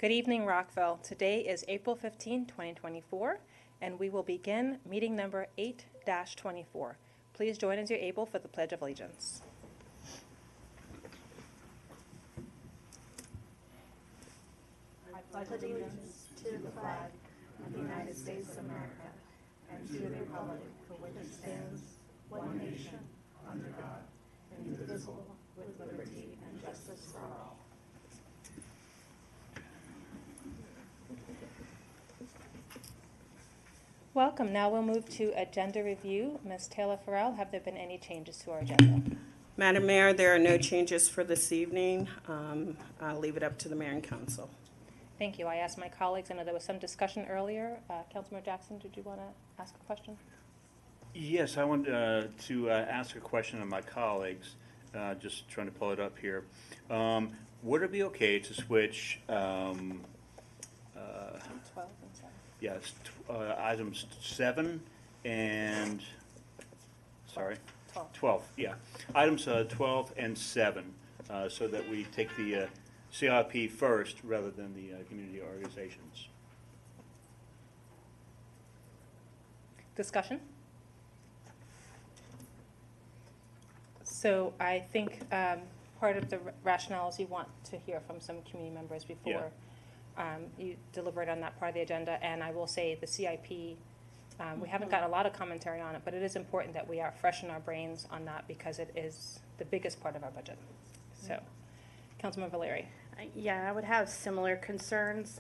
Good evening, Rockville. Today is April 15, 2024, and we will begin meeting number 8-24. Please join as you're able for the Pledge of Allegiance. I pledge allegiance to the flag of the United States of America and to the republic for which it stands, one nation, under God, indivisible, with liberty and justice for all. Welcome. Now we'll move to agenda review. Ms. Taylor Farrell, have there been any changes to our agenda? Madam Mayor, there are no changes for this evening. I'll leave it up to the Mayor and Council. Thank you. I asked my colleagues. I know there was some discussion earlier. Councilmember Jackson, did you want to ask a question? Yes, I wanted to ask a question of my colleagues, just trying to pull it up here. Would it be okay to switch 12 and 7. yes, items 7 and, sorry? 12, yeah. Items 12 and 7, so that we take the CIP first rather than the community organizations. Discussion? So I think part of the rationale is you want to hear from some community members before you deliberate on that part of the agenda. And I will say the CIP, we haven't gotten a lot of commentary on it, but it is important that we are fresh in our brains on that because it is the biggest part of our budget. So, Councilman Valeri. Yeah, I would have similar concerns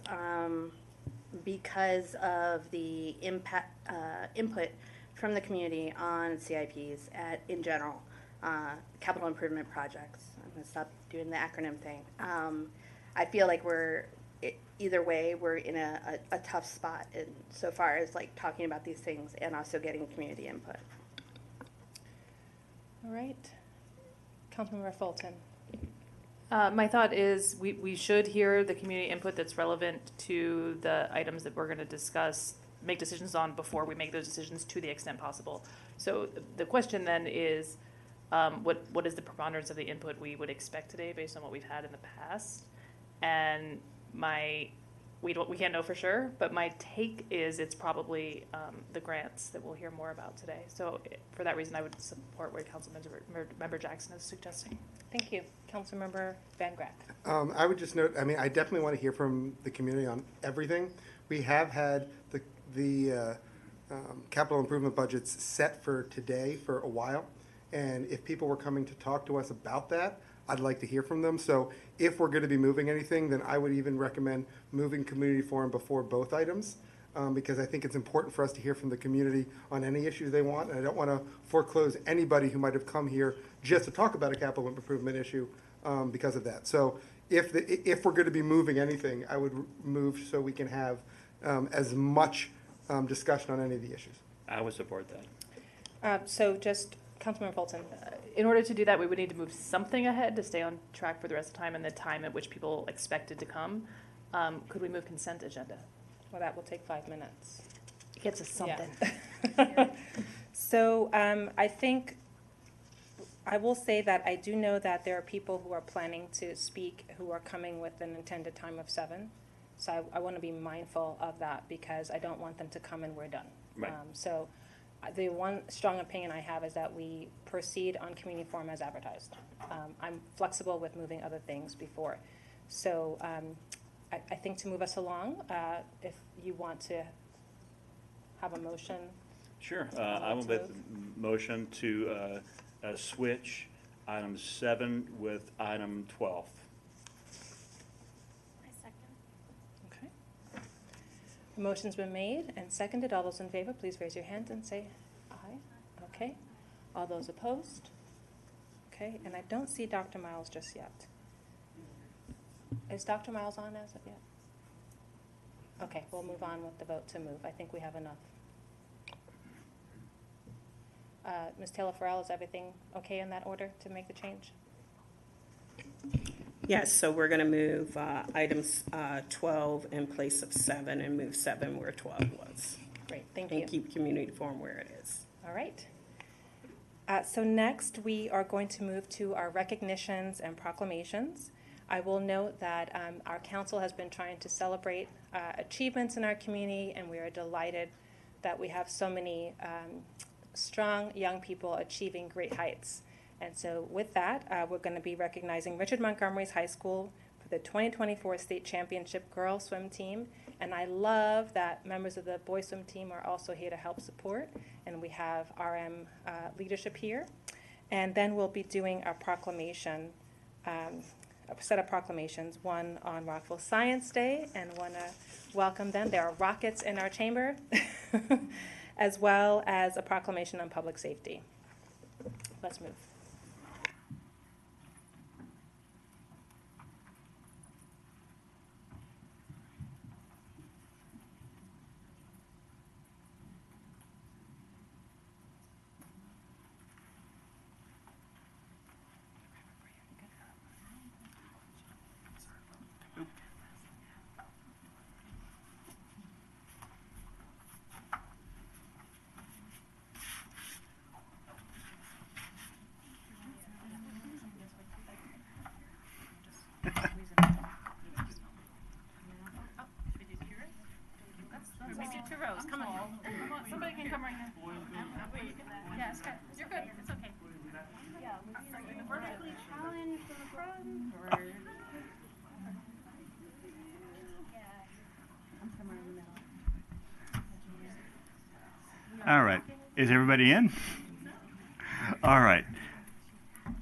because of the input from the community on CIPs in general, capital improvement projects. I'm going to stop doing the acronym thing. I feel like either way, we're in a tough spot in so far as like talking about these things and also getting community input. All right. Councilmember Fulton. My thought is we should hear the community input that's relevant to the items that we're going to discuss, make decisions on before we make those decisions to the extent possible. So the question then is, what is the preponderance of the input we would expect today based on what we've had in the past? And we can't know for sure, but my take is it's probably the grants that we'll hear more about today. So for that reason, I would support what Councilmember Jackson is suggesting. Thank you. Councilmember Van Grack. I would just note, I definitely want to hear from the community on everything. We have had the capital improvement budgets set for today for a while. And if people were coming to talk to us about that, I'd like to hear from them. So if we're going to be moving anything, then I would even recommend moving community forum before both items, because I think it's important for us to hear from the community on any issues they want. And I don't want to foreclose anybody who might have come here just to talk about a capital improvement issue because of that. So if we're going to be moving anything, I would move so we can have as much discussion on any of the issues. I would support that. So just Councilmember Fulton. In order to do that, we would need to move something ahead to stay on track for the rest of the time and the time at which people expected to come. Could we move consent agenda? Well, that will take 5 minutes. It gets us something. Yeah. So I think I will say that I do know that there are people who are planning to speak who are coming with an intended time of 7. So I want to be mindful of that because I don't want them to come and we're done. Right. So the one strong opinion I have is that we proceed on community forum as advertised. I'm flexible with moving other things before. So I think to move us along, if you want to have a motion. Sure. I will make the motion to switch item 7 with item 12. The motion's been made and seconded. All those in favor, please raise your hand and say aye. Okay. All those opposed? Okay. And I don't see Dr. Miles just yet. Is Dr. Miles on as of yet? Okay. We'll move on with the vote to move. I think we have enough. Ms. Taylor Farrell, is everything okay in that order to make the change? Yes, so we're going to move items 12 in place of 7 and move 7 where 12 was. Great, thank you. And keep community forum where it is. All right. So next we are going to move to our recognitions and proclamations. I will note that our council has been trying to celebrate achievements in our community, and we are delighted that we have so many strong young people achieving great heights. And so with that, we're going to be recognizing Richard Montgomery's High School for the 2024 State Championship Girls Swim Team. And I love that members of the boys swim team are also here to help support. And we have RM leadership here. And then we'll be doing a proclamation, a set of proclamations, one on Rockville Science Day, and want to welcome them. There are rockets in our chamber, as well as a proclamation on public safety. Let's move. Two rows. Come on. Somebody can come right here. Yeah, it's good. You're good. It's okay. Yeah, vertically challenged to the front. All right. Is everybody in? All right.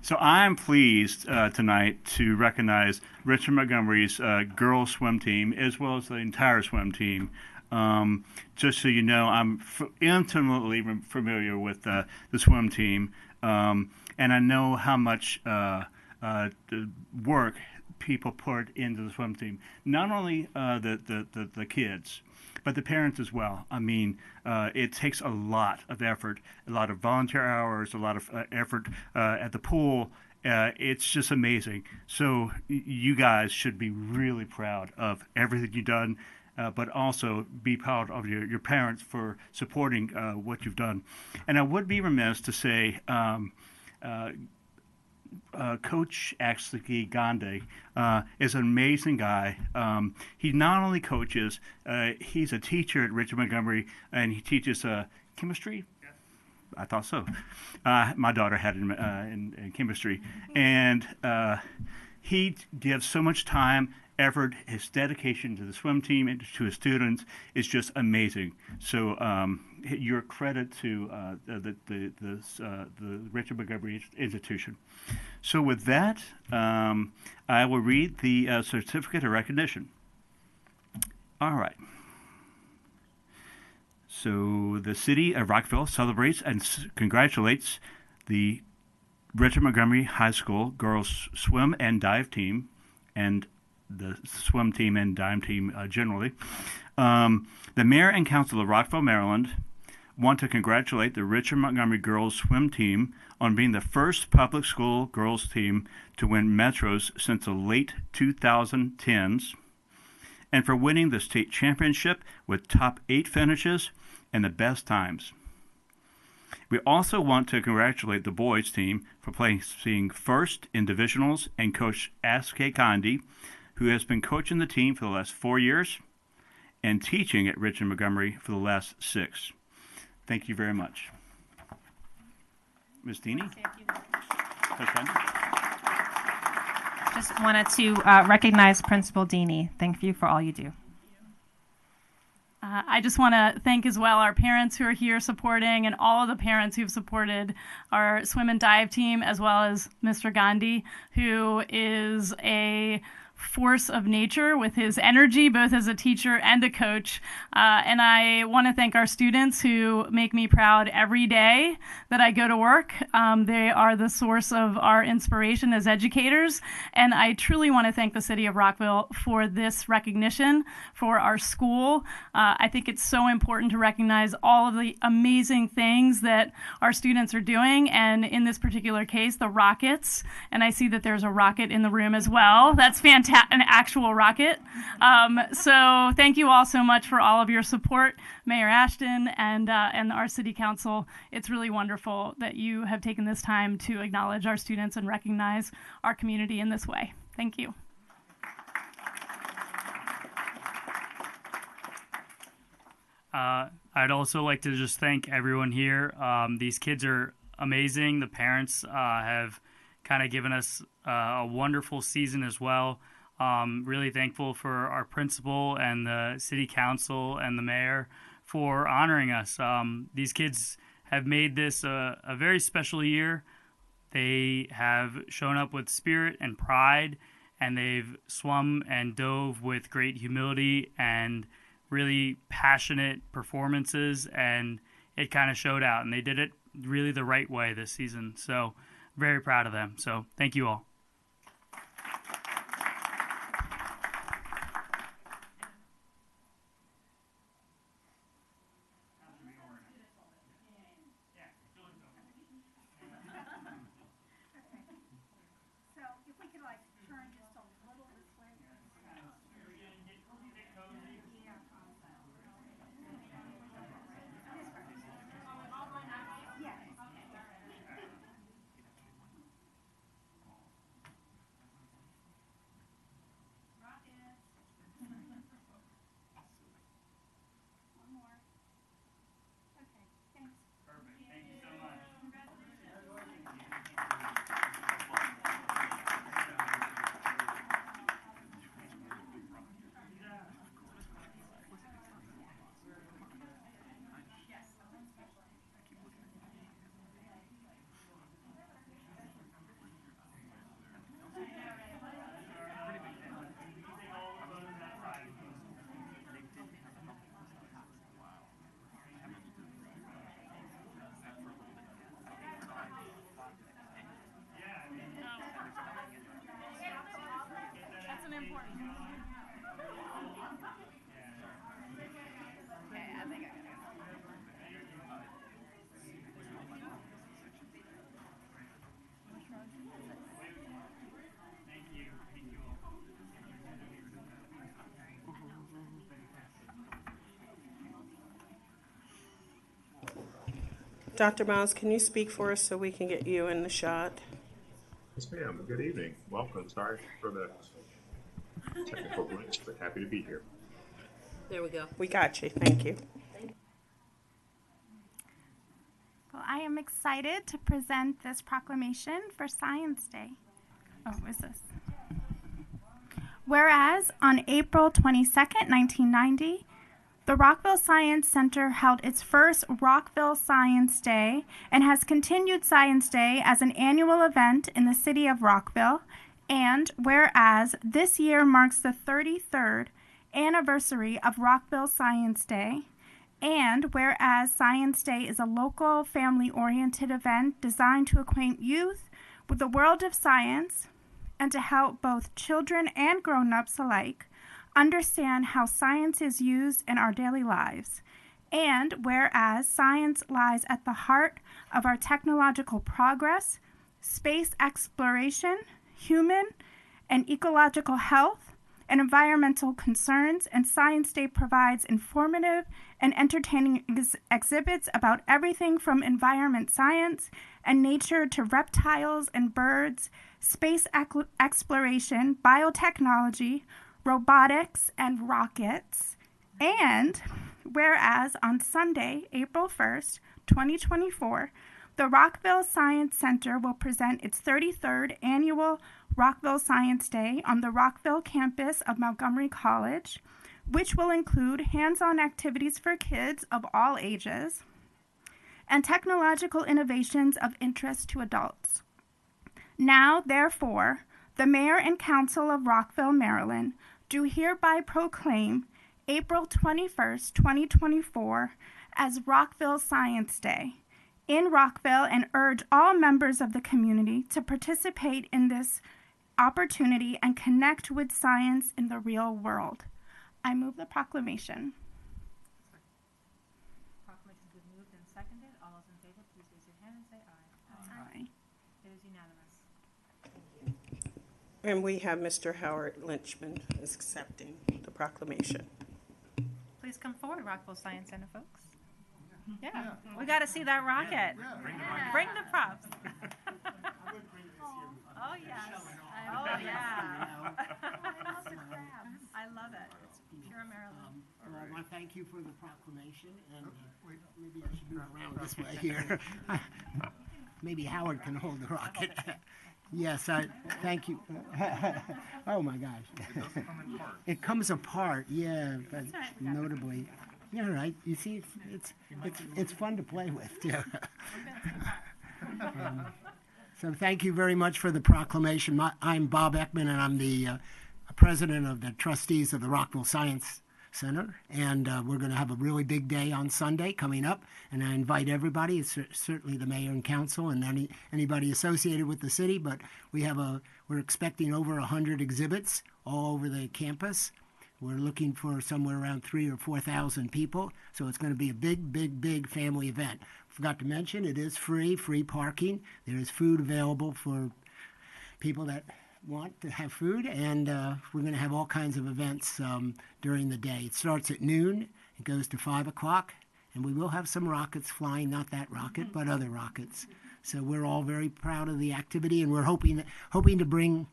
So I'm pleased tonight to recognize Richard Montgomery's girls swim team as well as the entire swim team. Just so you know, I'm intimately familiar with the swim team, and I know how much the work people put into the swim team. Not only the kids, but the parents as well. I mean, it takes a lot of effort, a lot of volunteer hours, a lot of effort at the pool. It's just amazing. So you guys should be really proud of everything you've done. But also be proud of your parents for supporting what you've done. And I would be remiss to say Coach actually Gandhi is an amazing guy. He not only coaches, he's a teacher at Richard Montgomery, and he teaches chemistry. I thought so. My daughter had it in chemistry. And he gives so much time, effort, his dedication to the swim team and to his students is just amazing. So your credit to the Richard Montgomery Institution. So with that, I will read the certificate of recognition. All right. So the city of Rockville celebrates and congratulates the Richard Montgomery High School girls swim and dive team and the swim team and dive team generally. The mayor and council of Rockville, Maryland want to congratulate the Richard Montgomery girls swim team on being the first public school girls team to win Metros since the late 2010s and for winning the state championship with top 8 finishes and the best times. We also want to congratulate the boys team for placing first in divisionals and Coach S.K. Gandhi, who has been coaching the team for the last 4 years and teaching at Richard Montgomery for the last 6. Thank you very much. Ms. Dini? Just wanted to recognize Principal Dini. Thank you for all you do. I just want to thank as well our parents who are here supporting and all of the parents who've supported our swim and dive team, as well as Mr. Gandhi, who is a force of nature with his energy, both as a teacher and a coach. And I want to thank our students who make me proud every day that I go to work. They are the source of our inspiration as educators. And I truly want to thank the city of Rockville for this recognition for our school. I think it's so important to recognize all of the amazing things that our students are doing. And in this particular case, the rockets. And I see that there's a rocket in the room as well. That's fantastic. An actual rocket. So thank you all so much for all of your support, Mayor Ashton and our City Council. It's really wonderful that you have taken this time to acknowledge our students and recognize our community in this way. Thank you. I'd also like to just thank everyone here. These kids are amazing. The parents have kind of given us a wonderful season as well. Really thankful for our principal and the city council and the mayor for honoring us. These kids have made this a very special year. They have shown up with spirit and pride, and they've swum and dove with great humility and really passionate performances, and it kind of showed out, and they did it really the right way this season. So very proud of them. So thank you all. So if we could like turn just a little this way. That's an important one. Dr. Miles, can you speak for us so we can get you in the shot? Yes, ma'am. Good evening. Welcome. Sorry for the technical glitch, but happy to be here. There we go. We got you. Thank you. Well, I am excited to present this proclamation for Science Day. Oh, is this? Whereas on April 22nd, 1990, the Rockville Science Center held its first Rockville Science Day and has continued Science Day as an annual event in the city of Rockville. And whereas this year marks the 33rd anniversary of Rockville Science Day, and whereas Science Day is a local, family-oriented event designed to acquaint youth with the world of science and to help both children and grown-ups alike understand how science is used in our daily lives. And whereas science lies at the heart of our technological progress, space exploration, human and ecological health, and environmental concerns, and Science Day provides informative and entertaining exhibits about everything from environment science and nature to reptiles and birds, space exploration, biotechnology, robotics, and rockets. And whereas on Sunday, April 1st, 2024, the Rockville Science Center will present its 33rd annual Rockville Science Day on the Rockville campus of Montgomery College, which will include hands-on activities for kids of all ages and technological innovations of interest to adults. Now, therefore, the Mayor and Council of Rockville, Maryland, do hereby proclaim April 21st, 2024 as Rockville Science Day in Rockville and urge all members of the community to participate in this opportunity and connect with science in the real world. I move the proclamation. Proclamation's been moved and seconded. All those in favor, please raise your hand and say aye. Aye. It is unanimous. And we have Mr. Howard Lynchman is accepting the proclamation. Please come forward, Rockville Science Center folks. Yeah, we got to see that rocket. Bring the props. Oh, yes. Oh, yeah. I love it. Pure Maryland. I want to thank you for the proclamation, and maybe I should move around this way here. Maybe Howard can hold the rocket. Yes, thank you. Oh my gosh. It does come apart. It comes apart, yeah, but notably. Yeah, right. You see, it's fun to play with too. So thank you very much for the proclamation. I'm Bob Ekman, and I'm the president of the trustees of the Rockville Science Center, and we're going to have a really big day on Sunday coming up, and I invite everybody. It's certainly the mayor and council and anybody associated with the city, but we're expecting over 100 exhibits all over the campus. We're looking for somewhere around 3,000 or 4,000 people, so it's going to be a big family event. Forgot to mention, it is free parking. There is food available for people that want to have food, and we're going to have all kinds of events during the day. It starts at noon, it goes to 5 o'clock, and we will have some rockets flying, not that rocket, but other rockets. So we're all very proud of the activity, and we're hoping to bring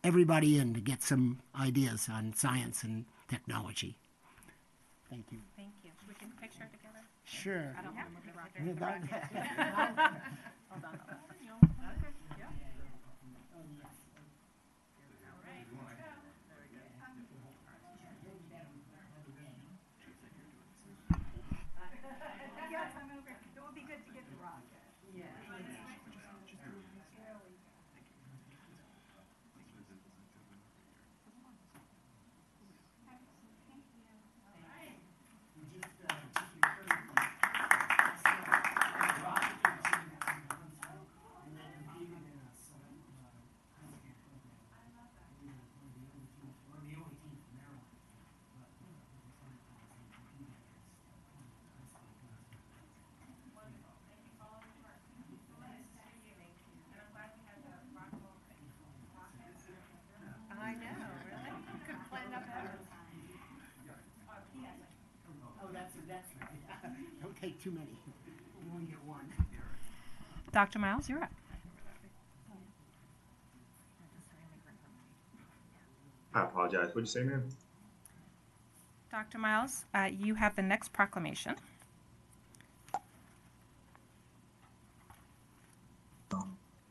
everybody in to get some ideas on science and technology. Thank you. Thank you. We can picture together? Sure. I don't want to move the rocket. Hold on. I know, really? Could have planned that better. Oh, that's right. Don't take too many. You only get one. Dr. Miles, you're up. I apologize. What'd you say, ma'am? Dr. Miles, you have the next proclamation.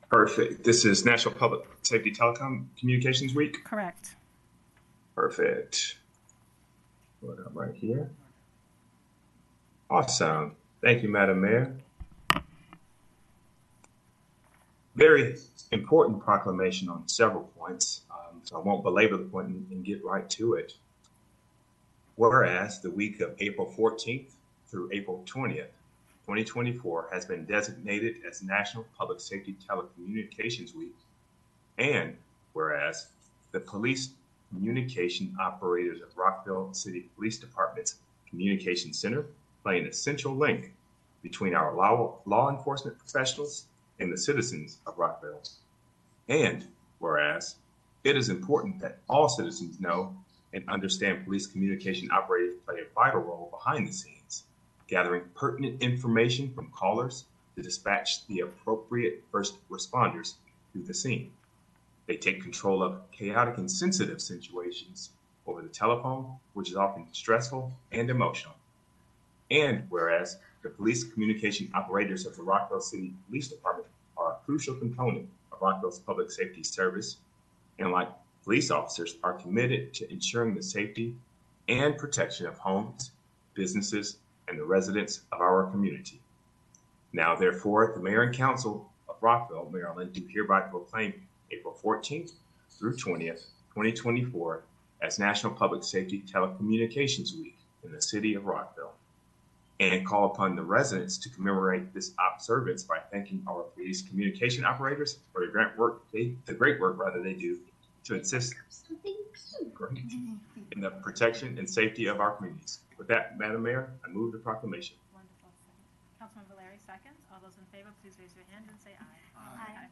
Perfect. This is National Public Safety Telecom Communications Week. Correct. Perfect. Put it up right here. Awesome. Thank you, Madam Mayor. Very important proclamation on several points, so I won't belabor the point and get right to it. Whereas the week of April 14th through April 20th, 2024 has been designated as National Public Safety Telecommunications Week, and whereas the Police Communication Operators of Rockville City Police Department's Communication Center play an essential link between our law enforcement professionals and the citizens of Rockville. And whereas it is important that all citizens know and understand police communication operators play a vital role behind the scenes, gathering pertinent information from callers to dispatch the appropriate first responders to the scene. They take control of chaotic and sensitive situations over the telephone, which is often stressful and emotional. And whereas the police communication operators of the Rockville City Police Department are a crucial component of Rockville's public safety service, and like police officers, are committed to ensuring the safety and protection of homes, businesses, and the residents of our community. Now, therefore, the Mayor and Council of Rockville, Maryland, do hereby proclaim April 14th through 20th, 2024 as National Public Safety Telecommunications Week in the city of Rockville, and call upon the residents to commemorate this observance by thanking our police communication operators for the great work they do to assist in the protection and safety of our communities. With that, Madam Mayor, I move the proclamation. Wonderful. Councilman Valeri seconds. All those in favor, please raise your hand and say aye. Aye.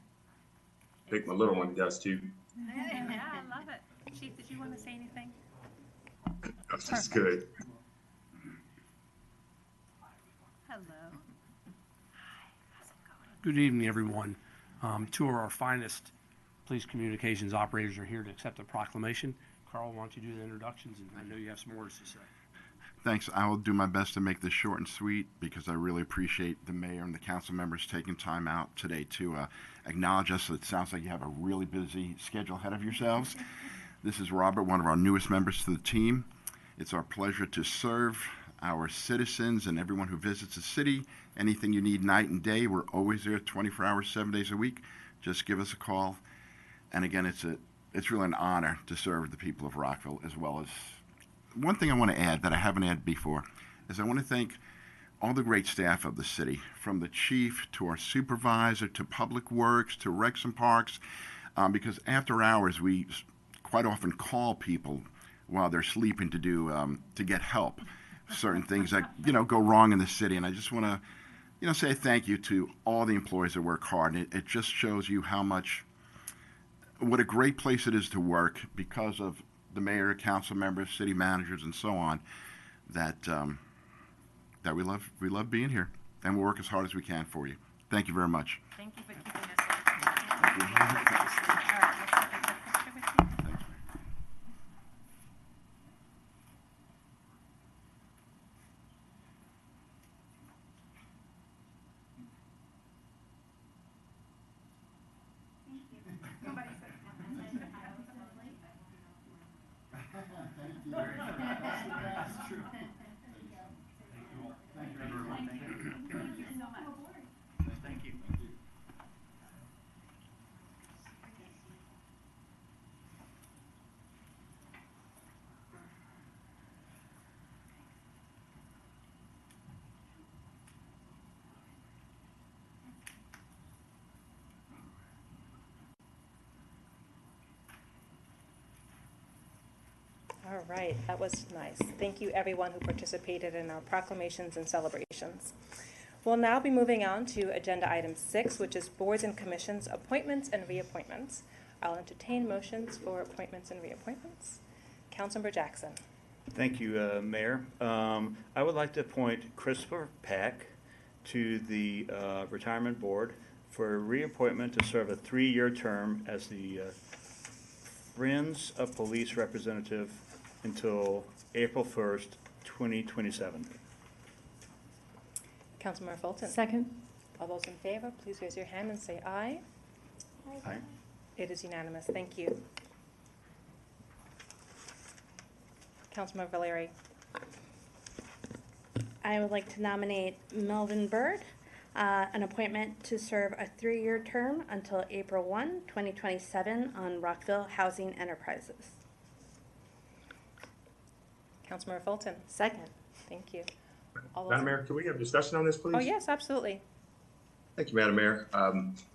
I think my little one does too. Yeah, I love it. Chief, did you want to say anything? That's good. Hello. Hi. How's it going? Good evening, everyone. Two of our finest police communications operators are here to accept the proclamation. Carl, why don't you do the introductions, and I know you have some words to say. Thanks. I will do my best to make this short and sweet because I really appreciate the mayor and the council members taking time out today to acknowledge us. It sounds like you have a really busy schedule ahead of yourselves. This is Robert, one of our newest members to the team. It's our pleasure to serve our citizens and everyone who visits the city. Anything you need night and day, we're always there 24 hours, 7 days a week. Just give us a call. And again, it's really an honor to serve the people of Rockville, as well as one thing I want to add that I haven't added before is I want to thank all the great staff of the city, from the chief to our supervisor to Public Works to Recs and Parks, because after hours we quite often call people while they're sleeping to get help. Certain things that go wrong in the city, and I just want to say thank you to all the employees that work hard. And it just shows you what a great place it is to work because of the mayor, council members, city managers, and so on. That we love being here, and we'll work as hard as we can for you. Thank you very much. Thank you for keeping us up. All right, let's take a picture with you. All right, that was nice. Thank you, everyone who participated in our proclamations and celebrations. We'll now be moving on to agenda item 6, which is boards and commissions, appointments and reappointments. I'll entertain motions for appointments and reappointments. Councilmember Jackson. Thank you, Mayor. I would like to appoint Christopher Pack to the Retirement Board for reappointment to serve a 3-year term as the Friends of Police representative until April 1st, 2027. Councilmember Fulton. Second. All those in favor, please raise your hand and say aye. Aye. It is unanimous. Thank you. Councilmember Valeri. I would like to nominate Melvin Bird, an appointment to serve a 3-year term until April 1, 2027 on Rockville Housing Enterprises. Councilmember Fulton. Second. Thank you. All those Madam Mayor, can we have discussion on this, please? Oh, yes, absolutely. Thank you, Madam Mayor. I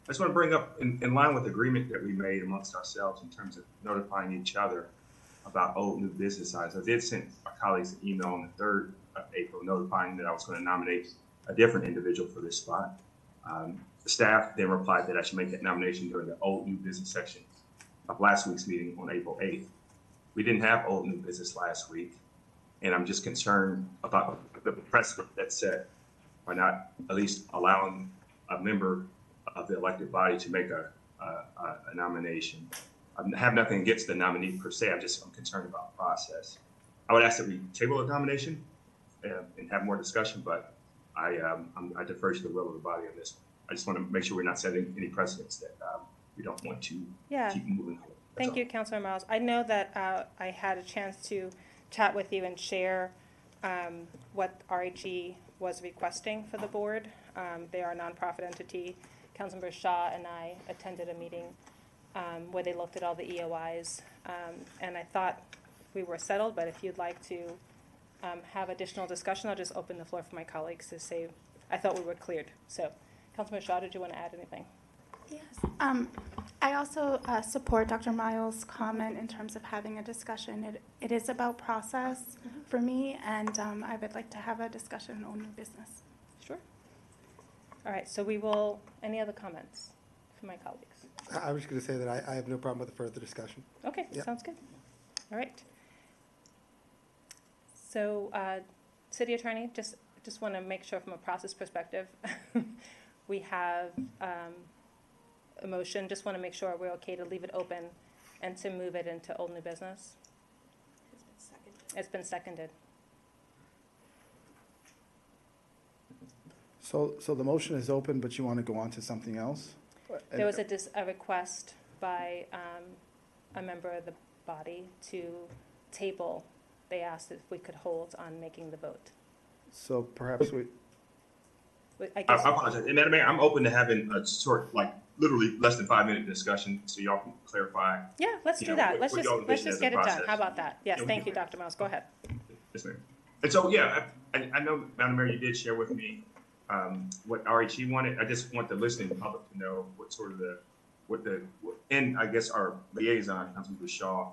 just want to bring up, in line with the agreement that we made amongst ourselves in terms of notifying each other about old new business items. I did send our colleagues an email on the 3rd of April notifying that I was going to nominate a different individual for this spot. The staff then replied that I should make that nomination during the old new business section of last week's meeting on April 8th. We didn't have old new business last week, and I'm just concerned about the precedent that's set by not at least allowing a member of the elected body to make a nomination. I have nothing against the nominee per se. I'm concerned about the process. I would ask that we table the nomination and have more discussion, but I defer to the will of the body on this one. I just want to make sure we're not setting any precedents that we don't want to keep moving forward. Thank you, Councilor Miles. I know that I had a chance to chat with you and share what RHE was requesting for the board. They are a nonprofit entity. Councilmember Shaw and I attended a meeting where they looked at all the EOIs, and I thought we were settled, but if you'd like to have additional discussion, I'll just open the floor for my colleagues to say, I thought we were cleared. So, Councilmember Shaw, did you want to add anything? Yes. I also support Dr. Miles' comment in terms of having a discussion. It is about process for me, and I would like to have a discussion on new business. Sure. All right, so we will, any other comments from my colleagues? I was going to say that I have no problem with the further discussion. Okay, Yep. sounds good. All right. So, City Attorney, just want to make sure from a process perspective, we have a motion. Just want to make sure we're okay to leave it open and to move it into old new business. It's been seconded. So the motion is open, but you want to go on to something else? There was a request by a member of the body to table. They asked if we could hold on making the vote. So perhaps we, I I guess, apologize. And Madam Mayor, I'm open to having a short, like literally less than 5-minute discussion so y'all can clarify. yeah, let's do that. Let's just get it done. How about that? Yes, thank you, Dr. Miles. Go ahead. Yes, ma'am. And so, yeah, I know, Madam Mayor, you did share with me what RHE wanted. I just want the listening public to know what sort of and I guess our liaison, Councilmember Shaw,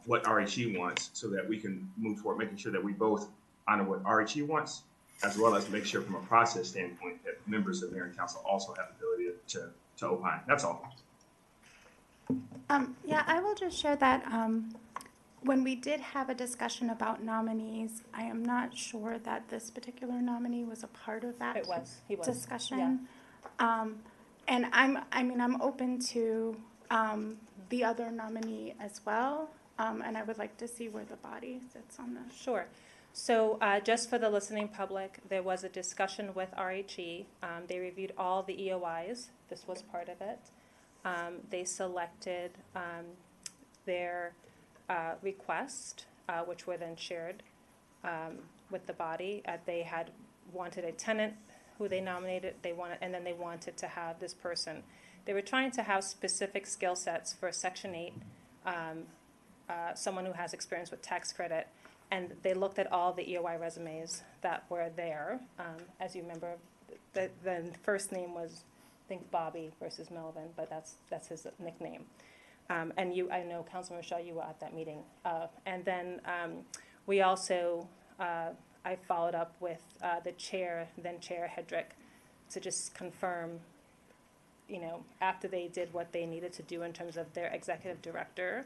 what RHE wants so that we can move forward, making sure that we both honor what RHE wants, as well as make sure from a process standpoint that members of mayor and council also have the ability to opine. That's all. Yeah, I will just share that when we did have a discussion about nominees, I am not sure that this particular nominee was a part of that. It was. He was. Discussion. And I'm open to the other nominee as well, and I would like to see where the body sits on this. Sure. So just for the listening public, there was a discussion with RHE. They reviewed all the EOIs. This was part of it. They selected their request, which were then shared with the body. They had wanted a tenant who they nominated, and then they wanted to have this person. They were trying to have specific skill sets for Section 8, someone who has experience with tax credit, and they looked at all the EOI resumes that were there. As you remember, the first name was, I think, Bobby versus Melvin, but that's his nickname. And I know, Councilman Shaw, you were at that meeting. And then we also, I followed up with the chair, then Chair Hedrick, to just confirm, after they did what they needed to do in terms of their executive director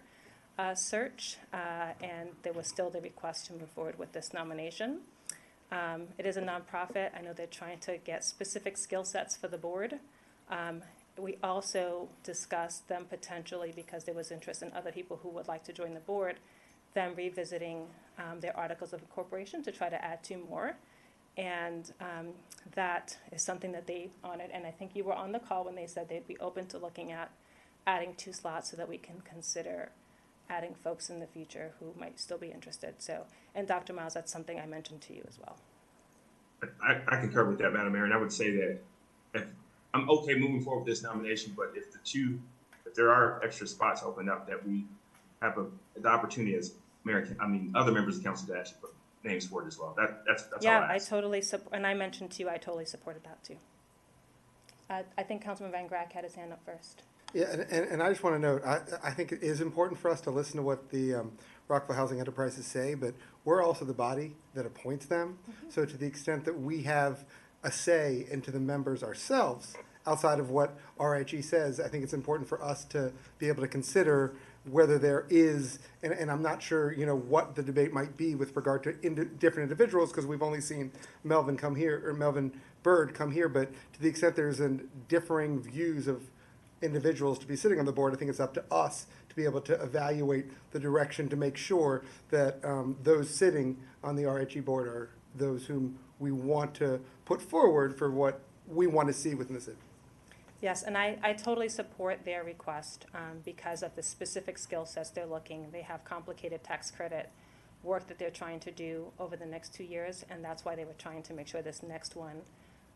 search, and there was still the request to move forward with this nomination. It is a nonprofit. I know they're trying to get specific skill sets for the board. We also discussed them potentially, because there was interest in other people who would like to join the board, them revisiting their articles of incorporation to try to add 2 more. And that is something that they honored. And I think you were on the call when they said they'd be open to looking at adding 2 slots so that we can consider adding folks in the future who might still be interested. So, and Dr. Miles, that's something I mentioned to you as well. I concur with that, Madam Mayor, and I would say that if I'm okay moving forward with this nomination, but if there are extra spots open up, that we have the opportunity as other members of the council to actually put names forward as well. That's yeah, all I ask. I totally support, and I mentioned to you, I totally supported that too. I think Councilman Van Grack had his hand up first. Yeah, and I just want to note, I think it is important for us to listen to what the Rockville Housing Enterprises say, but we're also the body that appoints them. Mm-hmm. So to the extent that we have a say into the members ourselves, outside of what RHE says, I think it's important for us to be able to consider whether there is, and I'm not sure, what the debate might be with regard to different individuals, because we've only seen Melvin Bird come here, but to the extent there's differing views of individuals to be sitting on the board, I think it's up to us to be able to evaluate the direction to make sure that those sitting on the RHE board are those whom we want to put forward for what we want to see within the city. Yes, and I totally support their request because of the specific skill sets they're looking. They have complicated tax credit work that they're trying to do over the next 2 years, and that's why they were trying to make sure this next one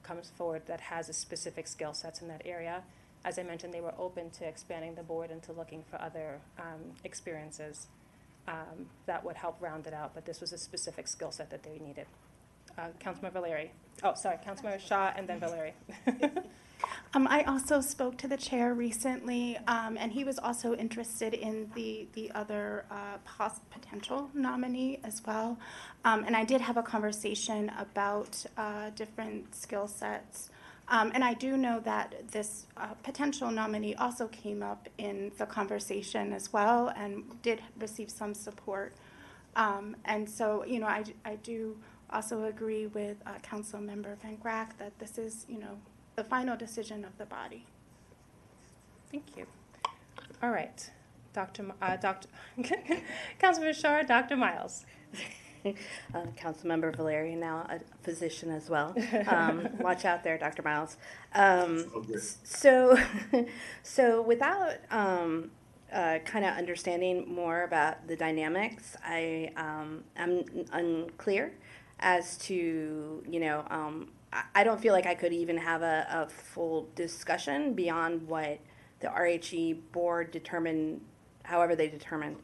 comes forward that has a specific skill sets in that area. As I mentioned, they were open to expanding the board and to looking for other experiences that would help round it out, but this was a specific skill set that they needed. Councilmember Valeri. Oh, sorry, Councilmember Shaw and then Valeri. I also spoke to the chair recently, and he was also interested in the other potential nominee as well. And I did have a conversation about different skill sets. And I do know that this potential nominee also came up in the conversation as well and did receive some support. And so, I do also agree with Council Member Van Grack that this is, the final decision of the body. Thank you. All right, Councilman Shaw, Dr. Miles. Councilmember Valerian, now a physician as well. Watch out there, Dr. Miles. So, so without kind of understanding more about the dynamics, I'm unclear as to, I don't feel like I could even have a full discussion beyond what the RHE board determined, however they determined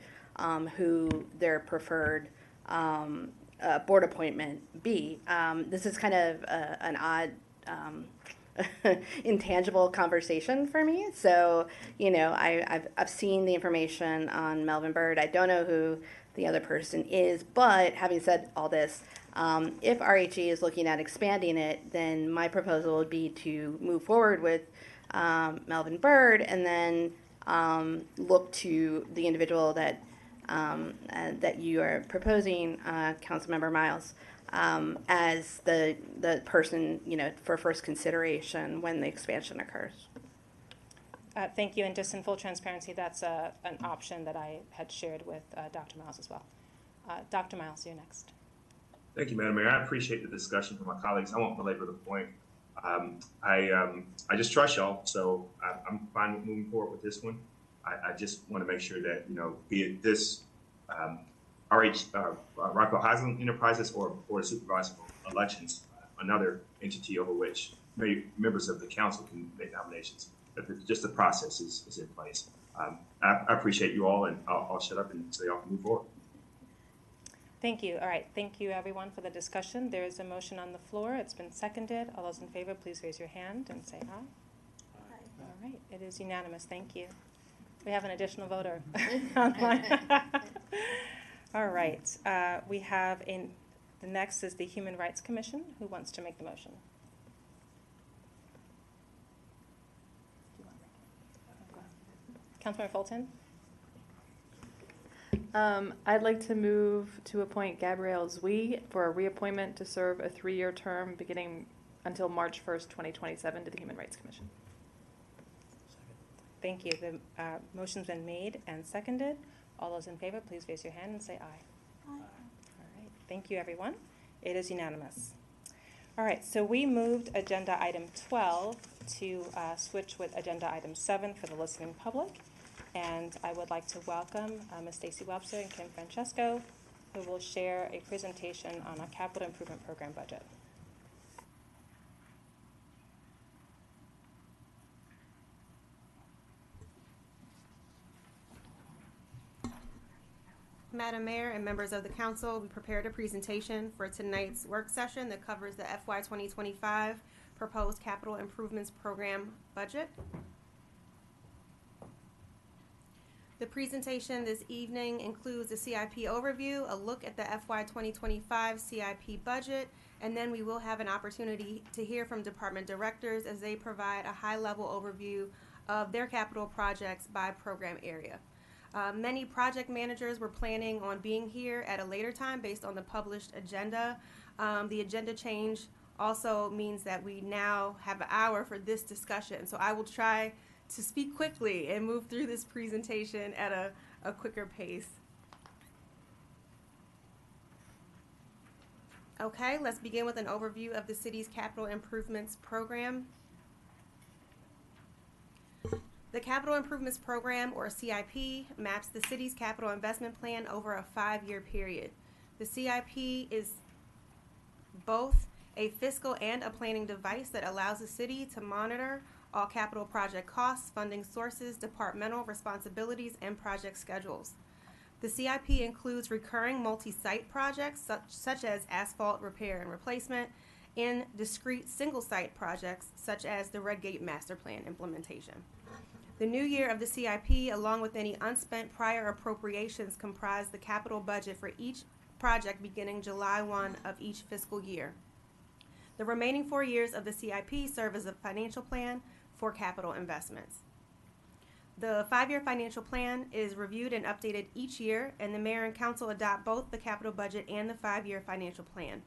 who their preferred board appointment be. This is kind of an odd intangible conversation for me. So, I've seen the information on Melvin Bird. I don't know who the other person is, but having said all this, if RHE is looking at expanding it, then my proposal would be to move forward with Melvin Bird and then look to the individual that you are proposing, Councilmember Miles, as the person, for first consideration when the expansion occurs. Thank you, and just in full transparency, that's an option that I had shared with Dr. Miles as well. Dr. Miles, you're next. Thank you, Madam Mayor. I appreciate the discussion from my colleagues. I won't belabor the point. I just trust y'all, so I'm fine with moving forward with this one. I just want to make sure that, be it this Rockville Housing Enterprises or Board of Supervisors elections, another entity over which members of the council can make nominations. But just the process is in place. I appreciate you all, and I'll shut up and so y'all can move forward. Thank you. All right. Thank you, everyone, for the discussion. There is a motion on the floor. It's been seconded. All those in favor, please raise your hand and say aye. Aye. All right. It is unanimous. Thank you. We have an additional voter online. All right. We have the next is the Human Rights Commission. Who wants to make the motion? Councilmember Fulton? I'd like to move to appoint Gabrielle Zui for a reappointment to serve a 3-year term beginning until March 1st, 2027 to the Human Rights Commission. Thank you. The motion's been made and seconded. All those in favor, please raise your hand and say aye. Aye. All right. Thank you, everyone. It is unanimous. All right. So we moved agenda item 12 to switch with agenda item 7 for the listening public. And I would like to welcome Ms. Stacy Webster and Kim Francesco, who will share a presentation on a capital improvement program budget. Madam Mayor and members of the council, we prepared a presentation for tonight's work session that covers the FY 2025 proposed capital improvements program budget. The presentation this evening includes a CIP overview, a look at the FY 2025 CIP budget, and then we will have an opportunity to hear from department directors as they provide a high-level overview of their capital projects by program area. Many project managers were planning on being here at a later time based on the published agenda. The agenda change also means that we now have an hour for this discussion, so I will try to speak quickly and move through this presentation at a quicker pace. Okay, let's begin with an overview of the city's capital improvements program. The Capital Improvements Program, or CIP, maps the city's capital investment plan over a 5-year period. The CIP is both a fiscal and a planning device that allows the city to monitor all capital project costs, funding sources, departmental responsibilities, and project schedules. The CIP includes recurring multi-site projects such as asphalt repair and replacement, and discrete single-site projects such as the Red Gate Master Plan implementation. The new year of the CIP, along with any unspent prior appropriations, comprise the capital budget for each project beginning July 1 of each fiscal year. The remaining 4 years of the CIP serve as a financial plan for capital investments. The 5-year financial plan is reviewed and updated each year, and the mayor and council adopt both the capital budget and the 5-year financial plan.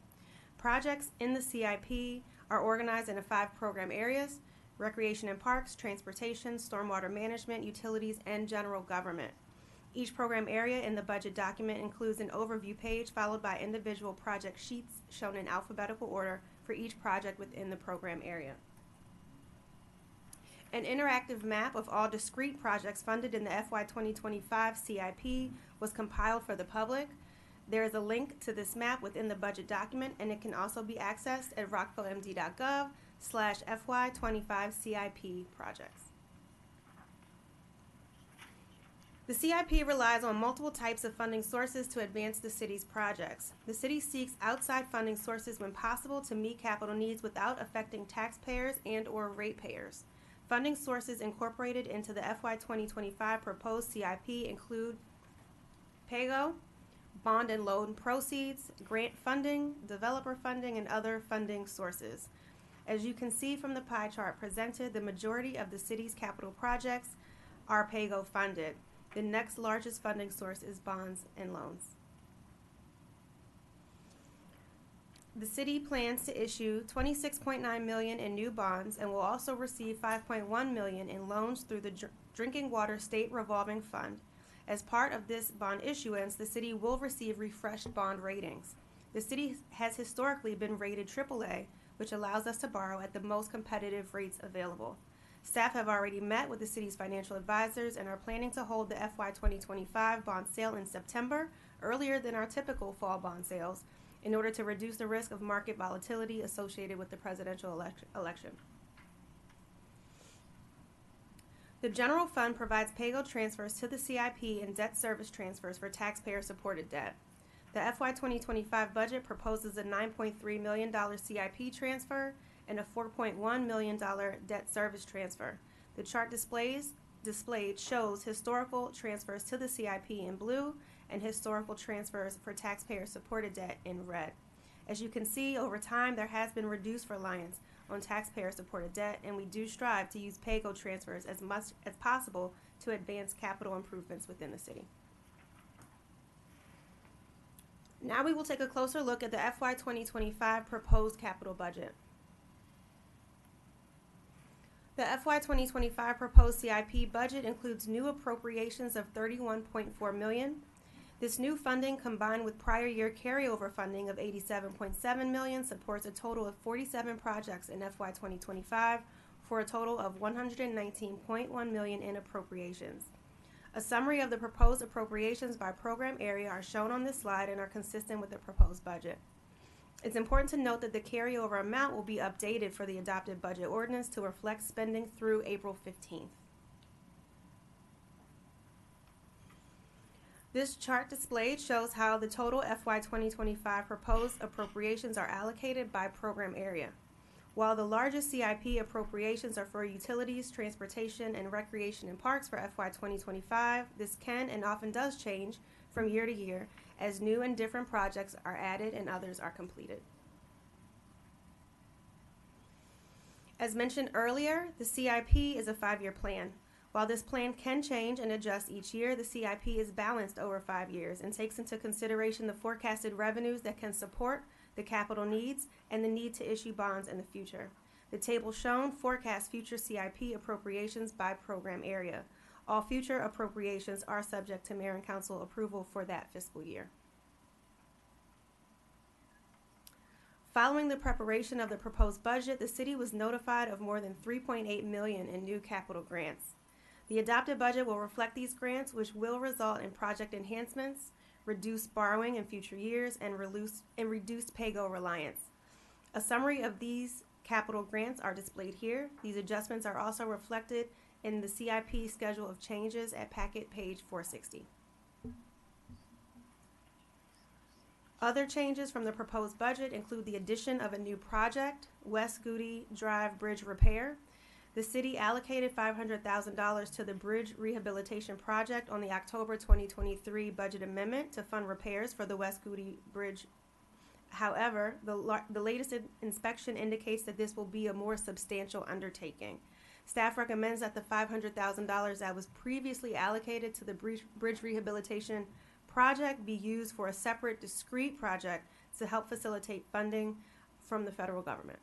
Projects in the CIP are organized into 5 program areas: recreation and parks, transportation, stormwater management, utilities, and general government. Each program area in the budget document includes an overview page followed by individual project sheets shown in alphabetical order for each project within the program area. An interactive map of all discrete projects funded in the FY 2025 CIP was compiled for the public. There is a link to this map within the budget document, and it can also be accessed at rockvillemd.gov/FY25 CIP projects. The CIP relies on multiple types of funding sources to advance the city's projects. The city seeks outside funding sources when possible to meet capital needs without affecting taxpayers and/or ratepayers. Funding sources incorporated into the FY 2025 proposed CIP include PAYGO, bond and loan proceeds, grant funding, developer funding, and other funding sources. As you can see from the pie chart presented, the majority of the city's capital projects are PAYGO funded. The next largest funding source is bonds and loans. The city plans to issue $26.9 million in new bonds and will also receive $5.1 million in loans through the Drinking Water State Revolving Fund. As part of this bond issuance, the city will receive refreshed bond ratings. The city has historically been rated AAA, which allows us to borrow at the most competitive rates available. Staff have already met with the city's financial advisors and are planning to hold the FY 2025 bond sale in September, earlier than our typical fall bond sales, in order to reduce the risk of market volatility associated with the presidential election. The general fund provides PAYGO transfers to the CIP and debt service transfers for taxpayer-supported debt. The FY 2025 budget proposes a $9.3 million CIP transfer and a $4.1 million debt service transfer. The chart displayed shows historical transfers to the CIP in blue and historical transfers for taxpayer-supported debt in red. As you can see, over time, there has been reduced reliance on taxpayer-supported debt, and we do strive to use PAYGO transfers as much as possible to advance capital improvements within the city. Now we will take a closer look at the FY 2025 proposed capital budget. The FY 2025 proposed CIP budget includes new appropriations of $31.4 million. This new funding, combined with prior year carryover funding of $87.7 million, supports a total of 47 projects in FY 2025 for a total of $119.1 million in appropriations. A summary of the proposed appropriations by program area are shown on this slide and are consistent with the proposed budget. It's important to note that the carryover amount will be updated for the adopted budget ordinance to reflect spending through April 15th. This chart displayed shows how the total FY 2025 proposed appropriations are allocated by program area. While the largest CIP appropriations are for utilities, transportation, and recreation and parks for FY 2025, this can and often does change from year to year as new and different projects are added and others are completed. As mentioned earlier, the CIP is a 5-year plan. While this plan can change and adjust each year, the CIP is balanced over 5 years and takes into consideration the forecasted revenues that can support the capital needs and the need to issue bonds in the future. The table shown forecasts future CIP appropriations by program area. All future appropriations are subject to Mayor and Council approval for that fiscal year. Following the preparation of the proposed budget, the city was notified of more than $3.8 million in new capital grants. The adopted budget will reflect these grants, which will result in project enhancements, reduced borrowing in future years, and reduced PAYGO reliance. A summary of these capital grants are displayed here. These adjustments are also reflected in the CIP schedule of changes at packet page 460. Other changes from the proposed budget include the addition of a new project, West Goody Drive Bridge Repair. The city allocated $500,000 to the bridge rehabilitation project on the October 2023 budget amendment to fund repairs for the West Goody Bridge. However, the latest inspection indicates that this will be a more substantial undertaking. Staff recommends that the $500,000 that was previously allocated to the bridge rehabilitation project be used for a separate, discrete project to help facilitate funding from the federal government.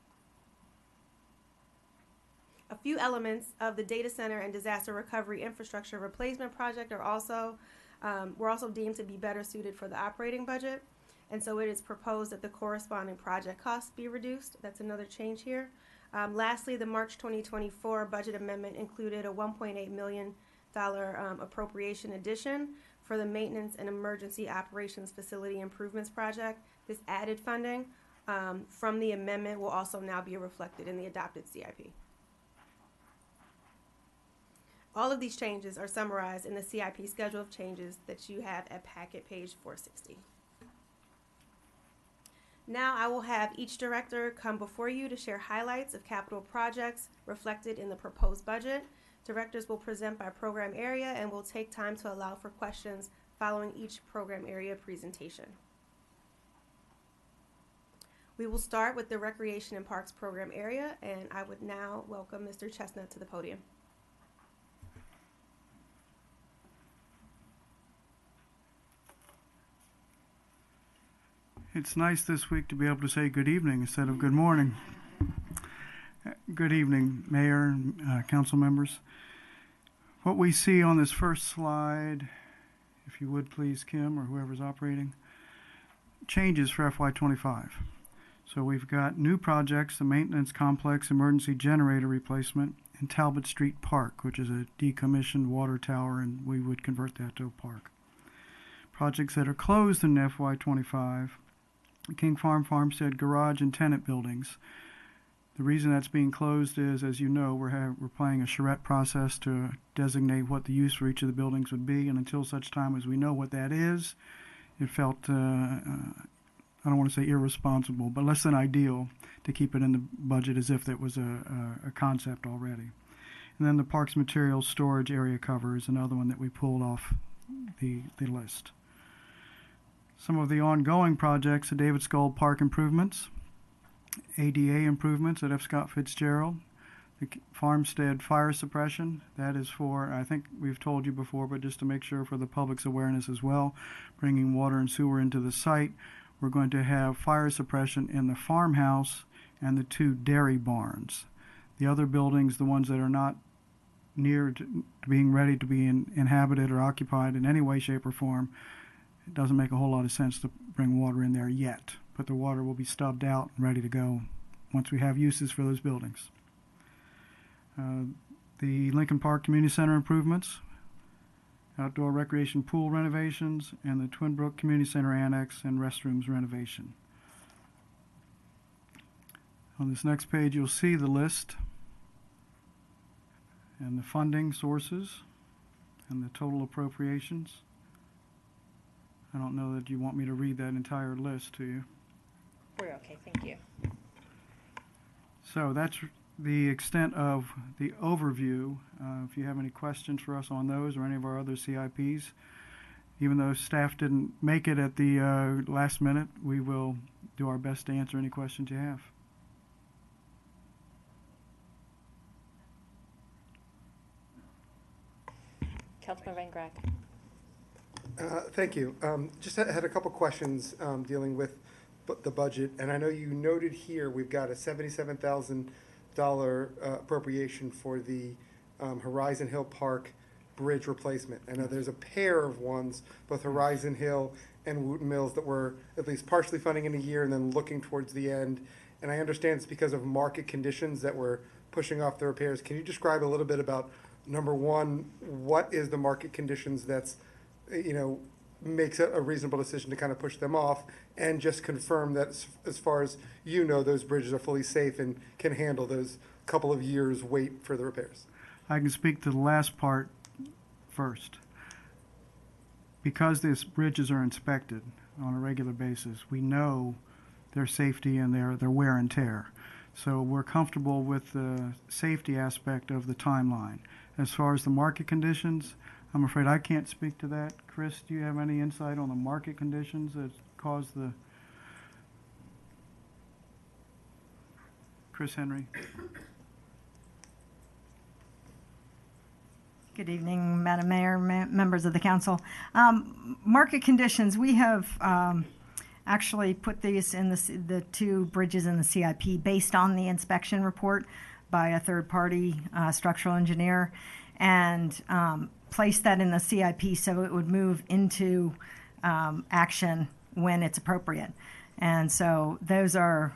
A few elements of the data center and disaster recovery infrastructure replacement project are also were also deemed to be better suited for the operating budget. And so it is proposed that the corresponding project costs be reduced. That's another change here. Lastly, the March 2024 budget amendment included a $1.8 million appropriation addition for the Maintenance and Emergency Operations Facility Improvements Project. This added funding from the amendment will also now be reflected in the adopted CIP. All of these changes are summarized in the CIP schedule of changes that you have at packet page 460. Now I will have each director come before you to share highlights of capital projects reflected in the proposed budget. Directors will present by program area and will take time to allow for questions following each program area presentation. We will start with the Recreation and Parks program area, and I would now welcome Mr. Chestnut to the podium. It's nice this week to be able to say good evening instead of good morning. Good evening, Mayor and council members. What we see on this first slide, if you would please, Kim, or whoever's operating, changes for FY25. So we've got new projects, the Maintenance Complex Emergency Generator Replacement in Talbot Street Park, which is a decommissioned water tower, and we would convert that to a park. Projects that are closed in FY25, King Farm Farmstead Garage and tenant buildings. The reason that's being closed is, as you know, we're playing a charrette process to designate what the use for each of the buildings would be, and until such time as we know what that is, it felt, I don't want to say irresponsible, but less than ideal to keep it in the budget as if it was a concept already. And then the Parks Materials Storage Area Cover is another one that we pulled off the list. Some of the ongoing projects, the David Skull Park improvements, ADA improvements at F. Scott Fitzgerald, the Farmstead fire suppression. That is for, I think we've told you before, but just to make sure for the public's awareness as well, bringing water and sewer into the site. We're going to have fire suppression in the farmhouse and the 2 dairy barns. The other buildings, the ones that are not near to being ready to be inhabited or occupied in any way, shape, or form, it doesn't make a whole lot of sense to bring water in there yet, but the water will be stubbed out and ready to go once we have uses for those buildings. The Lincoln Park Community Center improvements, outdoor recreation pool renovations, and the Twin Brook Community Center Annex and restrooms renovation. On this next page, you'll see the list and the funding sources and the total appropriations. I don't know that you want me to read that entire list to you. We're okay, thank you. So that's the extent of the overview. If you have any questions for us on those or any of our other CIPs, even though staff didn't make it at the last minute, we will do our best to answer any questions you have. Councilman Van Grack. Thank you. Just had a couple questions dealing with the budget, and I know you noted here we've got a $77,000 appropriation for the Horizon Hill Park bridge replacement. I know there's a pair of ones, both Horizon Hill and Wooten Mills, that were at least partially funding in a year and then looking towards the end. And I understand it's because of market conditions that we're pushing off the repairs. Can you describe a little bit about, number one, what is the market conditions that's, makes it a reasonable decision to kind of push them off, and just confirm that as far as you know, those bridges are fully safe and can handle those couple of years wait for the repairs? I can speak to the last part first. Because these bridges are inspected on a regular basis, we know their safety and their wear and tear. So we're comfortable with the safety aspect of the timeline. As far as the market conditions, I'm afraid I can't speak to that. Chris, do you have any insight on the market conditions that caused the... Chris Henry. Good evening, Madam Mayor, members of the council. Market conditions, we have actually put these in the 2 bridges in the CIP based on the inspection report by a third-party structural engineer. and place that in the CIP so it would move into action when it's appropriate. And so those are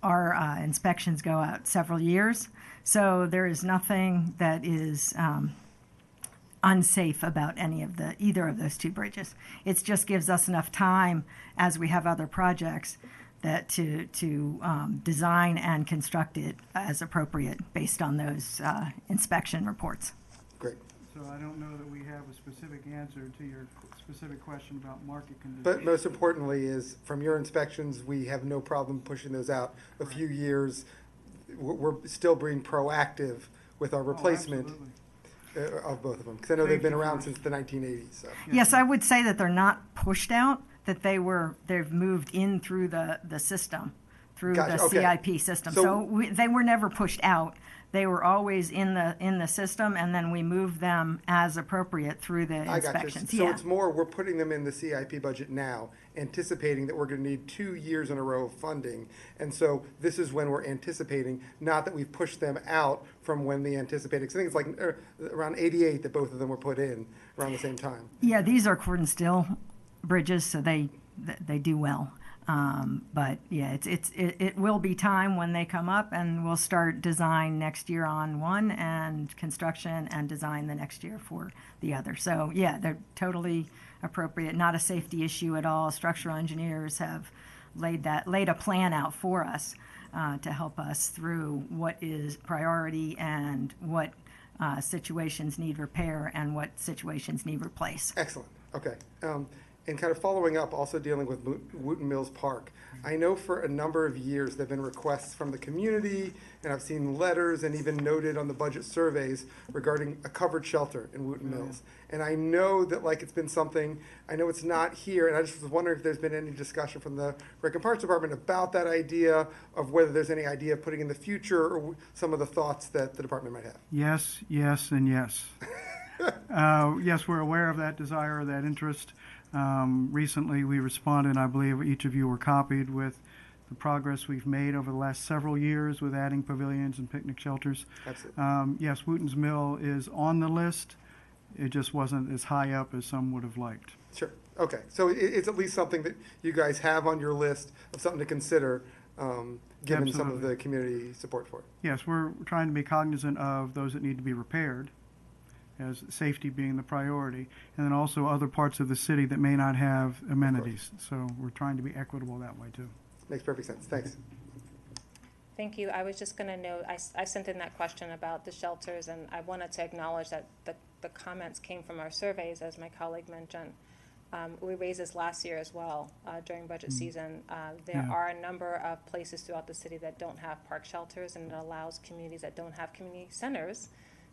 our inspections go out several years. So there is nothing that is unsafe about either of those two bridges. It just gives us enough time as we have other projects that to design and construct it as appropriate based on those inspection reports. Great. So I don't know that we have a specific answer to your specific question about market conditions. But most importantly is, from your inspections, we have no problem pushing those out a few years. We're still being proactive with our replacement of both of them, because I know they've been around since the 1980s. So. Yes, I would say that they're not pushed out, that they've moved in through the system, through Gotcha, the okay. CIP system. So they were never pushed out. They were always in the system, and then we moved them as appropriate through the inspections. So it's more, we're putting them in the CIP budget now, anticipating that we're going to need 2 years in a row of funding. And so this is when we're anticipating, not that we've pushed them out from when the anticipated. Because I think it's like around 88 that both of them were put in around the same time. Yeah, these are cord and steel bridges, so they do well. But yeah, it will be time when they come up, and we'll start design next year on one, and construction and design the next year for the other. So yeah, they're totally appropriate, not a safety issue at all. Structural engineers have laid a plan out for us to help us through what is priority and what situations need repair and what situations need replace. Excellent. Okay. And kind of following up, also dealing with Wooten Mills Park. I know for a number of years there have been requests from the community, and I've seen letters and even noted on the budget surveys regarding a covered shelter in Wooten Mills. And I know that it's been something, I know it's not here, and I just was wondering if there's been any discussion from the Rec and Parks Department about that idea, of whether there's any idea of putting in the future, or some of the thoughts that the department might have. Yes, yes, and yes. Yes, we're aware of that desire, that interest. Recently, we responded, I believe each of you were copied, with the progress we've made over the last several years with adding pavilions and picnic shelters. Absolutely. Yes, Wooten's Mill is on the list. It just wasn't as high up as some would have liked. Sure. Okay. So it's at least something that you guys have on your list of something to consider, given some of Absolutely. the community support for it. Yes, we're trying to be cognizant of those that need to be repaired, as safety being the priority, and then also other parts of the city that may not have amenities. So we're trying to be equitable that way too. Makes perfect sense. Thanks. Thank you. I was just going to note, I sent in that question about the shelters, and I wanted to acknowledge that the comments came from our surveys, as my colleague mentioned. We raised this last year as well during budget season. There are a number of places throughout the city that don't have park shelters, and it allows communities that don't have community centers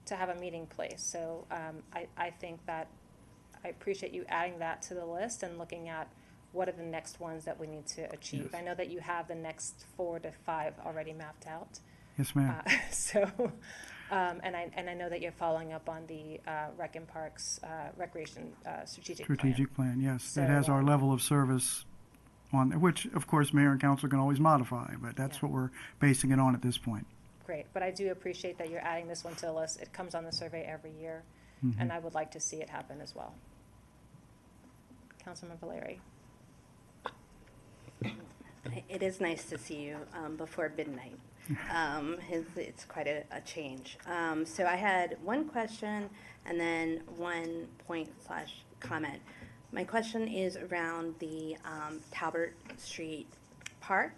to have a meeting place. So I think that I appreciate you adding that to the list and looking at what are the next ones that we need to achieve. Yes. I know that you have the next 4 to 5 already mapped out. Yes, ma'am. And I know that you're following up on the Rec and Parks Recreation Strategic Plan, yes. So, That has our level of service on, which of course mayor and council can always modify, but that's what we're basing it on at this point. Great, but I do appreciate that you're adding this one to the list. It comes on the survey every year, and I would like to see it happen as well. Councilman Valeri. It is nice to see you before midnight. It's quite a change. So I had one question and then one point/comment. My question is around the Talbot Street Park.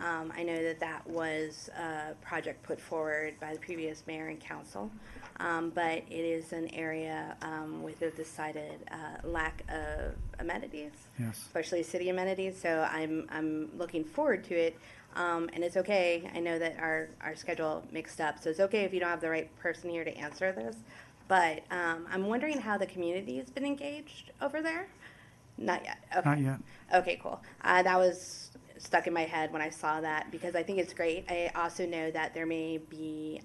I know that was a project put forward by the previous mayor and council, but it is an area with a decided lack of amenities, especially city amenities. So I'm looking forward to it, and it's okay. I know that our schedule mixed up, so it's okay if you don't have the right person here to answer this. But I'm wondering how the community has been engaged over there. Not yet. Okay. Not yet. Okay, cool. That was stuck in my head when I saw that, because I think it's great. I also know that there may be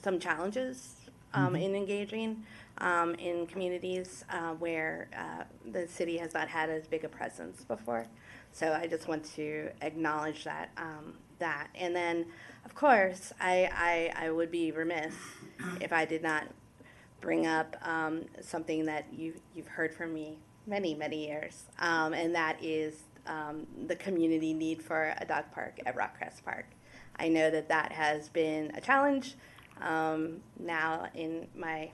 some challenges in engaging in communities where the city has not had as big a presence before. So I just want to acknowledge that. And then, of course, I would be remiss if I did not bring up something that you've heard from me many years, and that is the community need for a dog park at Rockcrest Park. I know that has been a challenge. Now in my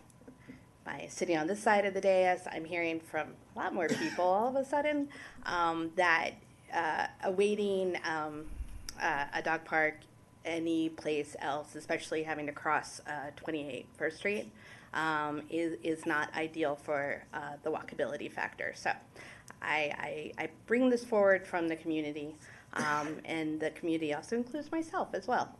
sitting on this side of the dais, I'm hearing from a lot more people all of a sudden that awaiting a dog park any place else, especially having to cross 28 First Street, is not ideal for the walkability factor. So I bring this forward from the community, and the community also includes myself as well,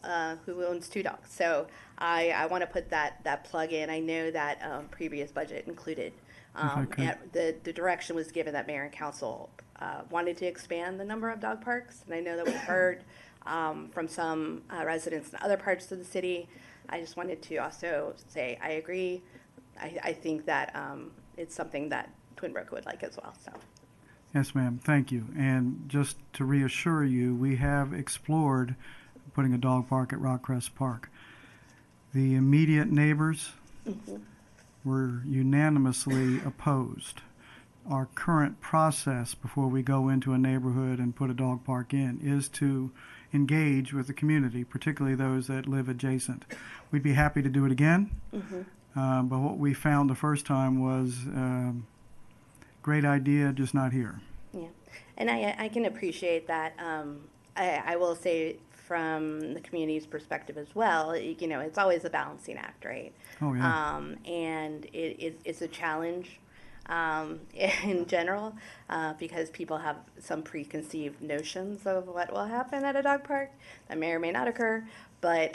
who owns 2 dogs. So I want to put that plug in. I know that previous budget included, Okay. the direction was given that mayor and council wanted to expand the number of dog parks, and I know that we've heard from some residents in other parts of the city. I just wanted to also say I agree. I think that it's something that Twin Brook would like as well. So. Yes, ma'am. Thank you. And just to reassure you, we have explored putting a dog park at Rockcrest Park. The immediate neighbors were unanimously opposed. Our current process before we go into a neighborhood and put a dog park in is to engage with the community, particularly those that live adjacent. We'd be happy to do it again, but what we found the first time was great idea, just not here. Yeah, and I can appreciate that. I will say from the community's perspective as well, it's always a balancing act, right? Oh, yeah. And it's a challenge in general because people have some preconceived notions of what will happen at a dog park that may or may not occur. But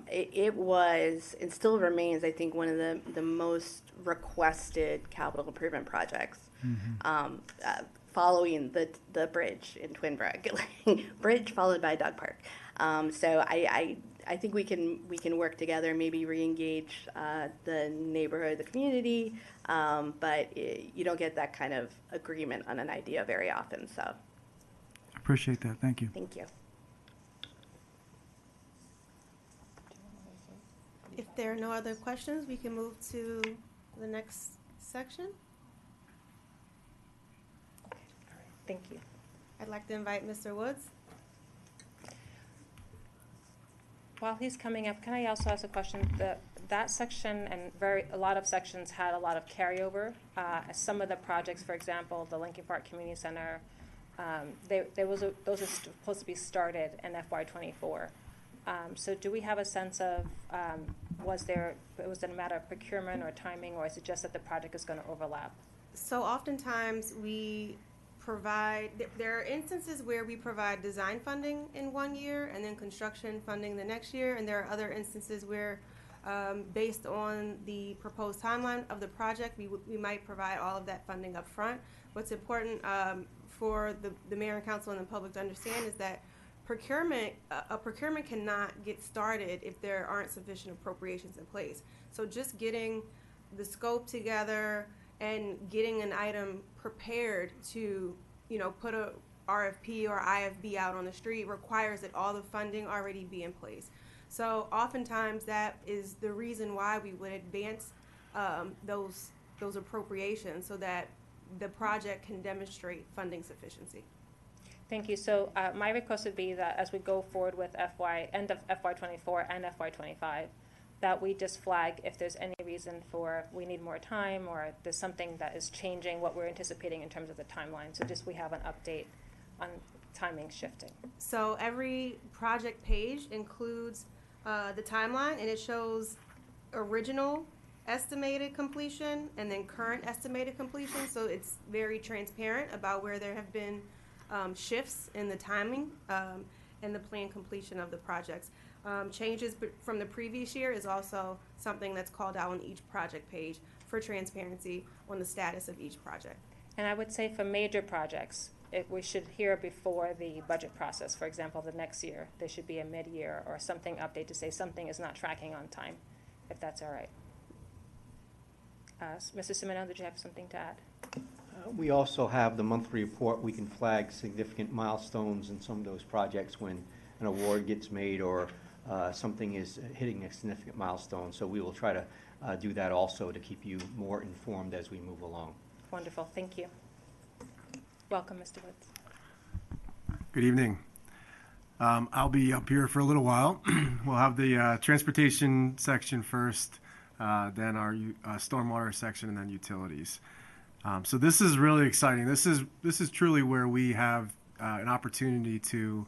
it was and still remains, I think, one of the most requested capital improvement projects. Following the bridge in Twin Brook, bridge followed by dog park. So I think we can work together, maybe re-engage the neighborhood, the community, but you don't get that kind of agreement on an idea very often. So Appreciate that. Thank you. thank you. If there are no other questions, we can move to the next section. Thank you. I'd like to invite Mr. Woods. While he's coming up, can I also ask a question? That section and a lot of sections had a lot of carryover. Some of the projects, for example, the Lincoln Park Community Center, those are supposed to be started in FY24. So do we have a sense of, was it a matter of procurement or timing, or is it just that the project is going to overlap? So oftentimes we provide, there are instances where we provide design funding in 1 year and then construction funding the next year, and there are other instances where based on the proposed timeline of the project, we might provide all of that funding up front. What's important for the mayor and council and the public to understand is that a procurement cannot get started if there aren't sufficient appropriations in place. So just getting the scope together and getting an item prepared to, put a RFP or IFB out on the street requires that all the funding already be in place. So oftentimes that is the reason why we would advance those appropriations so that the project can demonstrate funding sufficiency. Thank you. So my request would be that as we go forward with end of FY24 and FY25, that we just flag if there's any reason for we need more time or there's something that is changing what we're anticipating in terms of the timeline. So just we have an update on timing shifting. So every project page includes the timeline, and it shows original estimated completion and then current estimated completion. So it's very transparent about where there have been shifts in the timing and the planned completion of the projects. Changes from the previous year is also something that's called out on each project page for transparency on the status of each project. And I would say for major projects, we should hear before the budget process. For example, the next year, there should be a mid-year or something update to say something is not tracking on time, if that's all right. Mr. Semino, did you have something to add? We also have the monthly report. We can flag significant milestones in some of those projects when an award gets made or something is hitting a significant milestone. So we will try to do that also to keep you more informed as we move along. Wonderful, thank you. Welcome, Mr. Woods. Good evening. I'll be up here for a little while. We'll have the transportation section first, then our stormwater section, and then utilities. So this is really exciting. This is truly where we have an opportunity to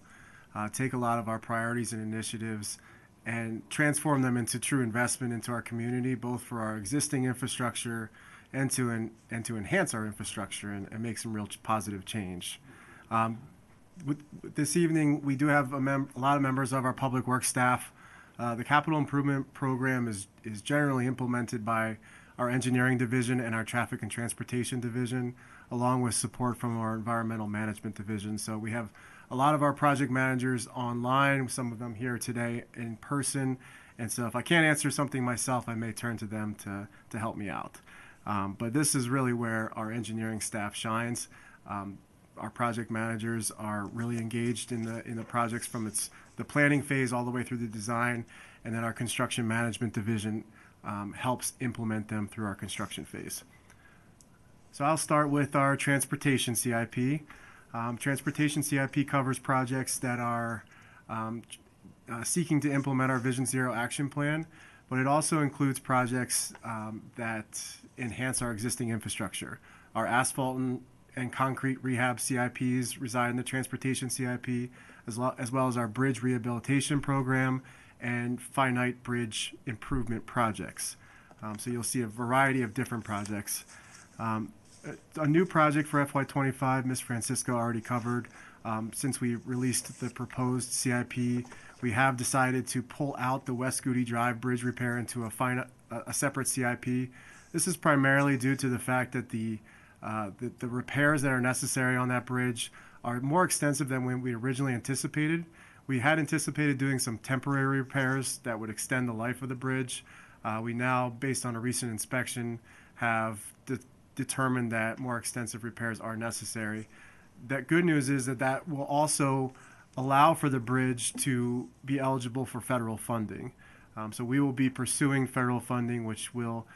take a lot of our priorities and initiatives and transform them into true investment into our community, both for our existing infrastructure and to enhance our infrastructure and make some real positive change. This evening, we do have a lot of members of our public works staff. The capital improvement program is generally implemented by our engineering division and our traffic and transportation division, along with support from our environmental management division. So we have a lot of our project managers online, some of them here today in person. And so if I can't answer something myself, I may turn to them to help me out. But this is really where our engineering staff shines. Our project managers are really engaged in the projects from the planning phase all the way through the design, and then our construction management division helps implement them through our construction phase. So I'll start with our transportation CIP. Transportation CIP covers projects that are seeking to implement our Vision Zero action plan, but it also includes projects that enhance our existing infrastructure. Our asphalt and concrete rehab CIPs reside in the transportation CIP, as well as our bridge rehabilitation program and finite bridge improvement projects. So you'll see a variety of different projects. A new project for FY25, Ms. Francisco already covered. Since we released the proposed CIP, we have decided to pull out the West Goody Drive bridge repair into a separate CIP. This is primarily due to the fact that the repairs that are necessary on that bridge are more extensive than when we originally anticipated. We had anticipated doing some temporary repairs that would extend the life of the bridge. We now, based on a recent inspection, have determined that more extensive repairs are necessary. That good news is that will also allow for the bridge to be eligible for federal funding. So we will be pursuing federal funding, which will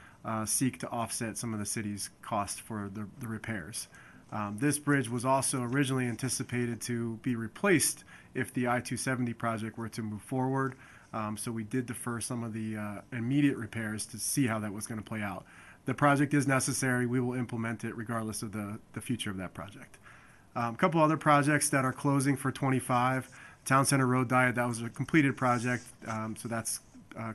seek to offset some of the city's cost for the repairs. This bridge was also originally anticipated to be replaced if the I-270 project were to move forward. So we did defer some of the immediate repairs to see how that was going to play out. The project is necessary. We will implement it regardless of the future of that project. A couple other projects that are closing for 25. Town Center Road Diet, that was a completed project, so that's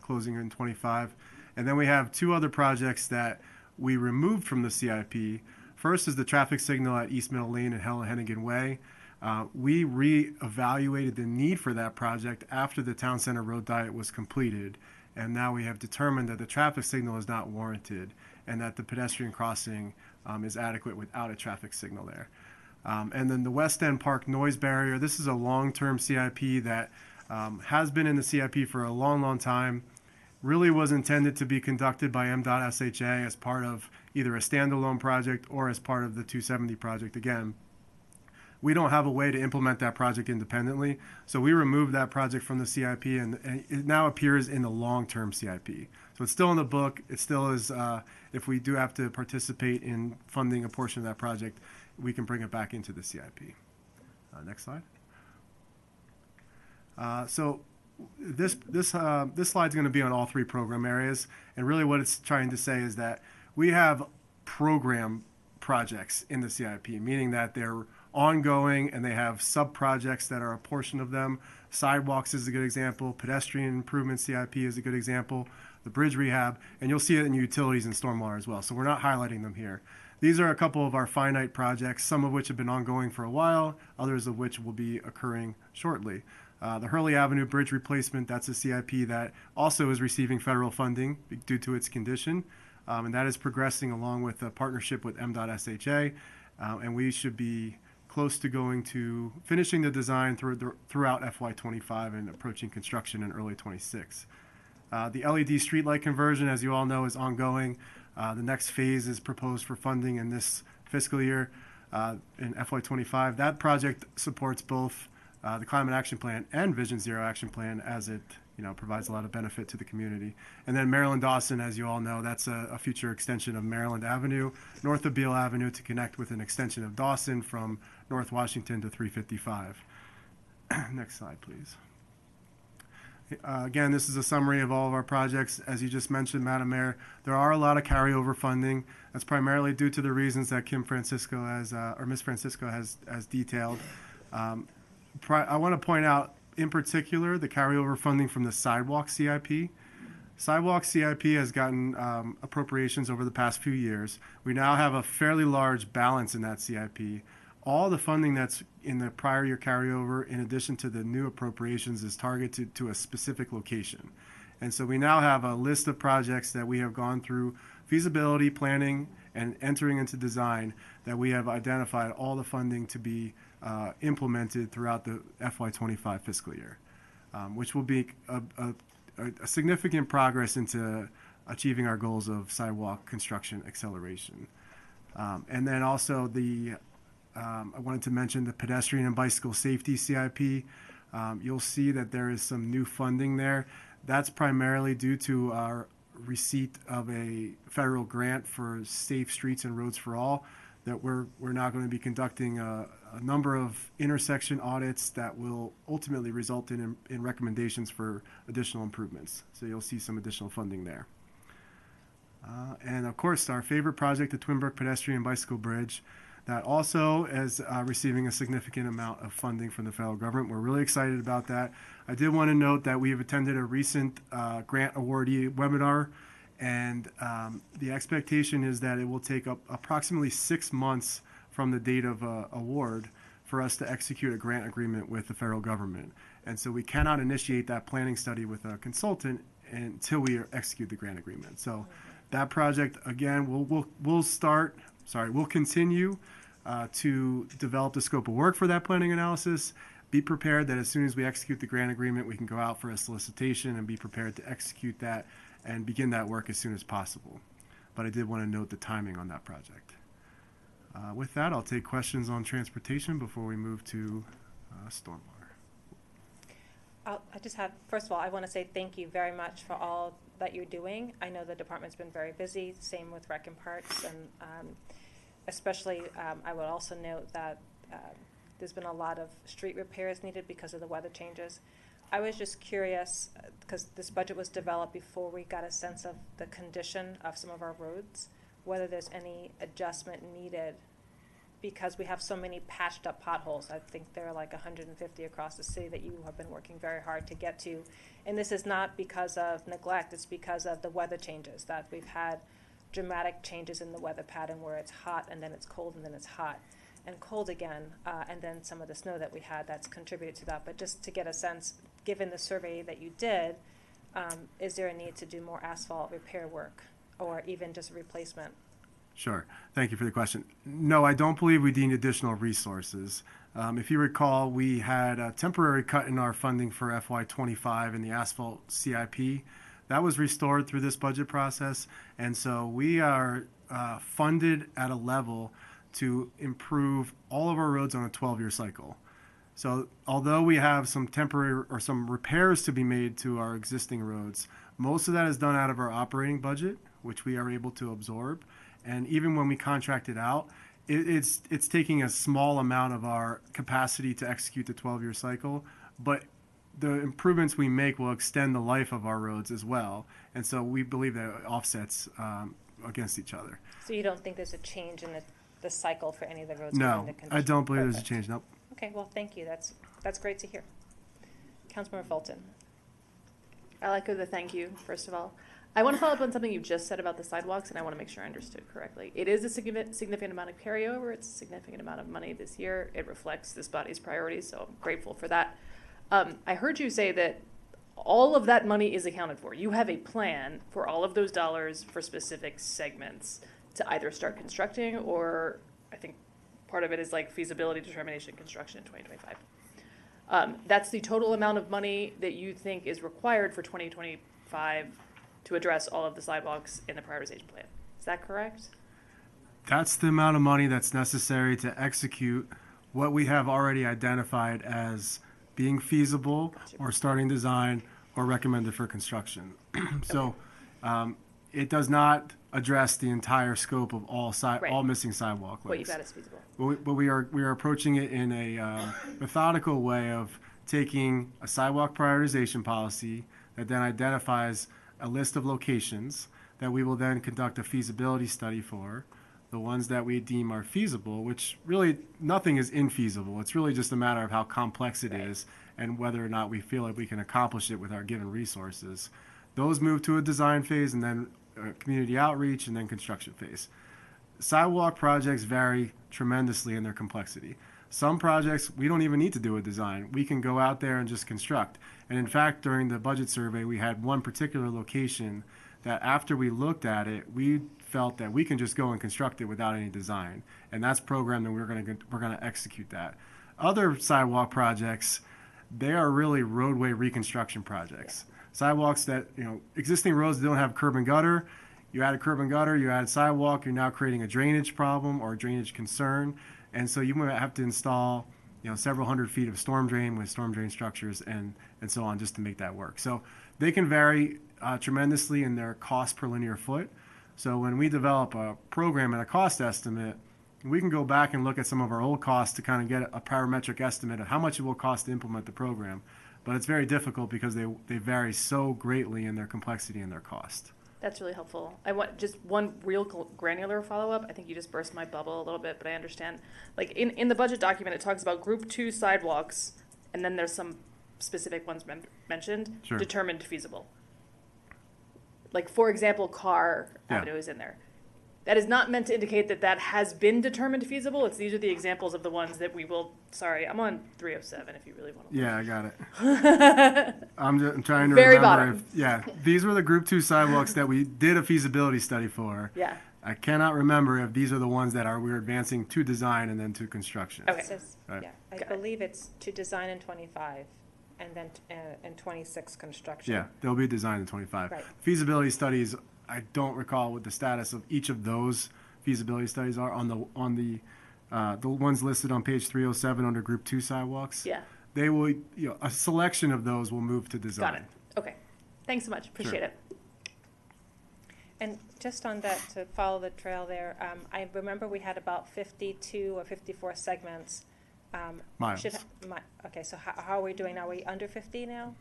closing in 25. And then we have two other projects that we removed from the CIP. First is the traffic signal at East Middle Lane and Helen Hennigan Way. We re-evaluated the need for that project after the Town Center Road Diet was completed, and now we have determined that the traffic signal is not warranted and that the pedestrian crossing is adequate without a traffic signal there. And then the West End Park noise barrier, this is a long-term CIP that has been in the CIP for a long, long time. Really was intended to be conducted by MDOT-SHA as part of either a standalone project or as part of the 270 project again. We don't have a way to implement that project independently, so we removed that project from the CIP, and it now appears in the long-term CIP. So it's still in the book. It still is, if we do have to participate in funding a portion of that project, we can bring it back into the CIP. Next slide. So this slide's going to be on all three program areas, and really what it's trying to say is that we have program projects in the CIP, meaning that they're ongoing and they have sub-projects that are a portion of them. Sidewalks is a good example. Pedestrian improvement CIP is a good example. The bridge rehab, and you'll see it in utilities and stormwater as well, so we're not highlighting them here. These are a couple of our finite projects, some of which have been ongoing for a while, others of which will be occurring shortly. The Hurley Avenue Bridge replacement, that's a CIP that also is receiving federal funding due to its condition, and that is progressing along with a partnership with MDOT-SHA, and we should be close to going to finishing the design throughout FY25 and approaching construction in early 26. The LED streetlight conversion, as you all know, is ongoing. The next phase is proposed for funding in this fiscal year in FY25. That project supports both the Climate Action Plan and Vision Zero Action Plan, as it provides a lot of benefit to the community. And then Maryland Dawson, as you all know, that's a future extension of Maryland Avenue, north of Beale Avenue, to connect with an extension of Dawson from North Washington to 355. Next slide, please. Again, this is a summary of all of our projects. As you just mentioned, Madam Mayor, there are a lot of carryover funding. That's primarily due to the reasons that Kim Francisco has, or Ms. Francisco has detailed. I want to point out, in particular, the carryover funding from the Sidewalk CIP. Sidewalk CIP has gotten appropriations over the past few years. We now have a fairly large balance in that CIP. All the funding that's in the prior year carryover, in addition to the new appropriations, is targeted to a specific location. And so we now have a list of projects that we have gone through feasibility, planning, and entering into design, that we have identified all the funding to be implemented throughout the FY25 fiscal year, which will be a significant progress into achieving our goals of sidewalk construction acceleration. And then also I wanted to mention the pedestrian and bicycle safety CIP. You'll see that there is some new funding there. That's primarily due to our receipt of a federal grant for Safe Streets and Roads for All, that we're now going to be conducting a number of intersection audits that will ultimately result in recommendations for additional improvements. So you'll see some additional funding there. And of course, our favorite project, the Twin Brook Pedestrian and Bicycle Bridge, that also is receiving a significant amount of funding from the federal government. We're really excited about that. I did want to note that we have attended a recent grant awardee webinar, and the expectation is that it will take approximately 6 months from the date of award for us to execute a grant agreement with the federal government. And so we cannot initiate that planning study with a consultant until we execute the grant agreement. So that project, again, we'll continue to develop the scope of work for that planning analysis. Be prepared that as soon as we execute the grant agreement, we can go out for a solicitation and be prepared to execute that and begin that work as soon as possible. But I did want to note the timing on that project. With that, I'll take questions on transportation before we move to stormwater. First of all, I want to say thank you very much for all that you're doing. I know the department's been very busy, same with Rec and Parks, and especially I would also note that there's been a lot of street repairs needed because of the weather changes. I was just curious, because this budget was developed before we got a sense of the condition of some of our roads, whether there's any adjustment needed, because we have so many patched up potholes. I think there are like 150 across the city that you have been working very hard to get to. And this is not because of neglect, it's because of the weather changes, that we've had dramatic changes in the weather pattern where it's hot and then it's cold and then it's hot and cold again, and then some of the snow that we had that's contributed to that. But just to get a sense, given the survey that you did, is there a need to do more asphalt repair work or even just replacement? Sure. Thank you for the question. No, I don't believe we need additional resources. If you recall, we had a temporary cut in our funding for FY25 in the asphalt CIP. That was restored through this budget process, and so we are funded at a level to improve all of our roads on a 12-year cycle. So although we have some temporary or some repairs to be made to our existing roads, most of that is done out of our operating budget, which we are able to absorb. And even when we contract it out, it's taking a small amount of our capacity to execute the 12-year cycle, but the improvements we make will extend the life of our roads as well. And so we believe that it offsets against each other. So you don't think there's a change in the cycle for any of the roads? No, I don't believe there's a change, nope. Okay, well, thank you. That's great to hear. Councilmember Fulton. I'll echo the thank you, first of all. I want to follow up on something you just said about the sidewalks, and I want to make sure I understood correctly. It is a significant amount of carryover. It's a significant amount of money this year. It reflects this body's priorities, so I'm grateful for that. I heard you say that all of that money is accounted for. You have a plan for all of those dollars for specific segments to either start constructing, or I think part of it is like feasibility determination construction in 2025. That's the total amount of money that you think is required for 2025 to address all of the sidewalks in the prioritization plan. Is that correct? That's the amount of money that's necessary to execute what we have already identified as being feasible or starting design or recommended for construction. So it does not address the entire scope of all all missing sidewalk What you've lengths. got is feasible. But we are approaching it in a methodical way of taking a sidewalk prioritization policy that then identifies a list of locations that we will then conduct a feasibility study for. The ones that we deem are feasible, which really nothing is infeasible. It's really just a matter of how complex it is and whether or not we feel like we can accomplish it with our given resources. Those move to a design phase and then community outreach and then construction phase. Sidewalk projects vary tremendously in their complexity. Some projects, we don't even need to do a design. We can go out there and just construct. And in fact, during the budget survey, we had one particular location that after we looked at it, we felt that we can just go and construct it without any design. And that's programmed and we're going to execute that. Other sidewalk projects, they are really roadway reconstruction projects. Sidewalks that, existing roads that don't have curb and gutter, you add a curb and gutter, you add sidewalk, you're now creating a drainage problem or a drainage concern. And so you might have to install, several hundred feet of storm drain with storm drain structures and so on just to make that work. So they can vary tremendously in their cost per linear foot. So when we develop a program and a cost estimate, we can go back and look at some of our old costs to kind of get a parametric estimate of how much it will cost to implement the program. But it's very difficult because they vary so greatly in their complexity and their cost. That's really helpful. I want just one real granular follow-up. I think you just burst my bubble a little bit, but I understand. Like in the budget document, it talks about group 2 sidewalks, and then there's some specific ones mentioned, Sure. determined feasible. Like, for example, Carr Avenue is in there. That is not meant to indicate that that has been determined feasible. These are the examples of the ones that we will, sorry, I'm on 307 if you really want to. Yeah, I got it. I'm trying to Very remember. bottom. These were the group 2 sidewalks that we did a feasibility study for. Yeah. I cannot remember if these are the ones that we're advancing to design and then to construction. Okay. It says, Right. yeah, I believe it's to design in 25 and then in 26 construction. Yeah, they'll be designed in 25. Right. Feasibility studies, I don't recall what the status of each of those feasibility studies are on the ones listed on page 307 under group 2 sidewalks. Yeah. They will, a selection of those will move to design. Got it. Okay. Thanks so much. Appreciate Sure. it. And just on that, to follow the trail there, I remember we had about 52 or 54 segments. Miles. Okay, so how are we doing now? Are we under 50 now?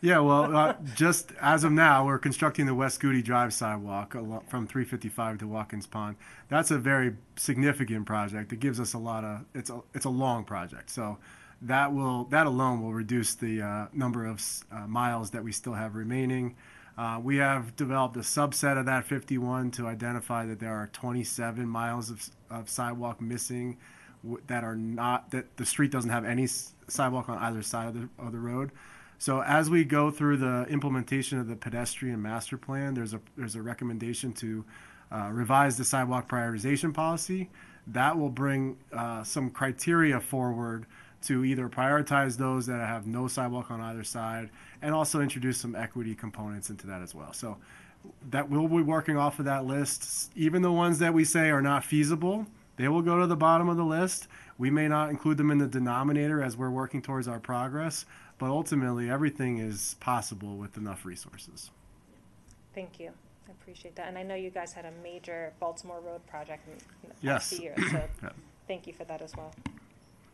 Yeah, well, just as of now, we're constructing the West Goody Drive sidewalk from 355 to Watkins Pond. That's a very significant project. It gives us a lot of, it's a long project. So that alone will reduce the number of miles that we still have remaining. We have developed a subset of that 51 to identify that there are 27 miles of sidewalk missing that the street doesn't have any sidewalk on either side of the road. So as we go through the implementation of the pedestrian master plan, there's a recommendation to revise the sidewalk prioritization policy. That will bring some criteria forward to either prioritize those that have no sidewalk on either side and also introduce some equity components into that as well. So that we'll be working off of that list. Even the ones that we say are not feasible, they will go to the bottom of the list. We may not include them in the denominator as we're working towards our progress, but ultimately everything is possible with enough resources. Thank you. I appreciate that. And I know you guys had a major Baltimore Road project in the Yes. past year, so Yeah. thank you for that as well.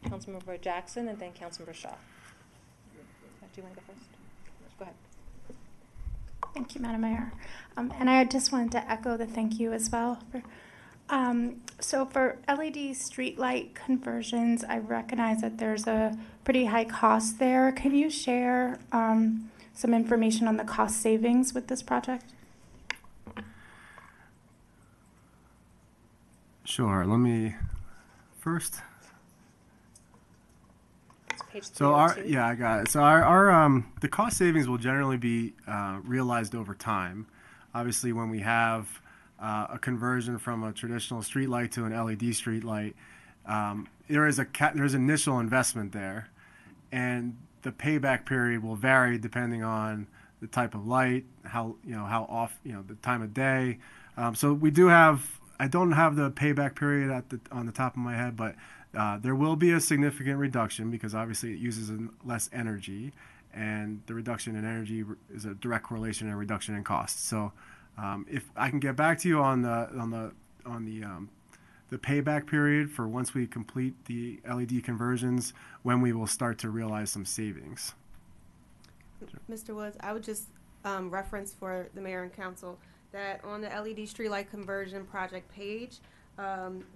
Councilmember Jackson and then Councilmember Shaw. Do you want to go first? Go ahead. Thank you, Madam Mayor. And I just wanted to echo the thank you as well. So for LED streetlight conversions, I recognize that there's a pretty high cost there. Can you share some information on the cost savings with this project? Sure. Let me first. Page So 302. I got it. So our the cost savings will generally be realized over time. Obviously, when we have a conversion from a traditional street light to an LED street light, there's initial investment there, and the payback period will vary depending on the type of light, how off, the time of day. So we do have I don't have the payback period on the top of my head, but there will be a significant reduction because obviously it uses less energy, and the reduction in energy is a direct correlation and reduction in costs. So if I can get back to you on the payback period for once we complete the LED conversions, when we will start to realize some savings. Mr. Woods, I would just reference for the mayor and council that on the LED streetlight conversion project page,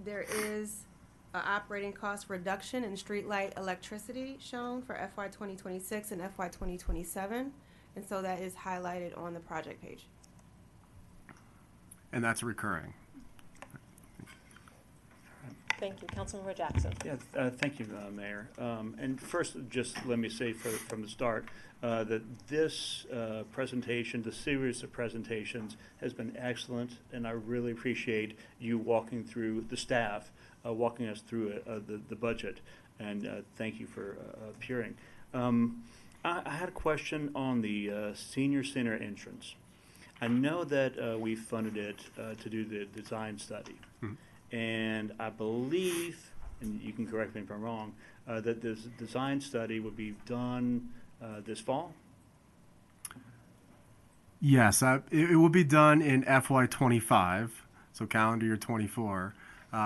there is an operating cost reduction in streetlight electricity shown for FY 2026 and FY 2027, and so that is highlighted on the project page. And that's recurring. Thank you. Councilmember Jackson. Yeah, thank you, Mayor. And first, just let me say from the start that this presentation, the series of presentations, has been excellent, and I really appreciate you walking through the staff, walking us through the budget, and thank you for appearing. I had a question on the senior center entrance. I know that we funded it to do the design study. Mm-hmm. And I believe, and you can correct me if I'm wrong, that this design study would be done this fall? Yes, it will be done in FY25, so calendar year 24.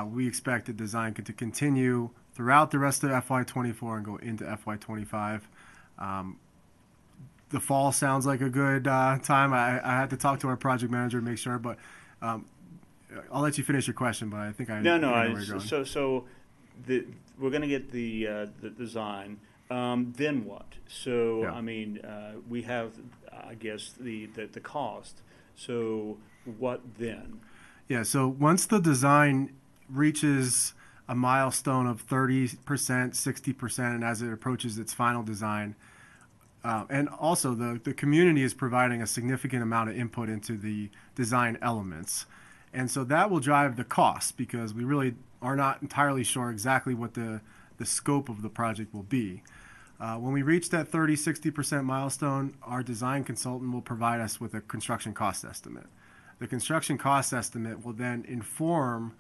We expect the design to continue throughout the rest of FY24 and go into FY25. The fall sounds like a good time. I had to talk to our project manager to make sure, but I'll let you finish your question, but I think I know where you're going. So we're going to get the design. Then what? So yeah. I mean, we have, I guess, the cost. So what then? Yeah. So once the design reaches a milestone of 30%, 60%, and as it approaches its final design, and also the community is providing a significant amount of input into the design elements. And so that will drive the cost because we really are not entirely sure exactly what the scope of the project will be. When we reach that 30-60% milestone, our design consultant will provide us with a construction cost estimate. The construction cost estimate will then inform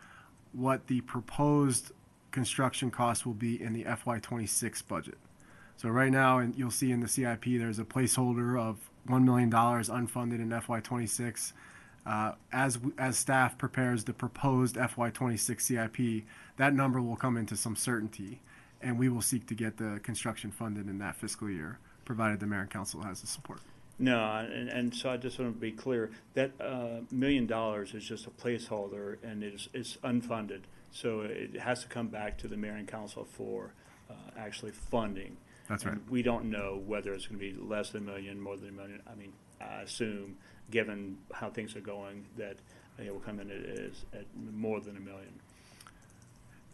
what the proposed construction cost will be in the FY26 budget. So right now, and you'll see in the CIP, there's a placeholder of $1 million unfunded in FY26. As staff prepares the proposed FY26 CIP, that number will come into some certainty, and we will seek to get the construction funded in that fiscal year, provided the mayor and council has the support. No, and so I just want to be clear that $1 million is just a placeholder, and it's unfunded, so it has to come back to the mayor and council for actually funding. That's right. And we don't know whether it's going to be less than $1 million, more than $1 million. I mean, I assume, given how things are going, that it will come in at more than $1 million.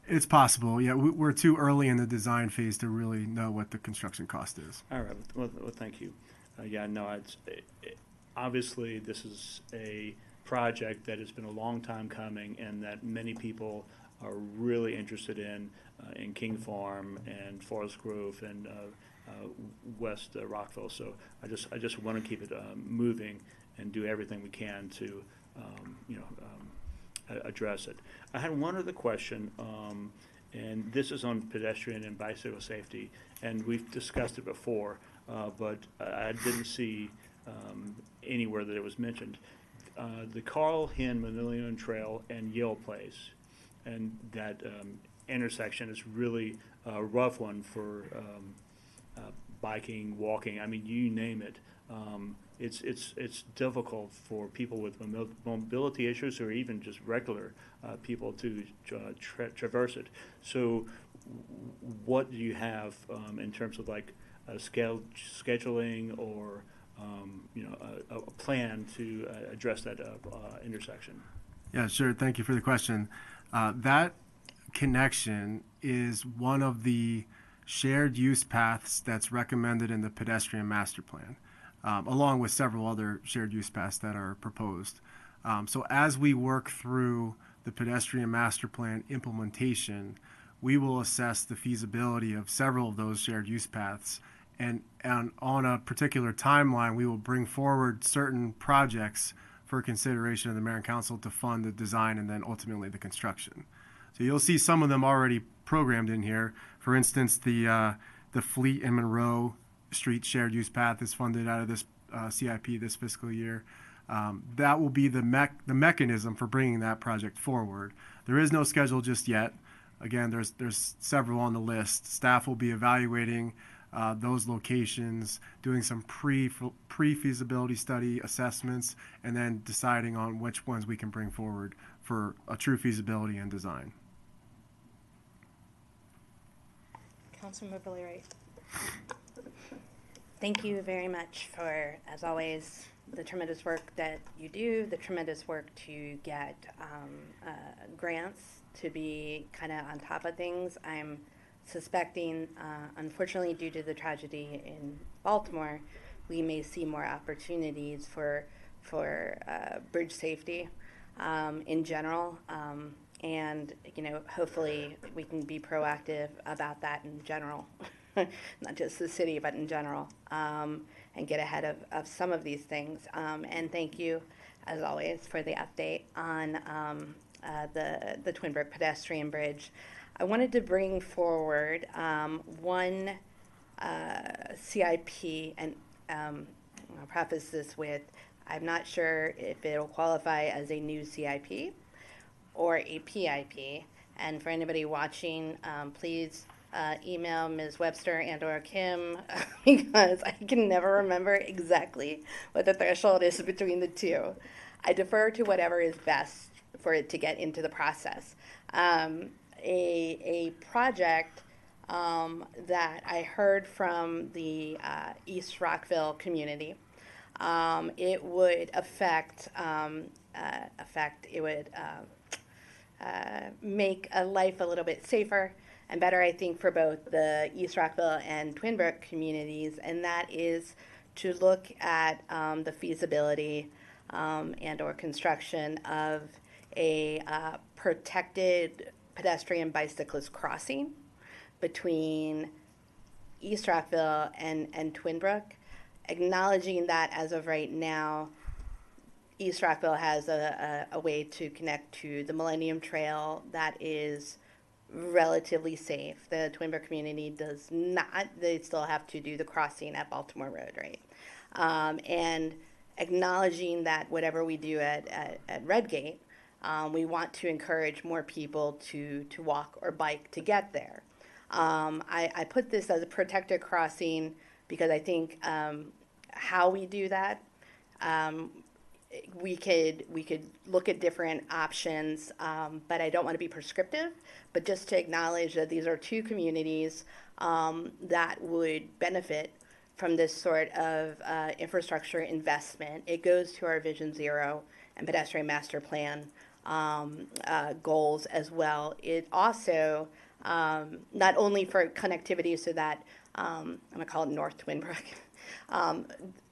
It's possible. Yeah, we're too early in the design phase to really know what the construction cost is. All right. Well thank you. Obviously this is a project that has been a long time coming, and that many people are really interested in King Farm and Forest Grove and West Rockville. So I just want to keep it moving and do everything we can to address it. I had one other question, and this is on pedestrian and bicycle safety, and we've discussed it before, but I didn't see anywhere that it was mentioned. The Carl Hinn Manilian Trail and Yale Place, and that intersection is really a rough one for biking, walking. I mean, you name it. It's difficult for people with mobility issues, or even just regular people to traverse it. So, what do you have in terms of like scheduling or a plan to address that intersection? Yeah, sure. Thank you for the question. That connection is one of the shared use paths that's recommended in the pedestrian master plan, along with several other shared use paths that are proposed. So as we work through the pedestrian master plan implementation, we will assess the feasibility of several of those shared use paths, and on a particular timeline, we will bring forward certain projects for consideration of the mayor and council to fund the design and then ultimately the construction. So you'll see some of them already programmed in here. For instance, the Fleet and Monroe Street shared use path is funded out of this CIP this fiscal year. That will be the mechanism for bringing that project forward. There is no schedule just yet. Again, there's several on the list. Staff will be evaluating those locations, doing some pre-feasibility study assessments, and then deciding on which ones we can bring forward for a true feasibility and design. Councilmember Billy. Thank you very much for, as always, the tremendous work that you do, the tremendous work to get grants to be kind of on top of things. I'm suspecting, unfortunately, due to the tragedy in Baltimore, we may see more opportunities for bridge safety in general. And, you know, hopefully we can be proactive about that in general, not just the city, but in general, and get ahead of some of these things. And thank you, as always, for the update on the Twin Brook pedestrian bridge. I wanted to bring forward one CIP, and I'll preface this with, I'm not sure if it'll qualify as a new CIP or a PIP. And for anybody watching, please email Ms. Webster and or Kim because I can never remember exactly what the threshold is between the two. I defer to whatever is best for it to get into the process. A project that I heard from the East Rockville community, it would make a life a little bit safer and better, I think, for both the East Rockville and Twin Brook communities, and that is to look at the feasibility and or construction of a protected pedestrian bicyclist crossing between East Rockville and Twin Brook, acknowledging that as of right now, East Rockville has a way to connect to the Millennium Trail that is relatively safe. The Twin Brook community does not. They still have to do the crossing at Baltimore Road, right? And acknowledging that whatever we do at Redgate, we want to encourage more people to walk or bike to get there. I put this as a protected crossing because I think how we do that, we could look at different options, but I don't want to be prescriptive, but just to acknowledge that these are two communities that would benefit from this sort of infrastructure investment. It goes to our Vision Zero and pedestrian master plan goals as well. It also, not only for connectivity so that, I'm gonna call it North Twin Brook,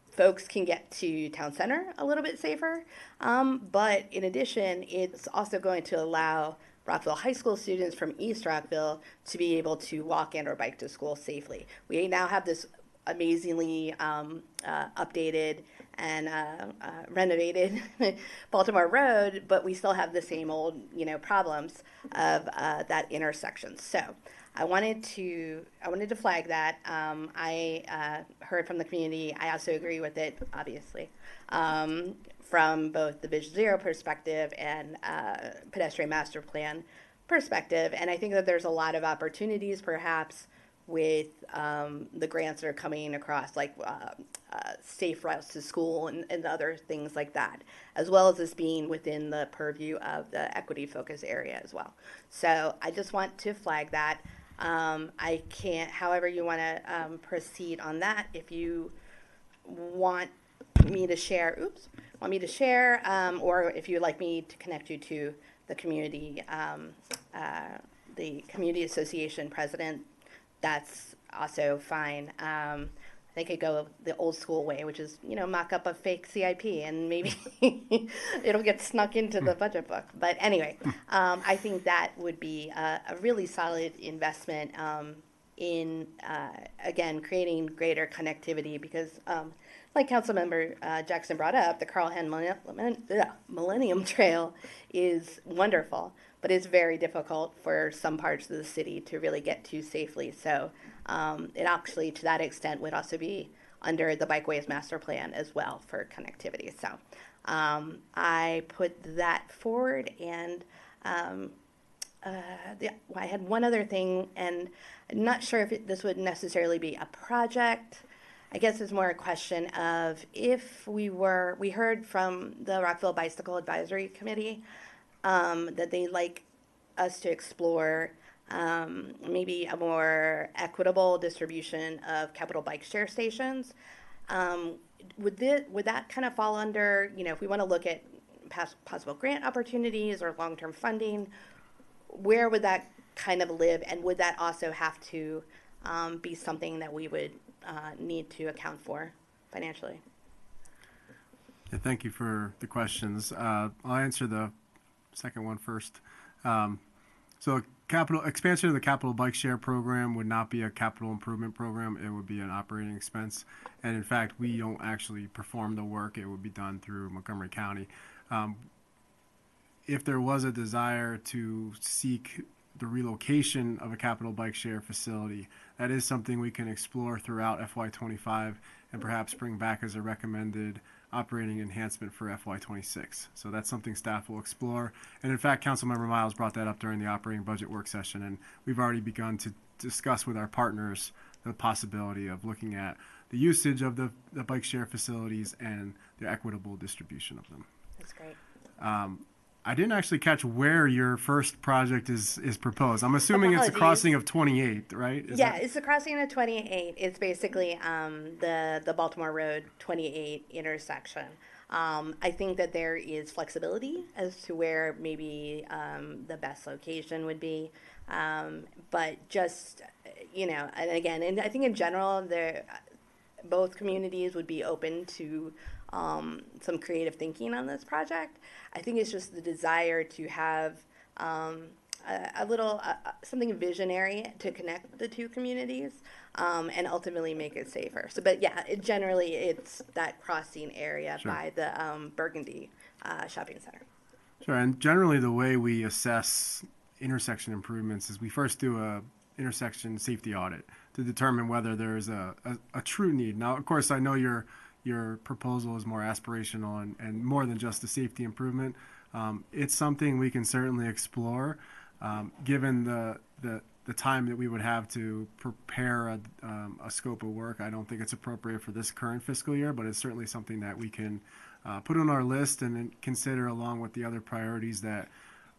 folks can get to town center a little bit safer, but in addition, it's also going to allow Rockville High School students from East Rockville to be able to walk and or bike to school safely. We now have this amazingly updated and renovated Baltimore Road, but we still have the same old, problems of that intersection. So I wanted to flag that. I heard from the community. I also agree with it, obviously, from both the Vision Zero perspective and pedestrian master plan perspective. And I think that there's a lot of opportunities, perhaps, with the grants that are coming across, like safe routes to school and other things like that, as well as this being within the purview of the equity focus area as well. So I just want to flag that. I can't, however you want to proceed on that, if you want me to share, or if you'd like me to connect you to the community association president, that's also fine. They could go the old school way, which is, mock up a fake CIP and maybe it'll get snuck into the budget book. But anyway, I think that would be a really solid investment in, again, creating greater connectivity because, like Councilmember Jackson brought up, the Carl Hen Millennium Trail is wonderful, but it's very difficult for some parts of the city to really get to safely. So it actually, to that extent, would also be under the Bikeways Master Plan as well for connectivity. So I put that forward, and I had one other thing, and I'm not sure if this would necessarily be a project. I guess it's more a question of if we heard from the Rockville Bicycle Advisory Committee that they'd like us to explore maybe a more equitable distribution of capital bike share stations. Would that kind of fall under, if we want to look at possible grant opportunities or long-term funding, where would that kind of live, and would that also have to be something that we would need to account for financially? Yeah, thank you for the questions. I'll answer the second one first. So expansion of the capital bike share program would not be a capital improvement program. It would be an operating expense. And in fact, we don't actually perform the work. It would be done through Montgomery County. If there was a desire to seek the relocation of a capital bike share facility, that is something we can explore throughout FY25 and perhaps bring back as a recommended operating enhancement for FY26. So that's something staff will explore. And in fact, Councilmember Miles brought that up during the operating budget work session, and we've already begun to discuss with our partners the possibility of looking at the usage of the bike share facilities and the equitable distribution of them. That's great. I didn't actually catch where your first project is proposed. I'm assuming it's a crossing of 28, right? It's the crossing of 28. It's basically the Baltimore Road 28 intersection. I think that there is flexibility as to where maybe the best location would be. But just, and again, and I think in general, both communities would be open to some creative thinking on this project. I think it's just the desire to have a little something visionary to connect the two communities and ultimately make it safer. So, but yeah, generally it's that crossing area by the Burgundy Shopping Center. Sure, and generally the way we assess intersection improvements is we first do a intersection safety audit to determine whether there is a true need. Now, of course, I know your proposal is more aspirational and more than just a safety improvement. It's something we can certainly explore, given the time that we would have to prepare a scope of work. I don't think it's appropriate for this current fiscal year, but it's certainly something that we can put on our list and then consider along with the other priorities that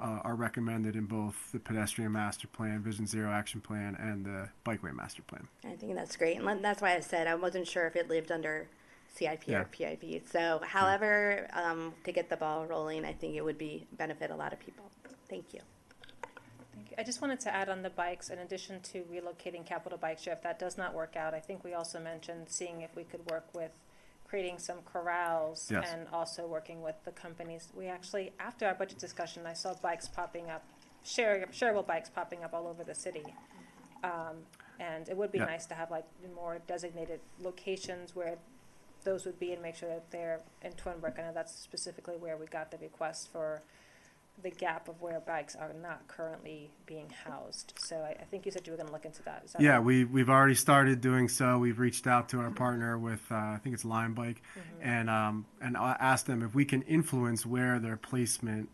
are recommended in both the pedestrian master plan, Vision Zero action plan, and the bikeway master plan. I think that's great, and that's why I said I wasn't sure if it lived under CIP or PIP. So however, to get the ball rolling, I think it would benefit a lot of people. Thank you. Thank you. I just wanted to add on the bikes, in addition to relocating capital bike share, if that does not work out, I think we also mentioned seeing if we could work with creating some corrals and also working with the companies. We actually, after our budget discussion, I saw bikes popping up, shareable bikes popping up all over the city. And it would be nice to have like more designated locations where those would be and make sure that they're in Twinbrook. I know that's specifically where we got the request for the gap of where bikes are not currently being housed. So I think you said you were going to look into that. Is that right? We've already started doing so. We've reached out to our partner with I think it's Lime Bike, and asked them if we can influence where their placement,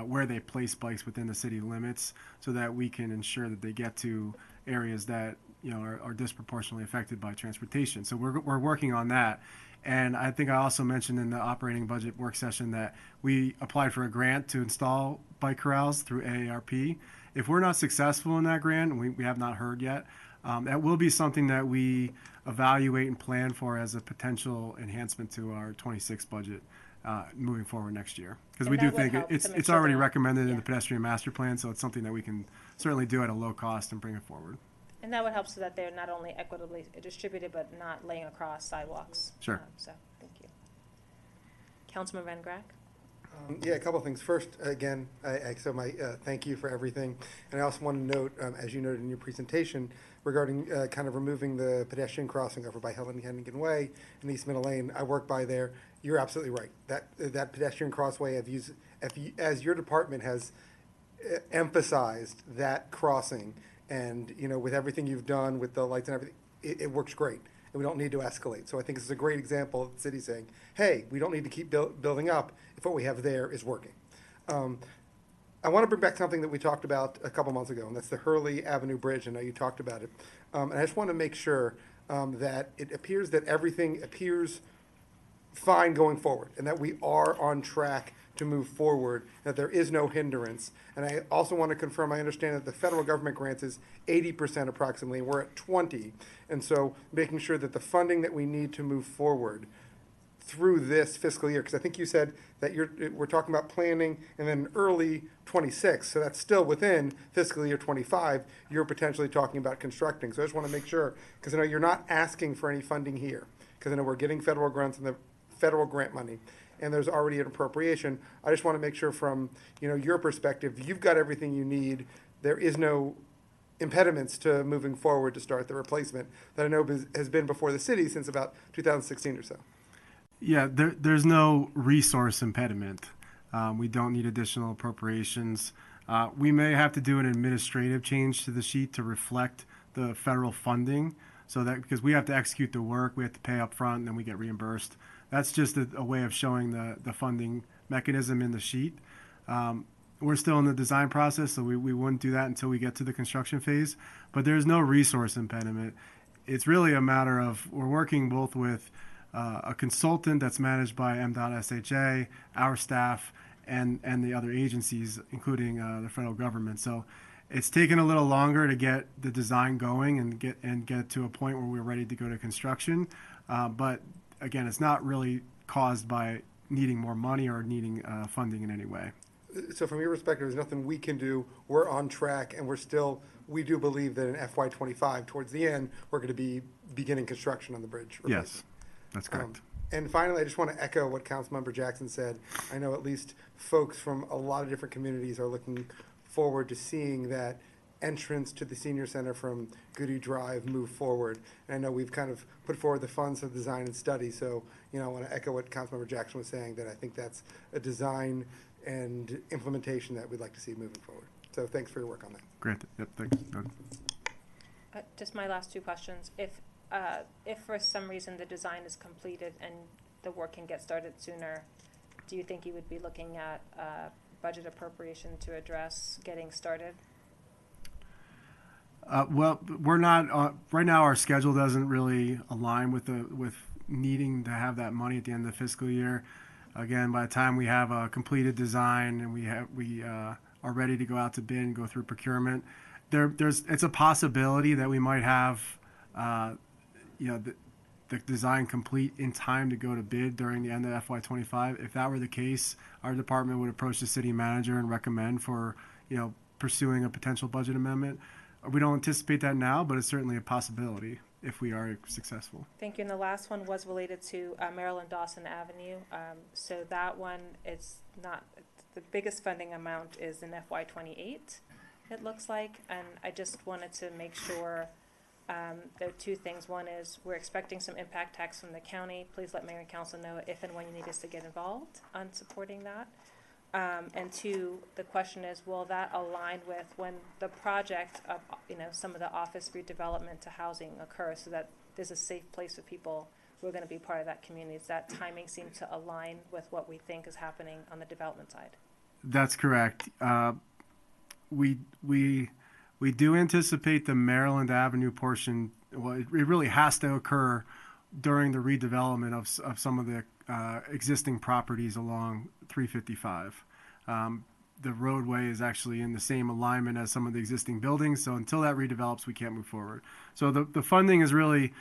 where they place bikes within the city limits, so that we can ensure that they get to areas that are disproportionately affected by transportation. So we're working on that. And I think I also mentioned in the operating budget work session that we applied for a grant to install bike corrals through AARP. If we're not successful in that grant, and we have not heard yet, that will be something that we evaluate and plan for as a potential enhancement to our 26 budget moving forward next year. Because we do think it's already recommended in the pedestrian master plan, so it's something that we can certainly do at a low cost and bring it forward. And that would help so that they're not only equitably distributed, but not laying across sidewalks. Sure. So, thank you. Councilman Van Grack? Yeah, a couple of things. First, again, so my thank you for everything. And I also want to note, as you noted in your presentation, regarding kind of removing the pedestrian crossing over by Helen Hennigan Way and East Middle Lane. I work by there. You're absolutely right. That pedestrian crossway, as your department has emphasized that crossing, and with everything you've done with the lights and everything, it works great. And we don't need to escalate. So I think this is a great example of the city saying, hey, we don't need to keep building up if what we have there is working. I want to bring back something that we talked about a couple months ago, and that's the Hurley Avenue Bridge. I know you talked about it. And I just want to make sure that it appears that everything appears fine going forward, and that we are on track to move forward, that there is no hindrance. And I also want to confirm, I understand that the federal government grants is 80% approximately, and we're at 20. And so making sure that the funding that we need to move forward through this fiscal year, because I think you said that we're talking about planning and then early 26, so that's still within fiscal year 25, you're potentially talking about constructing. So I just want to make sure, because I know you're not asking for any funding here, because I know we're getting federal grants and the federal grant money, and there's already an appropriation. I just want to make sure from your perspective, you've got everything you need. There is no impediments to moving forward to start the replacement that I know has been before the city since about 2016 or so. Yeah, there's no resource impediment. We don't need additional appropriations. We may have to do an administrative change to the sheet to reflect the federal funding, so that because we have to execute the work, we have to pay up front, and then we get reimbursed. That's just a way of showing the funding mechanism in the sheet. We're still in the design process, so we wouldn't do that until we get to the construction phase. But there's no resource impediment. It's really a matter of we're working both with a consultant that's managed by MDOT-SHA, our staff, and the other agencies, including the federal government. So it's taken a little longer to get the design going and get to a point where we're ready to go to construction. But again, it's not really caused by needing more money or needing funding in any way. So from your perspective, there's nothing we can do. We're on track, and we do believe that in FY25, towards the end, we're going to be beginning construction on the bridge. Yes, that's correct. And finally, I just want to echo what Councilmember Jackson said. I know at least folks from a lot of different communities are looking forward to seeing that entrance to the senior center from Goody Drive move forward. And I know we've kind of put forward the funds of design and study. So, I want to echo what Councilmember Jackson was saying, that I think that's a design and implementation that we'd like to see moving forward. So thanks for your work on that. Great. Yep, thanks. Just my last two questions. If for some reason the design is completed and the work can get started sooner, do you think you would be looking at budget appropriation to address getting started? Well, we're not right now. Our schedule doesn't really align with needing to have that money at the end of the fiscal year. Again, by the time we have a completed design and we are ready to go out to bid and go through procurement, it's a possibility that we might have the design complete in time to go to bid during the end of FY25. If that were the case, our department would approach the city manager and recommend for pursuing a potential budget amendment. We don't anticipate that now, but it's certainly a possibility if we are successful. Thank you. And the last one was related to Maryland Dawson Avenue. So that one is not, the biggest funding amount is in FY28, it looks like. And I just wanted to make sure there are two things. One is we're expecting some impact tax from the county. Please let Mayor and Council know if and when you need us to get involved on supporting that. And two, the question is, will that align with when the project of, some of the office redevelopment to housing occurs, so that there's a safe place for people who are going to be part of that community? Does that timing seem to align with what we think is happening on the development side? That's correct. We do anticipate the Maryland Avenue portion. Well, it really has to occur during the redevelopment of some of the existing properties along 355. The roadway is actually in the same alignment as some of the existing buildings, so until that redevelops, we can't move forward. So the funding is really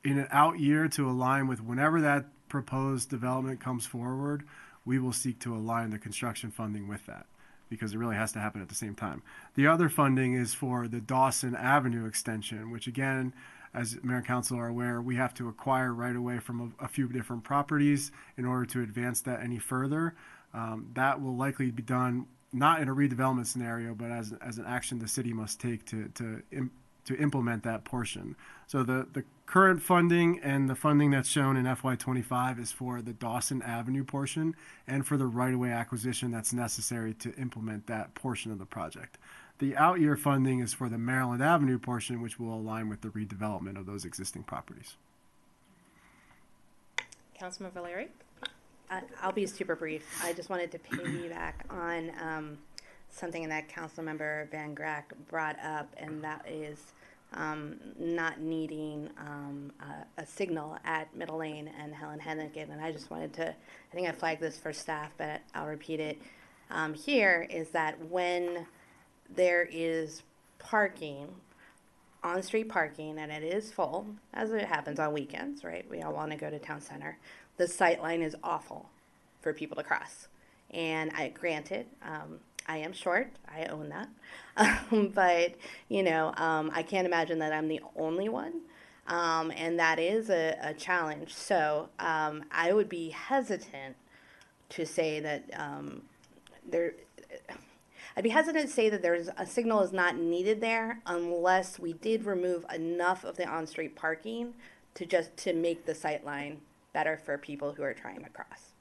in an out year to align with whenever that proposed development comes forward. We will seek to align the construction funding with that, because it really has to happen at the same time. The other funding is for the Dawson Avenue extension, which again, as Mayor and Council are aware, we have to acquire right away from a few different properties in order to advance that any further. That will likely be done not in a redevelopment scenario, but as an action the city must take to implement that portion. So the current funding and the funding that's shown in FY25 is for the Dawson Avenue portion and for the right-of-way acquisition that's necessary to implement that portion of the project. The out-year funding is for the Maryland Avenue portion, which will align with the redevelopment of those existing properties. Councilman Valeri? I'll be super brief. I just wanted to piggyback on something that Councilmember Van Grack brought up, and that is not needing a signal at Middle Lane and Helen Hennigan. And I just wanted to, I think I flagged this for staff, but I'll repeat it here, is that when there is parking, on-street parking, and it is full, as it happens on weekends, right? We all want to go to town center. The sight line is awful for people to cross. And granted, I am short, I own that. But, I can't imagine that I'm the only one. And that is a challenge. So I would be hesitant to say that I'd be hesitant to say that there's a signal is not needed there unless we did remove enough of the on-street parking to make the sight line better for people who are trying to cross.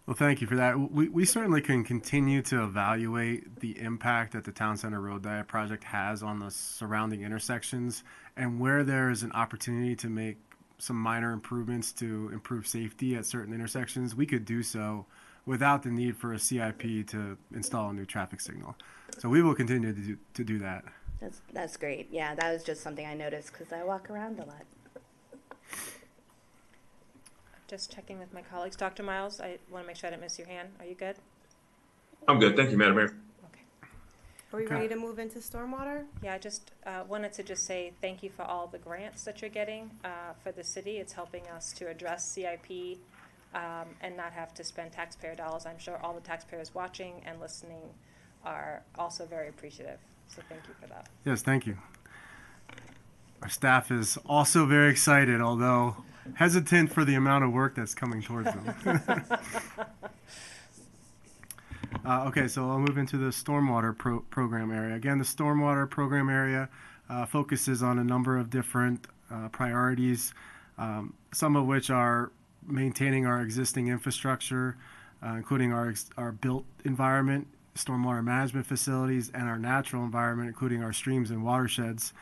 Well, thank you for that. We certainly can continue to evaluate the impact that the Town Center Road Diet project has on the surrounding intersections, and where there is an opportunity to make some minor improvements to improve safety at certain intersections, we could do so without the need for a CIP to install a new traffic signal. So we will continue to do that. That's great. Yeah, that was just something I noticed because I walk around a lot. Just checking with my colleagues. Dr. Miles, I want to make sure I didn't miss your hand. Are you good? I'm good. Thank you, Madam Mayor. Are we ready to move into stormwater? Yeah, I just wanted to just say thank you for all the grants that you're getting for the city. It's helping us to address CIP and not have to spend taxpayer dollars. I'm sure all the taxpayers watching and listening are also very appreciative. So thank you for that. Yes, thank you. Our staff is also very excited, although hesitant for the amount of work that's coming towards them. Okay, so I'll move into the stormwater program area. Again, the stormwater program area focuses on a number of different priorities, some of which are maintaining our existing infrastructure, including our built environment, stormwater management facilities, and our natural environment, including our streams and watersheds.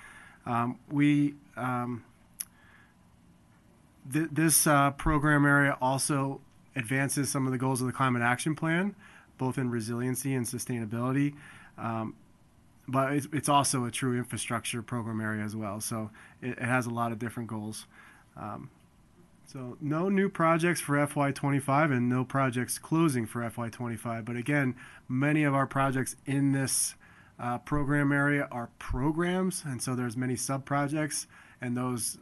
This program area also advances some of the goals of the Climate Action Plan, both in resiliency and sustainability. But it's also a true infrastructure program area as well. So it has a lot of different goals. So no new projects for FY25 and no projects closing for FY25. But again, many of our projects in this program area are programs, and so there's many sub-projects, and those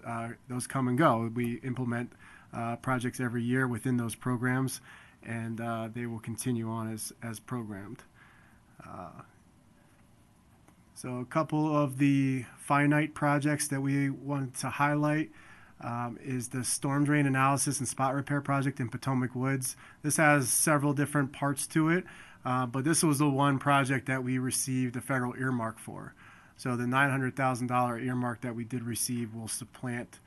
come and go. We implement projects every year within those programs, and they will continue on as programmed. So a couple of the finite projects that we want to highlight is the storm drain analysis and spot repair project in Potomac Woods. This has several different parts to it, but this was the one project that we received a federal earmark for. So the $900,000 earmark that we did receive will supplant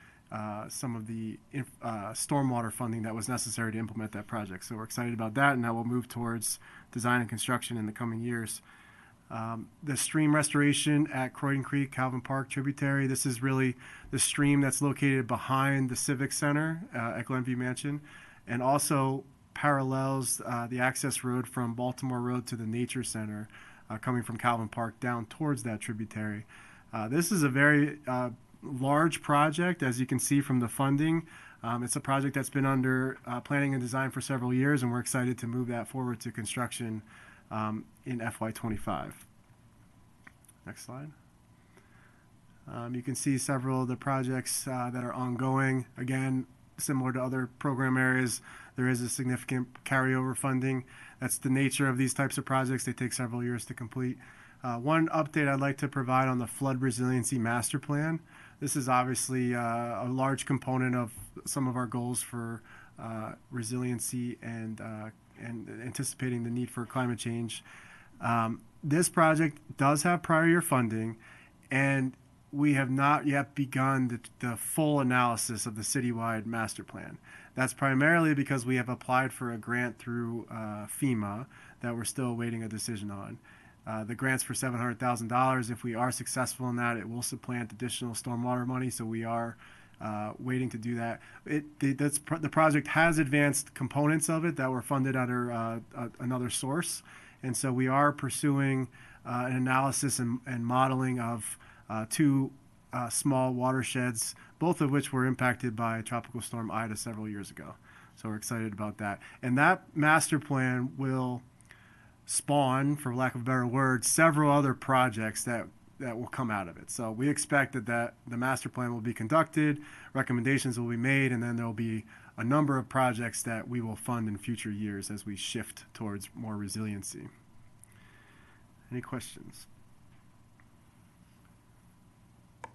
some of the stormwater funding that was necessary to implement that project. So we're excited about that, and that will move towards design and construction in the coming years. The stream restoration at Croydon Creek, Calvin Park tributary. This is really the stream that's located behind the Civic Center at Glenview Mansion, and also parallels the access road from Baltimore Road to the Nature Center, coming from Calvin Park down towards that tributary. This is a very large project, as you can see from the funding. It's a project that's been under planning and design for several years, and we're excited to move that forward to construction in FY25. Next slide. You can see several of the projects that are ongoing. Again, similar to other program areas, there is a significant carryover funding. That's the nature of these types of projects. They take several years to complete. One update I'd like to provide on the Flood Resiliency Master Plan. This is obviously a large component of some of our goals for resiliency and and anticipating the need for climate change. This project does have prior year funding, and we have not yet begun the full analysis of the citywide master plan. That's primarily because we have applied for a grant through FEMA that we're still awaiting a decision on. The grant's for $700,000. If we are successful in that, it will supplant additional stormwater money, so we are waiting to do that. The project has advanced components of it that were funded under another source, and so we are pursuing an analysis and modeling of two small watersheds, both of which were impacted by Tropical Storm Ida several years ago. So we're excited about that. And that master plan will spawn, for lack of a better word, several other projects that will come out of it. So we expect that the master plan will be conducted, recommendations will be made, and then there will be a number of projects that we will fund in future years as we shift towards more resiliency. Any questions?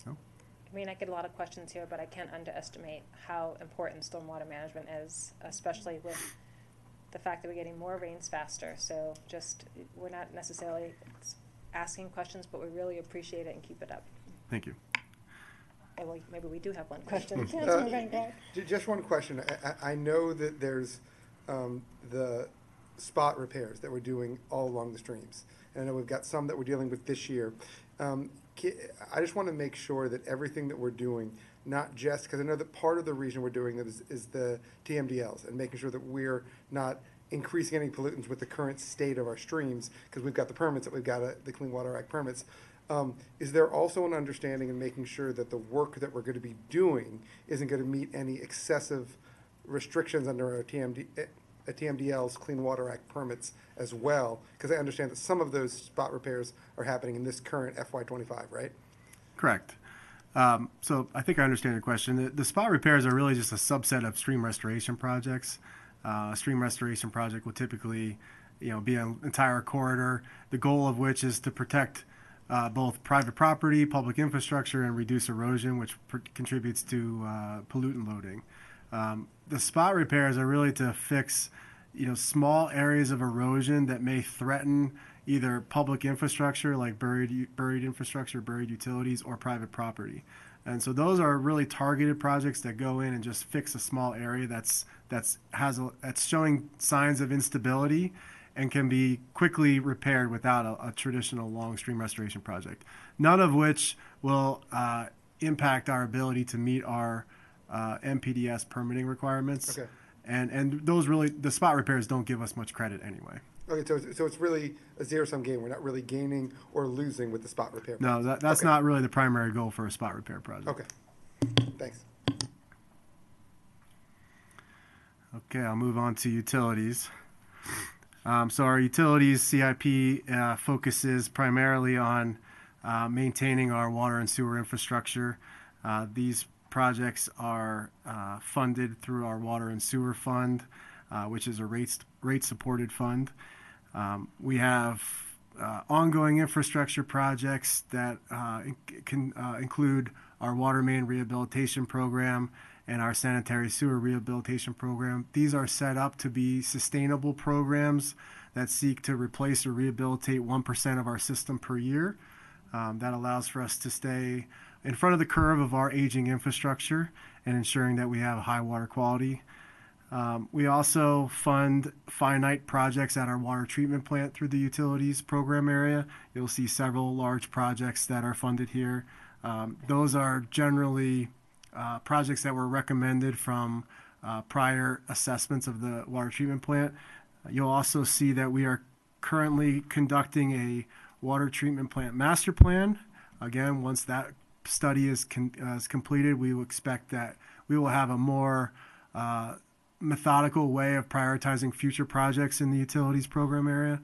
No? I mean, I get a lot of questions here, but I can't underestimate how important stormwater management is, especially with the fact that we're getting more rains faster. So just, we're not necessarily asking questions, but we really appreciate it and keep it up. Thank you. And maybe we do have one question. Councilman Van Gogh. Just one question. I know that there's the spot repairs that we're doing all along the streams. And I know we've got some that we're dealing with this year. I just want to make sure that everything that we're doing, not just, because I know that part of the reason we're doing that is the TMDLs and making sure that we're not increasing any pollutants with the current state of our streams, because we've got the permits that we've got, the Clean Water Act permits. Is there also an understanding in making sure that the work that we're going to be doing isn't going to meet any excessive restrictions under our TMDL's Clean Water Act permits as well? Because I understand that some of those spot repairs are happening in this current FY25, right? Correct. So I think I understand your question. The spot repairs are really just a subset of stream restoration projects. A stream restoration project will typically, be an entire corridor, the goal of which is to protect both private property, public infrastructure, and reduce erosion, which contributes to pollutant loading. The spot repairs are really to fix, small areas of erosion that may threaten either public infrastructure like buried infrastructure, buried utilities, or private property. And so those are really targeted projects that go in and just fix a small area that's showing signs of instability and can be quickly repaired without a traditional long stream restoration project. None of which will impact our ability to meet our MPDS permitting requirements. Okay. And those really, the spot repairs don't give us much credit anyway. Okay, so it's really a zero-sum game. We're not really gaining or losing with the spot repair. No, that's okay. not really the primary goal for a spot repair project. Okay, thanks. Okay, I'll move on to utilities. So our utilities CIP focuses primarily on maintaining our water and sewer infrastructure. These projects are funded through our water and sewer fund, which is a rate-supported fund. We have ongoing infrastructure projects that can include our water main rehabilitation program and our sanitary sewer rehabilitation program. These are set up to be sustainable programs that seek to replace or rehabilitate 1% of our system per year. That allows for us to stay in front of the curve of our aging infrastructure and ensuring that we have high water quality. We also fund finite projects at our water treatment plant through the utilities program area. You'll see several large projects that are funded here. Those are generally projects that were recommended from prior assessments of the water treatment plant. You'll also see that we are currently conducting a water treatment plant master plan. Again, once that study is completed, we will expect that we will have a more methodical way of prioritizing future projects in the utilities program area,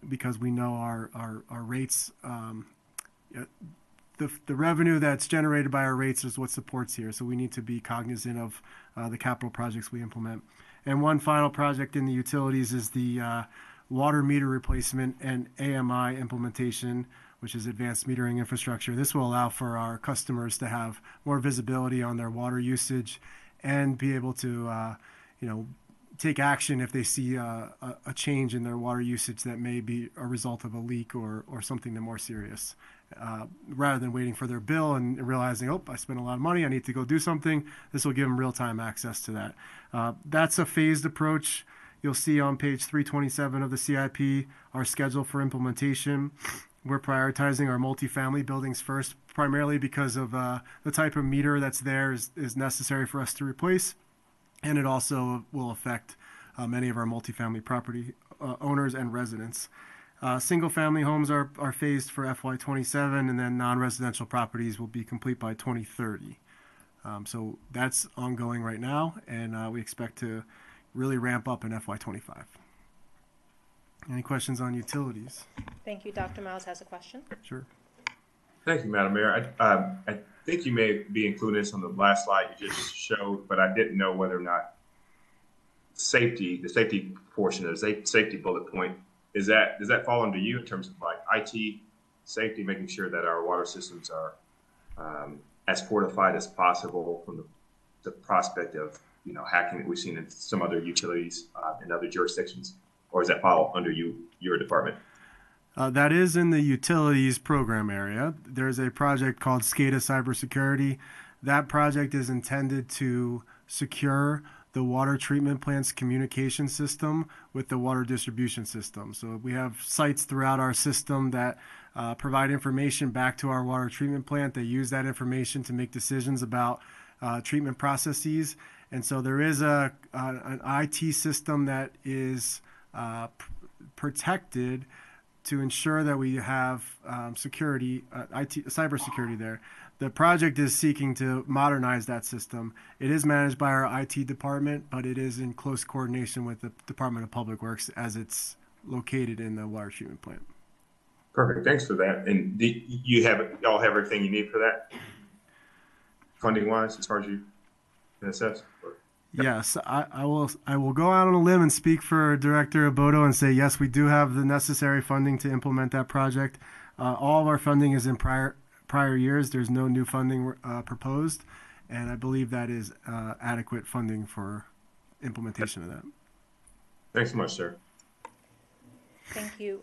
because we know our rates, the revenue that's generated by our rates is what supports here. So we need to be cognizant of the capital projects we implement. And one final project in the utilities is the water meter replacement and AMI implementation, which is advanced metering infrastructure. This will allow for our customers to have more visibility on their water usage and be able to, take action if they see a change in their water usage that may be a result of a leak or something more serious. Rather than waiting for their bill and realizing, oh, I spent a lot of money, I need to go do something, this will give them real-time access to that. That's a phased approach. You'll see on page 327 of the CIP our schedule for implementation. We're prioritizing our multifamily buildings first, primarily because of the type of meter that's there is necessary for us to replace, and it also will affect many of our multifamily property owners and residents. Single-family homes are phased for FY27, and then non-residential properties will be complete by 2030. So that's ongoing right now, and we expect to really ramp up in FY25. Any questions on utilities? Thank you. Dr. Miles has a question. Sure. Thank you, Madam Mayor. I think you may be including this on the last slide you just showed, but I didn't know whether or not the safety portion of the safety bullet point, does that fall under you in terms of like IT safety, making sure that our water systems are as fortified as possible from the prospect of hacking that we've seen in some other utilities in other jurisdictions? Or does that fall under your department? That is in the utilities program area. There's a project called SCADA Cybersecurity. That project is intended to secure the water treatment plant's communication system with the water distribution system. So we have sites throughout our system that provide information back to our water treatment plant. They use that information to make decisions about treatment processes. And so there is an IT system that is protected to ensure that we have security, cybersecurity there. The project is seeking to modernize that system. It is managed by our IT department, but it is in close coordination with the Department of Public Works as it's located in the water treatment plant. Perfect. Thanks for that. And y'all have everything you need for that, funding-wise, as far as you can assess? Yes, I will go out on a limb and speak for Director Oboto and say, yes, we do have the necessary funding to implement that project. All of our funding is in prior years. There's no new funding proposed, and I believe that is adequate funding for implementation of that. Thanks so much, sir. Thank you.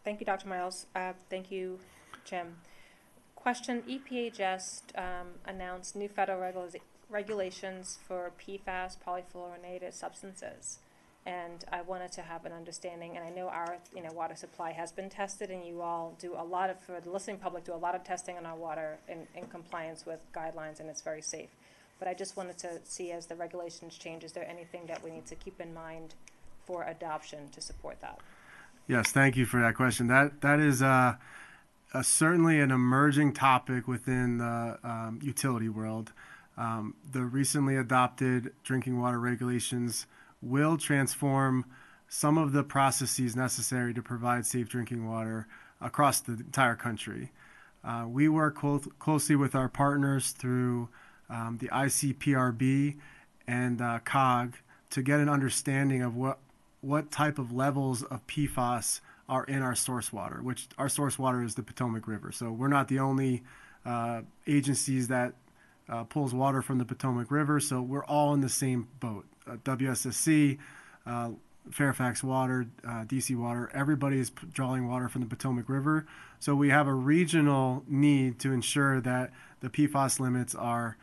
Thank you, Dr. Miles. Thank you, Jim. Question, EPA just announced new federal regulations for PFAS, polyfluorinated substances, and I wanted to have an understanding, and I know our water supply has been tested, and you all do a lot of, for the listening public, do a lot of testing on our water in compliance with guidelines, and it's very safe. But I just wanted to see, as the regulations change, is there anything that we need to keep in mind for adoption to support that? Yes, thank you for that question. That is certainly an emerging topic within the utility world. The recently adopted drinking water regulations will transform some of the processes necessary to provide safe drinking water across the entire country. We work closely with our partners through the ICPRB and COG to get an understanding of what type of levels of PFAS are in our source water, which our source water is the Potomac River. So we're not the only agencies that pulls water from the Potomac River, so we're all in the same boat. WSSC, Fairfax Water, DC Water, everybody is drawing water from the Potomac River. So we have a regional need to ensure that the PFAS limits are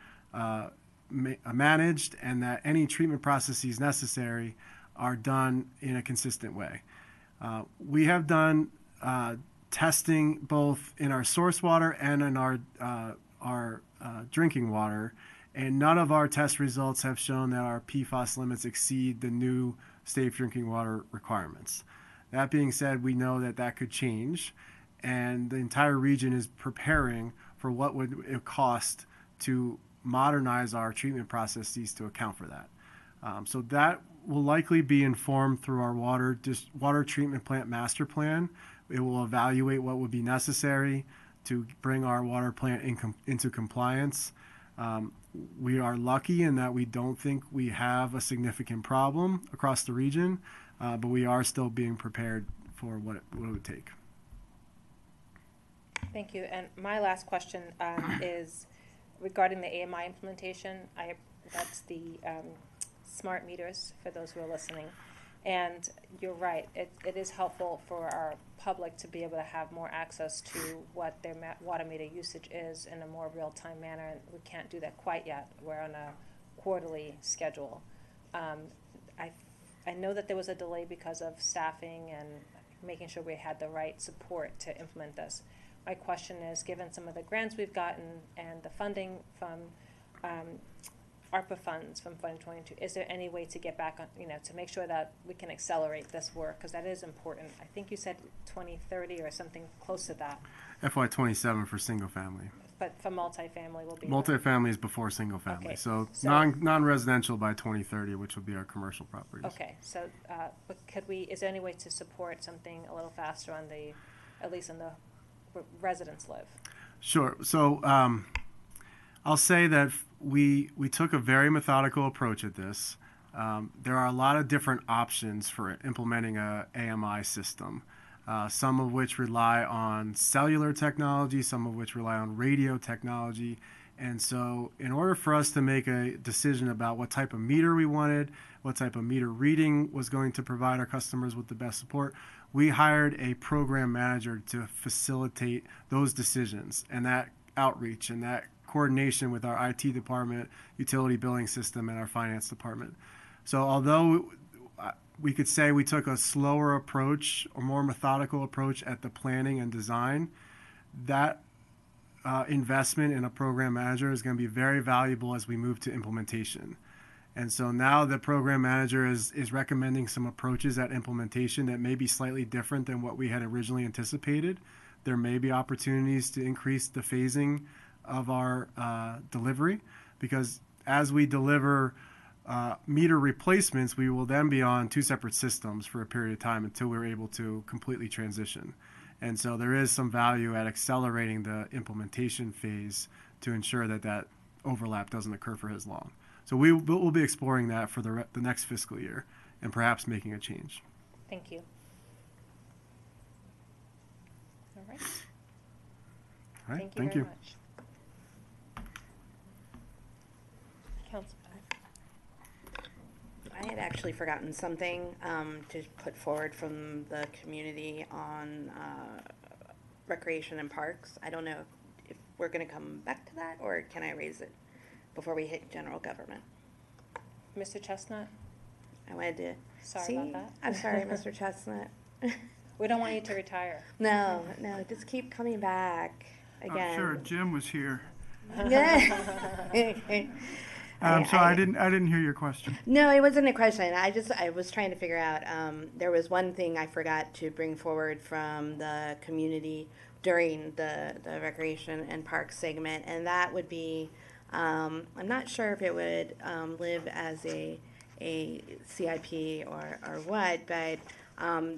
managed and that any treatment processes necessary are done in a consistent way. We have done testing both in our source water and in our drinking water, and none of our test results have shown that our PFAS limits exceed the new safe drinking water requirements. That being said, we know that could change, and the entire region is preparing for what would it cost to modernize our treatment processes to account for that. So that will likely be informed through our water treatment plant master plan. It will evaluate what would be necessary to bring our water plant into compliance. We are lucky in that we don't think we have a significant problem across the region, but we are still being prepared for what it would take. Thank you. And my last question is regarding the AMI implementation. That's the smart meters, for those who are listening. And you're right, it is helpful for our public to be able to have more access to what their water meter usage is in a more real-time manner, and we can't do that quite yet. We're on a quarterly schedule. I know that there was a delay because of staffing and making sure we had the right support to implement this. My question is, given some of the grants we've gotten and the funding from ARPA funds from Fund 22, is there any way to get back on, to make sure that we can accelerate this work? Because that is important. I think you said 2030 or something close to that. FY27 for single family. But for multifamily will be. Multifamily is before single family. Okay. So, So- non-residential by 2030, which will be our commercial properties. Okay, so, but is there any way to support something a little faster on at least on the residents live? Sure. So I'll say that we took a very methodical approach at this. There are a lot of different options for implementing a AMI system, some of which rely on cellular technology, some of which rely on radio technology. And so in order for us to make a decision about what type of meter we wanted, what type of meter reading was going to provide our customers with the best support, we hired a program manager to facilitate those decisions and that outreach and that coordination with our IT department, utility billing system, and our finance department. So although we could say we took a slower approach or more methodical approach at the planning and design, that investment in a program manager is going to be very valuable as we move to implementation. And so now the program manager is recommending some approaches at implementation that may be slightly different than what we had originally anticipated. There may be opportunities to increase the phasing of our delivery, because as we deliver meter replacements, we will then be on two separate systems for a period of time until we're able to completely transition. And so there is some value at accelerating the implementation phase to ensure that that overlap doesn't occur for as long. So we'll be exploring that for the next fiscal year and perhaps making a change. Thank you. All right. All right, Thank you very much. Council. I had actually forgotten something to put forward from the community on recreation and parks. I don't know if we're going to come back to that, or can I raise it before we hit general government? Mr. Chestnut? I wanted to. Sorry about that. I'm sorry, Mr. Chestnut. We don't want you to retire. No, just keep coming back again. I'm sure Jim was here. Yeah. So I didn't hear your question. No, it wasn't a question. I was trying to figure out, there was one thing I forgot to bring forward from the community during the recreation and park segment, and that would be, I'm not sure if it would live as a CIP or what, but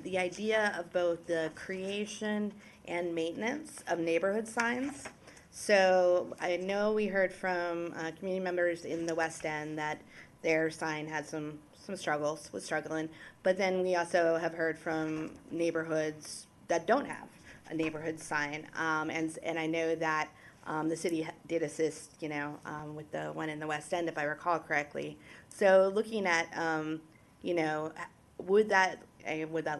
the idea of both the creation and maintenance of neighborhood signs. So I know we heard from community members in the West End that their sign had some struggles, was struggling. But then we also have heard from neighborhoods that don't have a neighborhood sign. And I know that the city did assist, with the one in the West End, if I recall correctly. So looking at, would that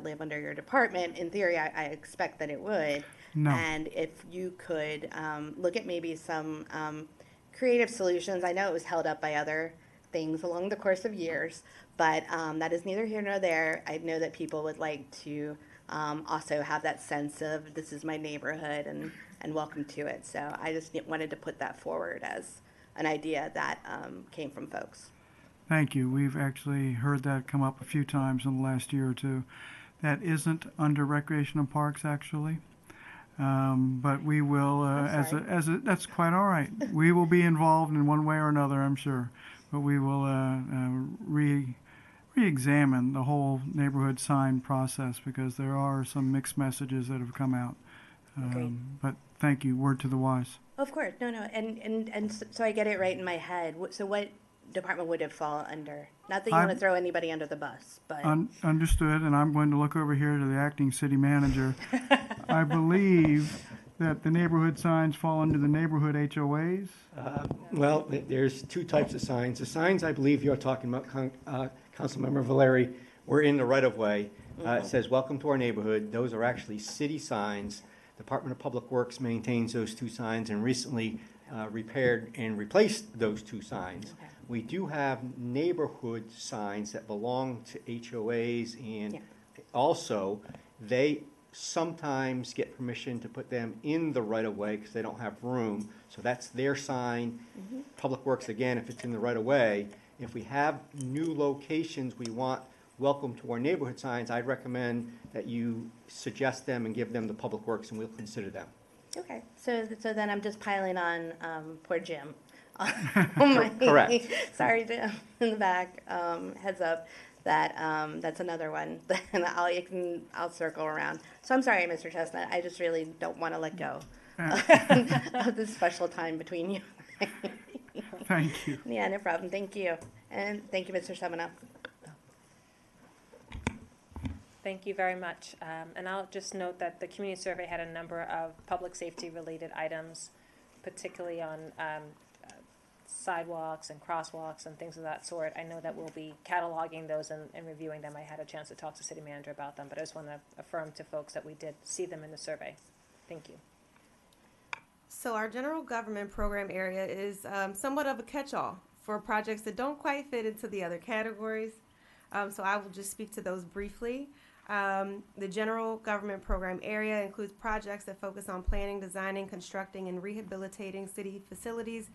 live under your department? In theory, I expect that it would. No. And if you could look at maybe some creative solutions. I know it was held up by other things along the course of years, but that is neither here nor there. I know that people would like to also have that sense of this is my neighborhood and welcome to it. So I just wanted to put that forward as an idea that came from folks. Thank you. We've actually heard that come up a few times in the last year or two. That isn't under recreation and parks, actually. But we will, that's quite all right. We will be involved in one way or another, I'm sure. But we will re-examine the whole neighborhood sign process, because there are some mixed messages that have come out. But thank you. Word to the wise. Of course. No. And so I get it right in my head. So what department would it fall under? Not that you want to throw anybody under the bus, but... Understood, and I'm going to look over here to the acting city manager. I believe that the neighborhood signs fall under the neighborhood HOAs? Well, there's two types of signs. The signs I believe you're talking about, Councilmember Valeri, were in the right-of-way. It says, "Welcome to our neighborhood." Those are actually city signs. Department of Public Works maintains those two signs and recently repaired and replaced those two signs. Okay. We do have neighborhood signs that belong to HOAs, and also they sometimes get permission to put them in the right-of-way because they don't have room. So that's their sign. Public Works, again, if it's in the right-of-way. If we have new locations we want welcome to our neighborhood signs, I'd recommend that you suggest them and give them to Public Works, and we'll consider them. Okay, so then I'm just piling on poor Jim. Correct. Sorry, Jim, in the back. Heads up that that's another one, and I'll circle around. So I'm sorry, Mr. Chestnut. I just really don't want to let go of this special time between you. Thank you. Yeah, no problem. Thank you, and thank you, Mr. Semina. Thank you very much. And I'll just note that the community survey had a number of public safety related items, particularly on sidewalks and crosswalks and things of that sort. I know that we'll be cataloging those and reviewing them. I had a chance to talk to city manager about them, but I just want to affirm to folks that we did see them in the survey. Thank you. So our general government program area is somewhat of a catch-all for projects that don't quite fit into the other categories. So I will just speak to those briefly. The general government program area includes projects that focus on planning, designing, constructing, and rehabilitating city facilities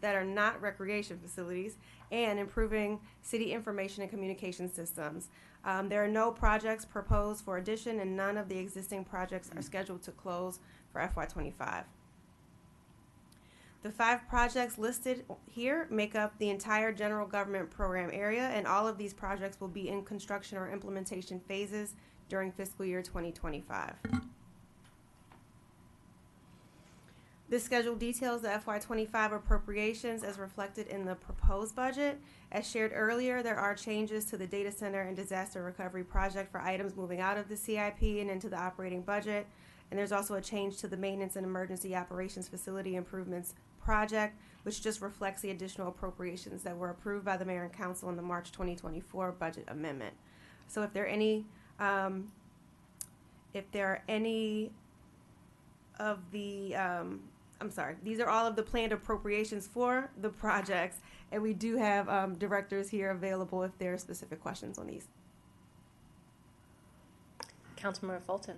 that are not recreation facilities, and improving city information and communication systems. There are no projects proposed for addition, and none of the existing projects are scheduled to close for FY25. The 5 projects listed here make up the entire general government program area, and all of these projects will be in construction or implementation phases during fiscal year 2025. This schedule details the FY25 appropriations as reflected in the proposed budget. As shared earlier, there are changes to the data center and disaster recovery project for items moving out of the CIP and into the operating budget. And there's also a change to the maintenance and emergency operations facility improvements project, which just reflects the additional appropriations that were approved by the mayor and council in the March 2024 budget amendment. So if there are any of the these are all of the planned appropriations for the projects, and we do have directors here available if there are specific questions on these. Councilmember Fulton.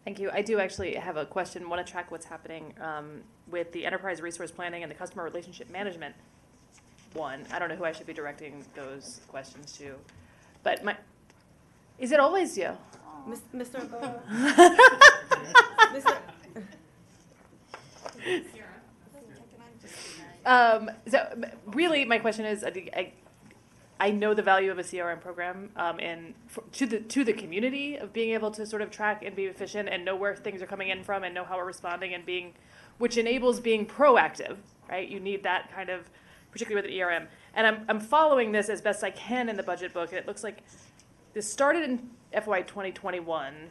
Thank you. I do actually have a question. Want to track what's happening with the enterprise resource planning and the customer relationship management one. I don't know who I should be directing those questions to, but is it always you? Mr. So really, my question is, I know the value of a CRM program to the community of being able to sort of track and be efficient and know where things are coming in from and know how we're responding and which enables being proactive, right? You need that kind of, particularly with the ERM. And I'm following this as best I can in the budget book, and it looks like this started in FY 2021,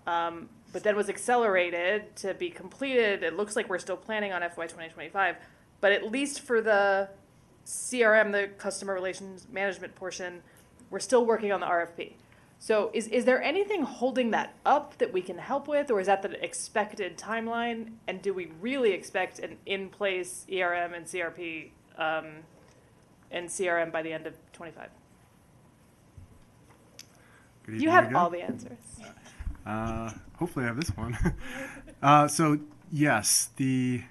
but then was accelerated to be completed. It looks like we're still planning on FY 2025, but at least for the CRM, the customer relations management portion, we're still working on the RFP. So is there anything holding that up that we can help with, or is that the expected timeline? And do we really expect an in-place ERM and CRP and CRM by the end of 25? You have all the answers. Hopefully I have this one. So yes, the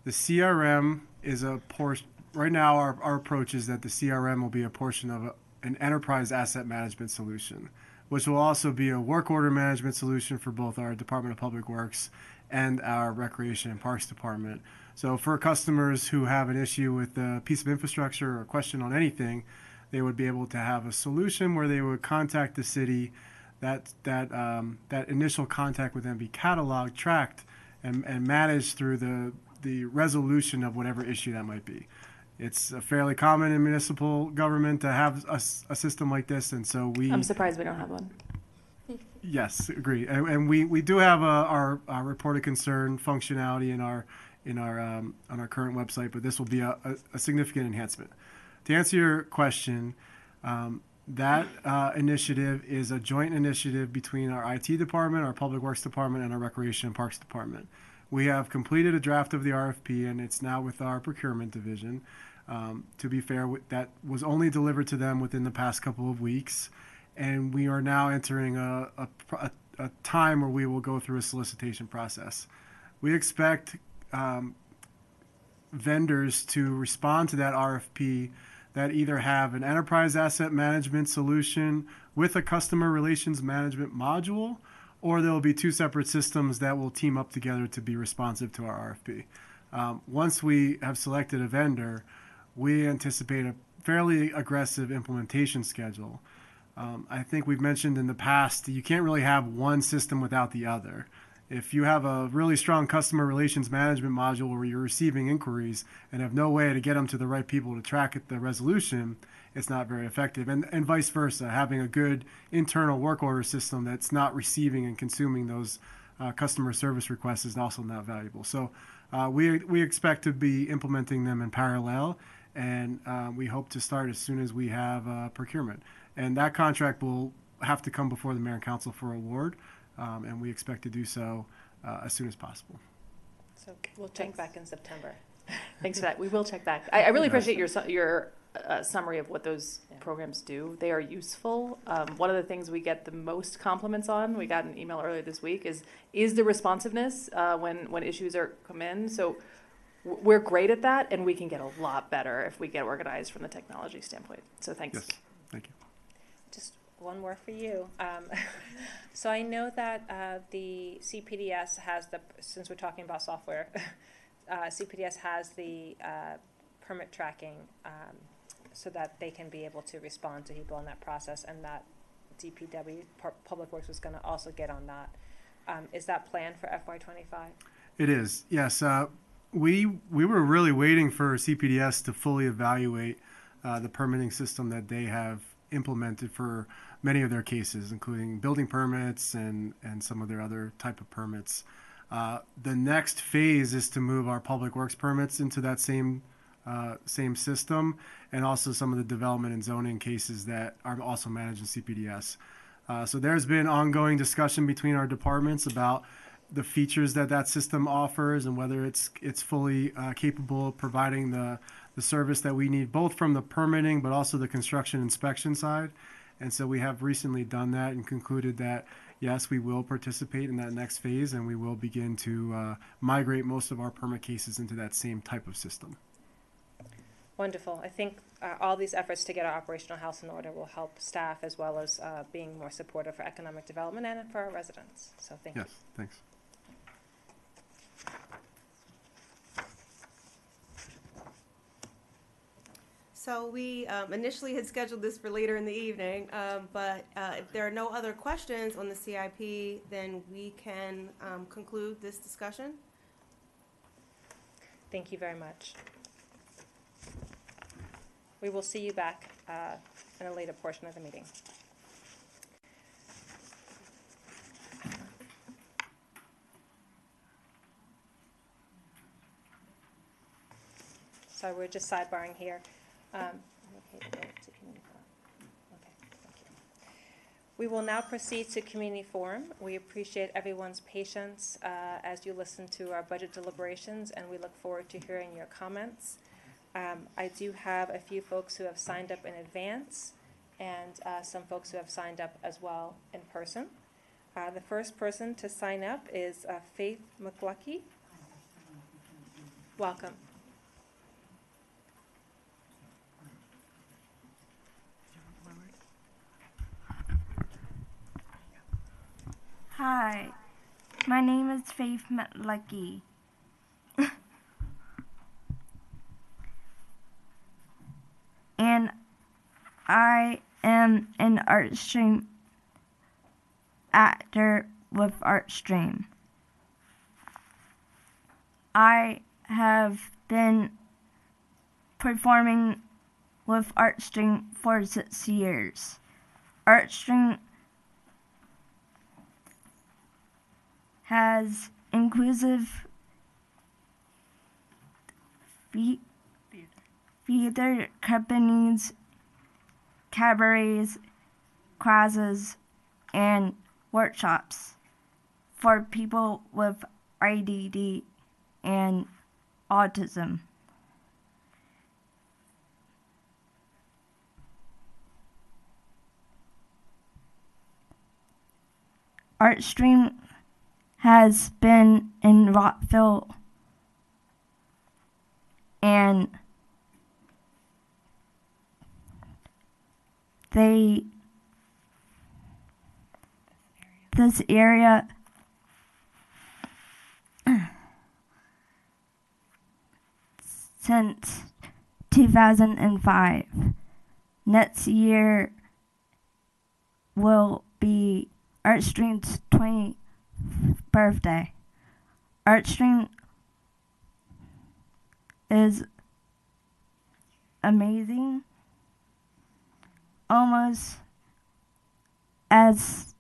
CRM is a portion. Right now, our approach is that the CRM will be a portion of an enterprise asset management solution, which will also be a work order management solution for both our Department of Public Works and our Recreation and Parks Department. So for customers who have an issue with a piece of infrastructure or a question on anything, they would be able to have a solution where they would contact the city, that initial contact would then be cataloged, tracked, and managed through the resolution of whatever issue that might be. It's fairly common in municipal government to have a system like this, and so I'm surprised we don't have one. Yes, agree. And we do have our report of concern functionality on our current website, but this will be a significant enhancement. To answer your question, that initiative is a joint initiative between our IT department, our Public Works department, and our Recreation and Parks department. We have completed a draft of the RFP, and it's now with our procurement division. To be fair, that was only delivered to them within the past couple of weeks, and we are now entering a time where we will go through a solicitation process. We expect vendors to respond to that RFP that either have an enterprise asset management solution with a customer relations management module, or there will be two separate systems that will team up together to be responsive to our RFP. Once we have selected a vendor, we anticipate a fairly aggressive implementation schedule. I think we've mentioned in the past, you can't really have one system without the other. If you have a really strong customer relations management module where you're receiving inquiries and have no way to get them to the right people to track the resolution, it's not very effective. And vice versa, having a good internal work order system that's not receiving and consuming those customer service requests is also not valuable. So we expect to be implementing them in parallel, and we hope to start as soon as we have procurement. And that contract will have to come before the mayor and council for award, and we expect to do so as soon as possible. So we'll check back in September. Thanks for that. We will check back. I really appreciate your summary of what those programs do. They are useful. One of the things we get the most compliments on, we got an email earlier this week, is the responsiveness when issues come in. So we're great at that, and we can get a lot better if we get organized from the technology standpoint. So thanks. Yes, thank you. Just one more for you. So I know that the CPDS has since we're talking about software, CPDS has the permit tracking so that they can be able to respond to people in that process, and that DPW, Public Works, was going to also get on that. Is that planned for FY25? It is, yes. We were really waiting for CPDS to fully evaluate the permitting system that they have implemented for many of their cases, including building permits and some of their other type of permits. The next phase is to move our Public Works permits into that same system, and also some of the development and zoning cases that are also managed in CPDS. So there's been ongoing discussion between our departments about the features that system offers and whether it's fully capable of providing the service that we need, both from the permitting but also the construction inspection side. And so we have recently done that and concluded that, yes, we will participate in that next phase, and we will begin to migrate most of our permit cases into that same type of system. Wonderful. I think all these efforts to get our operational house in order will help staff, as well as being more supportive for economic development and for our residents. So thank you. Yes, thanks. So we initially had scheduled this for later in the evening, but if there are no other questions on the CIP, then we can conclude this discussion. Thank you very much. We will see you back in a later portion of the meeting. So we're just sidebarring here. We will now proceed to community forum. We appreciate everyone's patience as you listen to our budget deliberations, and we look forward to hearing your comments. I do have a few folks who have signed up in advance, and some folks who have signed up as well in person. The first person to sign up is Faith McLucky. Welcome. Hi, my name is Faith McLucky. And I am an art stream actor with ArtStream. I have been performing with ArtStream for 6 years. ArtStream has inclusive theater companies, cabarets, classes, and workshops for people with ADD and autism. ArtStream has been in Rockville and this area since 2005. Next year will be ArtStream's 20th birthday. ArtStream is amazing, almost as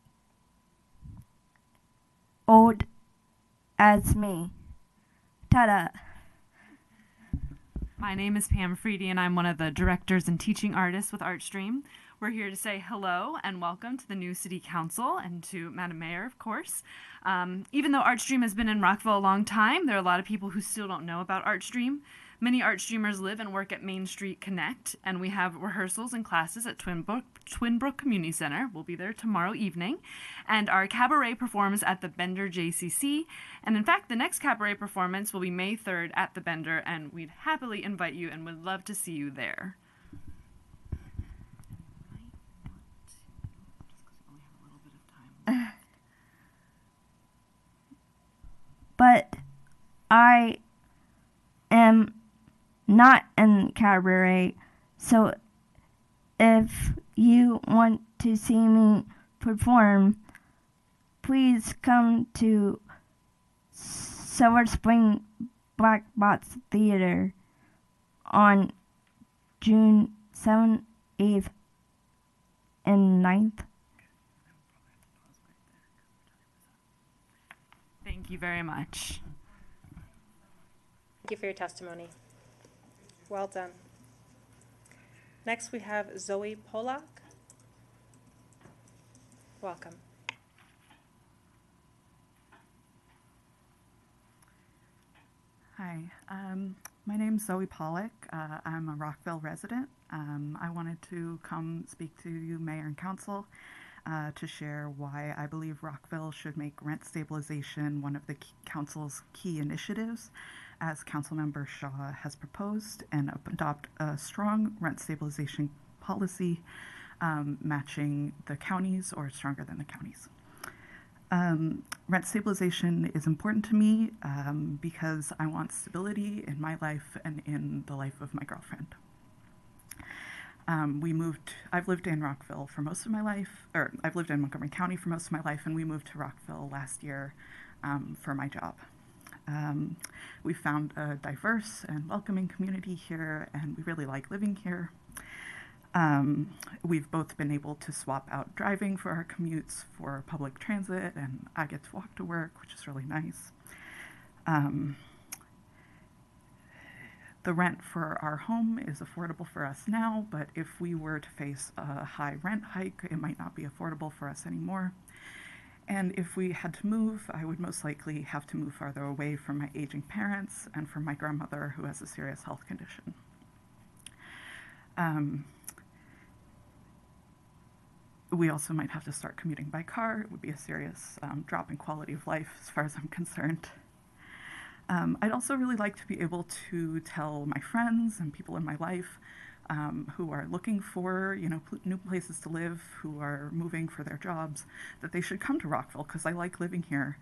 old as me. Ta-da! My name is Pam Freedy, and I'm one of the directors and teaching artists with ArtStream. We're here to say hello and welcome to the new City Council and to Madam Mayor, of course. Even though ArtStream has been in Rockville a long time, there are a lot of people who still don't know about ArtStream. Many ArtStreamers live and work at Main Street Connect, and we have rehearsals and classes at Twinbrook Community Center. We'll be there tomorrow evening. And our cabaret performs at the Bender JCC. And in fact, the next cabaret performance will be May 3rd at the Bender, and we'd happily invite you and would love to see you there. But I am not in cabaret, so if you want to see me perform, please come to Silver Spring Black Box Theater on June 7th, 8th, and 9th. Thank you very much. Thank you for your testimony. Well done. Next, we have Zoe Polak. Welcome. Hi, my name's Zoe Pollock. I'm a Rockville resident. I wanted to come speak to you, Mayor and Council, to share why I believe Rockville should make rent stabilization one of the Council's key initiatives, as Councilmember Shaw has proposed, and adopt a strong rent stabilization policy matching the counties or stronger than the counties. Rent stabilization is important to me because I want stability in my life and in the life of my girlfriend. I've lived in Rockville for most of my life, or I've lived in Montgomery County for most of my life, and we moved to Rockville last year for my job. We found a diverse and welcoming community here, and we really like living here. We've both been able to swap out driving for our commutes for public transit, and I get to walk to work, which is really nice. The rent for our home is affordable for us now, but if we were to face a high rent hike, it might not be affordable for us anymore. And if we had to move, I would most likely have to move farther away from my aging parents and from my grandmother who has a serious health condition. We also might have to start commuting by car. It would be a serious drop in quality of life as far as I'm concerned. I'd also really like to be able to tell my friends and people in my life who are looking for, new places to live, who are moving for their jobs, that they should come to Rockville because I like living here.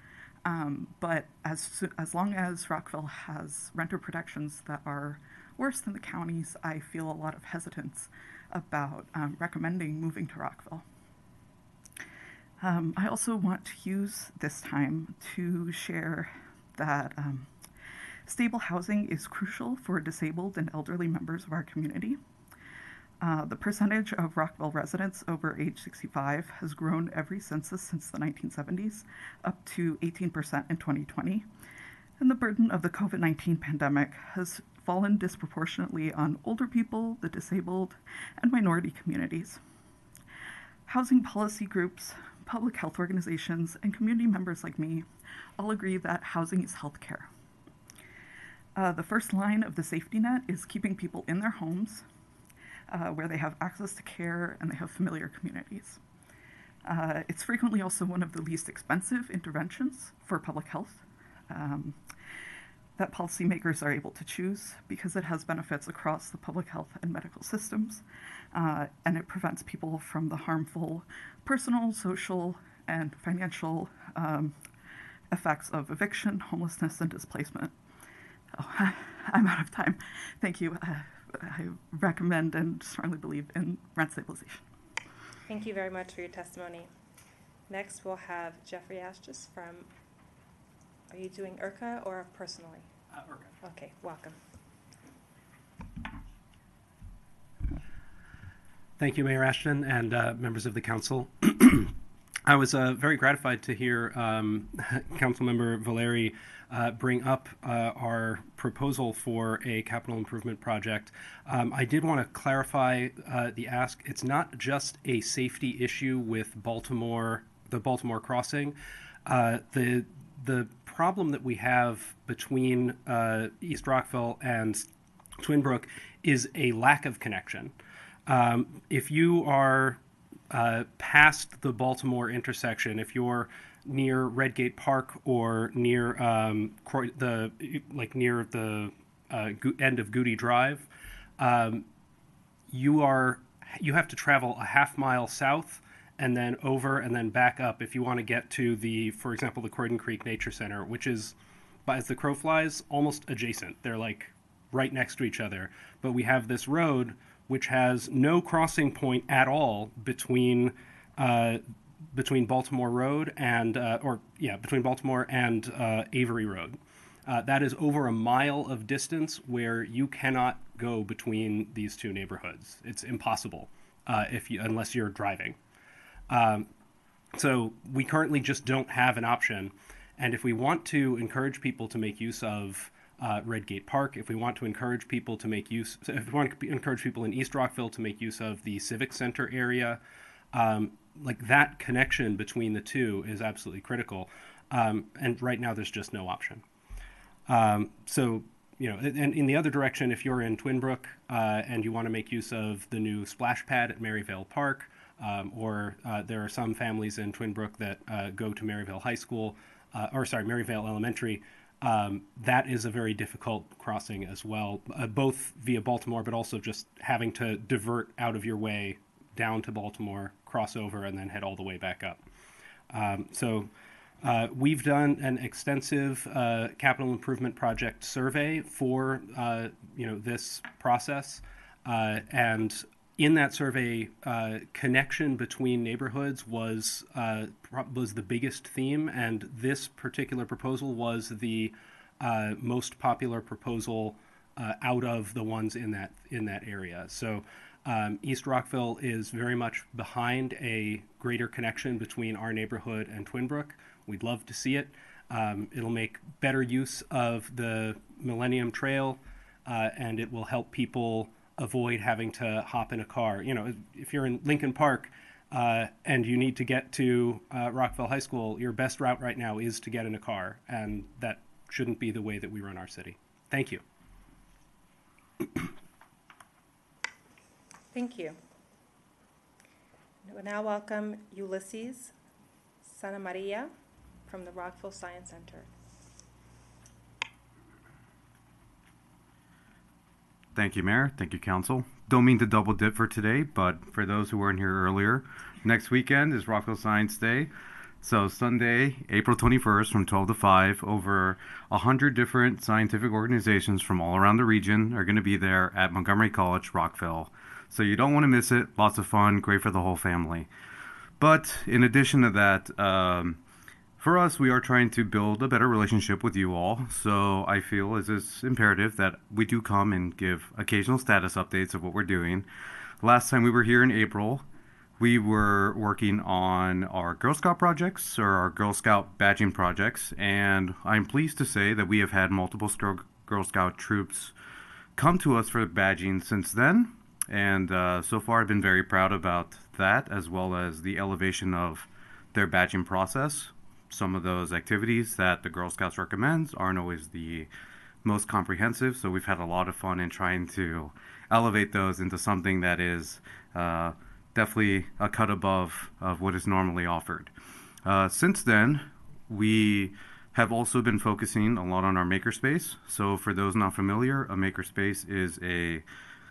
But as long as Rockville has renter protections that are worse than the counties, I feel a lot of hesitance about recommending moving to Rockville. I also want to use this time to share that stable housing is crucial for disabled and elderly members of our community. The percentage of Rockville residents over age 65 has grown every census since the 1970s, up to 18% in 2020. And the burden of the COVID-19 pandemic has fallen disproportionately on older people, the disabled, and minority communities. Housing policy groups, public health organizations, and community members like me all agree that housing is healthcare. The first line of the safety net is keeping people in their homes, where they have access to care and they have familiar communities. It's frequently also one of the least expensive interventions for public health that policymakers are able to choose because it has benefits across the public health and medical systems, and it prevents people from the harmful personal, social, and financial effects of eviction, homelessness, and displacement. Oh, I'm out of time. Thank you. I recommend and strongly believe in rent stabilization. Thank you very much for your testimony. Next, we'll have Jeffrey Astis from, are you doing IRCA or personally? IRCA. Okay, welcome. Thank you, Mayor Ashton and members of the council. I was very gratified to hear Councilmember Valeri bring up our proposal for a capital improvement project. I did want to clarify the ask. It's not just a safety issue with the Baltimore crossing. The problem that we have between East Rockville and Twinbrook is a lack of connection. If you are past the Baltimore intersection, if you're near Redgate Park or near the end of Goody Drive, you have to travel a half mile south and then over and then back up if you want to get to for example, the Croydon Creek Nature Center, which is, as the crow flies, almost adjacent. They're like right next to each other. But we have this road which has no crossing point at all between Baltimore Road and between Baltimore and Avery Road. That is over a mile of distance where you cannot go between these two neighborhoods. It's impossible unless you're driving. So we currently just don't have an option. And if we want to encourage people to make use of Redgate Park, if we want to encourage people to make use, if we want to encourage people in East Rockville to make use of the Civic Center area, like that connection between the two is absolutely critical. And right now there's just no option. So, and in the other direction, if you're in Twinbrook and you want to make use of the new splash pad at Maryvale Park, or there are some families in Twinbrook that go to Maryvale High School, Maryvale Elementary, that is a very difficult crossing as well, both via Baltimore, but also just having to divert out of your way down to Baltimore, cross over, and then head all the way back up. We've done an extensive capital improvement project survey for this process, and in that survey, connection between neighborhoods was the biggest theme, and this particular proposal was the most popular proposal out of the ones in that area. So East Rockville is very much behind a greater connection between our neighborhood and Twinbrook. We'd love to see it. It'll make better use of the Millennium Trail, and it will help people avoid having to hop in a car. If you're in Lincoln Park and you need to get to Rockville High School, your best route right now is to get in a car, and that shouldn't be the way that we run our city. Thank you. Thank you. We now welcome Ulysses Santa Maria from the Rockville Science Center. Thank you, Mayor. Thank you, Council. Don't mean to double dip for today, but for those who weren't here earlier, next weekend is Rockville Science Day. So Sunday, April 21st from 12 to 5, over 100 different scientific organizations from all around the region are going to be there at Montgomery College, Rockville. So you don't want to miss it. Lots of fun, great for the whole family. But in addition to that, for us, we are trying to build a better relationship with you all. So I feel it's imperative that we do come and give occasional status updates of what we're doing. last time we were here in April, we were working on our Girl Scout projects or our Girl Scout badging projects, and I'm pleased to say that we have had multiple Girl Scout troops come to us for badging since then, and so far I've been very proud about that, as well as the elevation of their badging process. Some of those activities that the Girl Scouts recommends aren't always the most comprehensive, so we've had a lot of fun in trying to elevate those into something that is definitely a cut above of what is normally offered. Since then, we have also been focusing a lot on our makerspace. So for those not familiar, a makerspace is a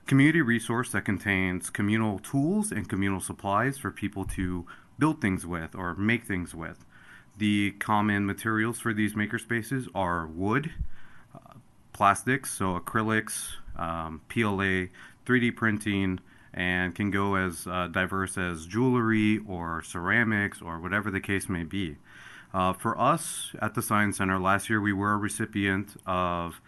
community resource that contains communal tools and communal supplies for people to build things with or make things with. The common materials for these makerspaces are wood, plastics, so acrylics, PLA, 3D printing, and can go as diverse as jewelry or ceramics or whatever the case may be. For us at the Science Center, last year we were a recipient of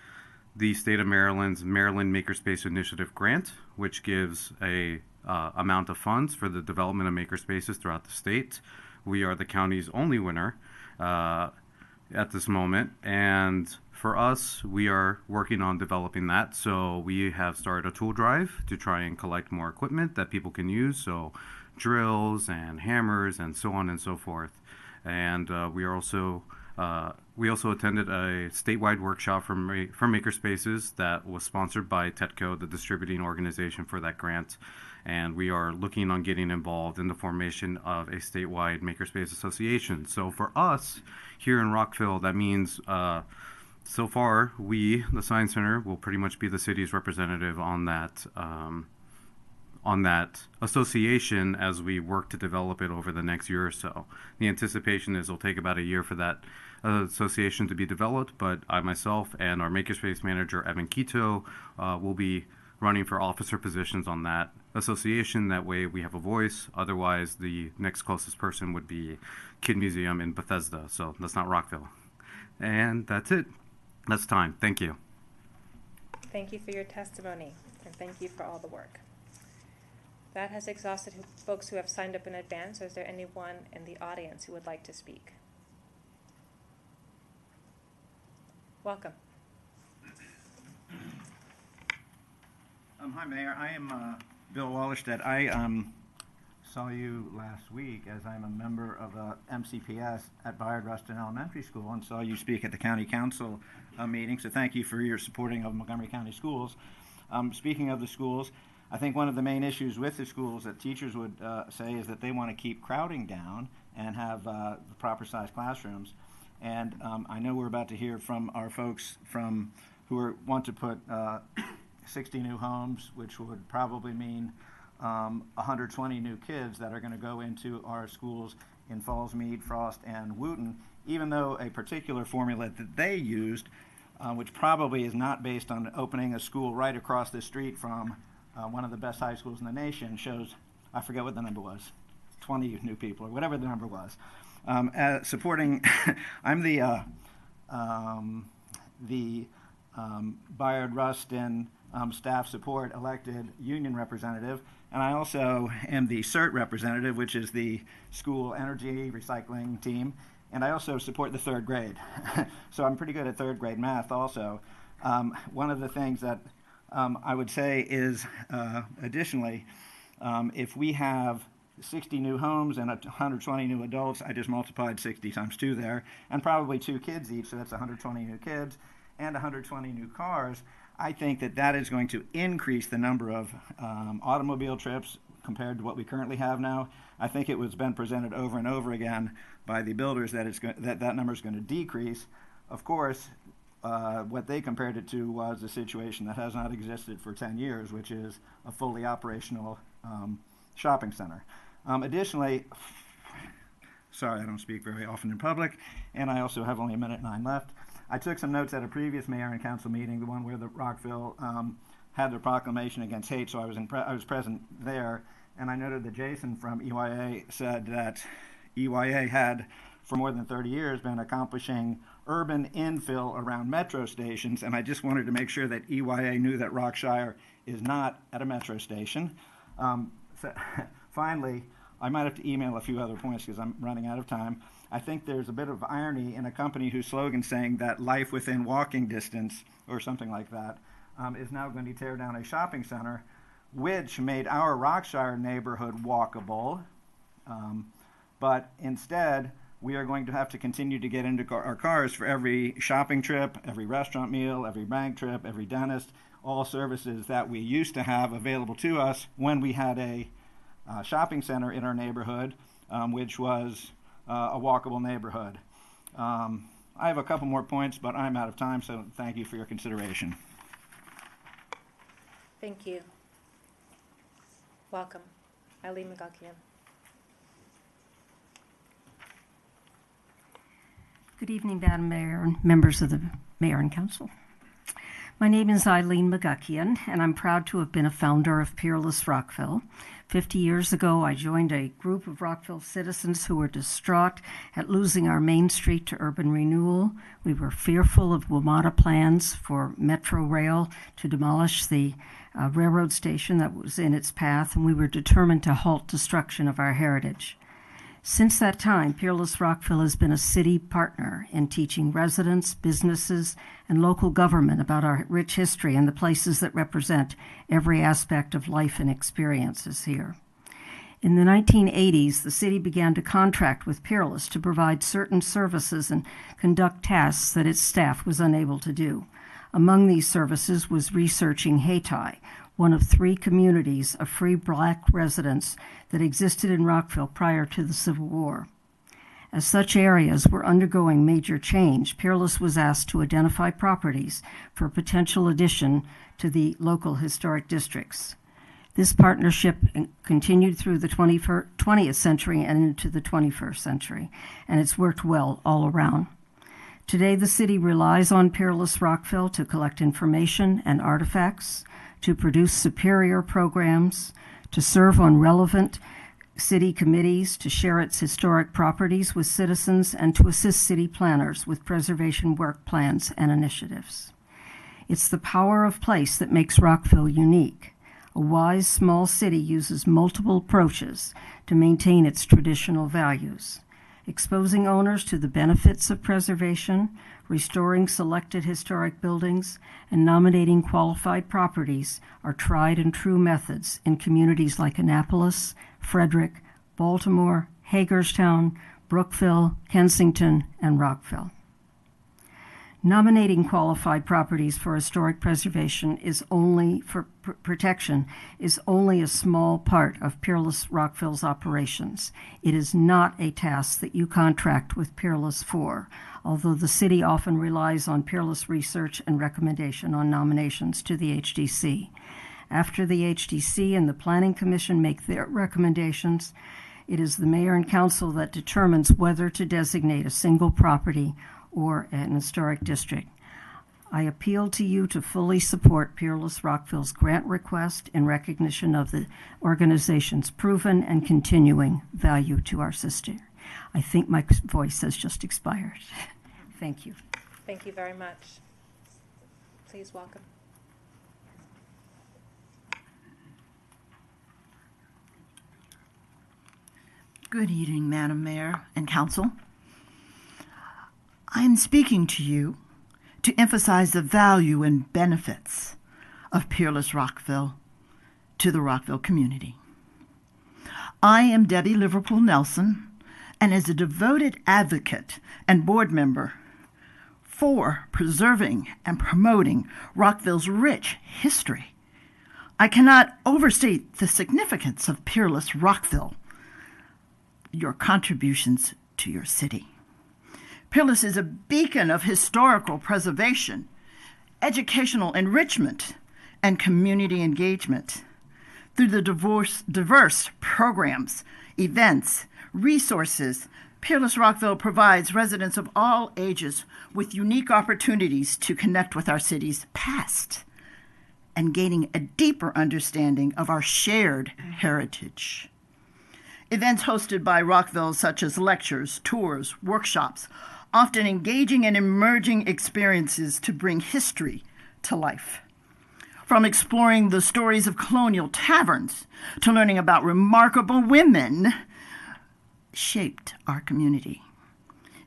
the state of Maryland's Maryland Makerspace Initiative grant, which gives a amount of funds for the development of makerspaces throughout the state. We are the county's only winner at this moment, and for us, we are working on developing that. So we have started a tool drive to try and collect more equipment that people can use, so drills and hammers and so on and so forth. And we also attended a statewide workshop for makerspaces that was sponsored by TETCO, the distributing organization for that grant. And we are looking on getting involved in the formation of a statewide makerspace association. So for us here in Rockville, that means so far we, the Science Center, will pretty much be the city's representative on that association as we work to develop it over the next year or so. The anticipation is it'll take about a year for that association to be developed, but I myself and our makerspace manager, Evan Quito, will be running for officer positions on that association. That way we have a voice. Otherwise, the next closest person would be Kid Museum in Bethesda, so that's not Rockville. And that's it. That's time. Thank you. Thank you for your testimony, and thank you for all the work. That has exhausted folks who have signed up in advance. Is there anyone in the audience who would like to speak? Welcome. Hi, Mayor. I am Bill Wallerstedt. I saw you last week as I'm a member of MCPS at Bayard Rustin Elementary School and saw you speak at the County Council meeting, so thank you for your supporting of Montgomery County Schools. Speaking of the schools, I think one of the main issues with the schools that teachers would say is that they want to keep crowding down and have the proper size classrooms. And I know we're about to hear from our folks who want to put 60 new homes, which would probably mean 120 new kids that are going to go into our schools in Falls, Meade, Frost, and Wooten, even though a particular formula that they used, which probably is not based on opening a school right across the street from one of the best high schools in the nation, shows, I forget what the number was, 20 new people or whatever the number was. Supporting, I'm the Bayard Rustin staff support elected union representative, and I also am the CERT representative, which is the school energy recycling team, and I also support the third grade. So I'm pretty good at third grade math also. One of the things that I would say is, additionally, if we have 60 new homes and 120 new adults, I just multiplied 60 times 2 there, and probably 2 kids each, so that's 120 new kids and 120 new cars. I think that that is going to increase the number of automobile trips compared to what we currently have now. I think it was been presented over and over again by the builders that that number is going to decrease. Of course, what they compared it to was a situation that has not existed for 10 years, which is a fully operational shopping center. Additionally, sorry, I don't speak very often in public, and I also have only 1:09 left. I took some notes at a previous mayor and council meeting, the one where the Rockville had their proclamation against hate, so I was present there, and I noted that Jason from EYA said that EYA had, for more than 30 years, been accomplishing urban infill around metro stations, and I just wanted to make sure that EYA knew that Rockshire is not at a metro station. So finally, I might have to email a few other points because I'm running out of time. I think there's a bit of irony in a company whose slogan saying that life within walking distance or something like that is now going to tear down a shopping center, which made our Rockshire neighborhood walkable. But instead, we are going to have to continue to get into our cars for every shopping trip, every restaurant meal, every bank trip, every dentist, all services that we used to have available to us when we had a shopping center in our neighborhood, which was a walkable neighborhood. I have a couple more points, but I'm out of time, so thank you for your consideration. Thank you. Welcome. Eileen McGuckian. Good evening, Madam Mayor and members of the Mayor and Council. My name is Eileen McGuckian, and I'm proud to have been a founder of Peerless Rockville. 50 years ago, I joined a group of Rockville citizens who were distraught at losing our main street to urban renewal. We were fearful of WMATA plans for Metro Rail to demolish the railroad station that was in its path, and we were determined to halt destruction of our heritage. Since that time, Peerless Rockville has been a city partner in teaching residents, businesses, and local government about our rich history and the places that represent every aspect of life and experiences here. In the 1980s, the city began to contract with Peerless to provide certain services and conduct tasks that its staff was unable to do. Among these services was researching Hayti, one of 3 communities of free black residents that existed in Rockville prior to the Civil War. As such areas were undergoing major change, Peerless was asked to identify properties for potential addition to the local historic districts. This partnership continued through the 20th century and into the 21st century, and it's worked well all around. Today, the city relies on Peerless Rockville to collect information and artifacts, to produce superior programs, to serve on relevant city committees, to share its historic properties with citizens, and to assist city planners with preservation work plans and initiatives. It's the power of place that makes Rockville unique. A wise, small city uses multiple approaches to maintain its traditional values. Exposing owners to the benefits of preservation, restoring selected historic buildings, and nominating qualified properties are tried and true methods in communities like Annapolis, Frederick, Baltimore, Hagerstown, Brookville, Kensington, and Rockville. Nominating qualified properties for historic preservation is only for protection is only a small part of Peerless Rockville's operations. It is not a task that you contract with Peerless for, although the city often relies on Peerless research and recommendation on nominations to the HDC. After the HDC and the Planning Commission make their recommendations, it is the Mayor and Council that determines whether to designate a single property or an historic district. I appeal to you to fully support Peerless Rockville's grant request in recognition of the organization's proven and continuing value to our sister. I think my voice has just expired. Thank you. Thank you very much. Please welcome. Good evening, Madam Mayor and Council. I am speaking to you to emphasize the value and benefits of Peerless Rockville to the Rockville community. I am Debbie Liverpool Nelson, and as a devoted advocate and board member for preserving and promoting Rockville's rich history, I cannot overstate the significance of Peerless Rockville, your contributions to your city. Peerless is a beacon of historical preservation, educational enrichment, and community engagement. Through the diverse programs, events, resources, Peerless Rockville provides residents of all ages with unique opportunities to connect with our city's past and gaining a deeper understanding of our shared heritage. Events hosted by Rockville, such as lectures, tours, workshops, often engaging and emerging experiences to bring history to life. From exploring the stories of colonial taverns to learning about remarkable women shaped our community.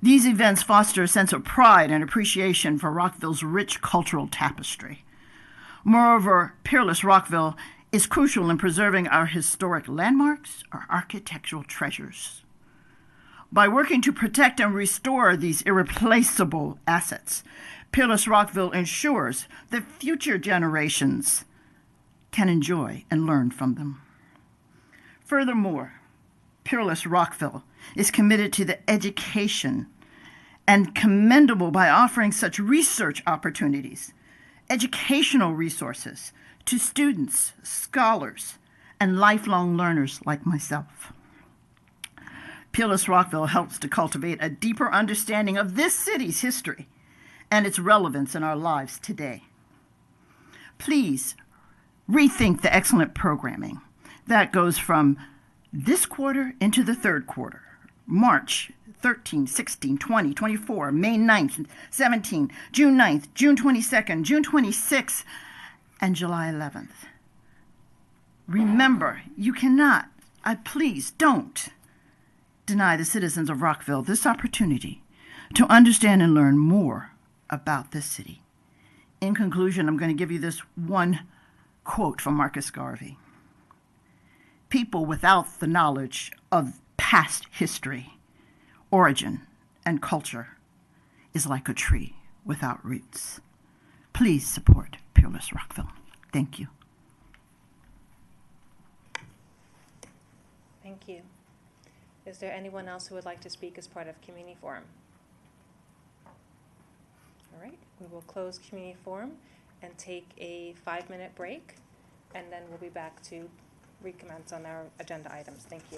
These events foster a sense of pride and appreciation for Rockville's rich cultural tapestry. Moreover, Peerless Rockville is crucial in preserving our historic landmarks, our architectural treasures. By working to protect and restore these irreplaceable assets, Peerless Rockville ensures that future generations can enjoy and learn from them. Furthermore, Peerless Rockville is committed to the education and commendable by offering such research opportunities, educational resources to students, scholars, and lifelong learners like myself. Peerless Rockville helps to cultivate a deeper understanding of this city's history and its relevance in our lives today. Please rethink the excellent programming that goes from this quarter into the third quarter, March 13, 16, 20, 24, May 9th, 17, June 9th, June 22nd, June 26th, and July 11th. Remember, you cannot, please don't deny the citizens of Rockville this opportunity to understand and learn more about this city. In conclusion, I'm going to give you this one quote from Marcus Garvey. People without the knowledge of past history, origin, and culture is like a tree without roots. Please support Peerless Rockville. Thank you. Thank you. Is there anyone else who would like to speak as part of Community Forum? All right, we will close Community Forum and take a 5-minute break, and then we'll be back to recommence on our agenda items. Thank you.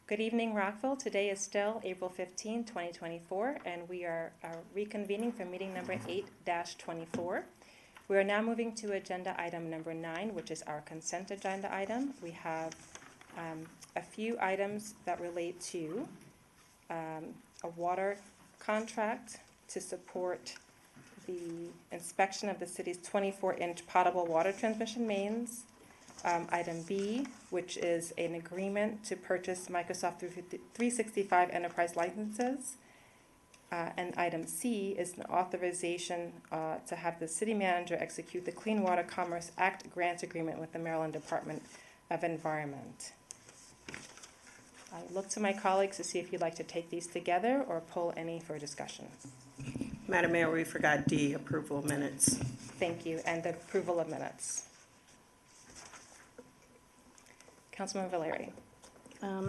Good evening, Rockville. Today is still April 15, 2024, and we are reconvening for meeting number 8-24. We are now moving to agenda item number 9, which is our consent agenda item. We have a few items that relate to a water contract to support the inspection of the city's 24-inch potable water transmission mains. Item B, which is an agreement to purchase Microsoft 365 enterprise licenses. And item C is an authorization to have the city manager execute the Clean Water Commerce Act grant agreement with the Maryland Department of Environment. I look to my colleagues to see if you'd like to take these together or pull any for discussion. Madam Mayor, we forgot D, approval of minutes. Thank you, and the approval of minutes. Councilman Valeri.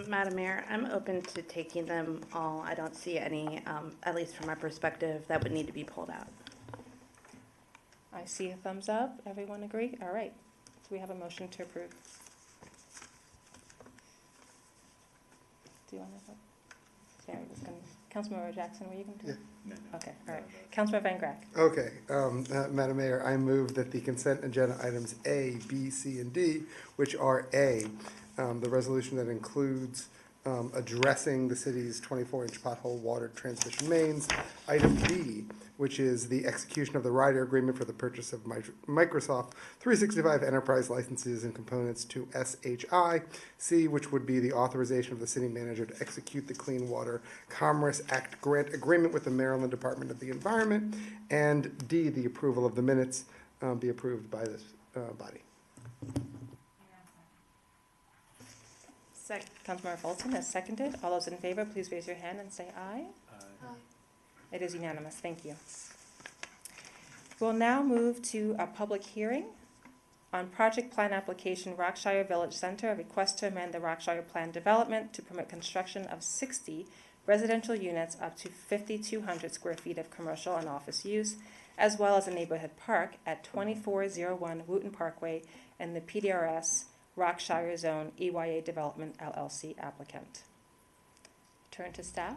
Madam Mayor, I'm open to taking them all. I don't see any, at least from my perspective, that would need to be pulled out. I see a thumbs up. Everyone agree? All right. So we have a motion to approve. Do you want to? Sorry, Councilmember Jackson, were you going to? Yeah. No. Okay, all right. Councilmember Van Grack. Okay, Madam Mayor, I move that the consent agenda items A, B, C, and D, which are A, the resolution that includes addressing the city's 24-inch pothole water transmission mains. Item B, which is the execution of the rider agreement for the purchase of Microsoft 365 enterprise licenses and components to SHI. C, which would be the authorization of the city manager to execute the Clean Water Commerce Act grant agreement with the Maryland Department of the Environment. And D, the approval of the minutes be approved by this body. Councilmember Fulton has seconded. All those in favor, please raise your hand and say aye. Aye. It is unanimous. Thank you. We'll now move to a public hearing on project plan application Rockshire Village Center, a request to amend the Rockshire Plan development to permit construction of 60 residential units up to 5,200 square feet of commercial and office use, as well as a neighborhood park at 2401 Wooten Parkway and the PDRS Rockshire Zone EYA Development LLC applicant. Turn to staff.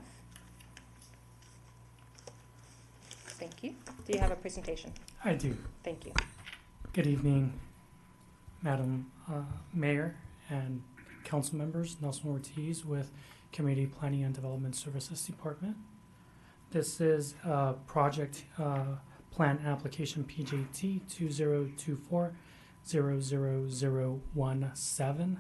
Thank you. Do you have a presentation? I do. Thank you. Good evening, Madam Mayor and council members. Nelson Ortiz with Community Planning and Development Services Department. This is a project plan application PJT 2024-00017.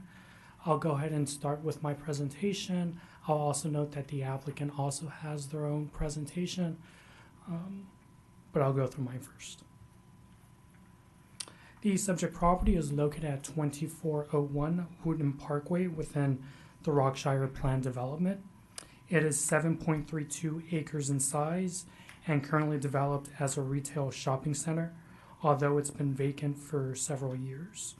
I'll go ahead and start with my presentation. I'll also note that the applicant also has their own presentation, but I'll go through mine first. The subject property is located at 2401 Wooten Parkway within the Rockshire Plan Development. It is 7.32 acres in size and currently developed as a retail shopping center, although it's been vacant for several years.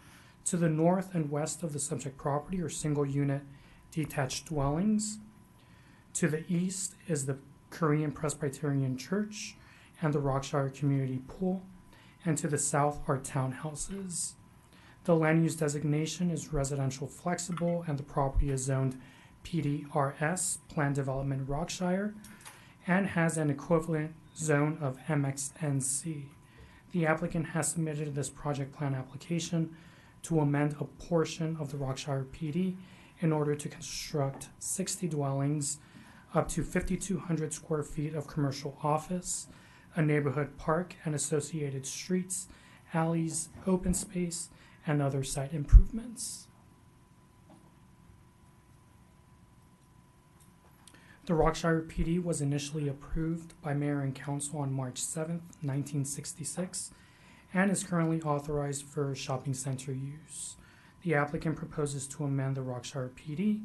To the north and west of the subject property are single-unit detached dwellings. To the east is the Korean Presbyterian Church and the Rockshire Community Pool, and to the south are townhouses. The land use designation is residential flexible, and the property is zoned PDRS, Plan Development Rockshire, and has an equivalent zone of MXNC. The applicant has submitted this project plan application to amend a portion of the Rockshire PD in order to construct 60 dwellings, up to 5,200 square feet of commercial office, a neighborhood park and associated streets, alleys, open space, and other site improvements. The Rockshire PD was initially approved by Mayor and Council on March 7, 1966, and is currently authorized for shopping center use. The applicant proposes to amend the Rockshire PD.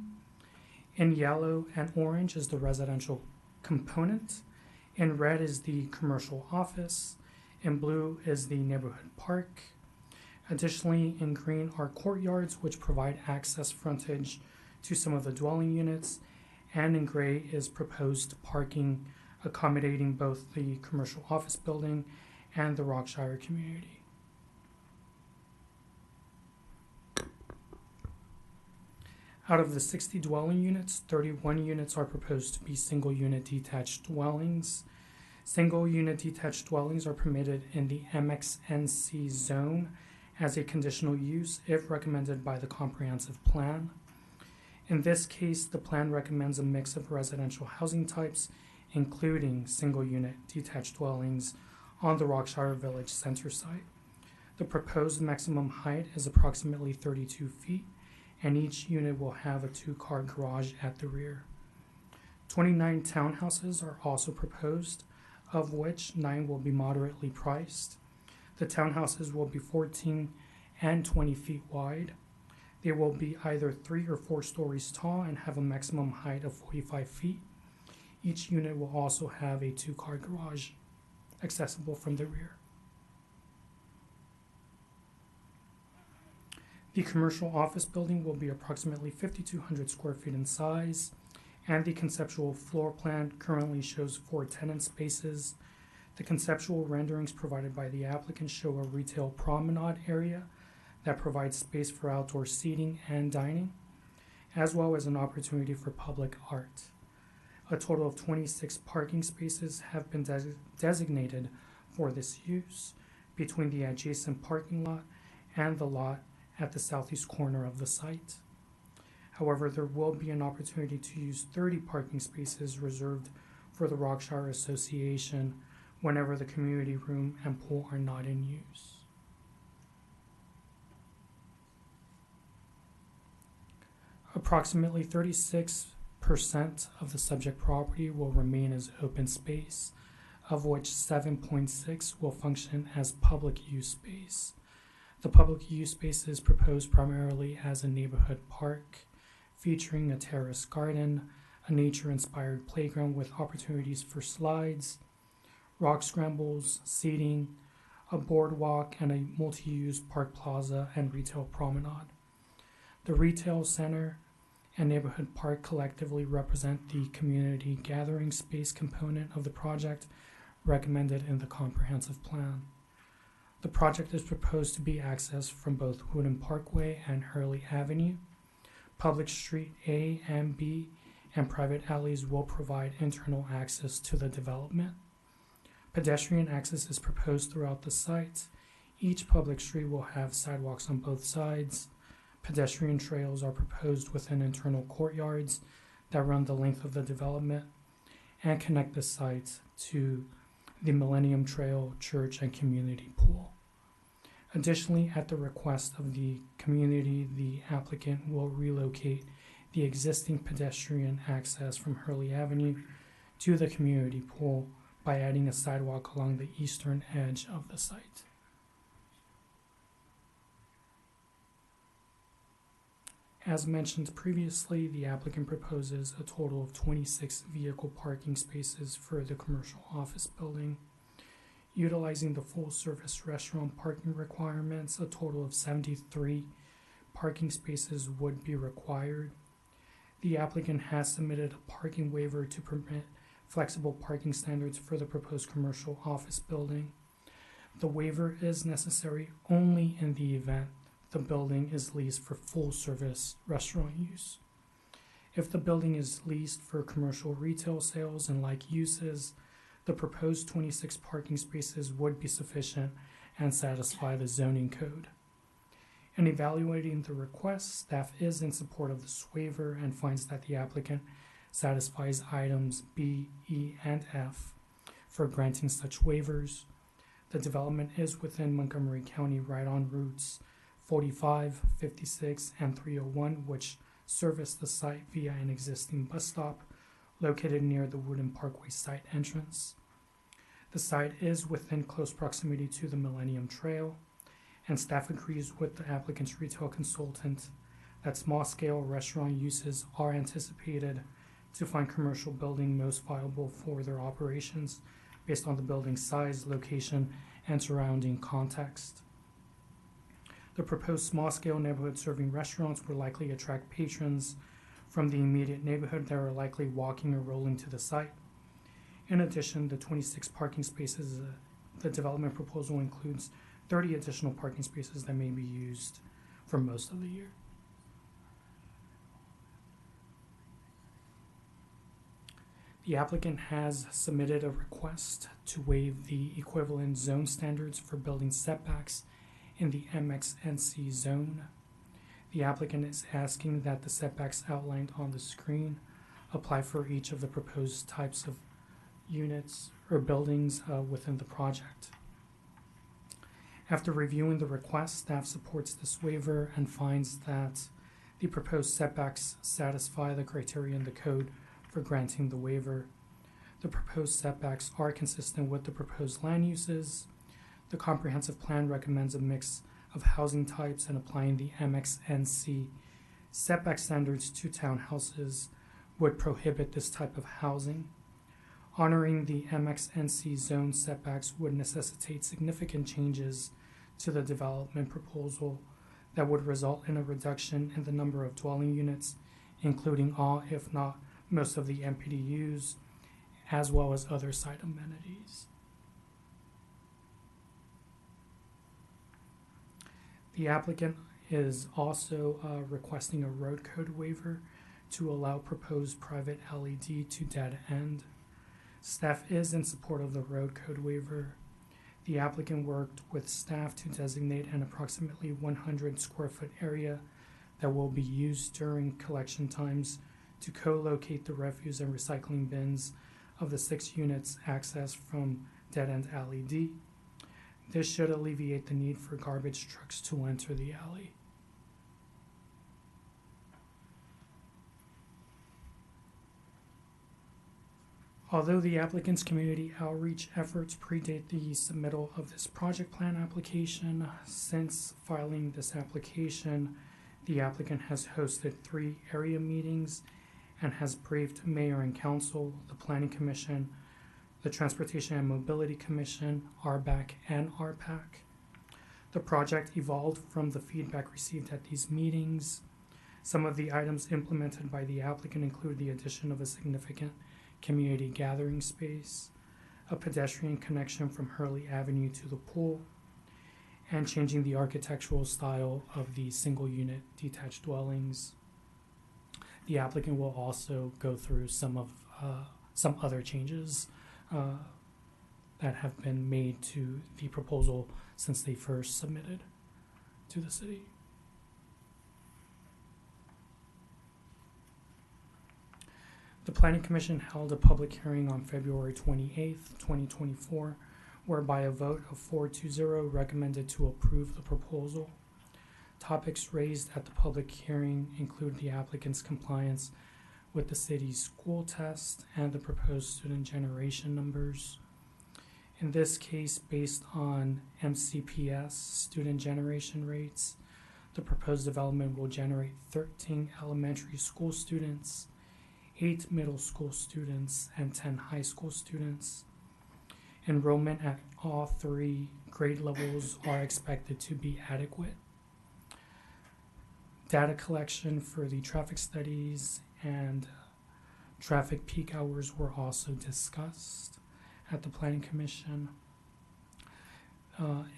In yellow and orange is the residential component. In red is the commercial office. In blue is the neighborhood park. Additionally, in green are courtyards which provide access frontage to some of the dwelling units. And in gray is proposed parking accommodating both the commercial office building and the Rockshire community. Out of the 60 dwelling units, 31 units are proposed to be single-unit detached dwellings. Single-unit detached dwellings are permitted in the MXNC zone as a conditional use if recommended by the comprehensive plan. In this case, the plan recommends a mix of residential housing types, including single-unit detached dwellings on the Rockshire Village Center site. The proposed maximum height is approximately 32 feet, and each unit will have a two-car garage at the rear. 29 townhouses are also proposed, of which 9 will be moderately priced. The townhouses will be 14 and 20 feet wide. They will be either 3 or 4 stories tall and have a maximum height of 45 feet. Each unit will also have a two-car garage accessible from the rear. The commercial office building will be approximately 5,200 square feet in size, and the conceptual floor plan currently shows 4 tenant spaces. The conceptual renderings provided by the applicant show a retail promenade area that provides space for outdoor seating and dining, as well as an opportunity for public art. A total of 26 parking spaces have been designated for this use between the adjacent parking lot and the lot at the southeast corner of the site. However, there will be an opportunity to use 30 parking spaces reserved for the Rockshire Association whenever the community room and pool are not in use. Approximately 36% of the subject property will remain as open space, of which 7.6 will function as public use space. The public use space is proposed primarily as a neighborhood park, featuring a terrace garden, a nature-inspired playground with opportunities for slides, rock scrambles, seating, a boardwalk, and a multi-use park plaza and retail promenade. The retail center and neighborhood park collectively represent the community gathering space component of the project recommended in the comprehensive plan. The project is proposed to be accessed from both Woodland Parkway and Hurley Avenue. Public Street A and B and private alleys will provide internal access to the development. Pedestrian access is proposed throughout the site. Each public street will have sidewalks on both sides. Pedestrian trails are proposed within internal courtyards that run the length of the development and connect the site to the Millennium Trail, church, and community pool. Additionally, at the request of the community, the applicant will relocate the existing pedestrian access from Hurley Avenue to the community pool by adding a sidewalk along the eastern edge of the site. As mentioned previously, the applicant proposes a total of 26 vehicle parking spaces for the commercial office building. Utilizing the full-service restaurant parking requirements, a total of 73 parking spaces would be required. The applicant has submitted a parking waiver to permit flexible parking standards for the proposed commercial office building. The waiver is necessary only in the event the building is leased for full-service restaurant use. If the building is leased for commercial retail sales and like uses, the proposed 26 parking spaces would be sufficient and satisfy the zoning code. In evaluating the request, staff is in support of this waiver and finds that the applicant satisfies items B, E, and F for granting such waivers. The development is within Montgomery County right on routes 45, 56, and 301, which service the site via an existing bus stop located near the Woodland Parkway site entrance. The site is within close proximity to the Millennium Trail, and staff agrees with the applicant's retail consultant that small-scale restaurant uses are anticipated to find commercial building most viable for their operations based on the building's size, location, and surrounding context. The proposed small-scale neighborhood serving restaurants will likely attract patrons from the immediate neighborhood that are likely walking or rolling to the site. In addition, the 26 parking spaces, the development proposal includes 30 additional parking spaces that may be used for most of the year. The applicant has submitted a request to waive the equivalent zone standards for building setbacks in the MXNC zone. The applicant is asking that the setbacks outlined on the screen apply for each of the proposed types of units or buildings within the project. After reviewing the request, staff supports this waiver and finds that the proposed setbacks satisfy the criteria in the code for granting the waiver. The proposed setbacks are consistent with the proposed land uses. The comprehensive plan recommends a mix of housing types, and applying the MXNC setback standards to townhouses would prohibit this type of housing. Honoring the MXNC zone setbacks would necessitate significant changes to the development proposal that would result in a reduction in the number of dwelling units, including all, if not most, of the MPDUs, as well as other site amenities. The applicant is also requesting a road code waiver to allow proposed private LED to dead end. Staff is in support of the road code waiver. The applicant worked with staff to designate an approximately 100 square foot area that will be used during collection times to co-locate the refuse and recycling bins of the 6 units accessed from dead-end alley D. This should alleviate the need for garbage trucks to enter the alley. Although the applicant's community outreach efforts predate the submittal of this project plan application, since filing this application, the applicant has hosted 3 area meetings and has briefed mayor and council, the planning commission, the Transportation and Mobility Commission, RBAC, and RPAC. The project evolved from the feedback received at these meetings. Some of the items implemented by the applicant include the addition of a significant community gathering space, a pedestrian connection from Hurley Avenue to the pool, and changing the architectural style of the single-unit detached dwellings. The applicant will also go through some other changes that have been made to the proposal since they first submitted to the city. The Planning Commission held a public hearing on February 28th, 2024, whereby a vote of 4-0 recommended to approve the proposal. Topics raised at the public hearing include the applicant's compliance with the city's school test and the proposed student generation numbers. In this case, based on MCPS student generation rates, the proposed development will generate 13 elementary school students, 8 middle school students, and 10 high school students. Enrollment at all 3 grade levels are expected to be adequate. Data collection for the traffic studies and traffic peak hours were also discussed at the Planning Commission.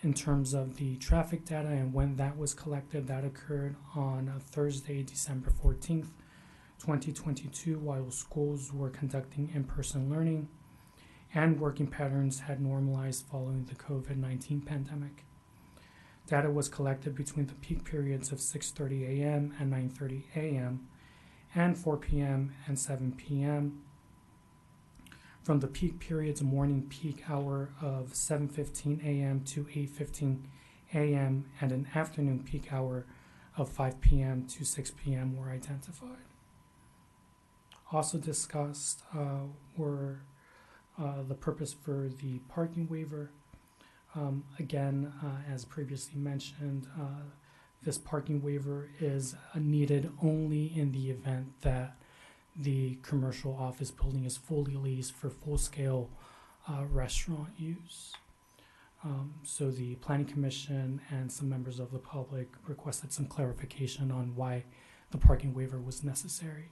In terms of the traffic data and when that was collected, that occurred on Thursday, December 14th, 2022, while schools were conducting in-person learning and working patterns had normalized following the COVID-19 pandemic. Data was collected between the peak periods of 6:30 a.m. and 9:30 a.m. and 4 p.m. and 7 p.m. From the peak periods, morning peak hour of 7:15 a.m. to 8:15 a.m. and an afternoon peak hour of 5 p.m. to 6 p.m. were identified. Also discussed were the purpose for the parking waiver. Again, as previously mentioned, this parking waiver is needed only in the event that the commercial office building is fully leased for full-scale restaurant use. So the Planning Commission and some members of the public requested some clarification on why the parking waiver was necessary.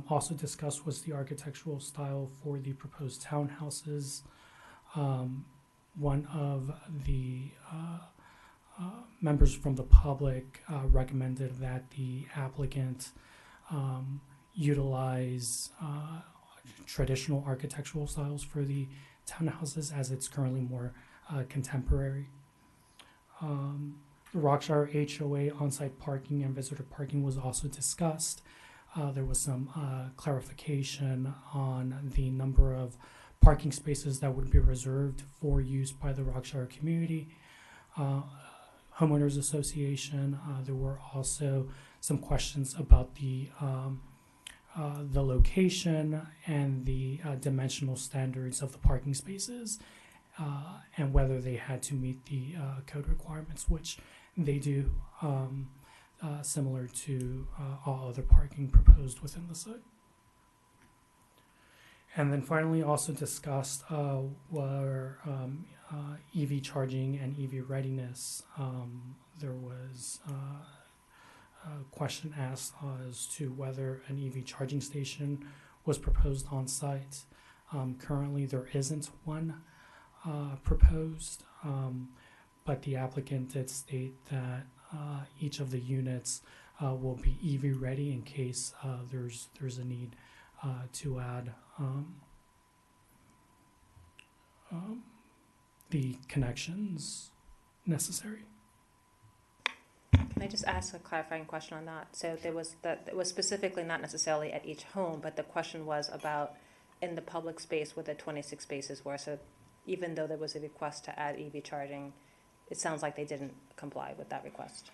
Also discussed was the architectural style for the proposed townhouses. One of the members from the public recommended that the applicant utilize traditional architectural styles for the townhouses as it's currently more contemporary. The Rockshire HOA on-site parking and visitor parking was also discussed. There was some clarification on the number of parking spaces that would be reserved for use by the Rockshire community homeowners association. There were also some questions about the location and the dimensional standards of the parking spaces and whether they had to meet the code requirements, which they do, similar to all other parking proposed within the site. And then finally also discussed were EV charging and EV readiness. There was a question asked as to whether an EV charging station was proposed on site. Currently there isn't one proposed, but the applicant did state that each of the units will be EV ready in case there's a need to add the connections necessary. Can I just ask a clarifying question on that? So there was that it was specifically not necessarily at each home, but the question was about in the public space where the 26 spaces were. So even though there was a request to add EV charging, it sounds like they didn't comply with that request.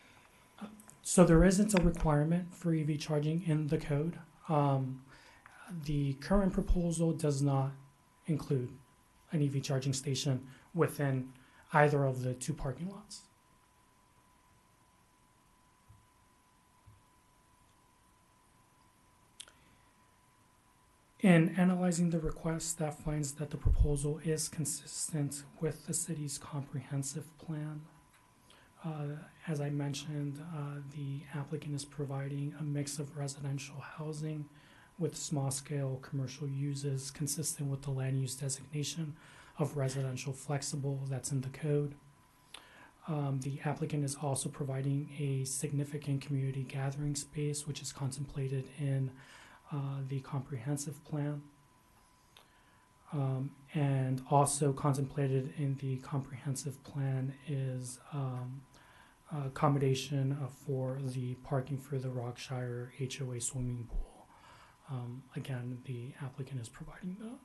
So there isn't a requirement for EV charging in the code. The current proposal does not include an EV charging station within either of the two parking lots. In analyzing the request, staff finds that the proposal is consistent with the city's comprehensive plan. As I mentioned, the applicant is providing a mix of residential housing with small-scale commercial uses consistent with the land use designation of residential flexible that's in the code. The applicant is also providing a significant community gathering space, which is contemplated in the comprehensive plan. And also contemplated in the comprehensive plan is accommodation for the parking for the Rockshire HOA swimming pool. Again, the applicant is providing that.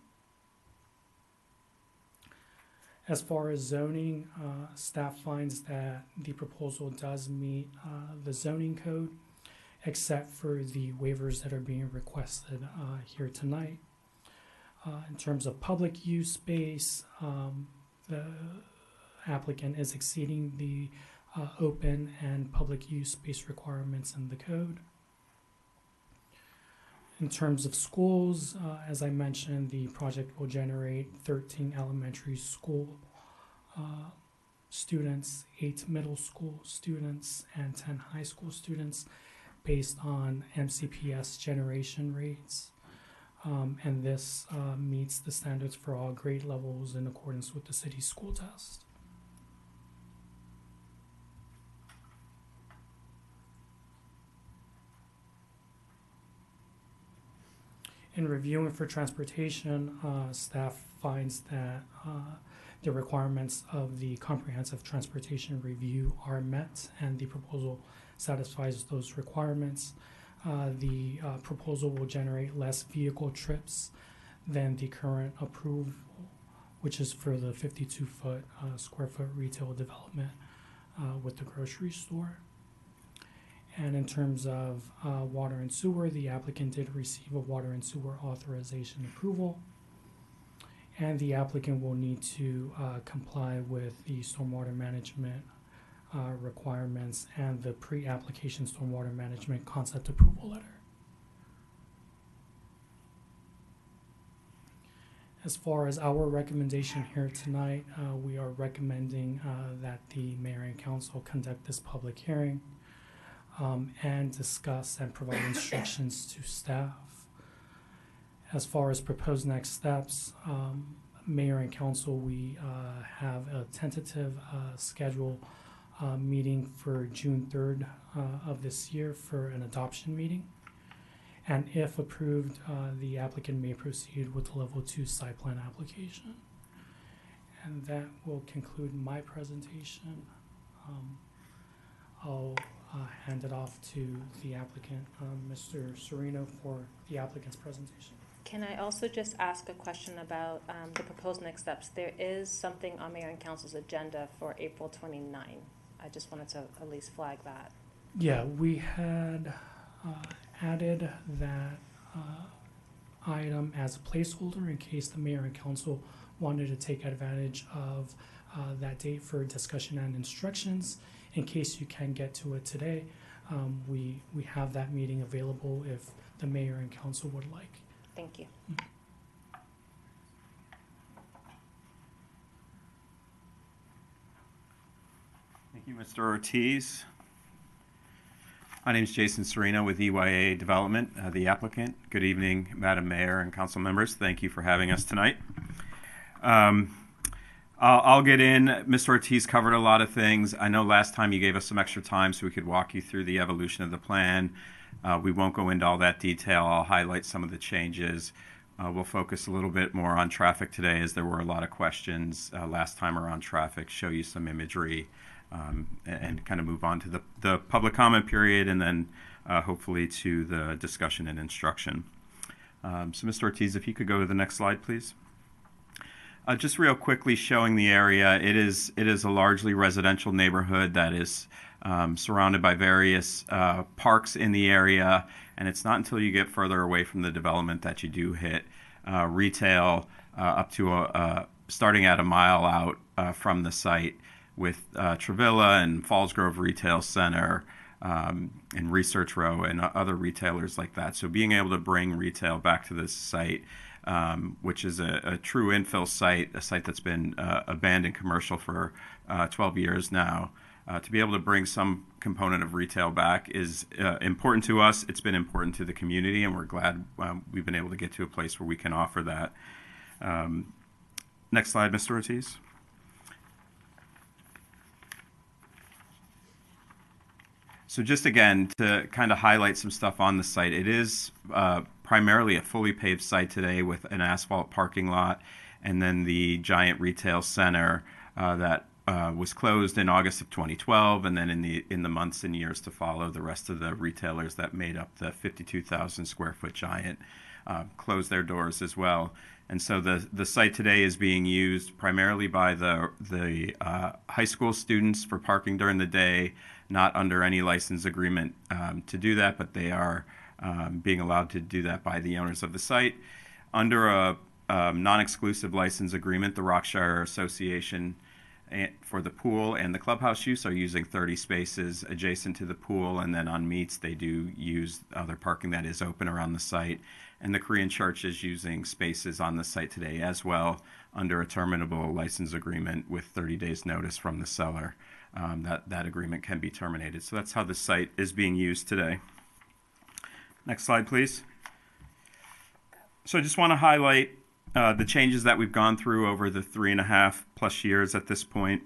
As far as zoning, staff finds that the proposal does meet the zoning code, except for the waivers that are being requested here tonight. In terms of public use space, the applicant is exceeding the open and public use space requirements in the code. In terms of schools, as I mentioned, the project will generate 13 elementary school students, 8 middle school students, and 10 high school students based on MCPS generation rates. And this meets the standards for all grade levels in accordance with the city's school test. In reviewing for transportation, staff finds that the requirements of the comprehensive transportation review are met and the proposal satisfies those requirements. The proposal will generate less vehicle trips than the current approval, which is for the 52-foot square foot retail development with the grocery store. And in terms of water and sewer, the applicant did receive a water and sewer authorization approval. And the applicant will need to comply with the stormwater management requirements and the pre-application stormwater management concept approval letter. As far as our recommendation here tonight, we are recommending that the mayor and council conduct this public hearing and discuss and provide instructions to staff. As far as proposed next steps, mayor and council, we have a tentative schedule meeting for June 3rd of this year for an adoption meeting. And if approved, the applicant may proceed with the level 2 site plan application. And that will conclude my presentation. I'll hand it off to the applicant, Mr. Serino, for the applicant's presentation. Can I also just ask a question about the proposed next steps? There is something on Mayor and Council's agenda for April 29. I just wanted to at least flag that. Yeah, we had added that item as a placeholder in case the mayor and council wanted to take advantage of that date for discussion and instructions. In case you can get to it today, we have that meeting available if the mayor and council would like. Thank you. Thank you, Mr. Ortiz. My name is Jason Serino with EYA Development, the applicant. Good evening, Madam Mayor and council members. Thank you for having us tonight. I'll get in. Mr. Ortiz covered a lot of things. I know last time you gave us some extra time so we could walk you through the evolution of the plan. We won't go into all that detail. I'll highlight some of the changes. We'll focus a little bit more on traffic today, as there were a lot of questions last time around traffic, show you some imagery, and kind of move on to the public comment period, and then hopefully to the discussion and instruction. So Mr. Ortiz, if you could go to the next slide, please. Just real quickly showing the area, it is a largely residential neighborhood that is surrounded by various parks in the area, and it's not until you get further away from the development that you do hit retail up to starting at a mile out from the site with Travilla and Falls Grove Retail Center and Research Row and other retailers like that. So being able to bring retail back to this site, which is a true infill site, a site that's been abandoned commercial for 12 years now, to be able to bring some component of retail back is important to us. It's been important to the community, and we're glad we've been able to get to a place where we can offer that. Next slide, Mr. Ortiz. So just again, to kind of highlight some stuff on the site, it is primarily a fully paved site today with an asphalt parking lot and then the giant retail center that was closed in August of 2012, and then in the months and years to follow, the rest of the retailers that made up the 52,000 square foot giant closed their doors as well. And so the site today is being used primarily by the high school students for parking during the day, not under any license agreement to do that, but they are being allowed to do that by the owners of the site. Under a non-exclusive license agreement, the Rockshire Association for the pool and the clubhouse use are using 30 spaces adjacent to the pool, and then on meets they do use other parking that is open around the site. And the Korean Church is using spaces on the site today as well under a terminable license agreement with 30 days notice from the seller. That agreement can be terminated. So that's how the site is being used today. Next slide, please. So I just want to highlight the changes that we've gone through over the 3.5+ years at this point.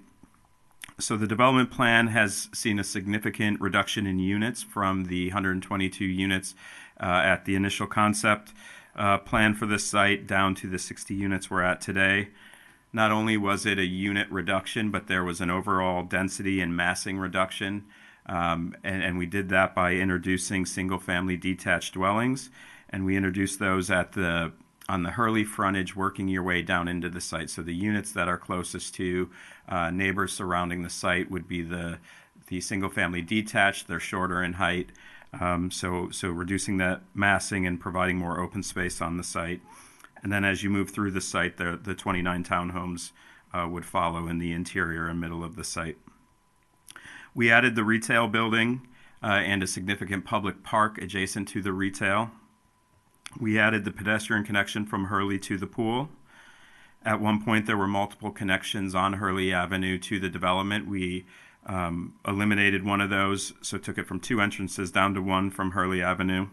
So the development plan has seen a significant reduction in units from the 122 units at the initial concept plan for this site down to the 60 units we're at today. Not only was it a unit reduction, but there was an overall density and massing reduction. And we did that by introducing single-family detached dwellings. And we introduced those on the Hurley frontage, working your way down into the site. So the units that are closest to neighbors surrounding the site would be the single-family detached. They're shorter in height. So reducing that massing and providing more open space on the site. And then as you move through the site, the 29 townhomes would follow in the interior and middle of the site. We added the retail building and a significant public park adjacent to the retail. We added the pedestrian connection from Hurley to the pool. At one point, there were multiple connections on Hurley Avenue to the development. We eliminated one of those, so took it from 2 entrances down to 1 from Hurley Avenue.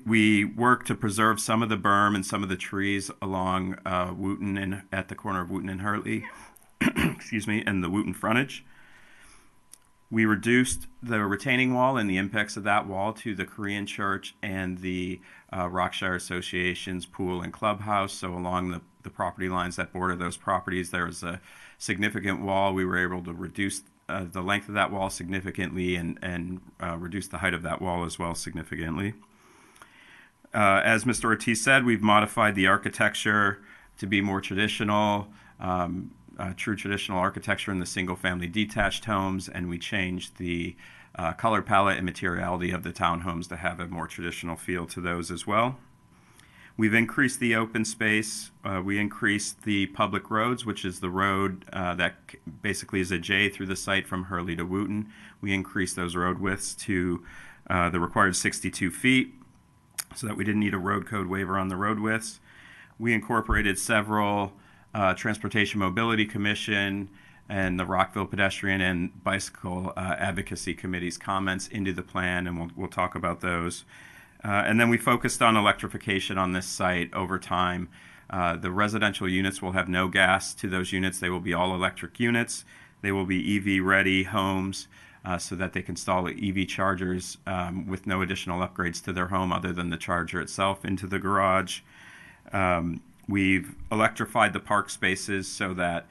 We worked to preserve some of the berm and some of the trees along Wooten and at the corner of Wooten and Hurley, excuse me, and the Wooten frontage. We reduced the retaining wall and the impacts of that wall to the Korean Church and the Rockshire Association's pool and clubhouse. So along the property lines that border those properties, there was a significant wall. We were able to reduce the length of that wall significantly and reduce the height of that wall as well significantly. As Mr. Ortiz said, we've modified the architecture to be more traditional, true traditional architecture in the single-family detached homes, and we changed the color palette and materiality of the townhomes to have a more traditional feel to those as well. We've increased the open space. We increased the public roads, which is the road that basically is a J through the site from Hurley to Wooten. We increased those road widths to the required 62 feet so that we didn't need a road code waiver on the road widths. We incorporated several Transportation Mobility Commission and the Rockville Pedestrian and Bicycle Advocacy Committee's comments into the plan, and we'll talk about those. And then we focused on electrification on this site over time. The residential units will have no gas to those units. They will be all electric units. They will be EV-ready homes so that they can install EV chargers with no additional upgrades to their home other than the charger itself into the garage. We've electrified the park spaces so that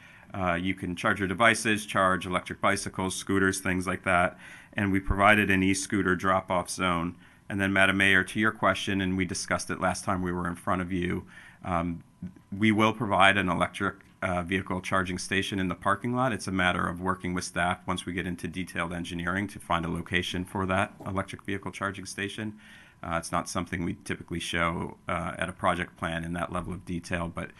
you can charge your devices, charge electric bicycles, scooters, things like that. And we provided an e-scooter drop-off zone. And then, Madam Mayor, to your question, and we discussed it last time we were in front of you, we will provide an electric vehicle charging station in the parking lot. It's a matter of working with staff once we get into detailed engineering to find a location for that electric vehicle charging station. It's not something we typically show at a project plan in that level of detail, but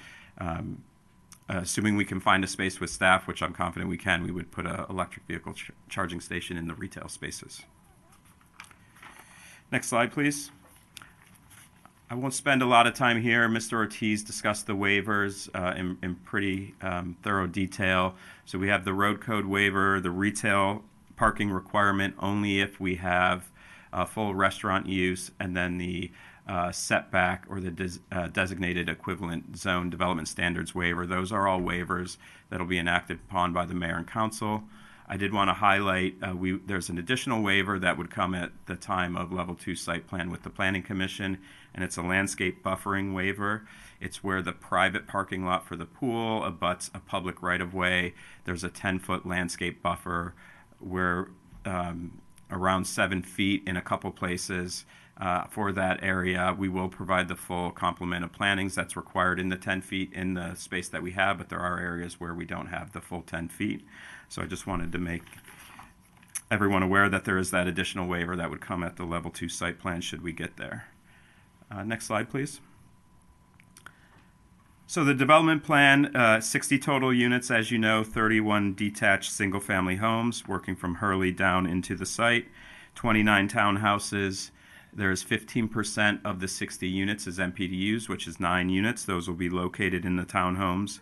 assuming we can find a space with staff, which I'm confident we can, we would put an electric vehicle charging station in the retail spaces. Next slide, please. I won't spend a lot of time here. Mr. Ortiz discussed the waivers in pretty thorough detail. So we have the road code waiver, the retail parking requirement only if we have full restaurant use, and then the setback or the designated equivalent zone development standards waiver. Those are all waivers that will be enacted upon by the mayor and council. I did want to highlight there's an additional waiver that would come at the time of level 2 site plan with the planning commission, and it's a landscape buffering waiver. It's where the private parking lot for the pool abuts a public right-of-way. There's a 10-foot landscape buffer where around 7 feet in a couple places for that area. We will provide the full complement of plantings that's required in the 10 feet in the space that we have, but there are areas where we don't have the full 10 feet. So I just wanted to make everyone aware that there is that additional waiver that would come at the level 2 site plan should we get there. Next slide, please. So the development plan, 60 total units, as you know, 31 detached single-family homes working from Hurley down into the site, 29 townhouses. There's 15% of the 60 units is MPDUs, which is 9 units. Those will be located in the townhomes.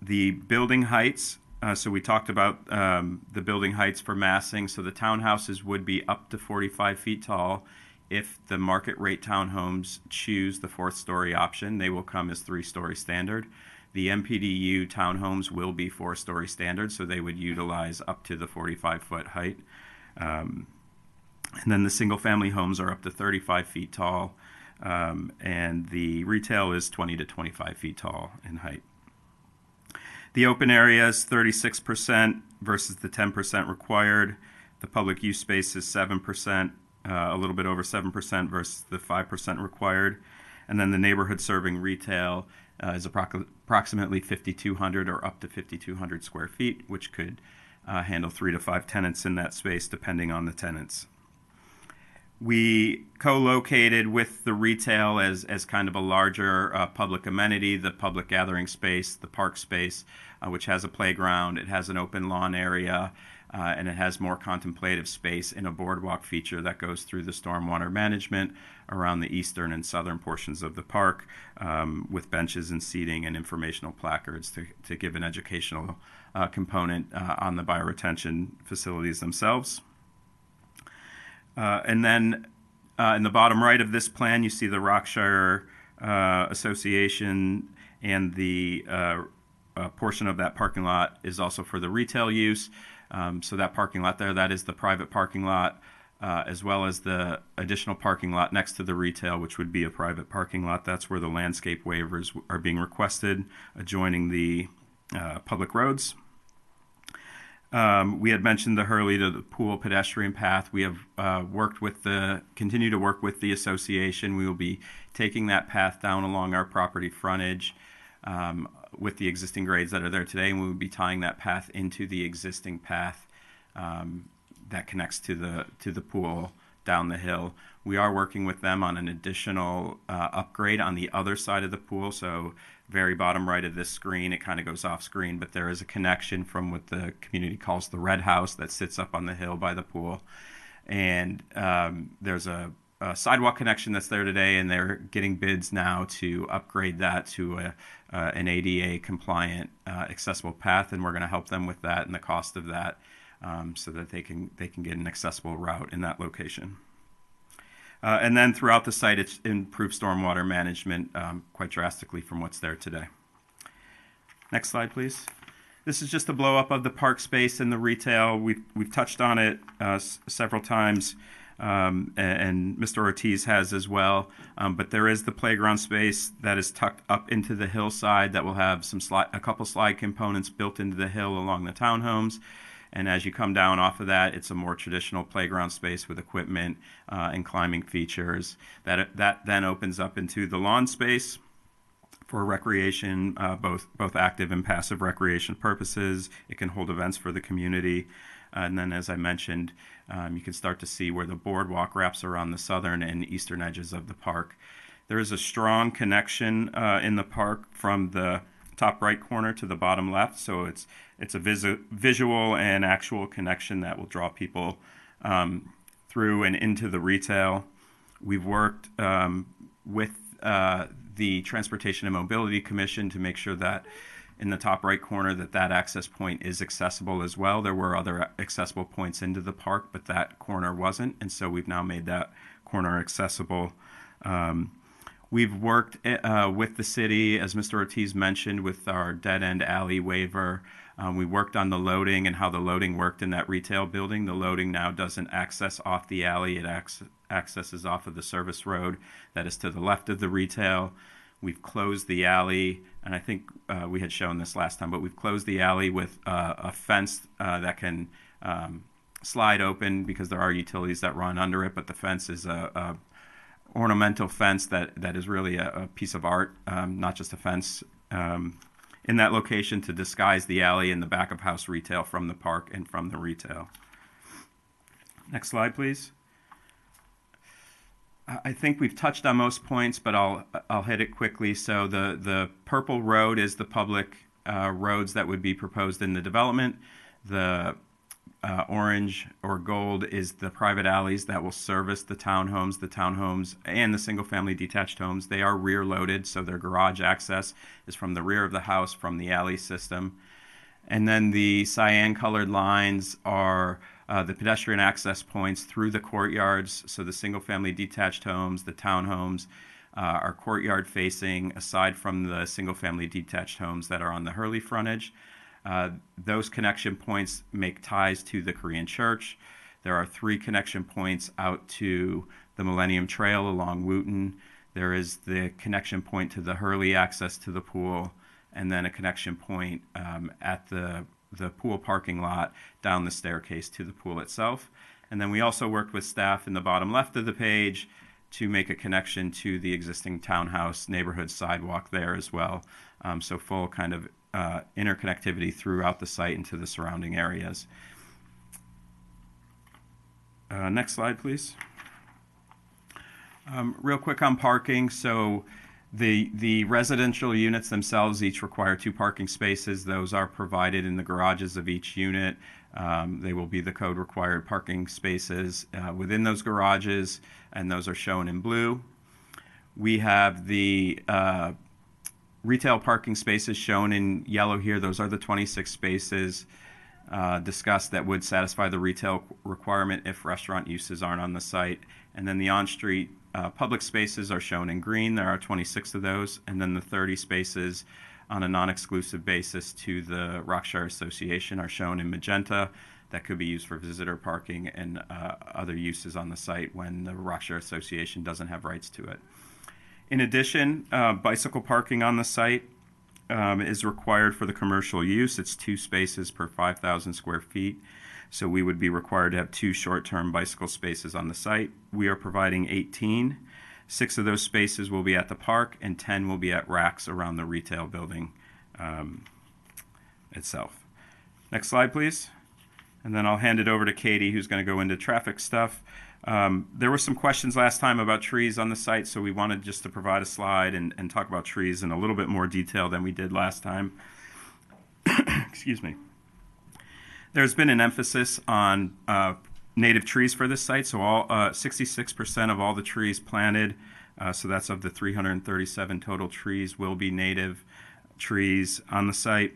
The building heights, so we talked about the building heights for massing. So the townhouses would be up to 45 feet tall. If the market rate townhomes choose the 4th-story option, they will come as 3-story standard. The MPDU townhomes will be 4-story standard, so they would utilize up to the 45-foot height. And then the single-family homes are up to 35 feet tall, and the retail is 20 to 25 feet tall in height. The open area is 36% versus the 10% required. The public use space is 7%. A little bit over 7% versus the 5% required. And then the neighborhood serving retail is approximately 5,200 or up to 5,200 square feet, which could handle 3 to 5 tenants in that space, depending on the tenants. We co-located with the retail as kind of a larger public amenity, the public gathering space, the park space, which has a playground, it has an open lawn area, and it has more contemplative space in a boardwalk feature that goes through the stormwater management around the eastern and southern portions of the park, with benches and seating and informational placards to give an educational component on the bioretention facilities themselves. And then in the bottom right of this plan, you see the Rockshire Association, and the portion of that parking lot is also for the retail use. So that parking lot there, that is the private parking lot, as well as the additional parking lot next to the retail, which would be a private parking lot. That's where the landscape waivers are being requested, adjoining the public roads. We had mentioned the Hurley to the pool pedestrian path. We have continue to work with the association. We will be taking that path down along our property frontage with the existing grades that are there today, and we will be tying that path into the existing path that connects to the pool down the hill. We are working with them on an additional upgrade on the other side of the pool. So very bottom right of this screen, it kind of goes off screen, but there is a connection from what the community calls the red house that sits up on the hill by the pool. And there's a sidewalk connection that's there today, and they're getting bids now to upgrade that to an ADA compliant accessible path, and we're going to help them with that and the cost of that, so that they can get an accessible route in that location. And then throughout the site, it's improved stormwater management quite drastically from what's there today. Next slide, please. This is just a blow up of the park space and the retail. We've touched on it several times. And Mr. Ortiz has as well. But there is the playground space that is tucked up into the hillside that will have a couple slide components built into the hill along the townhomes. And as you come down off of that, it's a more traditional playground space with equipment and climbing features. That then opens up into the lawn space for recreation, both active and passive recreation purposes. It can hold events for the community. And then, as I mentioned, you can start to see where the boardwalk wraps around the southern and eastern edges of the park. There is a strong connection in the park from the top right corner to the bottom left, so it's a visual and actual connection that will draw people through and into the retail. We've worked with the Transportation and Mobility Commission to make sure that in the top right corner that access point is accessible as well. There were other accessible points into the park, but that corner wasn't, and so we've now made that corner accessible. We've worked with the city, as Mr. Ortiz mentioned, with our dead-end alley waiver. We worked on the loading and how the loading worked in that retail building. The loading now doesn't access off the alley. It accesses off of the service road that is to the left of the retail. We've closed the alley, and I think we had shown this last time, but we've closed the alley with a fence that can slide open because there are utilities that run under it, but the fence is a ornamental fence that is really a piece of art, not just a fence, in that location to disguise the alley and the back of house retail from the park and from the retail. Next slide, please. I think we've touched on most points, but I'll hit it quickly. So the purple road is the public roads that would be proposed in the development. The orange or gold is the private alleys that will service the townhomes and the single-family detached homes. They are rear-loaded, so their garage access is from the rear of the house from the alley system. And then the cyan-colored lines are the pedestrian access points through the courtyards, so the single-family detached homes, the townhomes are courtyard facing, aside from the single-family detached homes that are on the Hurley frontage. Those connection points make ties to the Korean Church. There are 3 connection points out to the Millennium Trail along Wooten. There is the connection point to the Hurley access to the pool, and then a connection point at the pool parking lot down the staircase to the pool itself. And then we also worked with staff in the bottom left of the page to make a connection to the existing townhouse neighborhood sidewalk there as well. So full kind of interconnectivity throughout the site into the surrounding areas. Next slide, please. Real quick on parking. So the residential units themselves each require 2 parking spaces. Those are provided in the garages of each unit. They will be the code required parking spaces within those garages, and those are shown in blue. We have the retail parking spaces shown in yellow here. Those are the 26 spaces discussed that would satisfy the retail requirement if restaurant uses aren't on the site. And then the on-street public spaces are shown in green. There are 26 of those. And then the 30 spaces on a non-exclusive basis to the Rockshire Association are shown in magenta. That could be used for visitor parking and other uses on the site when the Rockshire Association doesn't have rights to it. In addition, bicycle parking on the site is required for the commercial use. It's 2 spaces per 5,000 square feet. So we would be required to have 2 short-term bicycle spaces on the site. We are providing 18. 6 of those spaces will be at the park, and 10 will be at racks around the retail building itself. Next slide, please. And then I'll hand it over to Katie, who's going to go into traffic stuff. There were some questions last time about trees on the site, so we wanted just to provide a slide and talk about trees in a little bit more detail than we did last time. Excuse me. There's been an emphasis on native trees for this site, so 66% of all the trees planted, so that's of the 337 total trees, will be native trees on the site.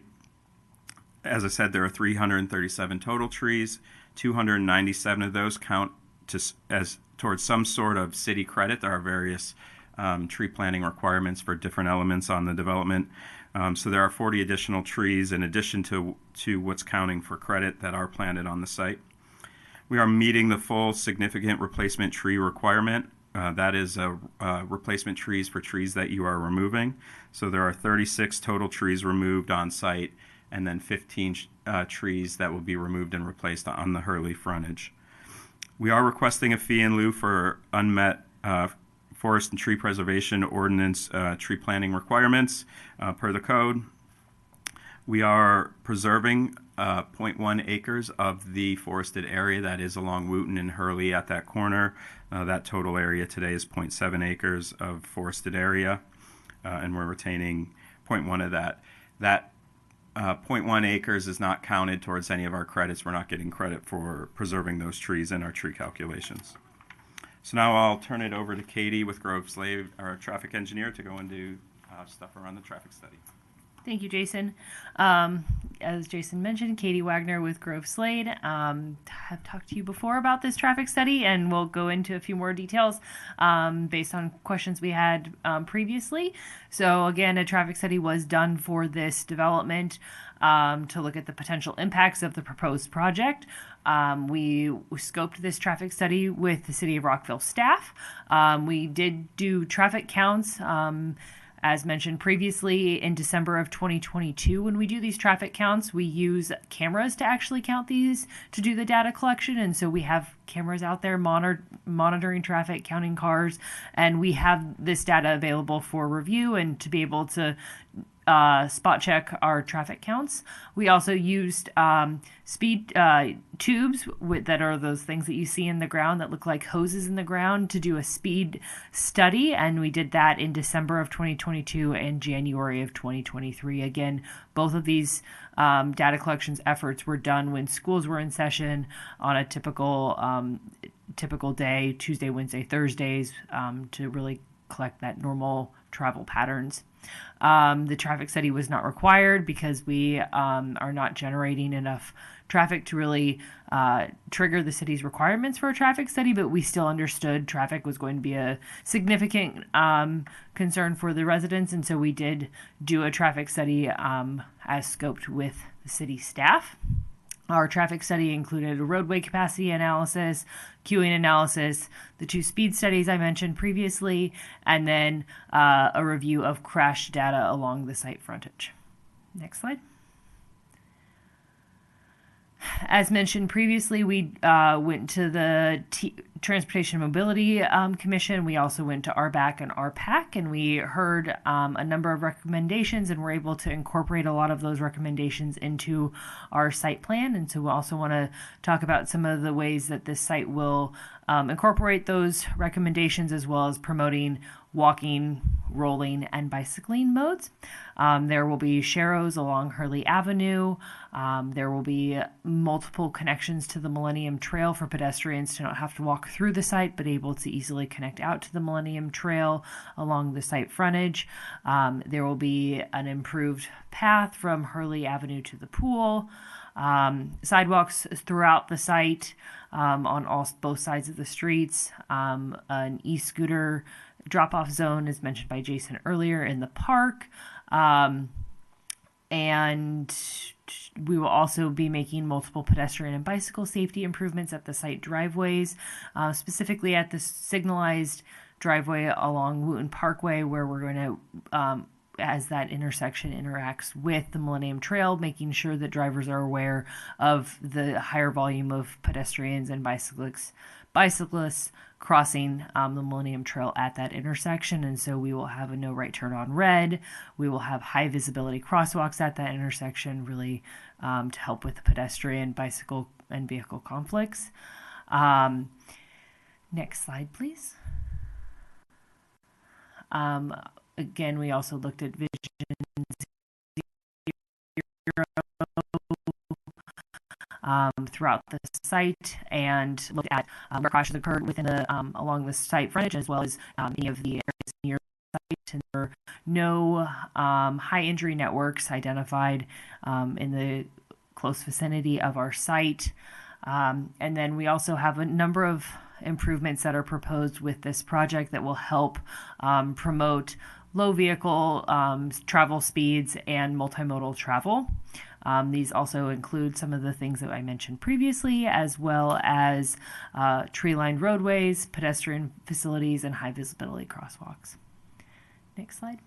As I said, there are 337 total trees. 297 of those count as towards some sort of city credit. There are various tree planting requirements for different elements on the development. So there are 40 additional trees in addition to what's counting for credit that are planted on the site. We are meeting the full significant replacement tree requirement. That is replacement trees for trees that you are removing. So there are 36 total trees removed on site, and then 15 trees that will be removed and replaced on the Hurley frontage. We are requesting a fee in lieu for unmet forest and tree preservation ordinance tree planting requirements per the code. We are preserving 0.1 acres of the forested area that is along Wooten and Hurley at that corner. That total area today is 0.7 acres of forested area, and we're retaining 0.1 of that. That 0.1 acres is not counted towards any of our credits. We're not getting credit for preserving those trees in our tree calculations. So now I'll turn it over to Katie with Grove Slade, our traffic engineer, to go and do stuff around the traffic study. Thank you, Jason. As Jason mentioned, Katie Wagner with Grove Slade. Have talked to you before about this traffic study, and we'll go into a few more details based on questions we had previously. So again, a traffic study was done for this development to look at the potential impacts of the proposed project. We scoped this traffic study with the City of Rockville staff. We did do traffic counts. As mentioned previously, in December of 2022, when we do these traffic counts, we use cameras to actually count these to do the data collection. And so we have cameras out there monitoring traffic, counting cars, and we have this data available for review and to be able to spot check our traffic counts. We also used speed tubes that are those things that you see in the ground that look like hoses in the ground to do a speed study, and we did that in December of 2022 and January of 2023. Again, both of these data collections efforts were done when schools were in session on a typical day, Tuesday, Wednesday, Thursdays, to really collect that normal travel patterns. The traffic study was not required because we are not generating enough traffic to really trigger the city's requirements for a traffic study, but we still understood traffic was going to be a significant concern for the residents, and so we did do a traffic study as scoped with the city staff. Our traffic study included a roadway capacity analysis, queuing analysis, the 2 speed studies I mentioned previously, and then a review of crash data along the site frontage. Next slide. As mentioned previously, we went to the Transportation and Mobility Commission. We also went to RBAC and RPAC, and we heard a number of recommendations, and were able to incorporate a lot of those recommendations into our site plan. And so we also want to talk about some of the ways that this site will incorporate those recommendations, as well as promoting walking, rolling, and bicycling modes. There will be sharrows along Hurley Avenue. There will be multiple connections to the Millennium Trail for pedestrians to not have to walk through the site, but able to easily connect out to the Millennium Trail along the site frontage. There will be an improved path from Hurley Avenue to the pool. Sidewalks throughout the site on both sides of the streets. An e-scooter drop-off zone, as mentioned by Jason earlier, in the park. And we will also be making multiple pedestrian and bicycle safety improvements at the site driveways, specifically at the signalized driveway along Wooten Parkway, where we're going to, as that intersection interacts with the Millennium Trail, making sure that drivers are aware of the higher volume of pedestrians and bicyclists crossing the Millennium Trail at that intersection. And so we will have a no right turn on red. We will have high visibility crosswalks at that intersection, really to help with the pedestrian, bicycle, and vehicle conflicts. Next slide, please. Again, we also looked at Vision Zero throughout the site, and looked at where crashes occurred within the along the site frontage, as well as any of the areas near the site. And there were no high injury networks identified in the close vicinity of our site. And then we also have a number of improvements that are proposed with this project that will help promote low vehicle travel speeds and multimodal travel. These also include some of the things that I mentioned previously, as well as tree-lined roadways, pedestrian facilities, and high visibility crosswalks. Next slide.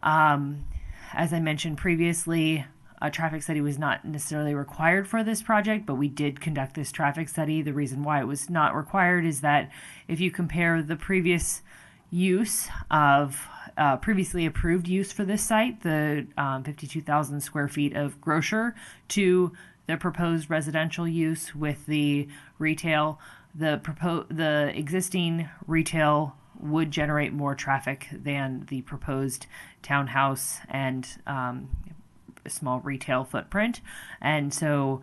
As I mentioned previously, a traffic study was not necessarily required for this project, but we did conduct this traffic study. The reason why it was not required is that if you compare the previous use of previously approved use for this site, the 52,000 square feet of grocer, to the proposed residential use with the retail, the existing retail would generate more traffic than the proposed townhouse and small retail footprint. And so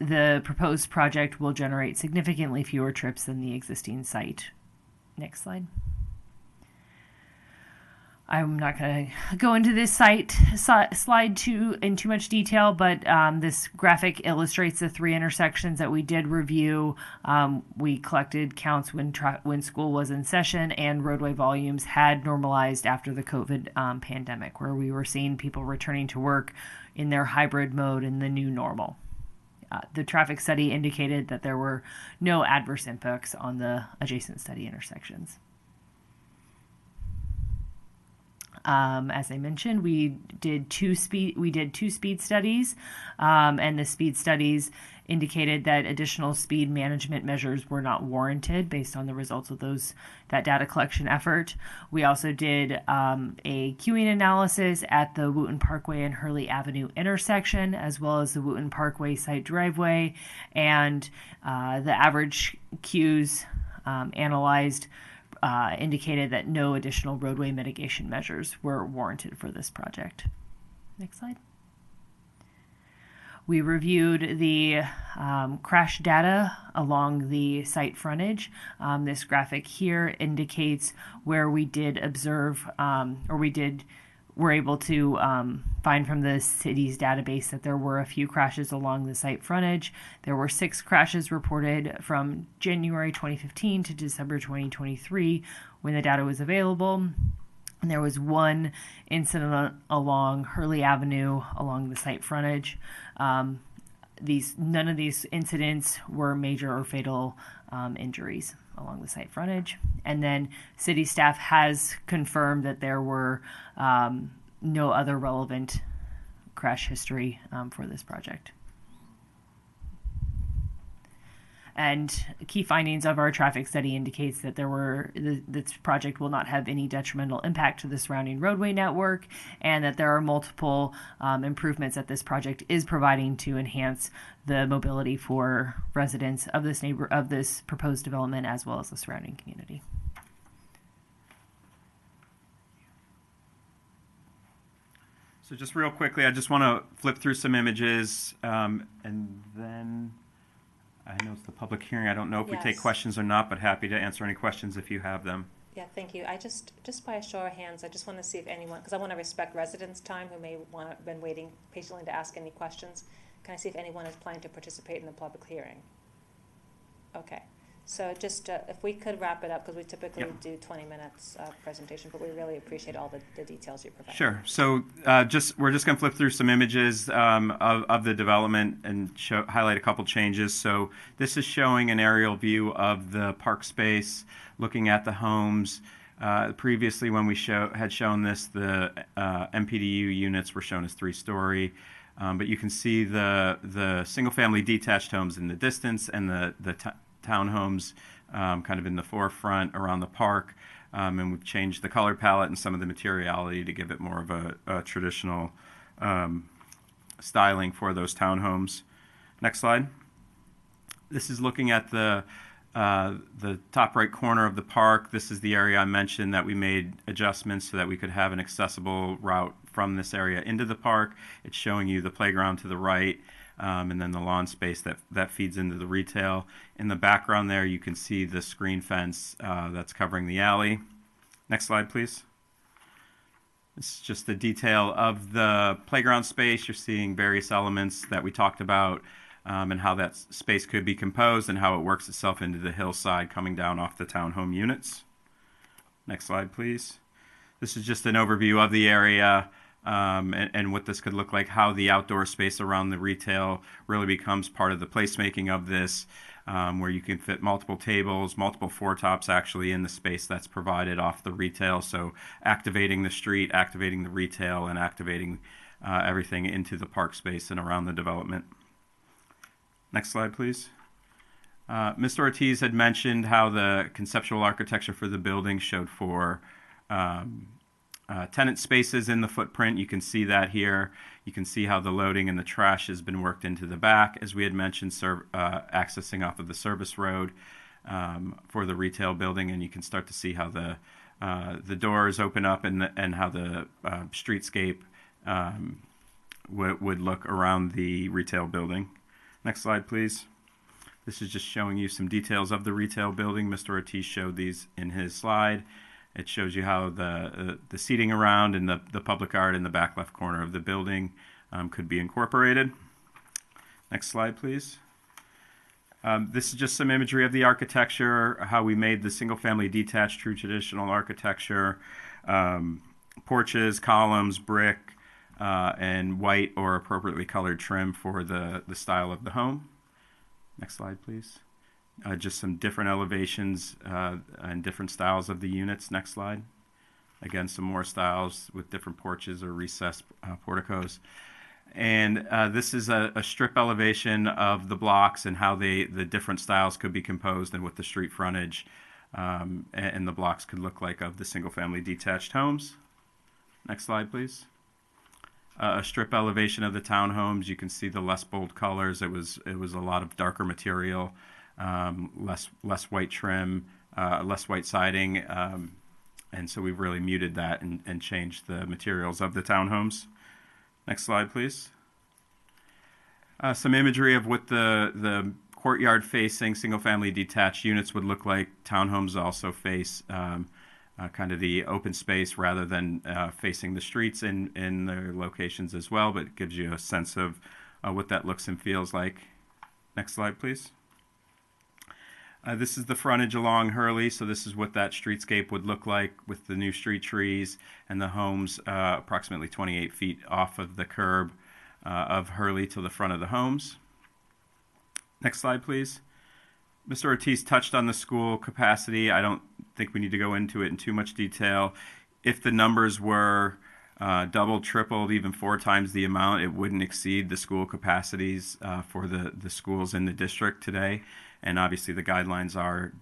the proposed project will generate significantly fewer trips than the existing site. Next slide. I'm not going to go into this slide in too much detail, but this graphic illustrates the 3 intersections that we did review. We collected counts when school was in session and roadway volumes had normalized after the COVID pandemic, where we were seeing people returning to work in their hybrid mode in the new normal. The traffic study indicated that there were no adverse impacts on the adjacent study intersections. As I mentioned, we did two speed studies, and the speed studies indicated that additional speed management measures were not warranted based on the results of that data collection effort. We also did a queuing analysis at the Wooten Parkway and Hurley Avenue intersection, as well as the Wooten Parkway site driveway, and the average queues analyzed indicated that no additional roadway mitigation measures were warranted for this project. Next slide. We reviewed the crash data along the site frontage. This graphic here indicates where we did observe, were able to find from the city's database that there were a few crashes along the site frontage. There were 6 crashes reported from January 2015 to December 2023 when the data was available. And there was 1 incident along Hurley Avenue along the site frontage. None of these incidents were major or fatal injuries along the site frontage. And then city staff has confirmed that there were no other relevant crash history for this project. And key findings of our traffic study indicates that this project will not have any detrimental impact to the surrounding roadway network, and that there are multiple improvements that this project is providing to enhance the mobility for residents of this proposed development, as well as the surrounding community. So just real quickly, I just want to flip through some images, and then I know it's the public hearing. I don't know if we take questions or not, but happy to answer any questions if you have them. Yeah, thank you. I just by a show of hands, I just want to see if anyone, because I want to respect residents' time who may been waiting patiently to ask any questions. Can I see if anyone is planning to participate in the public hearing? Okay. So just if we could wrap it up, because we typically do 20 minutes presentation, but we really appreciate all the details you provide. Sure. So we're just going to flip through some images of the development and highlight a couple changes. So this is showing an aerial view of the park space, looking at the homes. Previously, when we had shown this, the MPDU units were shown as 3-story. But you can see the single-family detached homes in the distance and the townhomes kind of in the forefront around the park, and we've changed the color palette and some of the materiality to give it more of a traditional styling for those townhomes. Next slide. This is looking at the top right corner of the park. This is the area I mentioned that we made adjustments so that we could have an accessible route from this area into the park. It's showing you the playground to the right, and then the lawn space that feeds into the retail. In the background there, you can see the screen fence that's covering the alley. Next slide, please. This is just the detail of the playground space. You're seeing various elements that we talked about, and how that space could be composed and how it works itself into the hillside coming down off the townhome units. Next slide, please. This is just an overview of the area, and what this could look like, how the outdoor space around the retail really becomes part of the placemaking of this, where you can fit multiple tables, multiple four-tops actually in the space that's provided off the retail. So activating the street, activating the retail, and activating everything into the park space and around the development. Next slide, please. Mr. Ortiz had mentioned how the conceptual architecture for the building showed 4 tenant spaces in the footprint. You can see that here. You can see how the loading and the trash has been worked into the back, as we had mentioned, accessing off of the service road for the retail building, and you can start to see how the doors open up and how the streetscape would look around the retail building. Next slide, please. This is just showing you some details of the retail building. Mr. Ortiz showed these in his slide. It shows you how the seating around and the public art in the back left corner of the building could be incorporated. Next slide, please. This is just some imagery of the architecture, how we made the single-family detached true traditional architecture, porches, columns, brick, and white or appropriately colored trim for the style of the home. Next slide, please. Just some different elevations and different styles of the units. Next slide. Again, some more styles with different porches or recessed porticos. And this is a strip elevation of the blocks and how the different styles could be composed and what the street frontage and the blocks could look like of the single-family detached homes. Next slide, please. A strip elevation of the townhomes. You can see the less bold colors. It was a lot of darker material, less white trim, less white siding, and so we've really muted that and changed the materials of the townhomes. Next slide, please. Some imagery of what the courtyard-facing single-family detached units would look like. Townhomes also face kind of the open space rather than facing the streets in their locations as well, but it gives you a sense of what that looks and feels like. Next slide, please. This is the frontage along Hurley, so this is what that streetscape would look like with the new street trees and the homes approximately 28 feet off of the curb of Hurley to the front of the homes. Next slide, please. Mr. Ortiz touched on the school capacity. I don't think we need to go into it in too much detail. If the numbers were doubled, tripled, even 4 times the amount, it wouldn't exceed the school capacities for the schools in the district today. And obviously the guidelines are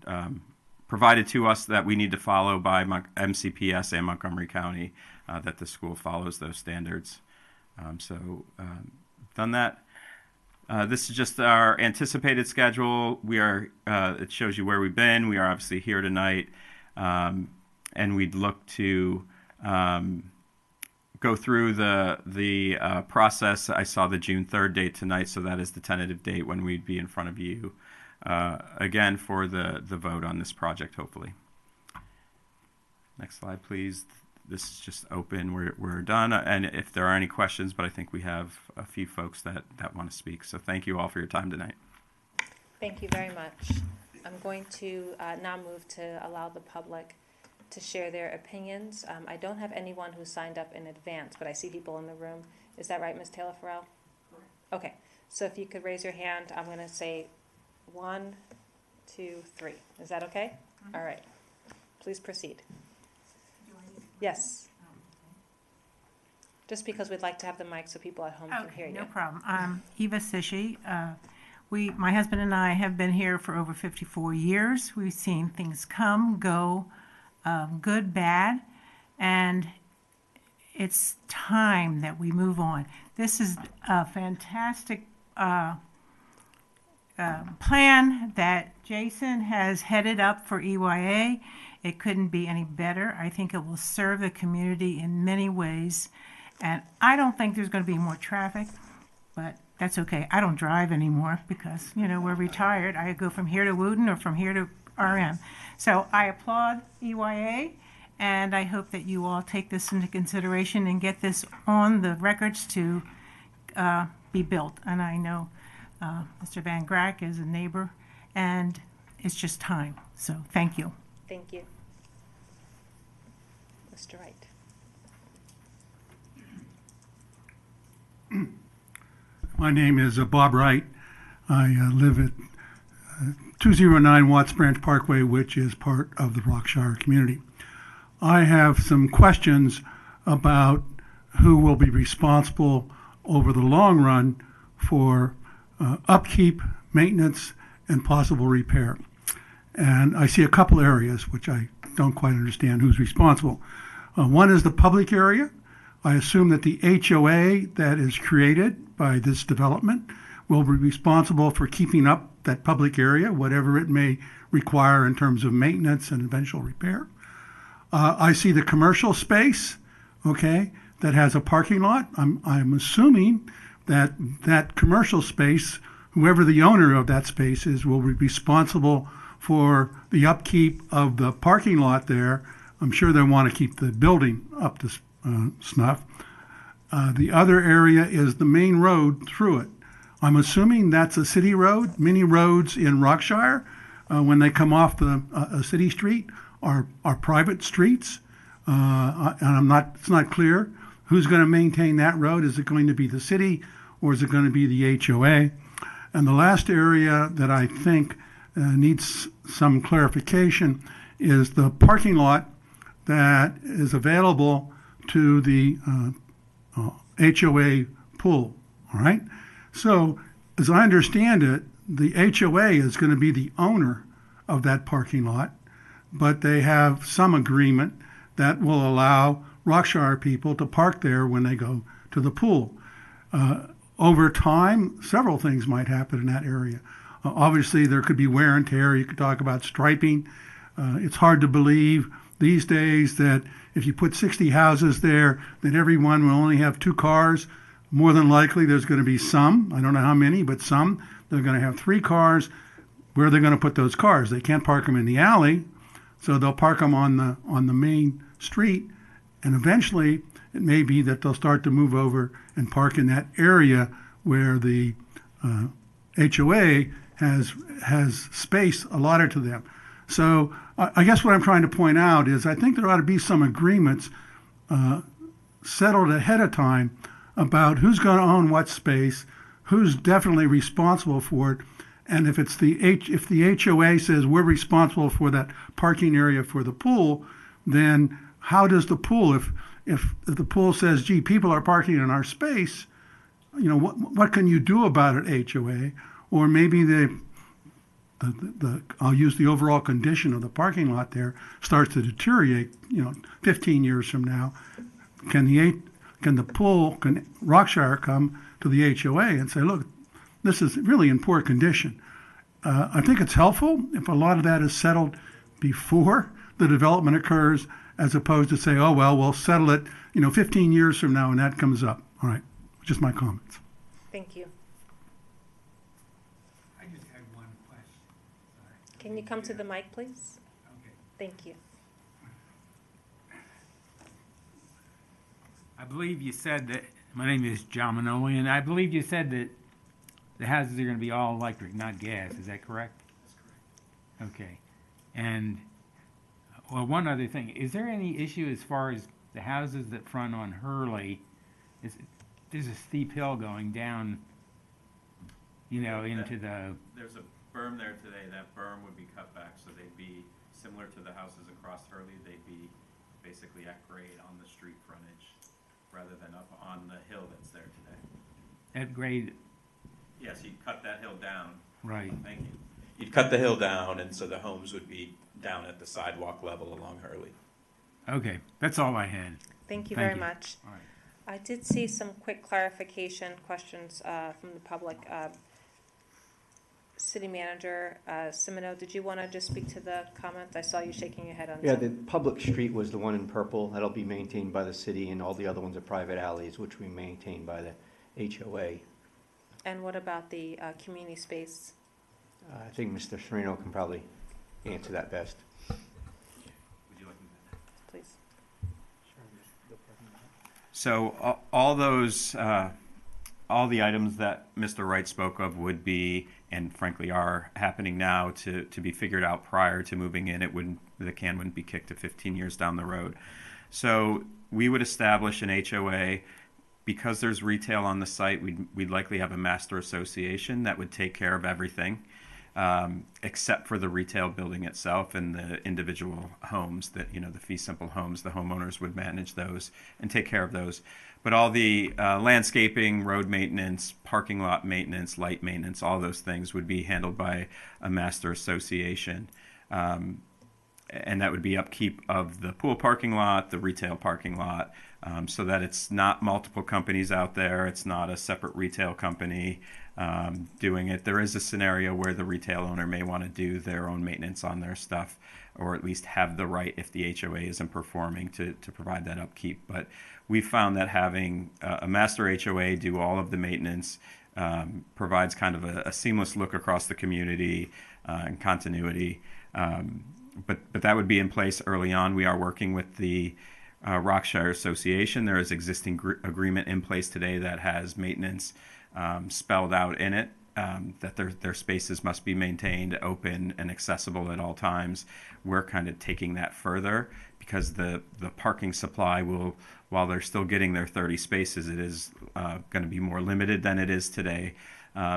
provided to us that we need to follow by MCPS and Montgomery County, that the school follows those standards. Done that. This is just our anticipated schedule. It shows you where we've been. We are obviously here tonight, and we'd look to go through the process. I saw the June 3rd date tonight, so that is the tentative date when we'd be in front of you again for the vote on this project, hopefully. Next slide, please. This is just open. We're done. And if there are any questions, but I think we have a few folks that want to speak. So thank you all for your time tonight. Thank you very much. I'm going to now move to allow the public to share their opinions. I don't have anyone who signed up in advance, but I see people in the room. Is that right, Ms. Taylor-Farrell? Okay. So if you could raise your hand, I'm going to say 1, 2, 3. Is that okay? All right. Please proceed. Yes. Just because we'd like to have the mic so people at home can hear you. No problem. Eva Sishi. My husband and I have been here for over 54 years. We've seen things come, go, good, bad, and it's time that we move on. This is a fantastic plan that Jason has headed up for EYA. It couldn't be any better. I think it will serve the community in many ways. And I don't think there's going to be more traffic, but that's okay. I don't drive anymore because, we're retired. I go from here to Wootton or from here to RM. So I applaud EYA, and I hope that you all take this into consideration and get this on the records to be built. And I know Mr. Van Grack is a neighbor, and it's just time. So thank you. Thank you. Mr. Wright. My name is Bob Wright. I live at 209 Watts Branch Parkway, which is part of the Rockshire community. I have some questions about who will be responsible over the long run for upkeep, maintenance, and possible repair. And I see a couple areas which I don't quite understand who's responsible. One is the public area. I assume that the HOA that is created by this development will be responsible for keeping up that public area, whatever it may require in terms of maintenance and eventual repair. I see the commercial space, that has a parking lot. I'm assuming that that commercial space whoever the owner of that space is will be responsible for the upkeep of the parking lot there. I'm sure they want to keep the building up to snuff. The other area is the main road through it. I'm assuming that's a city road. Many roads in Rockshire, when they come off a city street, are private streets. And it's not clear who's going to maintain that road. Is it going to be the city or is it going to be the HOA? And the last area that I think needs some clarification is the parking lot that is available to the HOA pool. All right. So, as I understand it, the HOA is going to be the owner of that parking lot, but they have some agreement that will allow Rockshire people to park there when they go to the pool. Over time, several things might happen in that area. Obviously, there could be wear and tear. You could talk about striping. It's hard to believe these days that if you put 60 houses there, that everyone will only have 2 cars. More than likely, there's going to be some, I don't know how many, but some, they're going to have 3 cars. Where are they going to put those cars? They can't park them in the alley, so they'll park them on the main street, and eventually it may be that they'll start to move over and park in that area where the HOA has space allotted to them. So I guess what I'm trying to point out is I think there ought to be some agreements settled ahead of time about who's going to own what space, who's definitely responsible for it, and if the HOA says we're responsible for that parking area for the pool, then how does the pool, if the pool says, gee, people are parking in our space, what can you do about it, HOA? Or maybe I'll use the overall condition of the parking lot there starts to deteriorate, 15 years from now. Can Rockshire come to the HOA and say, look, this is really in poor condition? I think it's helpful if a lot of that is settled before the development occurs, as opposed to say, oh, well, we'll settle it, 15 years from now when that comes up. All right, just my comments. Thank you. I just had one question. Can you come to the mic, please? Okay. Thank you. I believe you said that, my name is John Manoli, and I believe you said that the houses are going to be all electric, not gas. Is that correct? That's correct. Okay. And, well, one other thing. Is there any issue as far as the houses that front on Hurley? There's a steep hill going down, into the... There's a berm there today. That berm would be cut back, so they'd be similar to the houses across Hurley. They'd be basically at grade on the street frontage rather than up on the hill that's there today. At grade? Yes, you'd cut that hill down. Right. Thank you. You'd cut the hill down, and so the homes would be down at the sidewalk level along Hurley. Okay, that's all I had. Thank you very much. All right. I did see some quick clarification questions from the public. City Manager Simino, did you want to just speak to the comments? I saw you shaking your head on Yeah, some. the public street was the one in purple. That'll be maintained by the city, and all the other ones are private alleys, which we maintain by the HOA. And what about the community space? I think Mr. Sereno can probably answer that best. Would you like me to? Please. So all those, all the items that Mr. Wright spoke of would be, and frankly are happening now, to be figured out prior to moving in. The can wouldn't be kicked to 15 years down the road. So we would establish an HOA. Because there's retail on the site, we'd likely have a master association that would take care of everything, except for the retail building itself and the individual homes that, the fee simple homes, the homeowners would manage those and take care of those. But all the landscaping, road maintenance, parking lot maintenance, light maintenance, all those things would be handled by a master association. And that would be upkeep of the pool parking lot, the retail parking lot, so that it's not multiple companies out there. It's not a separate retail company doing it. There is a scenario where the retail owner may want to do their own maintenance on their stuff, or at least have the right, if the HOA isn't performing, to provide that upkeep. But we found that having a master HOA do all of the maintenance provides kind of a seamless look across the community and continuity. But that would be in place early on. We are working with the Rockshire Association. There is existing agreement in place today that has maintenance spelled out in it, that their spaces must be maintained open and accessible at all times. We're kind of taking that further because the parking supply will, while they're still getting their 30 spaces, it is going to be more limited than it is today.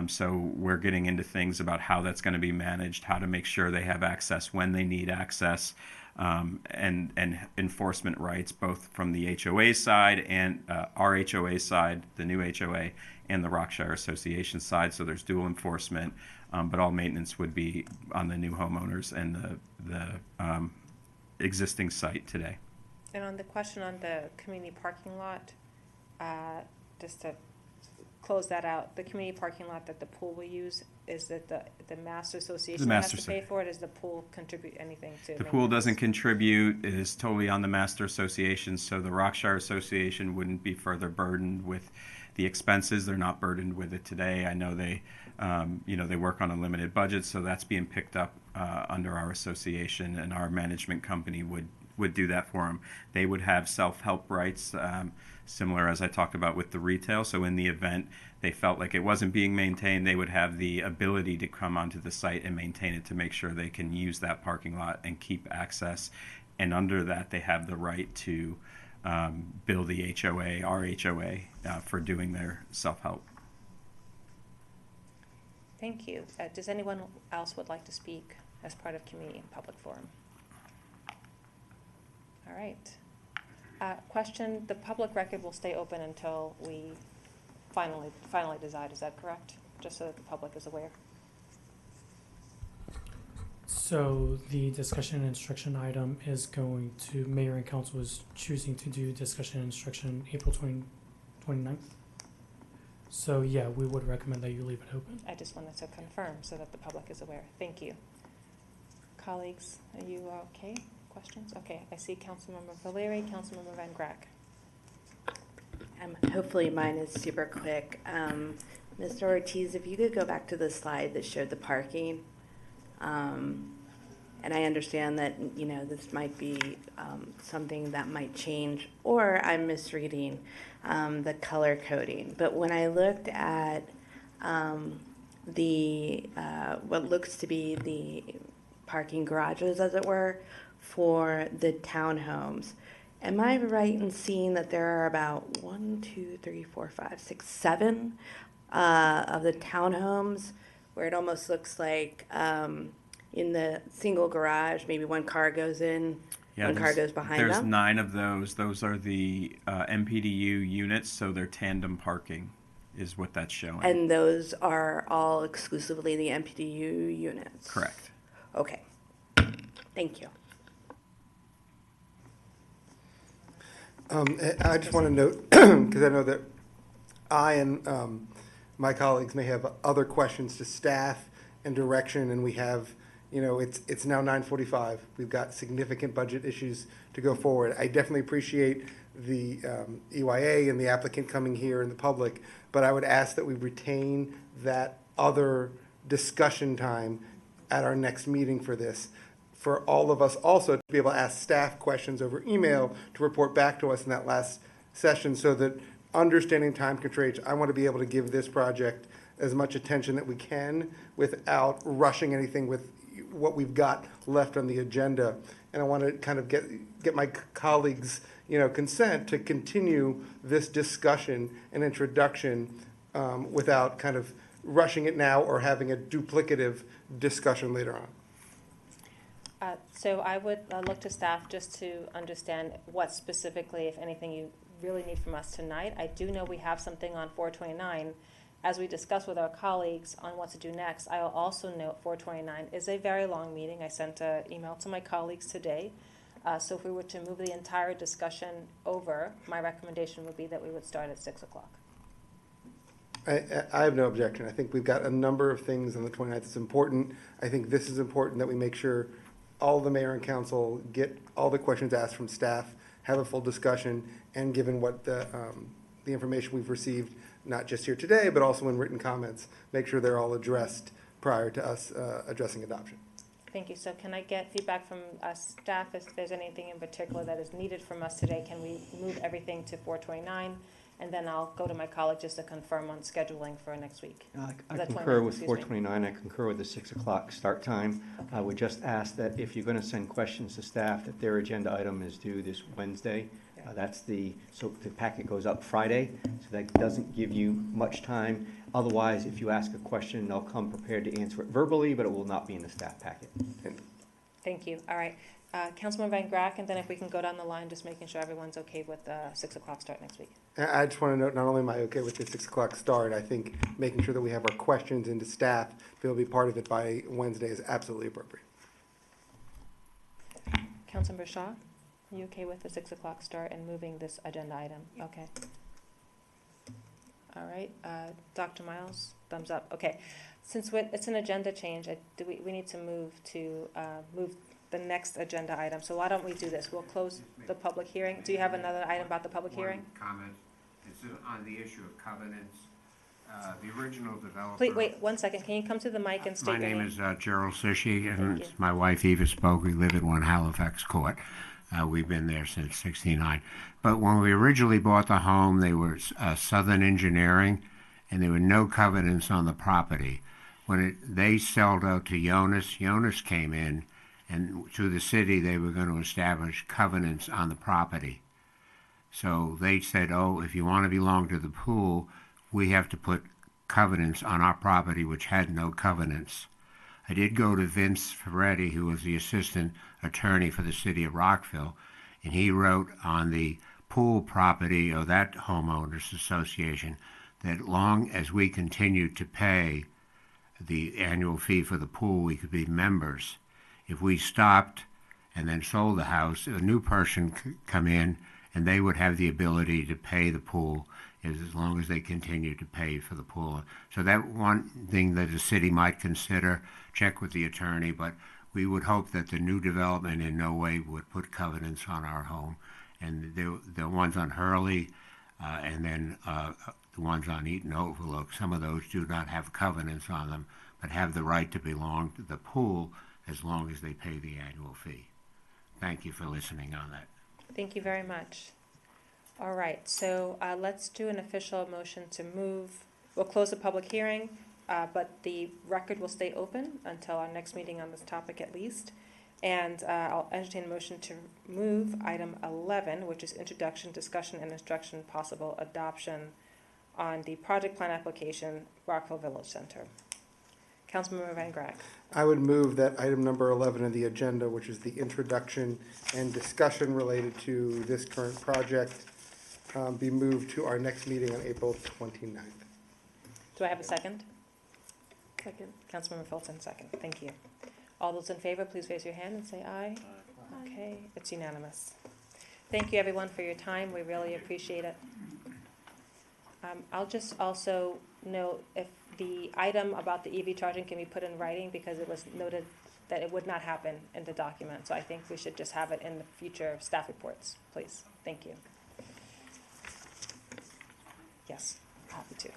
So we're getting into things about how that's going to be managed, how to make sure they have access when they need access, and enforcement rights, both from the HOA side and our HOA side, the new HOA, and the Rockshire Association side. So there's dual enforcement, but all maintenance would be on the new homeowners and the existing site today. And on the question on the community parking lot, just to close that out, the community parking lot that the pool will use, is that the Master Association that has to pay for it? Does the pool contribute anything to The pool doesn't contribute. It is totally on the Master Association, so the Rockshire Association wouldn't be further burdened with the expenses. They're not burdened with it today. I know they work on a limited budget, so that's being picked up under our association, and our management company would do that for them. They would have self-help rights, similar as I talked about with the retail. So in the event they felt like it wasn't being maintained, they would have the ability to come onto the site and maintain it to make sure they can use that parking lot and keep access. And under that, they have the right to bill the HOA, our HOA, for doing their self-help. Thank you. Does anyone else would like to speak as part of community and public forum? All right. Question, the public record will stay open until we finally decide, is that correct? Just so that the public is aware. So the discussion and instruction item is going to, Mayor and Council is choosing to do discussion and instruction April 29th. So yeah, we would recommend that you leave it open. I just wanted to confirm so that the public is aware. Thank you. Colleagues, are you okay? Questions? Okay, I see Councilmember Valeri, Councilmember Van Grack. Hopefully mine is super quick. Mr. Ortiz, if you could go back to the slide that showed the parking. And I understand that, this might be something that might change, or I'm misreading the color coding. But when I looked at what looks to be the parking garages, as it were, for the townhomes, am I right in seeing that there are about 7 of the townhomes where it almost looks like in the single garage, maybe one car goes in, one car goes behind them? There's 9 of those. Those are the MPDU units, so they're tandem parking is what that's showing. And those are all exclusively the MPDU units? Correct. Okay. Thank you. I just want to note, because I know that I and my colleagues may have other questions to staff and direction, and we have, it's now 9:45. We've got significant budget issues to go forward. I definitely appreciate the EYA and the applicant coming here and the public, but I would ask that we retain that other discussion time at our next meeting for this, for all of us also to be able to ask staff questions over email to report back to us in that last session, so that understanding time constraints, I want to be able to give this project as much attention that we can without rushing anything with what we've got left on the agenda. And I want to kind of get my colleagues, consent to continue this discussion and introduction without kind of rushing it now or having a duplicative discussion later on. So I would look to staff just to understand what specifically, if anything, you really need from us tonight. I do know we have something on 429. As we discuss with our colleagues on what to do next, I will also note 429 is a very long meeting. I sent an email to my colleagues today. So if we were to move the entire discussion over, my recommendation would be that we would start at 6 o'clock. I have no objection. I think we've got a number of things on the 29th that's important. I think this is important that we make sure all the mayor and council get all the questions asked from staff, have a full discussion, and given what the the information we've received, not just here today, but also in written comments, make sure they're all addressed prior to us addressing adoption. Thank you. So can I get feedback from staff if there's anything in particular that is needed from us today? Can we move everything to 429? And then I'll go to my colleague just to confirm on scheduling for next week. I That concur 29, with excuse me. 429. I concur with the 6 o'clock start time. I would just ask that if you're going to send questions to staff, that their agenda item is due this Wednesday. So the packet goes up Friday, so that doesn't give you much time. Otherwise, if you ask a question, they'll come prepared to answer it verbally, but it will not be in the staff packet. Thank you. All right. Councilman Van Grack, and then if we can go down the line, just making sure everyone's okay with 6 o'clock start next week. I just want to note, not only am I okay with the 6 o'clock start, I think making sure that we have our questions into staff to be able to be part of it by Wednesday is absolutely appropriate. Councilmember Shaw, are you okay with the 6 o'clock start and moving this agenda item? Okay. All right. Dr. Miles, thumbs up. Okay. Since it's an agenda change, we need to move the next agenda item. So why don't we do this? We'll close the public hearing. Do you have another item about the public hearing? Comment. It's on the issue of covenants. The original developer. Please, wait 1 second. Can you come to the mic and state your name? My name is Gerald Sishi, and you. my wife Eva Spoke. We live at 1 Halifax Court. We've been there since '69. But when we originally bought the home, they were Southern Engineering, and there were no covenants on the property. When they sold out to Jonas, Jonas came in, and to the city they were going to establish covenants on the property. So they said, oh, if you want to belong to the pool, we have to put covenants on our property, which had no covenants. I did go to Vince Ferretti, who was the assistant attorney for the city of Rockville, and he wrote on the pool property of that homeowners association that long as we continued to pay the annual fee for the pool, we could be members. If we stopped and then sold the house, a new person could come in and they would have the ability to pay the pool as long as they continue to pay for the pool. So that one thing that the city might consider, check with the attorney, but we would hope that the new development in no way would put covenants on our home. And the ones on Hurley and then the ones on Eaton Overlook, some of those do not have covenants on them, but have the right to belong to the pool as long as they pay the annual fee. Thank you for listening on that. Thank you very much. All right, so let's do an official motion to move. We'll close the public hearing, but the record will stay open until our next meeting on this topic at least. And I'll entertain a motion to move item 11, which is introduction, discussion, and instruction, possible adoption on the project plan application, Rockville Village Center. Councilmember Van Grack. I would move that item number 11 of the agenda, which is the introduction and discussion related to this current project, be moved to our next meeting on April 29th. Do I have a second? Second. Councilmember Fulton, second. Thank you. All those in favor, please raise your hand and say aye. Aye. Okay, it's unanimous. Thank you, everyone, for your time. We really appreciate it. I'll just also note if the item about the EV charging can be put in writing, because it was noted that it would not happen in the document. So I think we should just have it in the future staff reports, please. Thank you. Yes, happy to.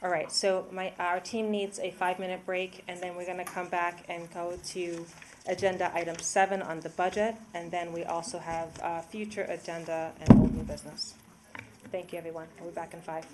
All right, so our team needs a 5-minute break, and then we're going to come back and go to agenda item 7 on the budget, and then we also have future agenda and old new business. Thank you, everyone. We'll be back in 5.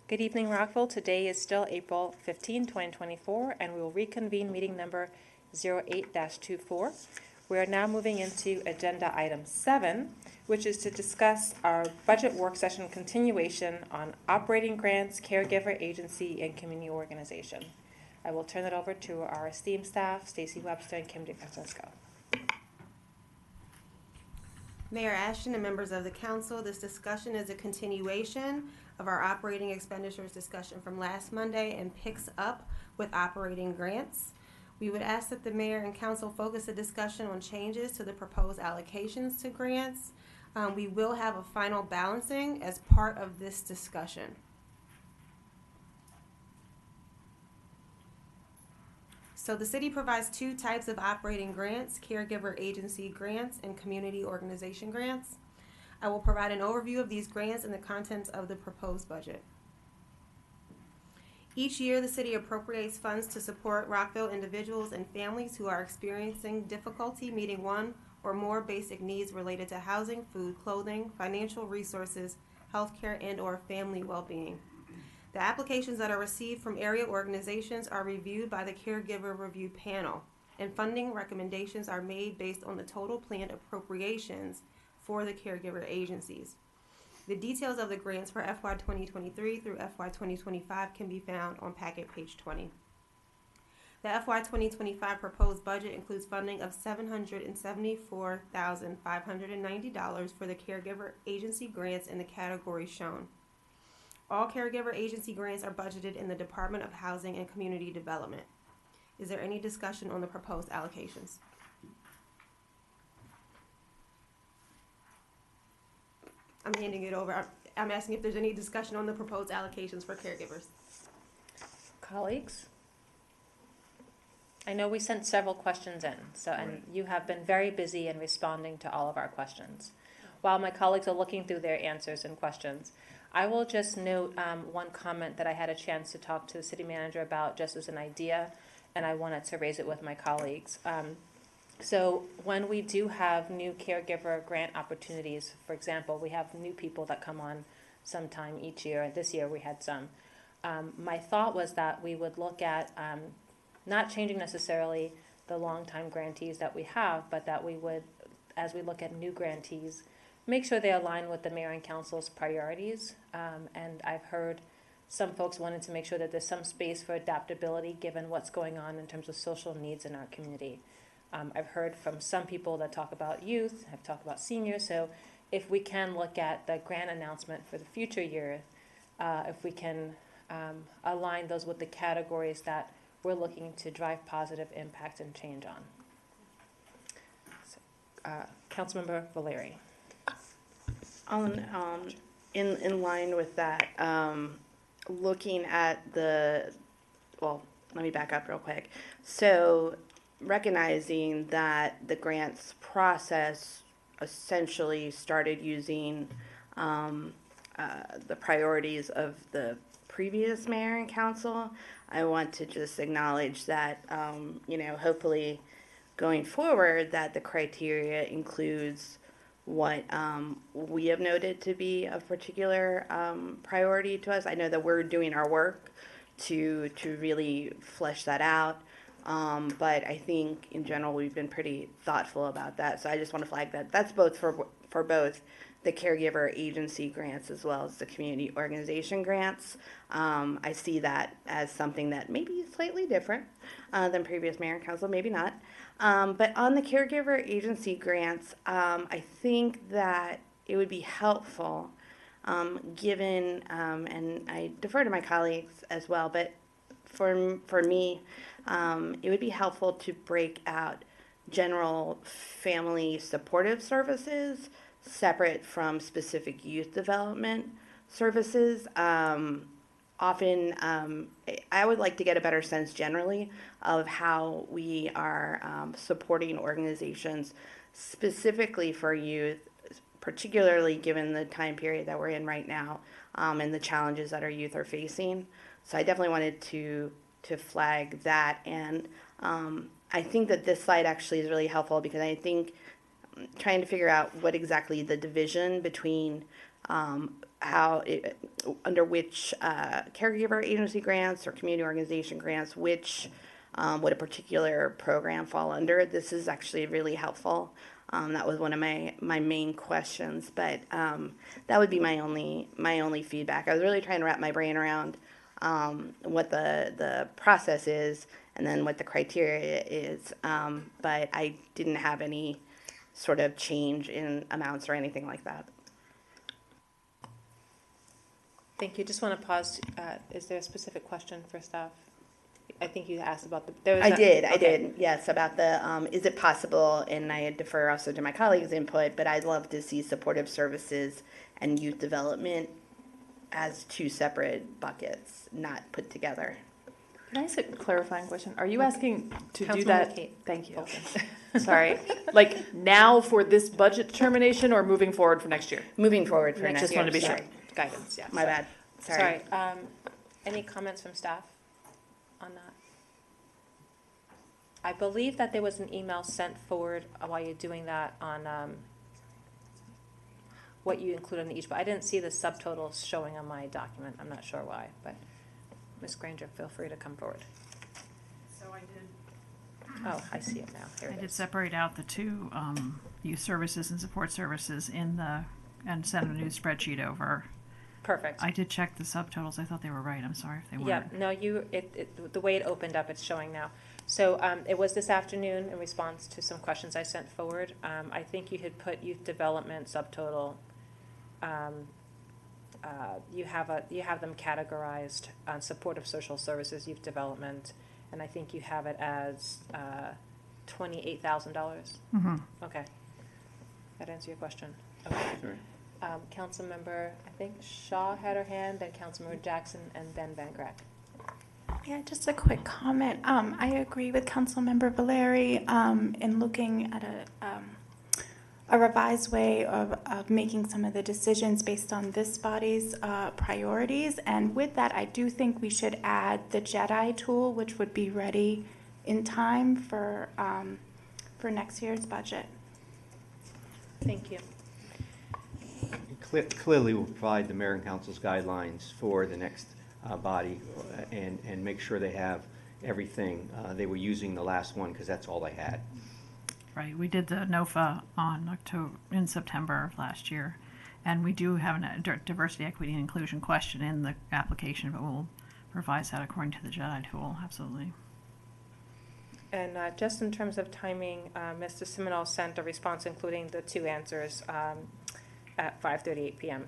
Good evening, Rockville. Today is still April 15, 2024, and we will reconvene meeting number 08-24. We are now moving into agenda item 7, which is to discuss our budget work session continuation on operating grants, caregiver agency, and community organization. I will turn it over to our esteemed staff, Stacy Webster and Kim DeFrancisco. Mayor Ashton and members of the council, this discussion is a continuation of our operating expenditures discussion from last Monday and picks up with operating grants. We would ask that the mayor and council focus the discussion on changes to the proposed allocations to grants. We will have a final balancing as part of this discussion. So the city provides 2 types of operating grants: caregiver agency grants and community organization grants. I will provide an overview of these grants and the contents of the proposed budget. Each year, the city appropriates funds to support Rockville individuals and families who are experiencing difficulty meeting one or more basic needs related to housing, food, clothing, financial resources, healthcare, and/or family well-being. The applications that are received from area organizations are reviewed by the Caregiver Review Panel, and funding recommendations are made based on the total planned appropriations for the caregiver agencies. The details of the grants for FY 2023 through FY 2025 can be found on packet page 20. The FY 2025 proposed budget includes funding of $774,590 for the caregiver agency grants in the categories shown. All caregiver agency grants are budgeted in the Department of Housing and Community Development. Is there any discussion on the proposed allocations? I'm handing it over. I'm asking if there's any discussion on the proposed allocations for caregivers. Colleagues? I know we sent several questions in, and you have been very busy in responding to all of our questions. While my colleagues are looking through their answers and questions, I will just note one comment that I had a chance to talk to the city manager about just as an idea, and I wanted to raise it with my colleagues. So when we do have new caregiver grant opportunities, for example, we have new people that come on sometime each year. This year we had some. My thought was that we would look at not changing necessarily the long-time grantees that we have, but that we would, as we look at new grantees, make sure they align with the mayor and council's priorities. And I've heard some folks wanting to make sure that there's some space for adaptability given what's going on in terms of social needs in our community. I've heard from some people that talk about youth, have talked about seniors, so if we can look at the grant announcement for the future year, if we can align those with the categories that we're looking to drive positive impact and change on. So, Councilmember Valeri. In line with that, looking at let me back up real quick. So recognizing that the grants process essentially started using the priorities of the previous mayor and council, I want to just acknowledge that, hopefully going forward that the criteria includes what we have noted to be of particular priority to us. I know that we're doing our work to really flesh that out. But I think in general we've been pretty thoughtful about that. So I just want to flag that. That's both for both the caregiver agency grants as well as the community organization grants. I see that as something that may be slightly different than previous mayor and council, maybe not. But on the caregiver agency grants, I think that it would be helpful given, and I defer to my colleagues as well, but for me, it would be helpful to break out general family supportive services separate from specific youth development services. Often, I would like to get a better sense generally of how we are supporting organizations specifically for youth, particularly given the time period that we're in right now and the challenges that our youth are facing. So I definitely wanted to flag that, and I think that this slide actually is really helpful because I think trying to figure out what exactly the division between under which caregiver agency grants or community organization grants, which would a particular program fall under. This is actually really helpful. That was one of my main questions, but that would be my only feedback. I was really trying to wrap my brain around what the process is and then what the criteria is, but I didn't have any sort of change in amounts or anything like that. Thank you. Just want to pause. Is there a specific question for staff? I think you asked about the. I did. Yes, about the. Is it possible? And I defer also to my colleagues' input, but I'd love to see supportive services and youth development as two separate buckets, not put together. Can I ask a clarifying question? Are you asking to do Councilmember that? Kate. Thank you. Sorry. Like now for this budget determination or moving forward for next year? Moving forward for next year. Just wanted to be sure. Guidance, yeah. My bad. Sorry. Any comments from staff on that? I believe that there was an email sent forward while you're doing that on what you include on each, but I didn't see the subtotals showing on my document. I'm not sure why, but Ms. Granger, feel free to come forward. So I did. Oh, I see it now. Here I it did is. separate out the two youth services and support services and send a new spreadsheet over. Perfect. I did check the subtotals. I thought they were right. I'm sorry if they weren't. Yeah, no, the way it opened up, it's showing now. So it was this afternoon in response to some questions I sent forward. I think you had put youth development subtotal. You have them categorized on supportive social services, youth development, and I think you have it as $28,000. Mm-hmm. Okay, that answer your question. Okay. Sure. Councilmember, I think Shaw had her hand, then Councilmember Jackson, and then Van Grack. Yeah, just a quick comment. I agree with Councilmember Valeri in looking at a revised way of making some of the decisions based on this body's priorities. And with that, I do think we should add the JEDI tool, which would be ready in time for next year's budget. Thank you. Clearly, we'll provide the mayor and council's guidelines for the next body and make sure they have everything. They were using the last one because that's all they had. Right. We did the NOFA in September of last year, and we do have a diversity, equity, and inclusion question in the application, but we'll revise that according to the JEDI tool. Absolutely. And just in terms of timing, Mr. Seminole sent a response including the two answers at 5:38 p.m.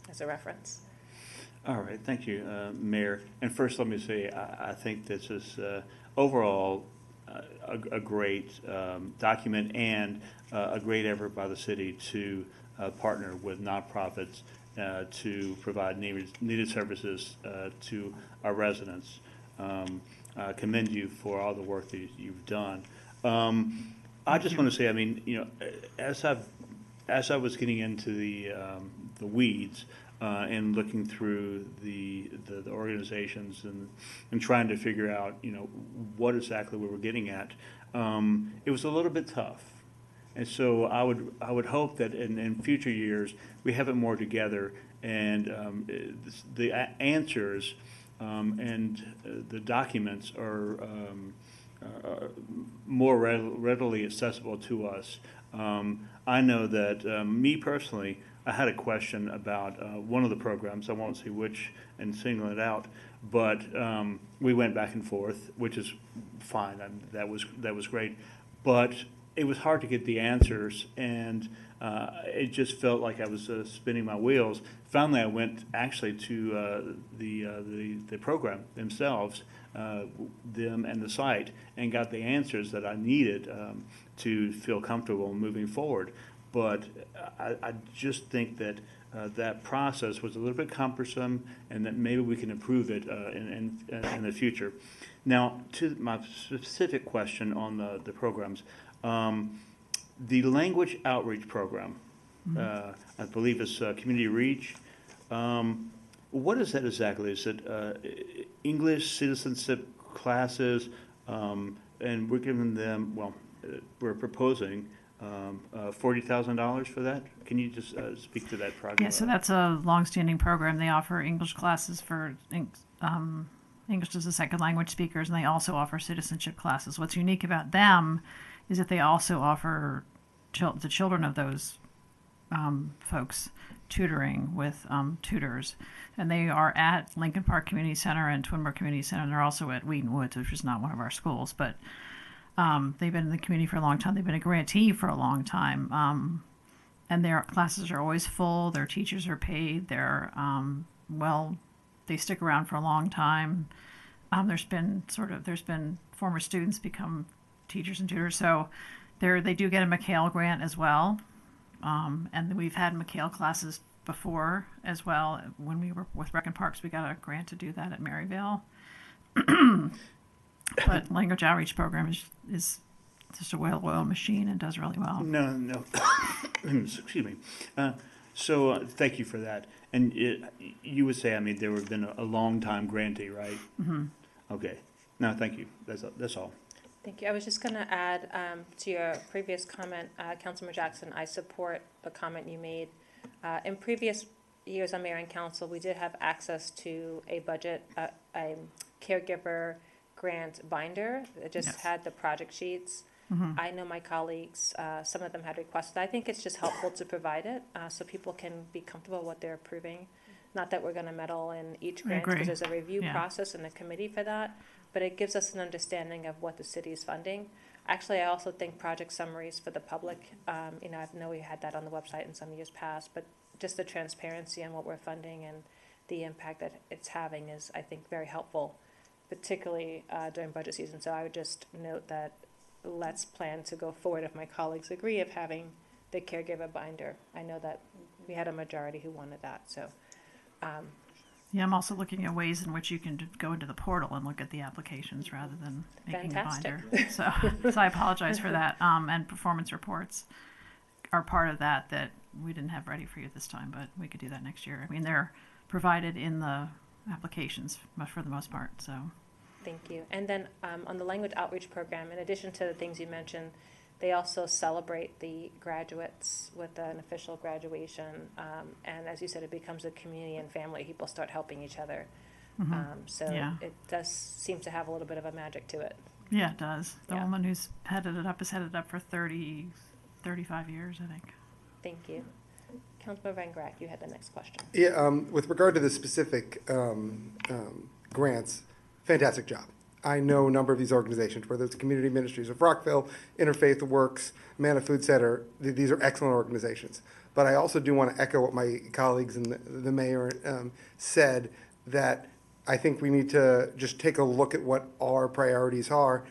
as a reference. All right, thank you, Mayor. And first, let me say, I think this is overall a great document and a great effort by the city to partner with nonprofits to provide needed services to our residents. Commend you for all the work that you've done. I just want to say, I mean, you know, as I was getting into the weeds and looking through the organizations and trying to figure out, you know, what exactly we were getting at, it was a little bit tough. And so I would hope that in future years we have it more together and the answers and the documents are more readily accessible to us. I know that me personally, I had a question about one of the programs. I won't say which and single it out, but we went back and forth, which is fine. That was great, but it was hard to get the answers, and it just felt like I was spinning my wheels. Finally, I went actually to the program themselves, them and the site, and got the answers that I needed to feel comfortable moving forward. But I just think that that process was a little bit cumbersome, and that maybe we can improve it in the future. Now, to my specific question on the programs, the language outreach program, I believe it's Community Reach. What is that exactly? Is it English citizenship classes, and we're giving them, well, we're proposing $40,000 for that. Can you just speak to that project? Yeah, so that's a longstanding program. They offer English classes for English as a second language speakers, and they also offer citizenship classes. What's unique about them is that they also offer the children of those folks tutoring with tutors. And they are at Lincoln Park Community Center and Twinbrook Community Center. And they're also at Wheaton Woods, which is not one of our schools. But they've been in the community for a long time. They've been a grantee for a long time. And their classes are always full. Their teachers are paid. They're, they stick around for a long time. There's been former students become teachers and tutors. So they do get a McHale grant as well. And we've had McHale classes before as well. When we were with Rec and Parks, we got a grant to do that at Maryvale. But language outreach program is just a well-oiled machine and does really well. No. Excuse me. So thank you for that. And you would say, I mean, there have been a long time grantee, right? Mm-hmm. Okay. No, thank you. That's all. Thank you. I was just going to add to your previous comment, Councilmember Jackson, I support the comment you made. In previous years on Mayor and Council, we did have access to a budget, a caregiver grant binder that just had the project sheets. Mm-hmm. I know my colleagues, some of them had requested. I think it's just helpful to provide it so people can be comfortable with what they're approving. Not that we're going to meddle in each grant because there's a review process and a committee for that, but it gives us an understanding of what the city is funding. Actually, I also think project summaries for the public, I know we had that on the website in some years past, but just the transparency on what we're funding and the impact that it's having is, I think, very helpful, particularly during budget season. So I would just note that let's plan to go forward, if my colleagues agree, of having the caregiver binder. I know that we had a majority who wanted that, so. Yeah, I'm also looking at ways in which you can go into the portal and look at the applications rather than making Fantastic. a binder. So I apologize for that. And performance reports are part of that we didn't have ready for you this time, but we could do that next year. I mean, they're provided in the applications for the most part, so. Thank you. And then on the language outreach program, in addition to the things you mentioned, they also celebrate the graduates with an official graduation. And as you said, it becomes a community and family. People start helping each other. Mm-hmm. It does seem to have a little bit of a magic to it. Yeah, it does. The woman who's headed it up has headed it up for 35 years, I think. Thank you. Councilmember Van Grack, you had the next question. Yeah, with regard to the specific grants, fantastic job. I know a number of these organizations, whether it's the Community Ministries of Rockville, Interfaith Works, Manna Food Center. These are excellent organizations. But I also do want to echo what my colleagues and the mayor said, that I think we need to just take a look at what our priorities are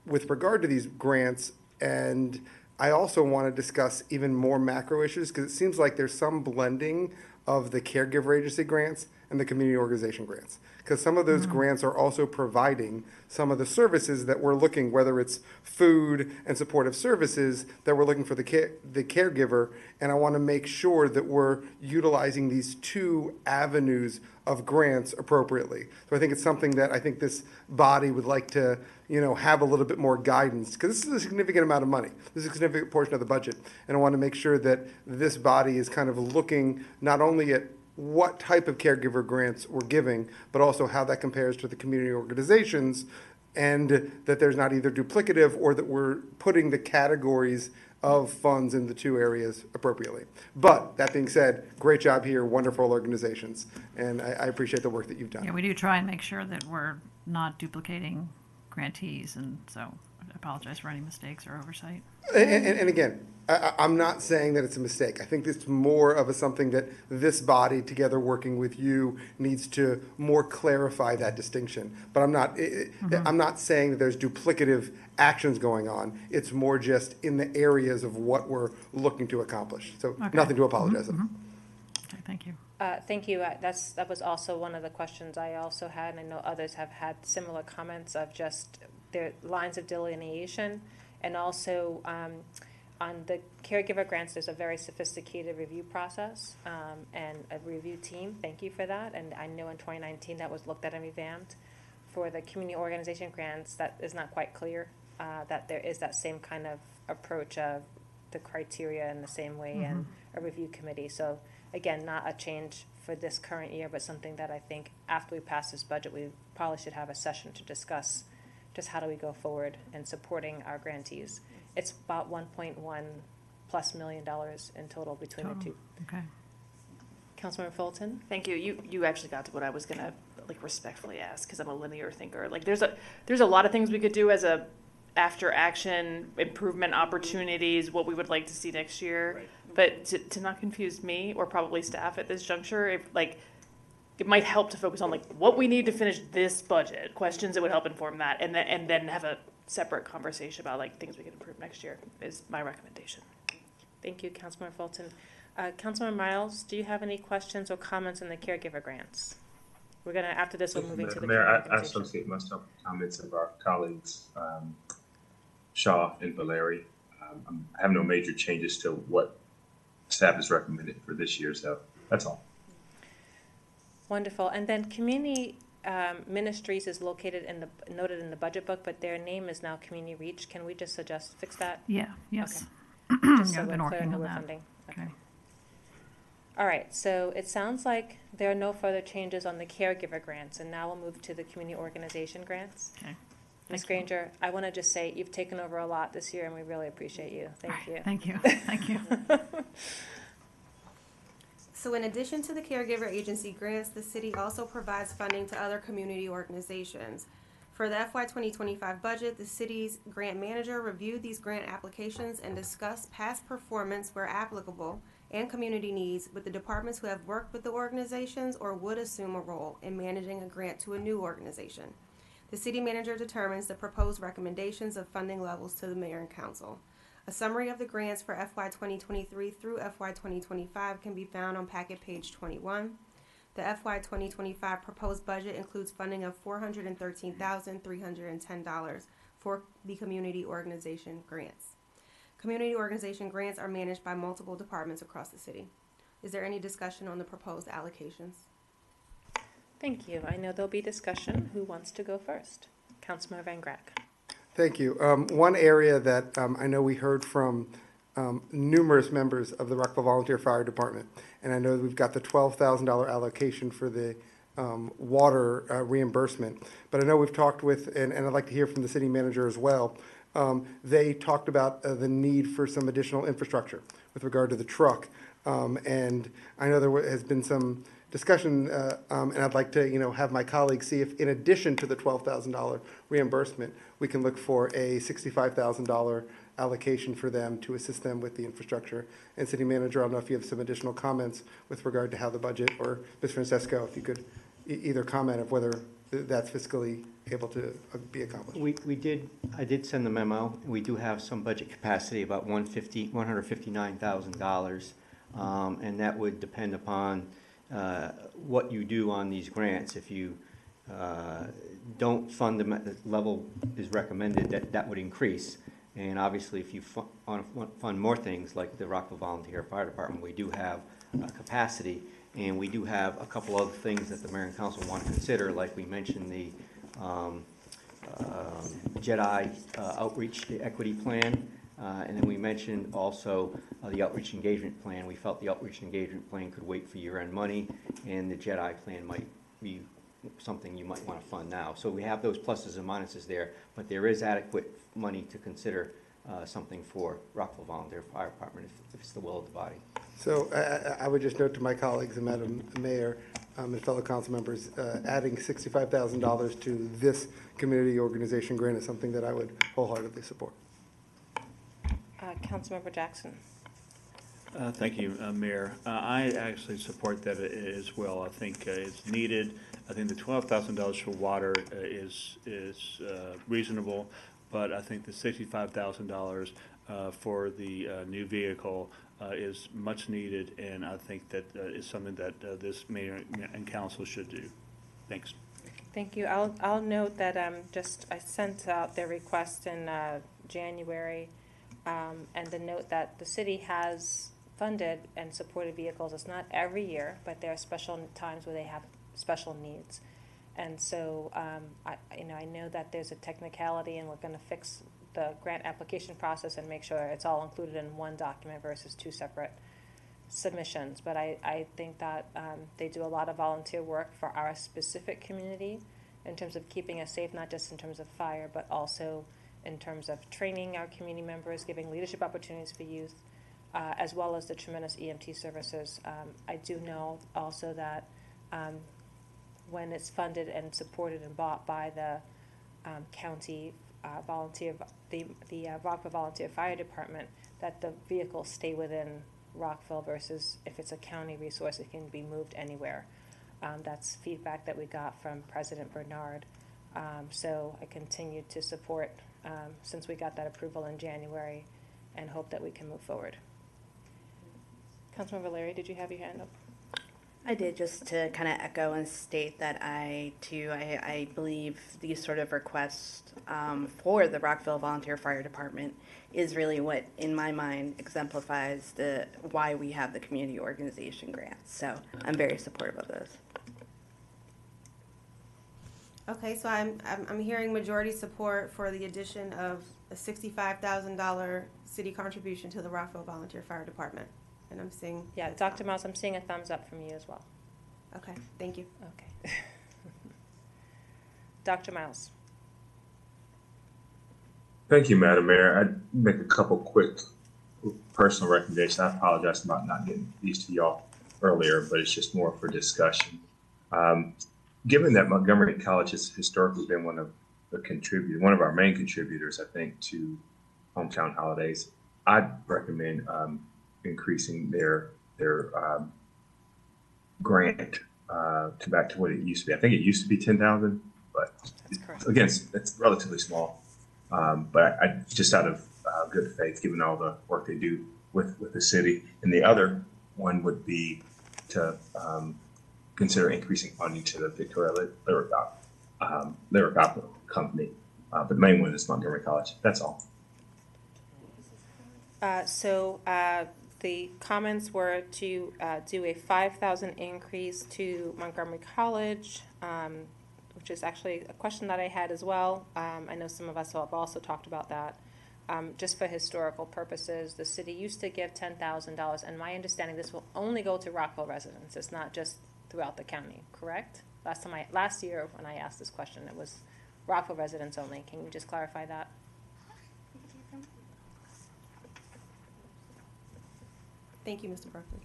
with regard to these grants. And I also want to discuss even more macro issues, because it seems like there's some blending of the caregiver agency grants and the community organization grants, because some of those grants are also providing some of the services that we're looking, whether it's food and supportive services, that we're looking for the caregiver. And I want to make sure that we're utilizing these two avenues of grants appropriately. So I think it's something that I think this body would like to, have a little bit more guidance, because this is a significant amount of money. This is a significant portion of the budget. And I want to make sure that this body is kind of looking not only at what type of caregiver grants we're giving, but also how that compares to the community organizations, and that there's not either duplicative or that we're putting the categories of funds in the two areas appropriately. But that being said, great job here, wonderful organizations, and I appreciate the work that you've done. Yeah, we do try and make sure that we're not duplicating grantees, and so I apologize for any mistakes or oversight. And again, I'm not saying that it's a mistake. I think it's more of something that this body, together working with you, needs to more clarify that distinction. But I'm not saying that there's duplicative actions going on. It's more just in the areas of what we're looking to accomplish. So nothing to apologize of. Okay, thank you. Thank you. That was also one of the questions I also had, and I know others have had similar comments of just their lines of delineation, and also on the caregiver grants, there's a very sophisticated review process and a review team. Thank you for that. And I know in 2019 that was looked at and revamped. For the community organization grants, that is not quite clear, that there is that same kind of approach of the criteria in the same way and a review committee. So again, not a change for this current year, but something that I think after we pass this budget, we probably should have a session to discuss just how do we go forward in supporting our grantees. It's about $1.1+ million in total between the two. Okay. Councilmember Fulton? Thank you. You actually got to what I was gonna like respectfully ask, because I'm a linear thinker. Like there's a lot of things we could do as a after action improvement opportunities, what we would like to see next year. Right. But to not confuse me or probably staff at this juncture, if like it might help to focus on like what we need to finish this budget, questions that would help inform that, and then have a separate conversation about like things we can improve next year is my recommendation. Thank you, Councilmember Fulton. Councilmember Miles, do you have any questions or comments on the caregiver grants? We're gonna, after this, we're moving to the Mayor, community I organization. associate myself with comments of our colleagues, Shaw and Valeri. I have no major changes to what staff has recommended for this year, so that's all. Wonderful. And then community ministries is located noted in the budget book, but their name is now Community Reach. Can we just fix that? Yeah, yes. Okay. Just so Yeah, I've we're been clear working who on we're that. funding. Okay. All right, so it sounds like there are no further changes on the caregiver grants, and now we'll move to the community organization grants. Okay. Ms. Granger, I want to just say you've taken over a lot this year, and we really appreciate you. Thank you. Thank you. Thank you. So in addition to the caregiver agency grants, the city also provides funding to other community organizations. For the FY 2025 budget, the city's grant manager reviewed these grant applications and discussed past performance where applicable and community needs with the departments who have worked with the organizations or would assume a role in managing a grant to a new organization. The city manager determines the proposed recommendations of funding levels to the mayor and council. A summary of the grants for FY 2023 through FY 2025 can be found on packet page 21. The FY 2025 proposed budget includes funding of $413,310 for the community organization grants. Community organization grants are managed by multiple departments across the city. Is there any discussion on the proposed allocations? Thank you. I know there'll be discussion. Who wants to go first? Councilmember Van Grack. Thank you. One area that I know we heard from numerous members of the Rockville Volunteer Fire Department, and I know we've got the $12,000 allocation for the water reimbursement, but I know we've talked with, and I'd like to hear from the city manager as well. They talked about the need for some additional infrastructure with regard to the truck, and I know there has been some discussion, and I'd like to, have my colleagues see if, in addition to the $12,000 reimbursement, we can look for a $65,000 allocation for them to assist them with the infrastructure. And City Manager, I don't know if you have some additional comments with regard to how the budget, or Ms. Francesco, if you could either comment of whether that's fiscally able to be accomplished. I did send the memo. We do have some budget capacity, about $159,000, and that would depend upon what you do on these grants. If you don't fund them at the level is recommended, that would increase. And obviously, if you fund more things like the Rockville Volunteer Fire Department, we do have capacity, and we do have a couple other things that the mayor and council want to consider, like we mentioned the JEDI outreach equity plan, and then we mentioned also the outreach engagement plan. We felt the outreach engagement plan could wait for year-end money, and the JEDI plan might be something you might want to fund now. So we have those pluses and minuses there, but there is adequate money to consider something for Rockville Volunteer Fire Department if it's the will of the body. So I would just note to my colleagues and Madam Mayor and fellow council members, adding $65,000 to this community organization grant is something that I would wholeheartedly support. Councilmember Jackson. Thank you, Mayor. I actually support that as well. I think it's needed. I think the $12,000 for water is reasonable, but I think the $65,000 for the new vehicle is much needed, and I think that is something that this mayor and council should do. Thanks. Thank you. I'll note that I sent out their request in January, and the note that the city has funded and supported vehicles. It's not every year, but there are special times where they have special needs. And so, I know that there's a technicality, and we're going to fix the grant application process and make sure it's all included in one document versus two separate submissions. But I think that they do a lot of volunteer work for our specific community in terms of keeping us safe, not just in terms of fire, but also in terms of training our community members, giving leadership opportunities for youth, as well as the tremendous EMT services. I do know also that when it's funded and supported and bought by the county the Rockville Volunteer Fire Department, that the vehicles stay within Rockville versus if it's a county resource, it can be moved anywhere. That's feedback that we got from President Bernard. So I continue to support since we got that approval in January, and hope that we can move forward. Councilmember Larry, did you have your hand up? I did, just to kind of echo and state that I believe these sort of requests for the Rockville Volunteer Fire Department is really what, in my mind, exemplifies why we have the community organization grants. So I'm very supportive of those. Okay, so I'm hearing majority support for the addition of a $65,000 city contribution to the Rockville Volunteer Fire Department. And I'm seeing... Yeah, Dr. Miles, I'm seeing a thumbs up from you as well. Okay, thank you. Okay. Dr. Miles. Thank you, Madam Mayor. I'd make a couple quick personal recommendations. I apologize about not getting these to y'all earlier, but it's just more for discussion. Given that Montgomery College has historically been one of our main contributors, I think, to hometown holidays, I'd recommend increasing their grant to back to what it used to be. I think it used to be 10,000, but again, it's relatively small. But I just out of good faith, given all the work they do with the city. And the other one would be to consider increasing funding to the Victoria Lyric Opera Company. But the main one is Montgomery College. That's all. The comments were to do a $5,000 increase to Montgomery College, which is actually a question that I had as well. I know some of us have also talked about that. Just for historical purposes, the city used to give $10,000, and my understanding this will only go to Rockville residents. It's not just throughout the county, correct? Last year when I asked this question, it was Rockville residents only. Can you just clarify that? Thank you, Mr. Berkeley.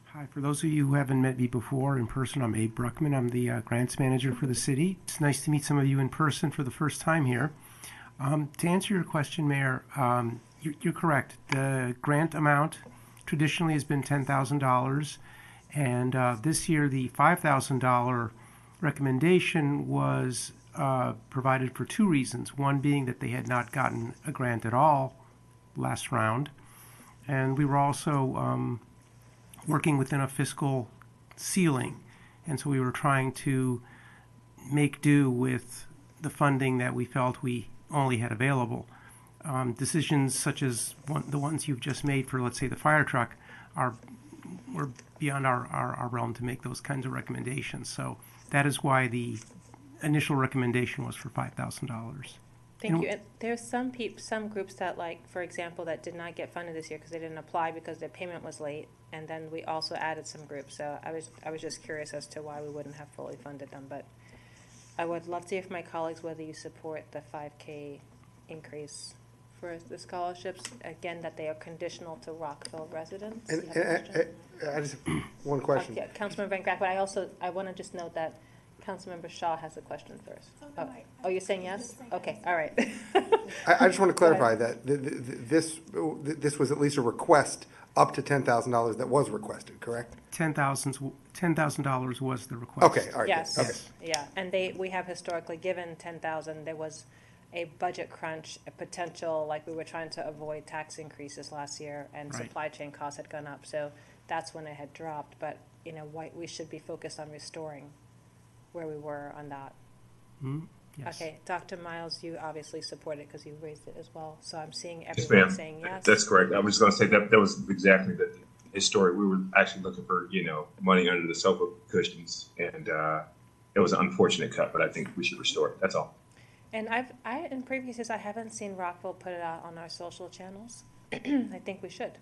Hi, for those of you who haven't met me before in person, I'm Abe Bruckman. I'm the grants manager for the city. It's nice to meet some of you in person for the first time here. To answer your question, Mayor, you're correct. The grant amount traditionally has been $10,000, and this year the $5,000 recommendation was provided for two reasons. One being that they had not gotten a grant at all last round, and we were also working within a fiscal ceiling, and so we were trying to make do with the funding that we felt we only had available. Decisions such as the ones you've just made for, let's say, the fire truck were beyond our realm to make those kinds of recommendations. So that is why the initial recommendation was for $5,000. Thank you. And there's some groups that, like, for example, that did not get funded this year because they didn't apply because their payment was late, and then we also added some groups. So I was just curious as to why we wouldn't have fully funded them. But I would love to hear from my colleagues whether you support the $5K increase for the scholarships. Again, that they are conditional to Rockville residents. And I just have one question. Yeah, Councilmember Van Graff, but I want to just note that Councilmember Shaw has a question first. Oh, you're saying yes? Okay, all right. I just want to clarify that this was at least a request up to $10,000 that was requested, correct? $10,000 was the request. Okay, all right. Yes, okay. yeah, and we have historically given $10,000. There was a budget crunch, a potential, like we were trying to avoid tax increases last year, and supply chain costs had gone up, so that's when it had dropped. But we should be focused on restoring where we were on that. Yes. Okay, Dr. Miles, you obviously support it because you raised it as well. So I'm seeing Yes, everyone ma'am. saying yes. That's correct. I was going to say that was exactly his story. We were actually looking for money under the sofa cushions, and it was an unfortunate cut, but I think we should restore it. That's all. And in previous years, I haven't seen Rockville put it out on our social channels. I think we should.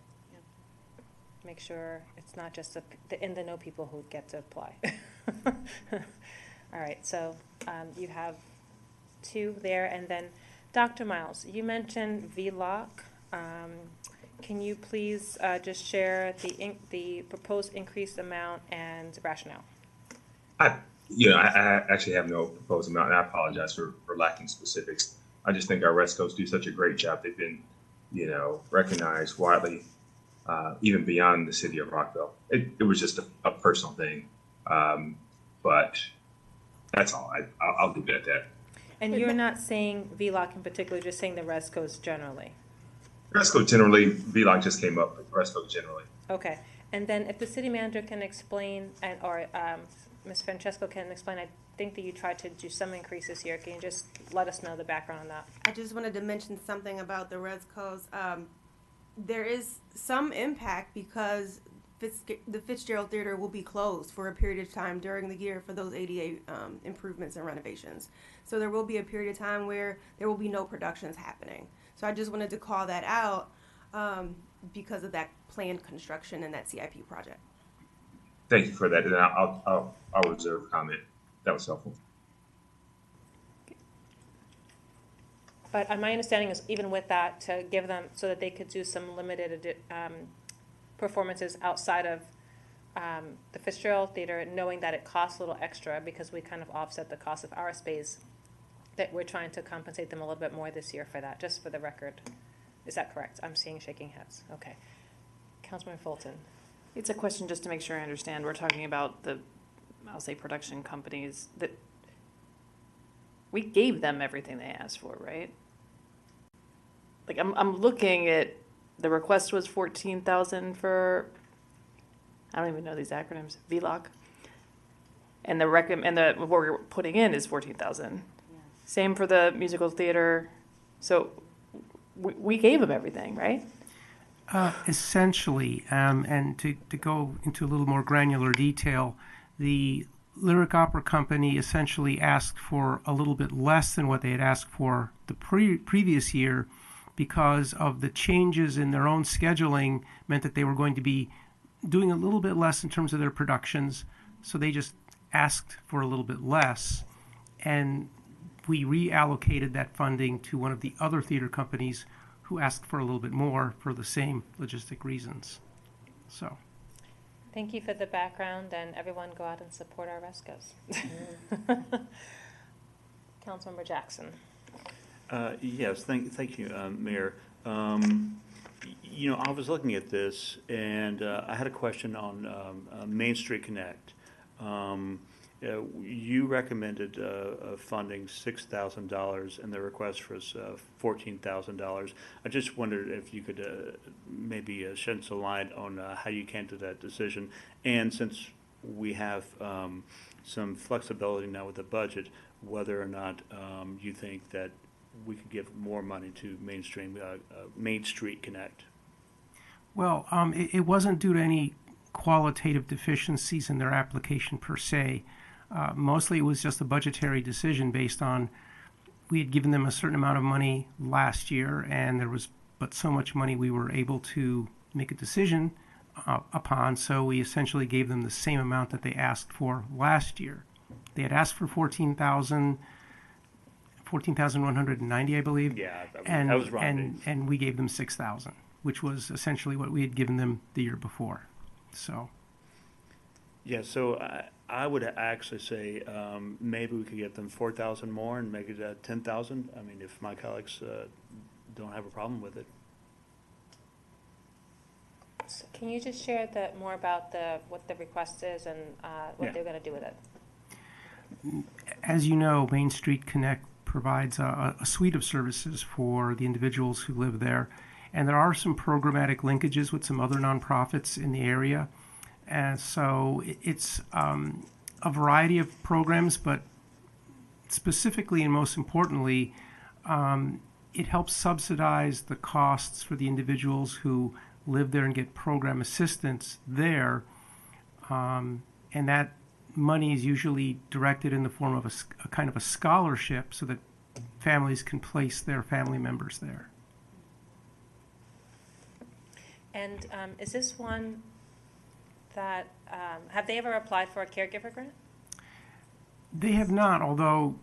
Make sure it's not just the in-the-know people who get to apply. All right, so you have 2 there, and then Dr. Miles, you mentioned VLOC. Can you please just share the proposed increased amount and rationale? I actually have no proposed amount, and I apologize for lacking specifics. I just think our Rescos do such a great job. They've been, recognized widely, even beyond the city of Rockville. It was just a personal thing, but that's all. I'll leave it at that. And you're not saying VLOC in particular, just saying the Rescos generally? Resco generally, VLOC just came up, but Resco generally. Okay, and then if the city manager can explain, or Ms. Francesco can explain, I think that you tried to do some increases here. Can you just let us know the background on that? I just wanted to mention something about the Rescos. There is some impact because the Fitzgerald Theater will be closed for a period of time during the year for those ADA improvements and renovations. So there will be a period of time where there will be no productions happening. So I just wanted to call that out because of that planned construction and that CIP project. Thank you for that, and I'll reserve comment. That was helpful. But my understanding is even with that, to give them so that they could do some limited performances outside of the Fitzgerald Theater, knowing that it costs a little extra because we kind of offset the cost of our space, that we're trying to compensate them a little bit more this year for that, just for the record. Is that correct? I'm seeing shaking heads. Okay. Councilman Fulton. It's a question just to make sure I understand. We're talking about I'll say production companies that we gave them everything they asked for, right? Like I'm looking at the request was 14,000 for, I don't even know these acronyms, VLOC. And what we're putting in is 14,000. Yeah. Same for the musical theater. So we gave them everything, right? Essentially, and to go into a little more granular detail, the Lyric Opera Company essentially asked for a little bit less than what they had asked for the previous year because of the changes in their own scheduling meant that they were going to be doing a little bit less in terms of their productions. So they just asked for a little bit less, and we reallocated that funding to one of the other theater companies who asked for a little bit more for the same logistic reasons. So. Thank you for the background, and everyone go out and support our Rescos. Councilmember Jackson. Yes, thank you, Mayor. I was looking at this, and I had a question on Main Street Connect. You recommended funding $6,000, and the request was $14,000. I just wondered if you could maybe shed some light on how you came to that decision. And since we have some flexibility now with the budget, whether or not you think that we could give more money to Main Street Connect. Well, it wasn't due to any qualitative deficiencies in their application per se. Mostly it was just a budgetary decision based on we had given them a certain amount of money last year, and there was but so much money we were able to make a decision upon, so we essentially gave them the same amount that they asked for last year. They had asked for $14,190, I believe. Yeah, and, I was wrong. And we gave them $6,000, which was essentially what we had given them the year before. So. Yeah, so I would actually say maybe we could get them 4,000 more and make it 10,000. I mean, if my colleagues don't have a problem with it. So can you just share more about what the request is and what they're going to do with it? As you know, Main Street Connect provides a suite of services for the individuals who live there, and there are some programmatic linkages with some other nonprofits in the area. And so it's a variety of programs, but specifically and most importantly, it helps subsidize the costs for the individuals who live there and get program assistance there. And that money is usually directed in the form of a kind of a scholarship so that families can place their family members there. And is this one that, have they ever applied for a caregiver grant? They have not, although,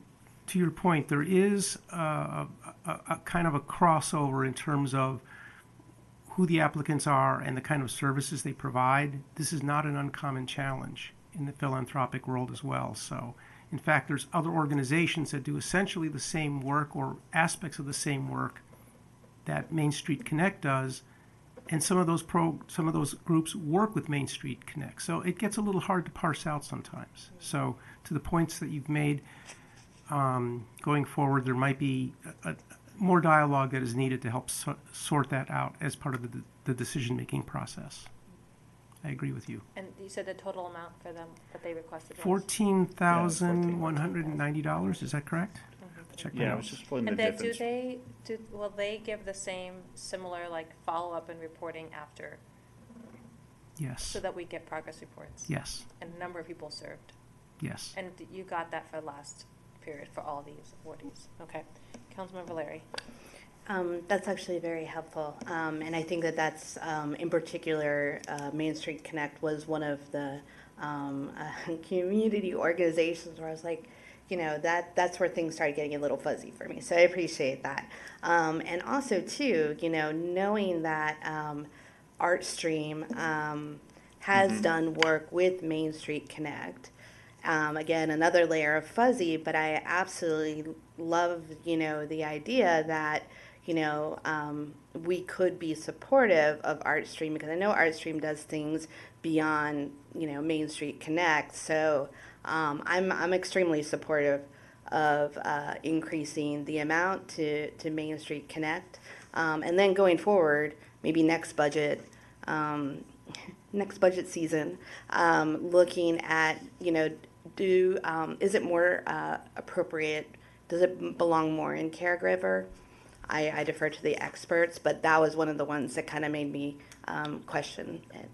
to your point, there is a kind of a crossover in terms of who the applicants are and the kind of services they provide. This is not an uncommon challenge in the philanthropic world as well. So, in fact, there's other organizations that do essentially the same work or aspects of the same work that Main Street Connect does, and some of those groups work with Main Street Connect. So it gets a little hard to parse out sometimes. So to the points that you've made, going forward, there might be more dialogue that is needed to help sort that out as part of the decision-making process. I agree with you. And you said the total amount for them that they requested was? $14,190, is that correct? Check my Yeah, I notes. was just pulling the And then difference. will they give the same similar like follow-up and reporting after? Yes. So that we get progress reports? Yes. And the number of people served? Yes. And you got that for last period for all these awardees? Okay. Councilman Valeri. That's actually very helpful. And I think that that's, in particular, Main Street Connect was one of the community organizations where I was like, you know, that's where things started getting a little fuzzy for me. So I appreciate that. And also, too, you know, knowing that ArtStream has done work with Main Street Connect. Again, another layer of fuzzy, but I absolutely love, you know, the idea that, you know, we could be supportive of ArtStream, because I know ArtStream does things beyond, you know, Main Street Connect. So I'm extremely supportive of increasing the amount to Main Street Connect. And then going forward, maybe next budget season, looking at, you know, is it more appropriate? Does it belong more in caregiver? I defer to the experts, but that was one of the ones that kind of made me question it.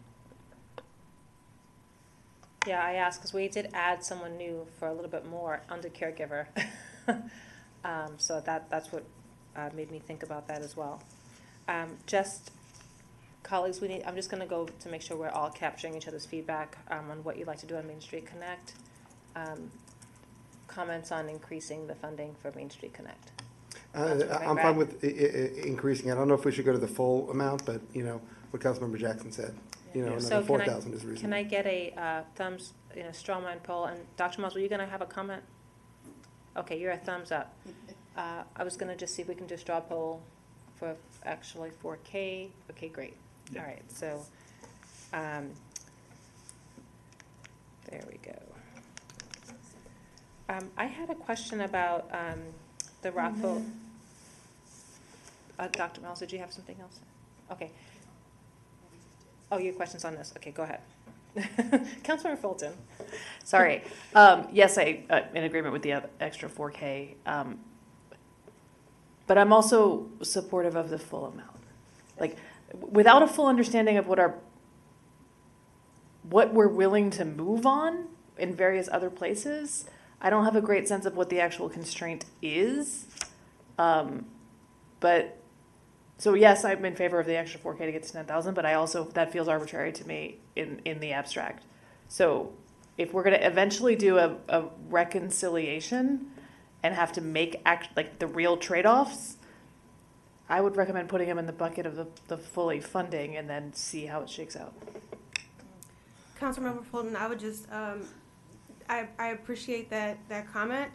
Yeah, I asked because we did add someone new for a little bit more under caregiver. So that's what made me think about that as well. Just colleagues, I'm just going to go to make sure we're all capturing each other's feedback on what you'd like to do on Main Street Connect. Comments on increasing the funding for Main Street Connect. I'm fine with increasing. I don't know if we should go to the full amount, but, you know, what Councilmember Jackson said, you know, So another 4,000 is reasonable. Can I get a thumbs, you know, straw man poll? And Dr. Miles, were you going to have a comment? Okay, you're a thumbs up. I was going to just see if we can do straw poll for actually 4K. Okay, great. Yeah. All right, so there we go. I had a question about the Rockville. Dr. Miles, did you have something else? Okay. Oh, your question's on this. Okay, go ahead. Councilmember Fulton. Sorry. Yes, I in agreement with the extra 4K, but I'm also supportive of the full amount. Like, without a full understanding of what we're willing to move on in various other places, I don't have a great sense of what the actual constraint is. But so yes, I'm in favor of the extra 4K to get to 10,000, but I also, that feels arbitrary to me in the abstract. So if we're going to eventually do a reconciliation and have to make like the real trade-offs, I would recommend putting them in the bucket of the fully funding and then see how it shakes out. Councilmember Fulton, I would just, I appreciate that comment.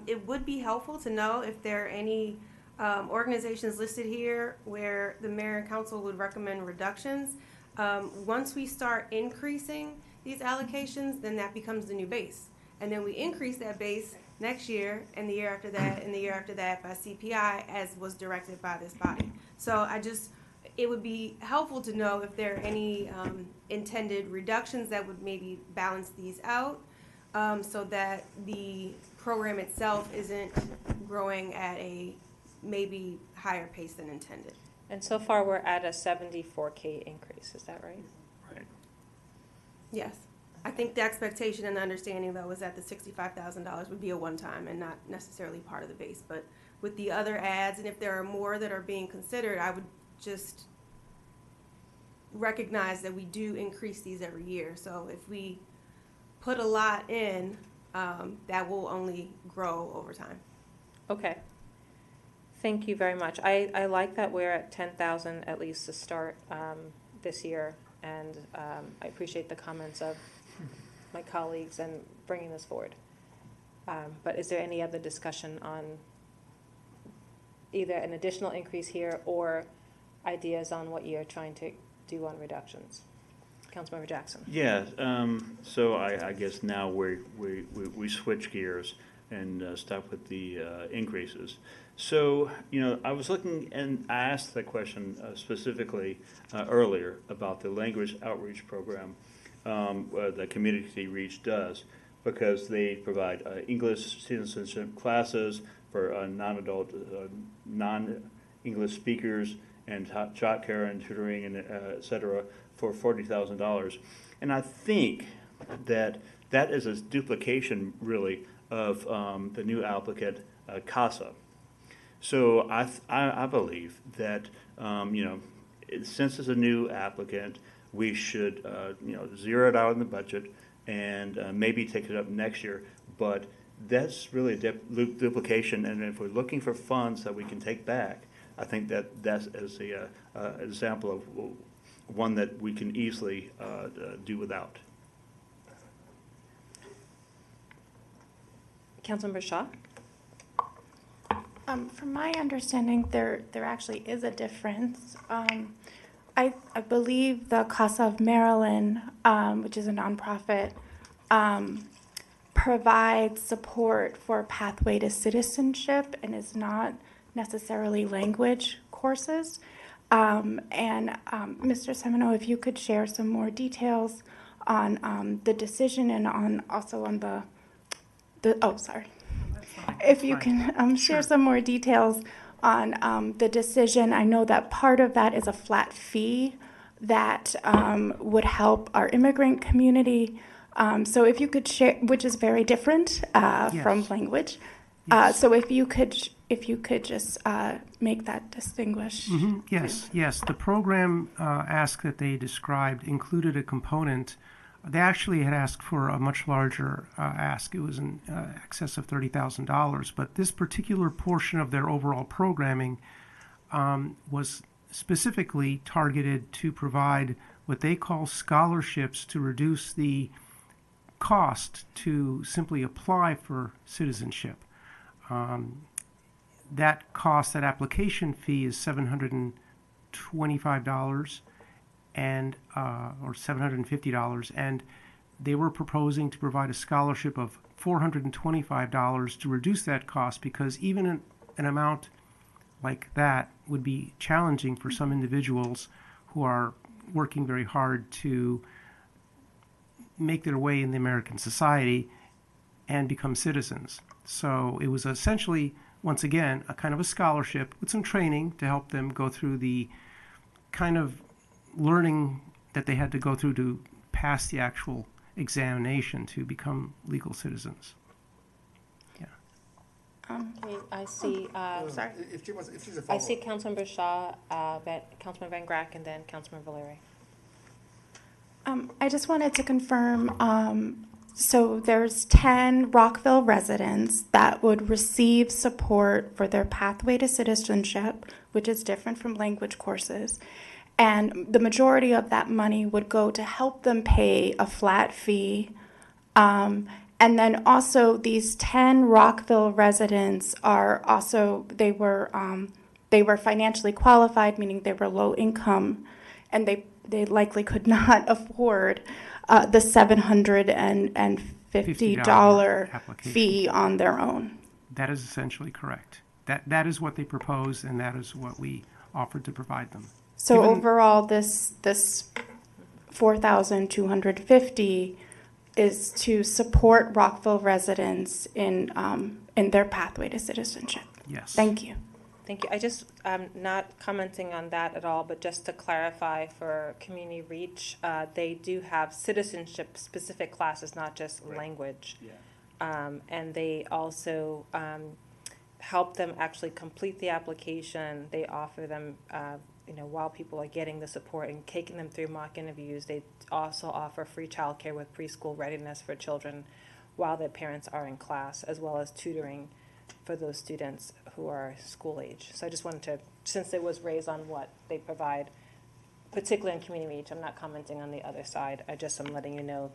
It would be helpful to know if there are any organizations listed here where the mayor and council would recommend reductions. Once we start increasing these allocations, then that becomes the new base. And then we increase that base next year and the year after that and the year after that by CPI as was directed by this body. So it would be helpful to know if there are any intended reductions that would maybe balance these out, so that the program itself isn't growing at a maybe higher pace than intended. And so far, we're at a 74K increase. Is that right? Right. Yes. I think the expectation and the understanding, though, is that the $65,000 would be a one-time and not necessarily part of the base. But with the other ads, and if there are more that are being considered, I would just recognize that we do increase these every year. So if we put a lot in, that will only grow over time. Okay. Thank you very much. I like that we're at 10,000 at least to start this year, and I appreciate the comments of my colleagues and bringing this forward. But is there any other discussion on either an additional increase here or ideas on what you're trying to do on reductions? Councilmember Jackson. Yeah, so I guess now we switch gears and stop with the increases. So, I was looking, and I asked that question specifically earlier about the language outreach program the Community Reach does, because they provide English citizenship classes for non-adult, non-English speakers, and child care and tutoring, and et cetera, for $40,000. And I think that is a duplication, really, of the new applicant, CASA. So I believe that, since it's a new applicant, we should, zero it out in the budget and maybe take it up next year. But that's really a duplication, and if we're looking for funds that we can take back, I think that's as an example of one that we can easily do without. Councilmember Shaw? From my understanding, there actually is a difference. I believe the Casa of Maryland, which is a nonprofit, provides support for Pathway to Citizenship and is not necessarily language courses. And Mr. Semino, if you could share some more details on the decision and also on the if you can share some more details on the decision. I know that part of that is a flat fee that would help our immigrant community. So if you could share, which is very different from language. Yes. So if you could just make that distinguish. Mm-hmm. Yes. The program ask that they described included a component. They actually had asked for a much larger ask. It was in excess of $30,000. But this particular portion of their overall programming was specifically targeted to provide what they call scholarships to reduce the cost to simply apply for citizenship. That cost, that application fee, is $725 and or $750, and they were proposing to provide a scholarship of $425 to reduce that cost, because even an amount like that would be challenging for some individuals who are working very hard to make their way in the American society and become citizens. So it was essentially, once again, a kind of a scholarship with some training to help them go through the kind of learning that they had to go through to pass the actual examination to become legal citizens. Yeah. Okay, I see. Sorry. If she's a I see Councilmember Shaw, Councilman Van Grack, and then Councilman Valeri. I just wanted to confirm, so there's 10 Rockville residents that would receive support for their pathway to citizenship, which is different from language courses. And the majority of that money would go to help them pay a flat fee. And then also these 10 Rockville residents are also, they were financially qualified, meaning they were low income, and they likely could not afford the $750 fee on their own. That is essentially correct. That is what they proposed, and that is what we offered to provide them. So overall, this $4,250 is to support Rockville residents in their pathway to citizenship. Yes. Thank you. Thank you. I just, not commenting on that at all, but just to clarify for Community Reach, they do have citizenship-specific classes, not just language. And they also help them actually complete the application. They offer them, while people are getting the support and taking them through mock interviews, they also offer free childcare with preschool readiness for children while their parents are in class, as well as tutoring for those students who are school age. So I just wanted to, since it was raised on what they provide, particularly in Community Reach, I'm not commenting on the other side. I just am letting you know,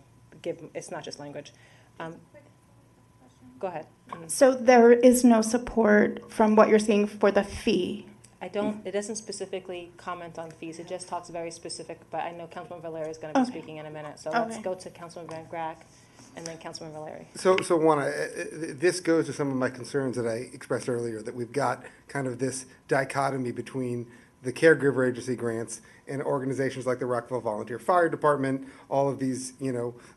it's not just language. Go ahead. So there is no support from what you're seeing for the fee? It doesn't specifically comment on fees. It just talks very specific, but I know Councilman Valeri is going to be speaking in a minute. So let's go to Councilman Van Grack and then Councilman Valeri. So Juana, this goes to some of my concerns that I expressed earlier, that we've got kind of this dichotomy between the caregiver agency grants and organizations like the Rockville Volunteer Fire Department, all of these,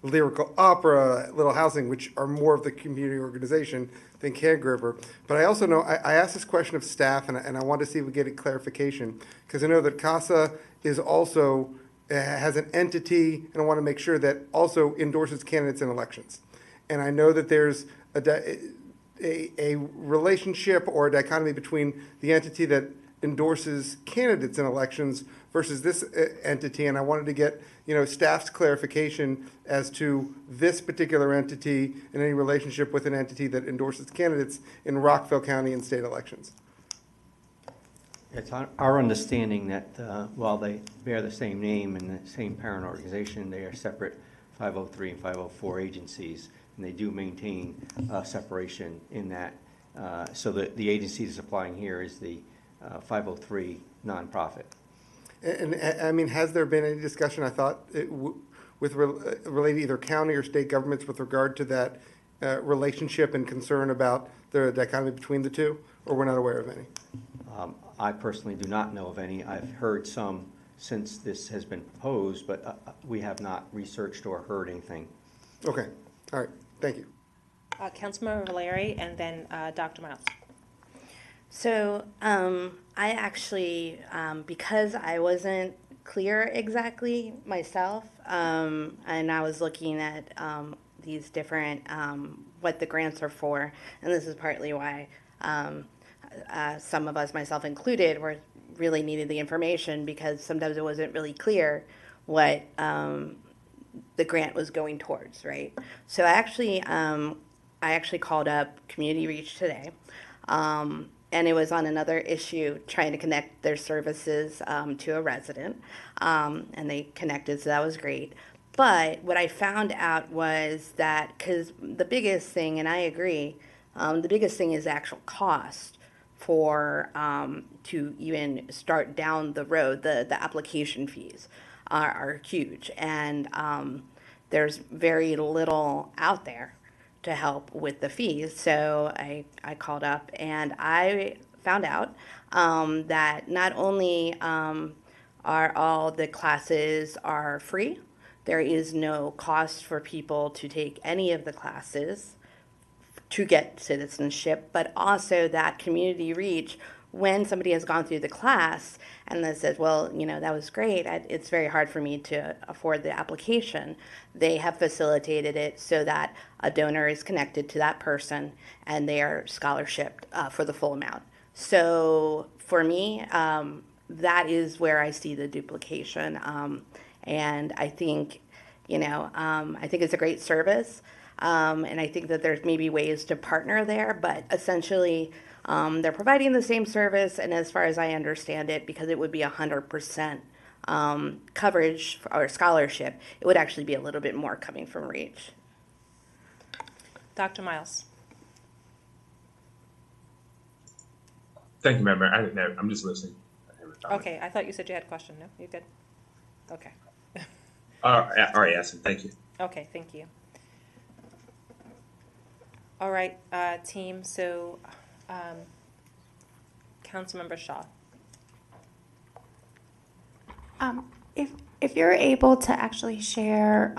lyrical opera, Little Housing, which are more of the community organization than caregiver. But I also know, I asked this question of staff, and I want to see if we get a clarification, because I know that CASA is also, has an entity, and I want to make sure that also endorses candidates in elections. And I know that there's a relationship or a dichotomy between the entity that endorses candidates in elections versus this entity, and I wanted to get staff's clarification as to this particular entity and any relationship with an entity that endorses candidates in Rockville County and state elections. It's our understanding that while they bear the same name and the same parent organization, they are separate 503 and 504 agencies, and they do maintain separation in that. So the agency that's applying here is the 503 nonprofit. And I mean, has there been any discussion, I thought, with related either county or state governments with regard to that relationship and concern about the dichotomy between the two, or we're not aware of any? I personally do not know of any. I've heard some since this has been proposed, but we have not researched or heard anything. Okay. All right. Thank you. Councilman Valeri and then Dr. Miles. So I actually, because I wasn't clear exactly myself, and I was looking at these different, what the grants are for, and this is partly why some of us, myself included, were really needed the information, because sometimes it wasn't really clear what the grant was going towards, right? So I actually called up Community Reach today. And it was on another issue, trying to connect their services to a resident. And they connected, so that was great. But what I found out was that, because the biggest thing, and I agree, the biggest thing is actual cost for to even start down the road. The application fees are huge. And there's very little out there to help with the fees. So I called up and I found out that not only are all the classes are free, there is no cost for people to take any of the classes to get citizenship, but also that Community Reach, when somebody has gone through the class and then says, well, that was great, it's very hard for me to afford the application, they have facilitated it so that a donor is connected to that person and they are scholarshiped for the full amount. So for me, that is where I see the duplication. And I think, I think it's a great service. And I think that there's maybe ways to partner there, but essentially, they're providing the same service, and as far as I understand it, because it would be 100% coverage or scholarship, it would actually be a little bit more coming from Reach. Dr. Miles. Thank you, Madam Mayor. I didn't know. I'm just listening. Okay, I thought you said you had a question. No, you did? Okay. All right, Aspen, thank you. Okay, thank you. All right, team, so Councilmember Shaw. If you're able to actually share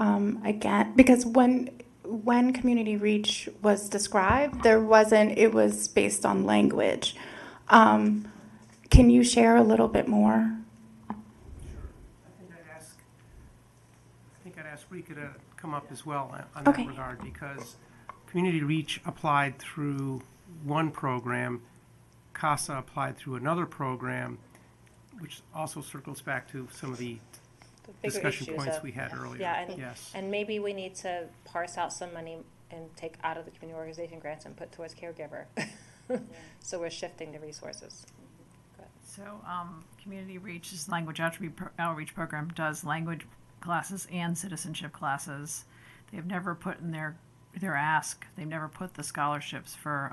again, because when Community Reach was described, it was based on language. Can you share a little bit more? I think I'd ask Rika to come up as well on Okay. that regard, because Community Reach applied through one program, CASA applied through another program, which also circles back to some of the Bigger discussion issues points of- we had earlier. Yeah, and, Yes. and maybe we need to parse out some money and take out of the community organization grants and put towards caregiver. So we're shifting the resources. So, Community Reach's language outreach program does language classes and citizenship classes. They've never put in their ask, they've never put the scholarships for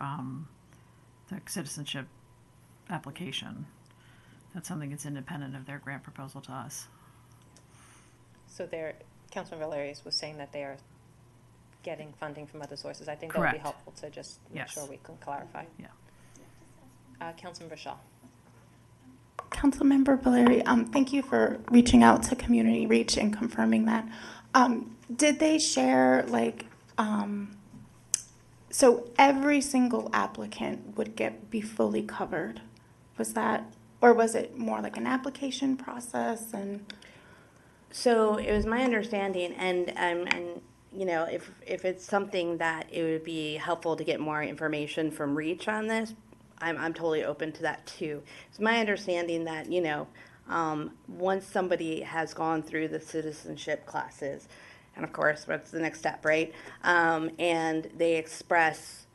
the citizenship application. That's something that's independent of their grant proposal to us. So Councilman Valerius was saying that they are getting funding from other sources. I think that would be Correct. helpful to just make Yes. sure we can clarify. Yeah. Councilmember Shaw. Councilmember Valeri, thank you for reaching out to Community Reach and confirming that. Did they share, so every single applicant would be fully covered? Was that, or was it more like an application process and? So it was my understanding, and you know, if it's something that it would be helpful to get more information from Reach on this, I'm totally open to that too. It's my understanding that, you know, once somebody has gone through the citizenship classes, and of course, what's the next step, right? And they express,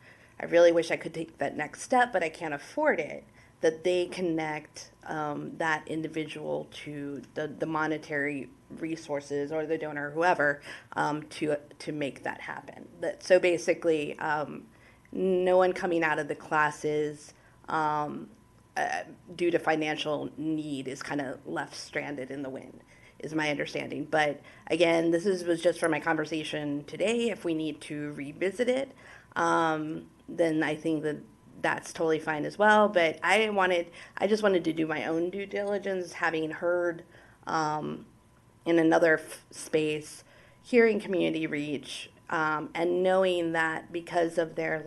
I really wish I could take that next step, but I can't afford it, that they connect that individual to the monetary resources or the donor, or whoever, to make that happen. So basically, no one coming out of the classes due to financial need is kind of left stranded in the wind, is my understanding. But again, this was just from my conversation today. If we need to revisit it, then I think that's totally fine as well. But I just wanted to do my own due diligence, having heard in another space, hearing Community Reach, and knowing that because of their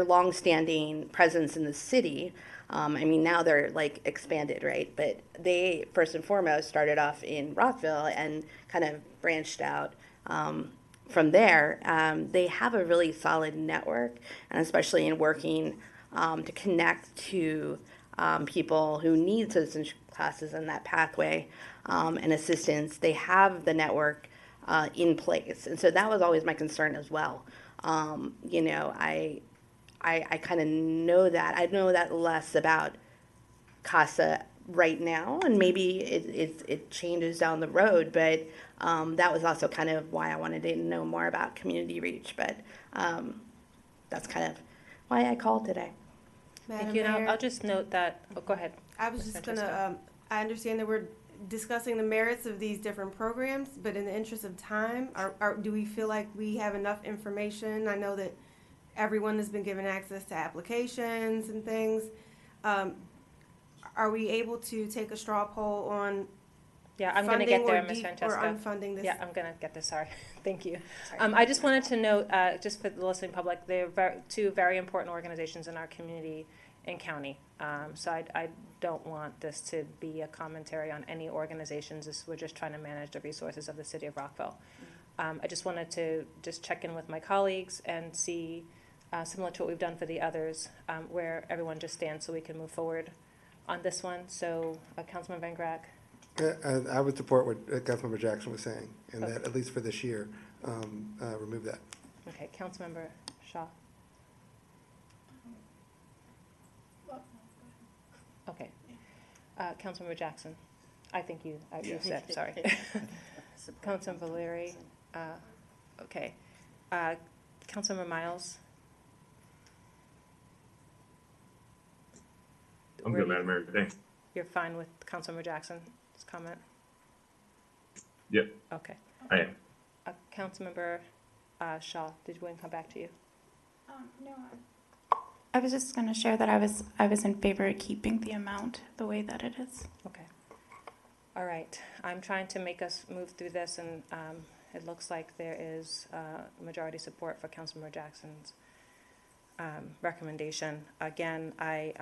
long-standing presence in the city, I mean, now they're like expanded, right? But they first and foremost started off in Rockville and kind of branched out from there. They have a really solid network, and especially in working to connect to people who need citizenship classes in that pathway and assistance. They have the network in place, and so that was always my concern as well. You know, I kind of know that. I know that less about CASA right now, and maybe it changes down the road, but that was also kind of why I wanted to know more about Community Reach, but that's kind of why I called today. Thank you. And I'll just note that, go ahead. I was just gonna, I understand that we're discussing the merits of these different programs, but in the interest of time, do we feel like we have enough information? I know that everyone has been given access to applications and things. Are we able to take a straw poll on Yeah, I'm going to get there, Ms. or Francesca. unfunding this? Yeah, I'm going to get this, sorry. Thank you. I just wanted to note, just for the listening public, there are two very important organizations in our community and county. So I don't want this to be a commentary on any organizations. We're just trying to manage the resources of the city of Rockville. I just wanted to just check in with my colleagues and see, similar to what we've done for the others, where everyone just stands so we can move forward on this one. So, Councilman Van Grack. I would support what Councilmember Jackson was saying, and that at least for this year, remove that. Okay, Councilmember Shaw. Okay, Councilmember Jackson. I think you said, sorry. Councilmember Valeri. Okay. Councilmember Miles. I'm good, Madam Mayor. Thanks. You're fine with Councilmember Jackson's comment? Yep. Okay. I am. Councilmember Shaw, did Wayne come back to you? No. I was just going to share that I was in favor of keeping the amount the way that it is. Okay. All right. I'm trying to make us move through this, and it looks like there is majority support for Councilmember Jackson's recommendation. Again, I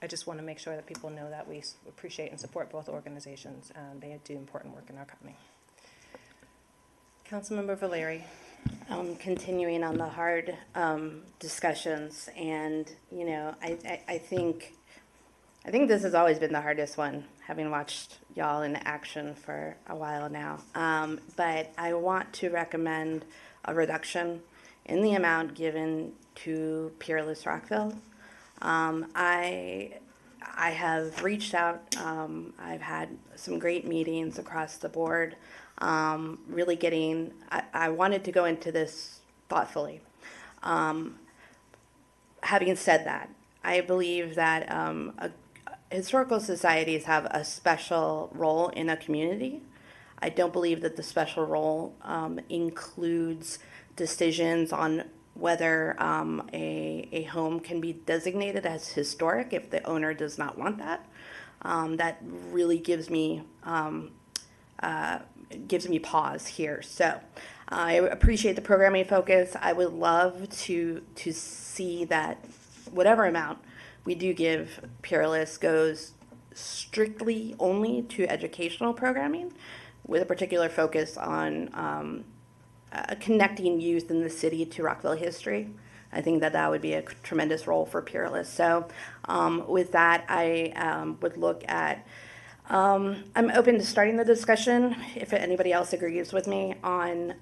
just want to make sure that people know that we appreciate and support both organizations. They do important work in our county. Councilmember Valeri. Continuing on the hard discussions, and I think this has always been the hardest one, having watched y'all in action for a while now. But I want to recommend a reduction in the amount given to Peerless Rockville. I have reached out. I've had some great meetings across the board. Really getting, I wanted to go into this thoughtfully. Having said that, I believe that historical societies have a special role in a community. I don't believe that the special role includes decisions on whether a home can be designated as historic if the owner does not want that. That really gives me pause here. So I appreciate the programming focus. I would love to see that whatever amount we do give Peerless goes strictly only to educational programming, with a particular focus on connecting youth in the city to Rockville history. I think that would be a tremendous role for Peerless. So with that, I would look at, I'm open to starting the discussion if anybody else agrees with me on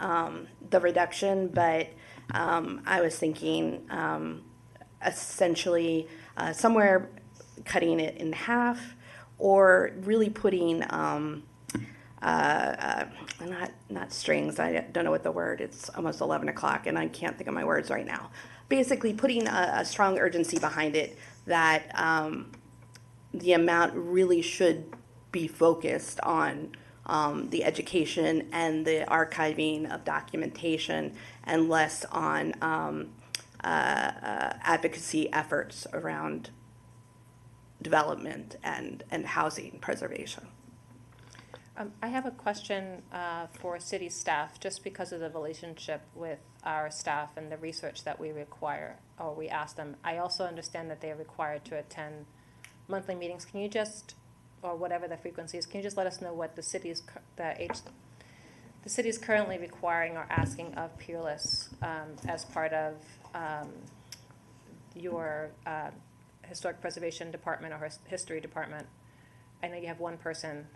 the reduction, but I was thinking essentially somewhere cutting it in half, or really putting not strings, I don't know what the word, it's almost 11 o'clock and I can't think of my words right now. Basically putting a strong urgency behind it that the amount really should be focused on the education and the archiving of documentation, and less on advocacy efforts around development and housing preservation. I have a question for city staff, just because of the relationship with our staff and the research that we require, or we ask them. I also understand that they are required to attend monthly meetings. Can you just, or whatever the frequency is, can you just let us know what the city's currently requiring or asking of Peerless as part of your historic preservation department or history department? I know you have one person,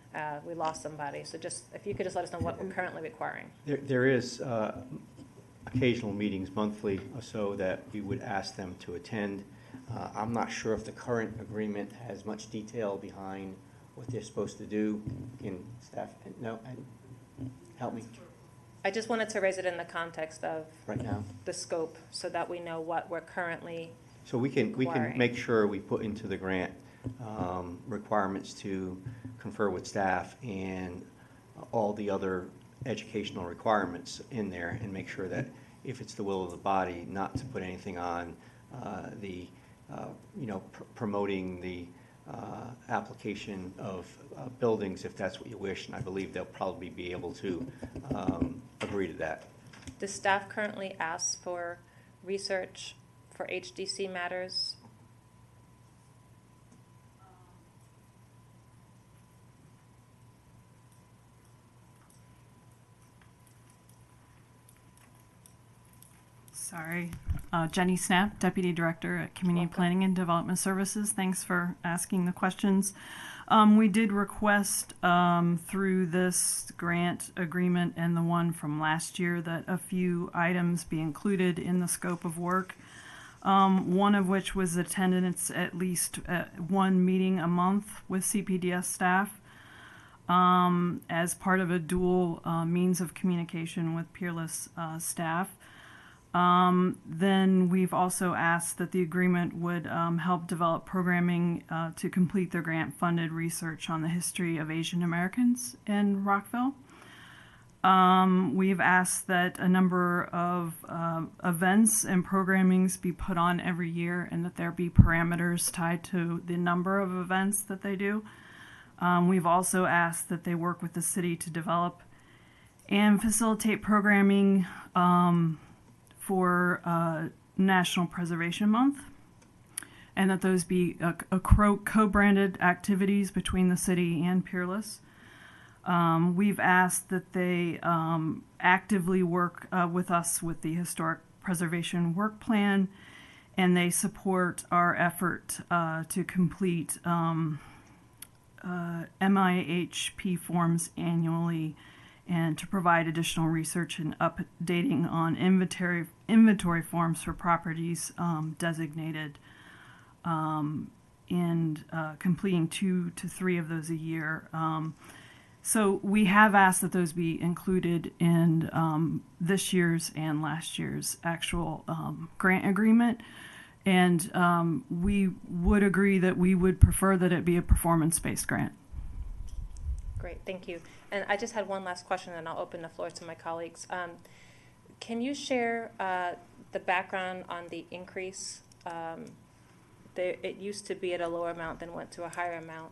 we lost somebody, so just, if you could just let us know what we're currently requiring. There is occasional meetings monthly or so that we would ask them to attend. I'm not sure if the current agreement has much detail behind what they're supposed to do in staff. No, help me. I just wanted to raise it in the context of right now the scope, so that we know what we're currently So we can make sure we put into the grant requirements to confer with staff and all the other educational requirements in there, and make sure that if it's the will of the body not to put anything on promoting the application of buildings, if that's what you wish, and I believe they'll probably be able to agree to that. Does staff currently ask for research for HDC matters? Sorry. Jenny Snap, Deputy Director at Community Planning and Development Services. Thanks for asking the questions. We did request through this grant agreement and the one from last year that a few items be included in the scope of work. One of which was attendance at least one meeting a month with CPDS staff as part of a dual means of communication with Peerless staff. Then we've also asked that the agreement would help develop programming to complete their grant-funded research on the history of Asian Americans in Rockville. We've asked that a number of events and programmings be put on every year, and that there be parameters tied to the number of events that they do. We've also asked that they work with the city to develop and facilitate programming for National Preservation Month, and that those be co-branded activities between the city and Peerless. We've asked that they actively work with us with the Historic Preservation Work Plan, and they support our effort to complete MIHP forms annually, and to provide additional research and updating on inventory forms for properties designated, and completing 2 to 3 of those a year. So we have asked that those be included in this year's and last year's actual grant agreement. And we would agree that we would prefer that it be a performance-based grant. Great, thank you. And I just had one last question, and I'll open the floor to my colleagues. Can you share the background on the increase? It used to be at a lower amount, then went to a higher amount.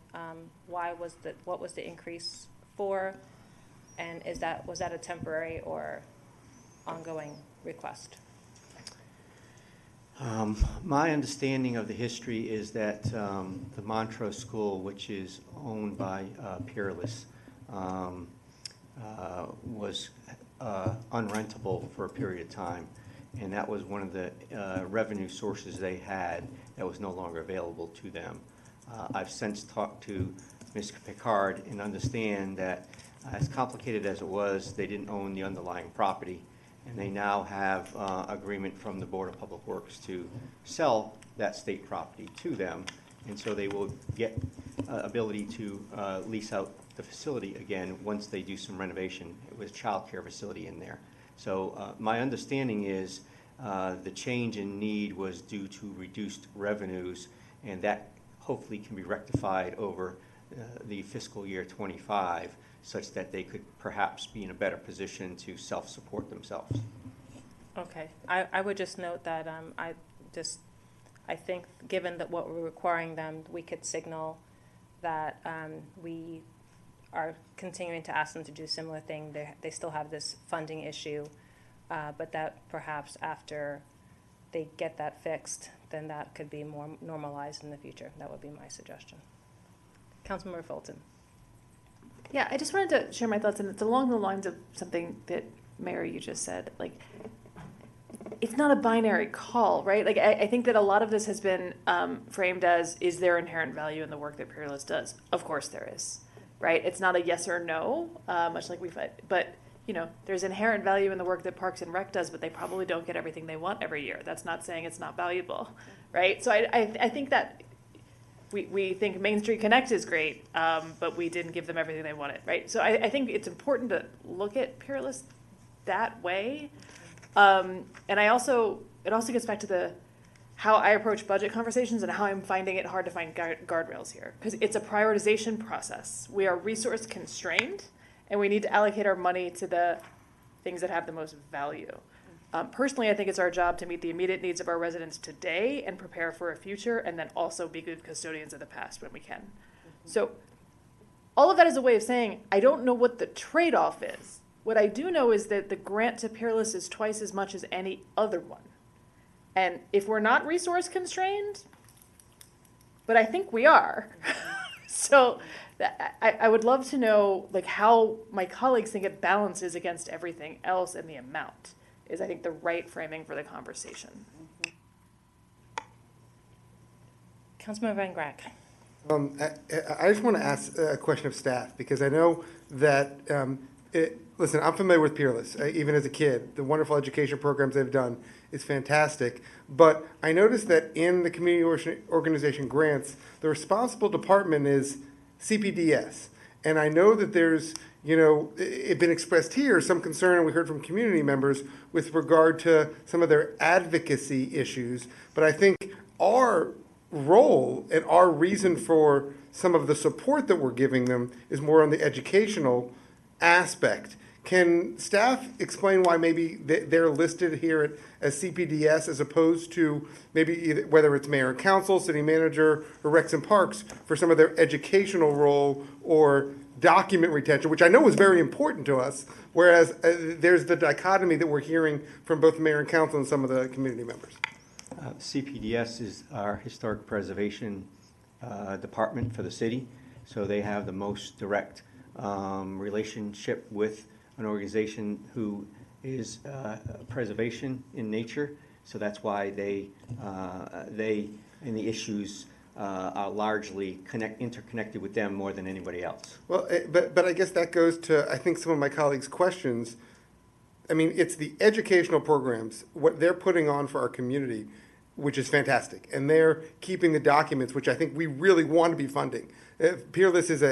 What was the increase for? And was that a temporary or ongoing request? My understanding of the history is that the Montrose School, which is owned by Peerless, was unrentable for a period of time, and that was one of the revenue sources they had that was no longer available to them. I've since talked to Ms. Picard and understand that as complicated as it was, they didn't own the underlying property, and they now have agreement from the Board of Public Works to sell that state property to them, and so they will get ability to lease out the facility again once they do some renovation. It was a child care facility in there. So my understanding is the change in need was due to reduced revenues, and that hopefully can be rectified over the fiscal year 25, such that they could perhaps be in a better position to self-support themselves. Okay, I would just note that I think given that what we're requiring them, we could signal that we are continuing to ask them to do a similar thing. They still have this funding issue, but that perhaps after they get that fixed, then that could be more normalized in the future. That would be my suggestion. Councilmember Fulton. Yeah, I just wanted to share my thoughts, and it's along the lines of something that, Mayor, you just said. Like, it's not a binary call, right? Like, I think that a lot of this has been framed as, is there inherent value in the work that Peerless does? Of course there is, right? It's not a yes or no, much like but, you know, there's inherent value in the work that Parks and Rec does, but they probably don't get everything they want every year. That's not saying it's not valuable, right? So I think that we think Main Street Connect is great, but we didn't give them everything they wanted, right? So I think it's important to look at Peerless that way. And it also gets back to how I approach budget conversations and how I'm finding it hard to find guardrails here. Because it's a prioritization process. We are resource constrained, and we need to allocate our money to the things that have the most value. Personally, I think it's our job to meet the immediate needs of our residents today and prepare for a future, and then also be good custodians of the past when we can. So all of that is a way of saying, I don't know what the trade-off is. What I do know is that the grant to Peerless is twice as much as any other one. And if we're not resource constrained, but I think we are. So I would love to know like how my colleagues think it balances against everything else, and the amount is, I think, the right framing for the conversation. Councilmember Van Grack. I just want to ask a question of staff, because I know that, listen, I'm familiar with Peerless, even as a kid. The wonderful education programs they've done is fantastic. But I noticed that in the community organization grants, the responsible department is CPDS. And I know that there's, it been expressed here, some concern, and we heard from community members with regard to some of their advocacy issues. But I think our role and our reason for some of the support that we're giving them is more on the educational aspect. Can staff explain why maybe they're listed here as CPDS as opposed to maybe whether it's mayor and council, city manager, or Recs and Parks for some of their educational role or document retention, which I know is very important to us, whereas there's the dichotomy that we're hearing from both mayor and council and some of the community members. CPDS is our historic preservation department for the city, so they have the most direct relationship with an organization who is preservation in nature. So that's why they and the issues are largely interconnected with them more than anybody else. Well, but I guess that goes to, I think, some of my colleagues' questions. I mean, it's the educational programs, what they're putting on for our community, which is fantastic. And they're keeping the documents, which I think we really want to be funding. Peerless has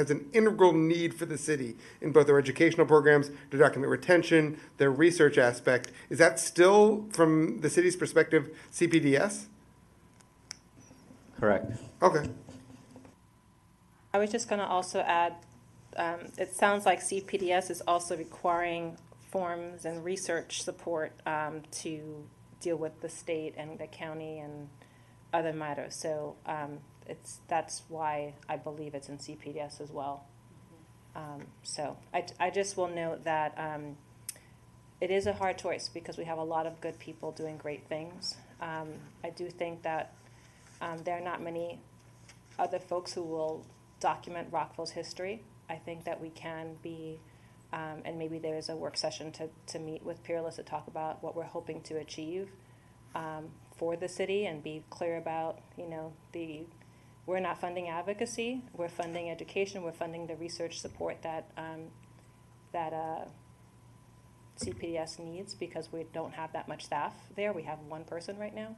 an integral need for the city in both their educational programs, their document retention, their research aspect. Is that still, from the city's perspective, CPDS? Correct. Okay. I was just going to also add, it sounds like CPDS is also requiring forms and research support to deal with the state and the county and other matters. So that's why I believe it's in CPDS as well. So I just will note that it is a hard choice because we have a lot of good people doing great things. I do think that there are not many other folks who will document Rockville's history. I think that we can be, and maybe there is a work session to meet with Peerless to talk about what we're hoping to achieve for the city and be clear about, we're not funding advocacy, we're funding education, we're funding the research support that CPDS needs because we don't have that much staff there. We have one person right now.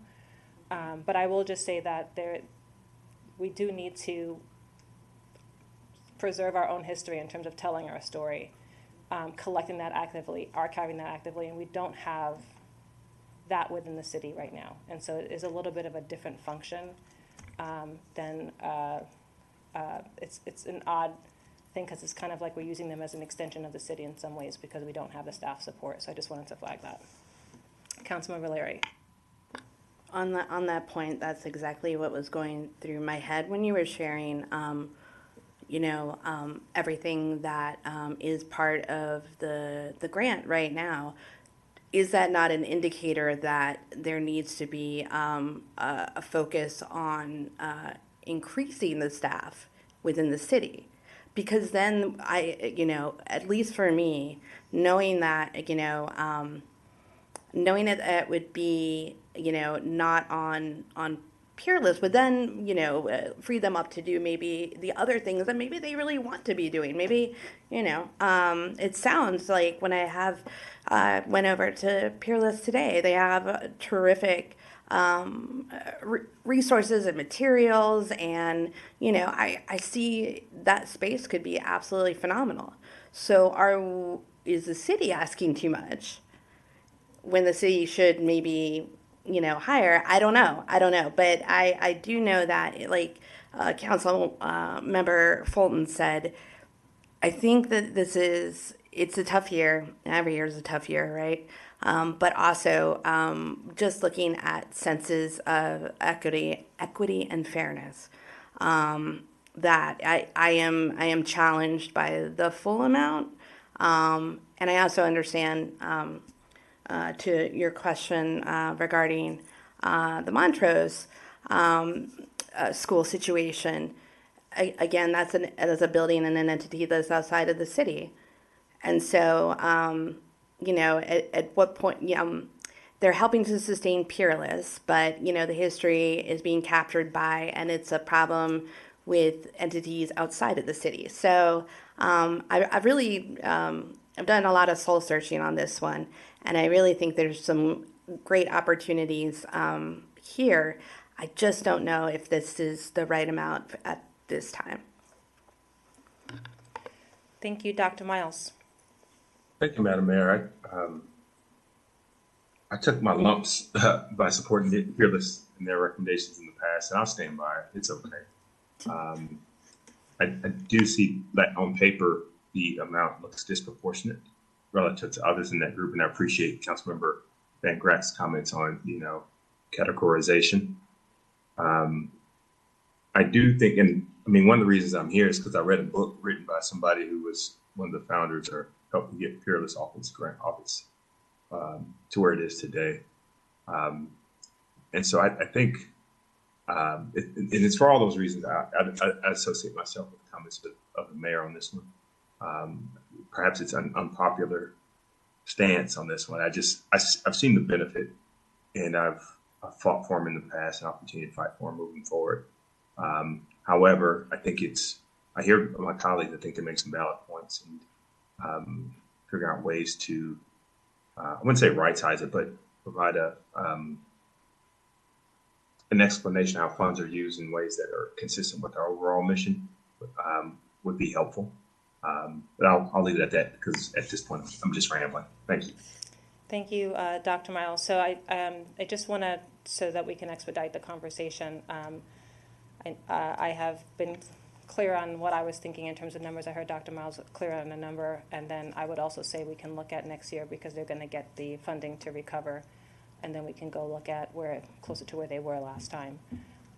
But I will just say that we do need to preserve our own history in terms of telling our story, collecting that actively, archiving that actively, and we don't have that within the city right now. And so it is a little bit of a different function than it's an odd thing because it's kind of like we're using them as an extension of the city in some ways because we don't have the staff support. So I just wanted to flag that. Councilmember Larry. On that point, that's exactly what was going through my head when you were sharing, everything that is part of the grant right now. Is that not an indicator that there needs to be a focus on increasing the staff within the city? Because then at least for me, knowing that, knowing that it would be, not on Peerless would then, free them up to do maybe the other things that maybe they really want to be doing. Maybe, it sounds like when I went over to Peerless today, they have terrific resources and materials, and I see that space could be absolutely phenomenal. So is the city asking too much when the city should maybe hire? I don't know, but I do know that, like Council Member Fulton said, I think that it's a tough year. Every year is a tough year, right? But also just looking at senses of equity and fairness, that I am challenged by the full amount, and I also understand to your question regarding the Montrose school situation. Again, that's a building and an entity that's outside of the city. And so, at what point, they're helping to sustain Peerless, but, the history is being captured by, and it's a problem with entities outside of the city. So I've really, I've done a lot of soul searching on this one, and I really think there's some great opportunities here. I just don't know if this is the right amount at this time. Thank you, Dr. Miles. Thank you, Madam Mayor. I took my lumps by supporting Peerless and their recommendations in the past, and I'll stand by it. It's okay. I do see that on paper, the amount looks disproportionate relative to others in that group, and I appreciate Councilmember Van Gratz's comments on, categorization. I do think, and I mean, one of the reasons I'm here is because I read a book written by somebody who was one of the founders or helped get Peerless off its grant office to where it is today. And so I think, and it's for all those reasons I associate myself with the comments of the mayor on this one. Perhaps it's an unpopular stance on this one. I've seen the benefit, and I've fought for him in the past, and I'll continue to fight for him moving forward. However, I think I hear my colleagues, I think they make some valid points and figure out ways to, I wouldn't say right size it, but provide an explanation of how funds are used in ways that are consistent with our overall mission would be helpful. But I'll leave it at that because at this point I'm just rambling. Thank you. Thank you, Dr. Miles. So I just want to, so that we can expedite the conversation, I have been clear on what I was thinking in terms of numbers. I heard Dr. Miles clear on a number, and then I would also say we can look at next year because they're going to get the funding to recover, and then we can go look at where closer to where they were last time.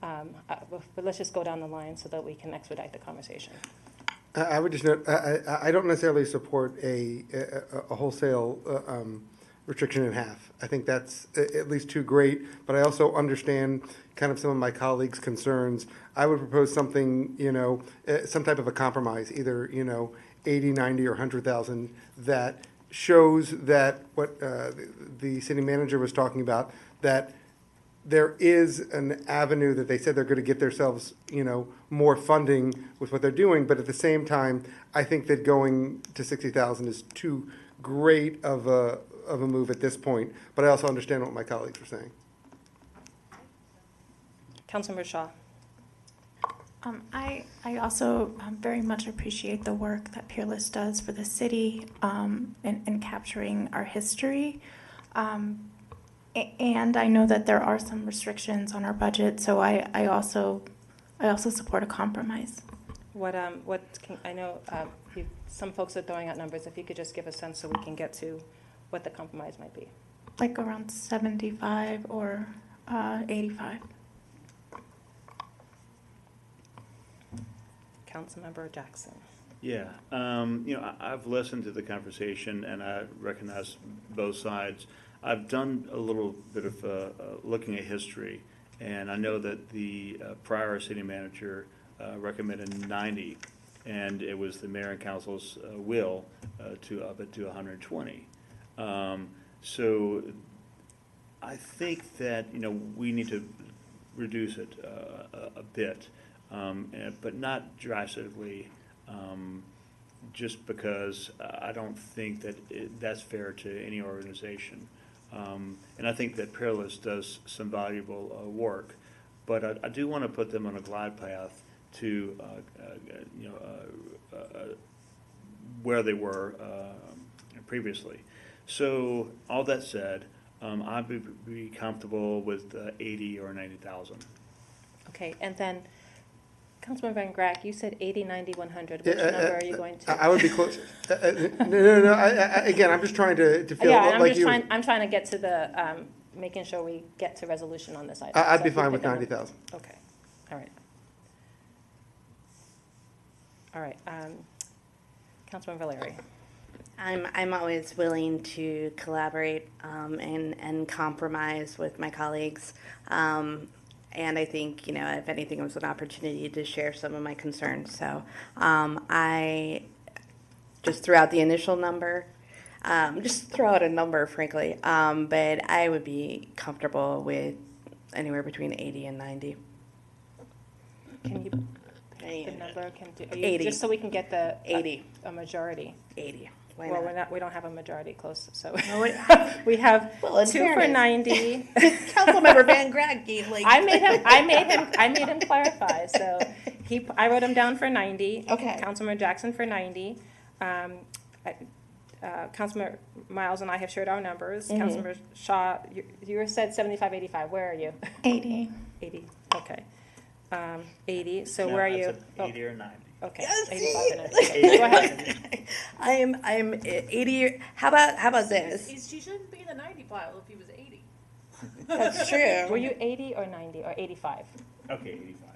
But let's just go down the line so that we can expedite the conversation. I would just note, I don't necessarily support a wholesale restriction in half. I think that's at least too great, but I also understand kind of some of my colleagues' concerns. I would propose something, some type of a compromise, either, 80, 90, or 100,000 that shows that what the city manager was talking about, that there is an avenue that they said they're going to get themselves, more funding with what they're doing. But at the same time, I think that going to 60,000 is too great of a move at this point. But I also understand what my colleagues were saying. Councilmember Shaw. I also very much appreciate the work that Peerless does for the city in capturing our history. And I know that there are some restrictions on our budget, so I also support a compromise. I know some folks are throwing out numbers. If you could just give a sense so we can get to what the compromise might be. Like around 75 or 85. Councilmember Jackson. Yeah, I've listened to the conversation and I recognize both sides. I've done a little bit of looking at history, and I know that the prior city manager recommended 90, and it was the mayor and council's will to up it to 120. So I think that we need to reduce it a bit, but not drastically. Just because I don't think that that's fair to any organization. And I think that Peerless does some valuable work, but I do want to put them on a glide path to where they were previously. So all that said, I would be comfortable with 80 or 90,000. Okay, and then Councilman Van Grack, you said 80, 90, 100. Which number are you going to? I would be close. No. Again, I'm just trying to feel like you. I'm trying to get to the making sure we get to resolution on this item. I'd be fine with 90,000. Okay, all right. All right, Councilman Valeri. I'm always willing to collaborate and compromise with my colleagues. And I think, if anything, it was an opportunity to share some of my concerns. So I just threw out the initial number, just throw out a number, frankly. But I would be comfortable with anywhere between 80 and 90. Can you pick the number? 80. Just so we can get the 80. A majority. 80. We don't have a majority close, so we have two for 90. Councilmember Van Grack gave I made him clarify. So I wrote him down for 90. Okay. Councilmember Jackson for 90. Councilmember Miles and I have shared our numbers. Mm-hmm. Councilmember Shaw, you said 75, 85. Where are you? 80. 80. Okay. 80. So where are you? 80 or 90. Okay. Yes, 85 minutes. Go ahead. I'm 80. How about this? He shouldn't be in the 90 pile if he was 80. That's true. Were you 80 or 90 or 85? Okay, 85.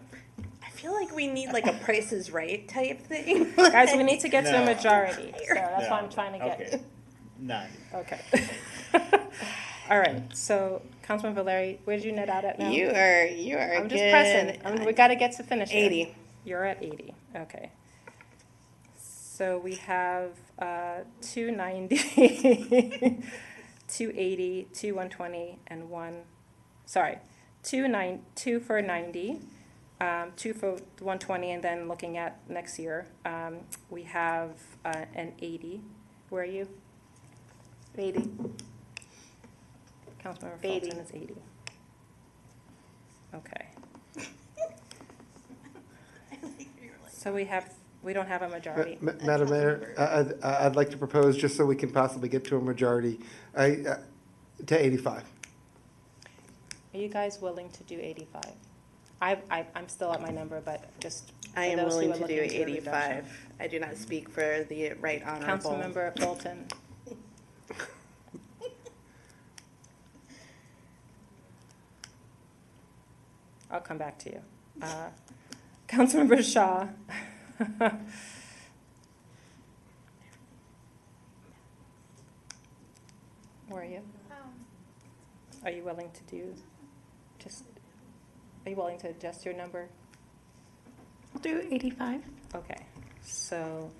I feel like we need like a Price is Right type thing. Guys, we need to get to a majority. So that's why I'm trying to get. Okay. 90. Okay. All right, so Councilman Valeri, where did you net out at now? You are I'm just good. pressing. We got to get to finish here. 80. You're at 80. Okay. So we have 290, 280, 120, and two for 90, two for 120, and then looking at next year, we have an 80. Where are you? 80. Councilmember 80. Fulton is 80. Okay. So we don't have a majority. Madam Mayor, I'd like to propose, just so we can possibly get to a majority, to 85. Are you guys willing to do 85? I'm still at my number, but just I for am those who willing are to do looking a 85. reduction. I do not speak for the right honorable. Councilmember Fulton. I'll come back to you. Councilmember Shaw. Where are you? Are you willing to do are you willing to adjust your number? I'll do 85. Okay, so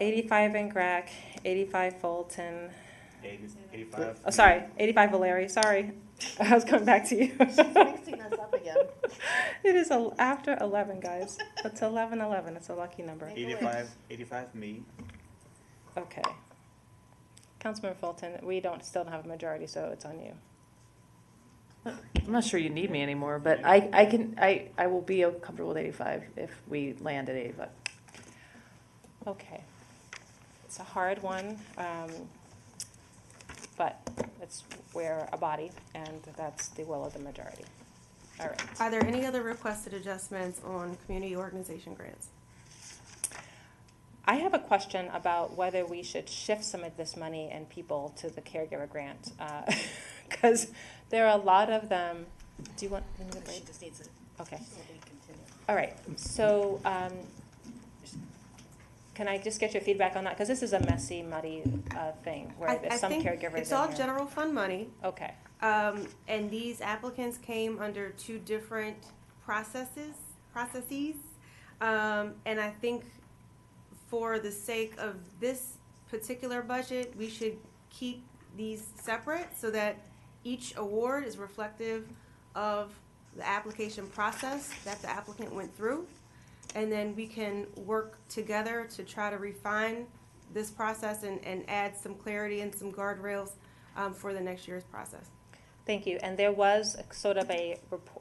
85 in Grack, 85 Fulton. 85. Oh, sorry, 85 Valeri, sorry. I was coming back to you. She's mixing us up again. It is after 11, guys. It's 11:11. It's a lucky number. 85 me. Okay. Councilmember Fulton, we still don't have a majority, so it's on you. I'm not sure you need me anymore, but I will be comfortable with 85 if we land at 85. Okay. It's a hard one, but we're a body, and that's the will of the majority. All right. Are there any other requested adjustments on community organization grants? I have a question about whether we should shift some of this money and people to the caregiver grant, because there are a lot of them. Do you want me to break? She just needs it. Okay. All right. So can I just get your feedback on that? Because this is a messy, muddy thing where there's some caregivers. It's all in here. general fund money. Okay. And these applicants came under two different processes. And I think for the sake of this particular budget, we should keep these separate so that each award is reflective of the application process that the applicant went through. And then we can work together to try to refine this process and add some clarity and some guardrails for the next year's process. Thank you. And there was sort of a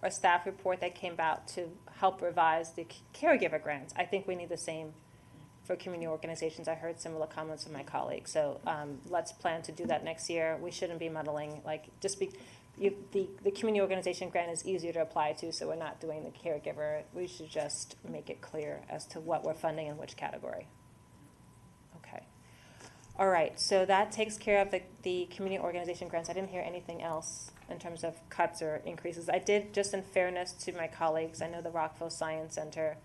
staff report that came out to help revise the caregiver grants. I think we need the same for community organizations. I heard similar comments from my colleagues. So let's plan to do that next year. We shouldn't be muddling, the community organization grant is easier to apply to, so we're not doing the caregiver. We should just make it clear as to what we're funding in which category. Okay. All right, so that takes care of the community organization grants. I didn't hear anything else in terms of cuts or increases. I did, just in fairness to my colleagues, I know the Rockville Science Center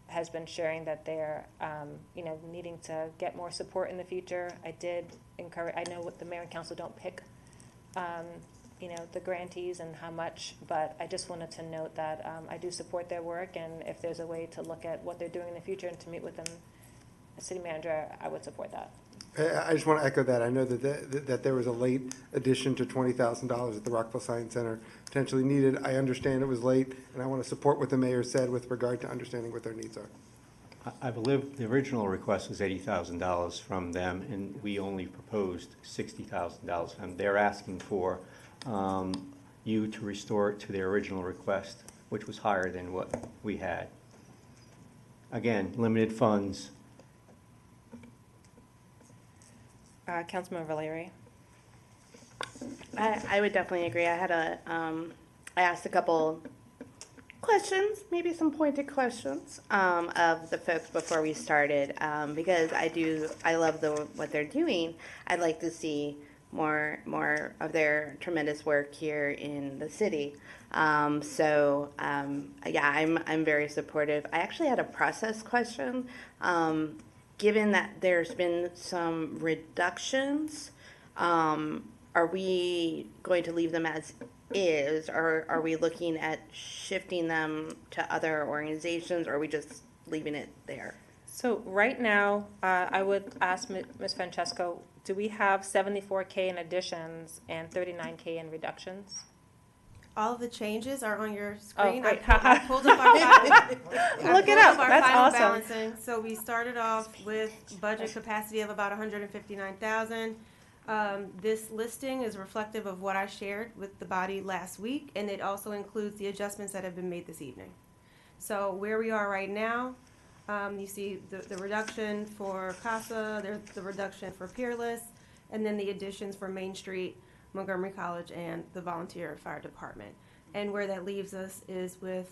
has been sharing that they're, needing to get more support in the future. I did encourage, I know what the mayor and council don't pick, the grantees and how much, but I just wanted to note that I do support their work, and if there's a way to look at what they're doing in the future and to meet with them, as city manager, I would support that. I just want to echo that. I know that there was a late addition to $20,000 at the Rockville Science Center potentially needed. I understand it was late, and I want to support what the mayor said with regard to understanding what their needs are. I believe the original request was $80,000 from them, and we only proposed $60,000. And they're asking for you to restore it to their original request, which was higher than what we had. Again, limited funds. Councilmember Valeri. I would definitely agree. I asked a couple questions, maybe some pointed questions, of the folks before we started, because I love what they're doing. I'd like to see more of their tremendous work here in the city. I'm very supportive. I actually had a process question. Given that there's been some reductions, are we going to leave them as is, or are we looking at shifting them to other organizations, or are we just leaving it there? So right now, I would ask Ms. Francesco, do we have 74K in additions and 39K in reductions? All of the changes are on your screen. great. I pulled up our final, Look it up. our That's final awesome. balancing. So we started off with budget capacity of about 159,000. This listing is reflective of what I shared with the body last week, and it also includes the adjustments that have been made this evening. So where we are right now, you see the reduction for CASA, there's the reduction for Peerless, and then the additions for Main Street, Montgomery College, and the Volunteer Fire Department. And where that leaves us is with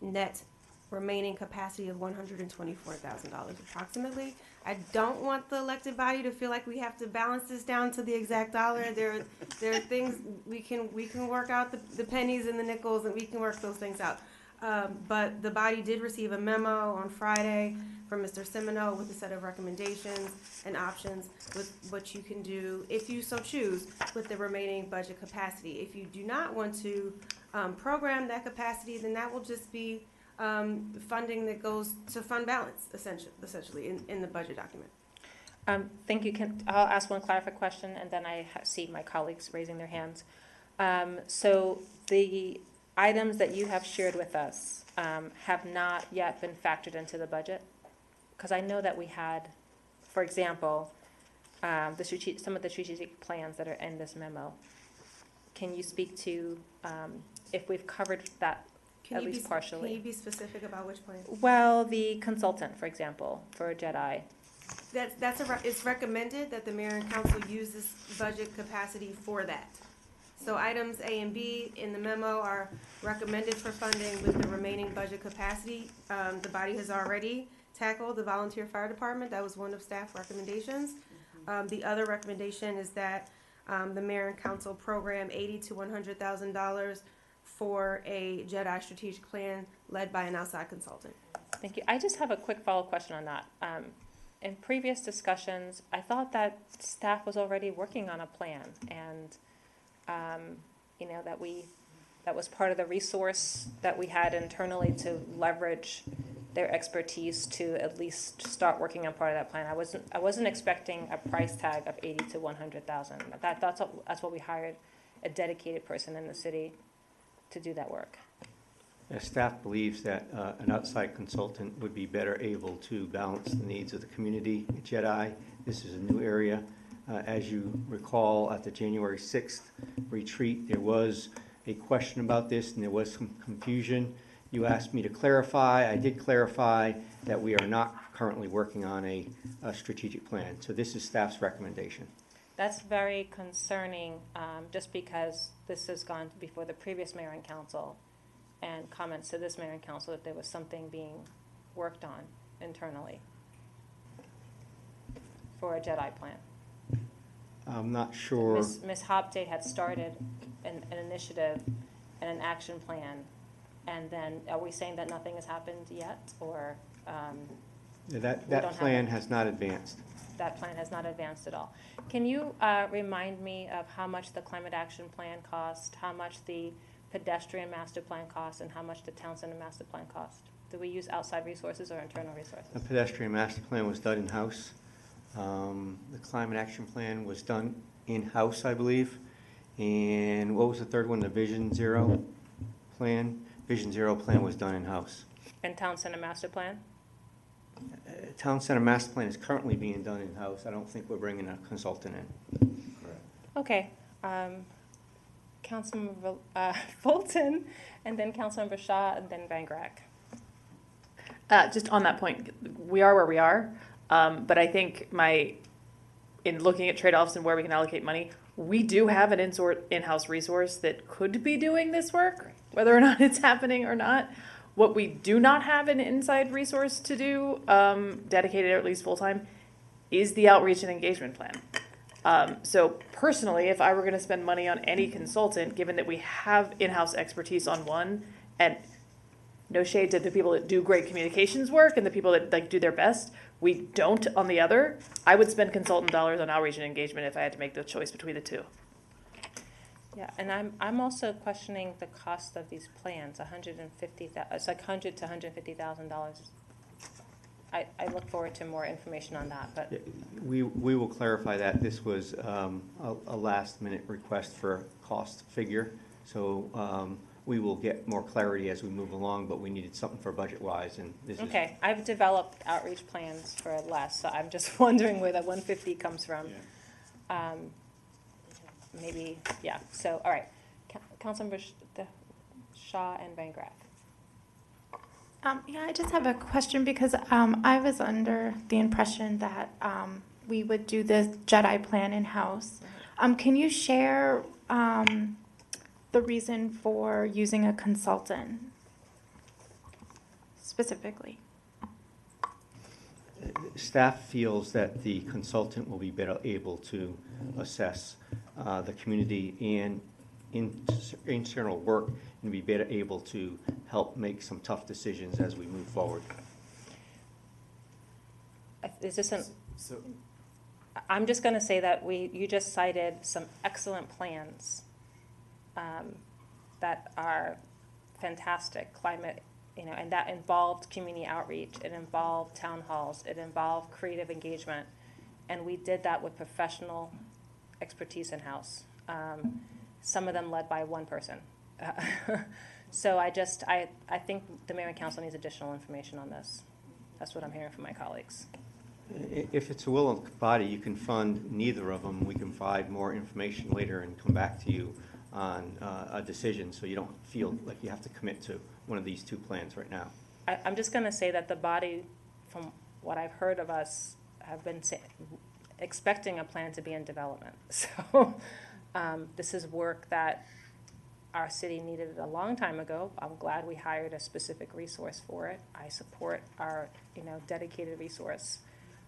net remaining capacity of $124,000 approximately. I don't want the elected body to feel like we have to balance this down to the exact dollar. There are things we can work out the pennies and the nickels, and we can work those things out. But the body did receive a memo on Friday from Mr. Semino with a set of recommendations and options with what you can do, if you so choose, with the remaining budget capacity. If you do not want to program that capacity, then that will just be funding that goes to fund balance, essentially in the budget document. Thank you. I'll ask one clarifying question, and then I see my colleagues raising their hands. So the items that you have shared with us have not yet been factored into the budget? Because I know that we had, for example, some of the strategic plans that are in this memo. Can you speak to if we've covered that at least partially? Can you be specific about which plan? Well, the consultant, for example, for JEDI. It's recommended that the mayor and council use this budget capacity for that. So items A and B in the memo are recommended for funding with the remaining budget capacity. The body has already tackled the volunteer fire department. That was one of staff recommendations. The other recommendation is that the mayor and council program $80,000 to $100,000 for a JEDI strategic plan led by an outside consultant. Thank you. I just have a quick follow-up question on that. In previous discussions, I thought that staff was already working on a plan, and that was part of the resource that we had internally to leverage their expertise to at least start working on part of that plan. I wasn't expecting a price tag of $80,000 to $100,000. That's what we hired a dedicated person in the city to do that work. Staff believes that an outside consultant would be better able to balance the needs of the community at JEDI. This is a new area. As you recall, at the January 6th retreat, there was a question about this and there was some confusion. You asked me to clarify. I did clarify that we are not currently working on a strategic plan. So this is staff's recommendation. That's very concerning, just because this has gone before the previous mayor and council and comments to this mayor and council that there was something being worked on internally for a JEDI plan. I'm not sure. Ms. Hopdate had started an initiative and an action plan, and then are we saying that nothing has happened yet, or that plan has not advanced? That plan has not advanced at all. Can you remind me of how much the climate action plan cost, how much the pedestrian master plan cost, and how much the town center master plan cost? Do we use outside resources or internal resources? The pedestrian master plan was done in-house. The climate action plan was done in-house, I believe. And what was the third one? The Vision Zero plan? Vision Zero plan was done in-house. And town center master plan? Town center master plan is currently being done in-house. I don't think we're bringing a consultant in. Correct. Okay. Councilmember Fulton, and then Councilmember Shaw, and then Van Grack. Just on that point, we are where we are, but I think in looking at trade-offs and where we can allocate money, we do have an in-house resource that could be doing this work, whether or not it's happening or not. What we do not have an inside resource to do, dedicated or at least full-time, is the outreach and engagement plan. So personally, if I were going to spend money on any consultant, given that we have in-house expertise on one, and no shade to the people that do great communications work and the people that do their best, we don't on the other, I would spend consultant dollars on outreach and engagement if I had to make the choice between the two. Yeah, and I'm also questioning the cost of these plans, it's like $100 to $150,000. I look forward to more information on that, but. We will clarify that. This was a last-minute request for a cost figure, so we will get more clarity as we move along, but we needed something for budget-wise, and this is. Okay, I've developed outreach plans for less, so I'm just wondering where that 150 comes from. Yeah. Maybe, yeah, so, all right. Councilmember Shaw and Van Graff. Yeah, I just have a question because I was under the impression that we would do the JEDI plan in-house. Can you share the reason for using a consultant specifically? Staff feels that the consultant will be better able to assess the community and internal work and be better able to help make some tough decisions as we move forward. Is this I'm just going to say that you just cited some excellent plans that are fantastic climate, and that involved community outreach, it involved town halls, it involved creative engagement, and we did that with professional expertise in-house. Some of them led by one person. So I think the mayor and council needs additional information on this. That's what I'm hearing from my colleagues. If it's a will of the body, you can fund neither of them. We can provide more information later and come back to you on a decision, so you don't feel like you have to commit to one of these two plans right now. I'm just going to say that the body, from what I've heard of us, have been expecting a plan to be in development. So this is work that our city needed a long time ago. I'm glad we hired a specific resource for it. I support our dedicated resource,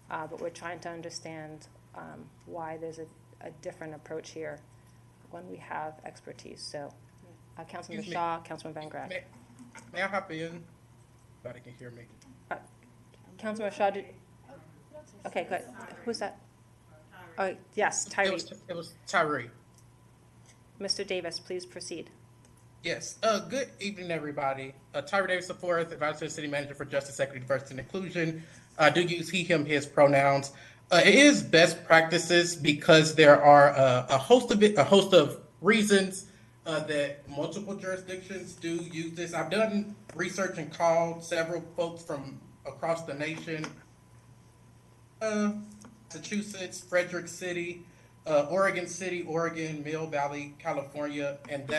but we're trying to understand why there's a different approach here when we have expertise. So Councilman Shaw, Councilman Van Graff. May I hop in? Nobody can hear me. Councilman Shaw, okay, good. Who's that? Oh, yes, Tyree. It was Tyree. Mr. Davis, please proceed. Yes. Good evening, everybody. Tyree Davis IV, Advisor to the City Manager for Justice, Equity, Diversity, and Inclusion. I do use he, him, his pronouns. It is best practices because there are a host of reasons that multiple jurisdictions do use this. I've done research and called several folks from across the nation. Massachusetts, Frederick City, Oregon, Mill Valley, California, and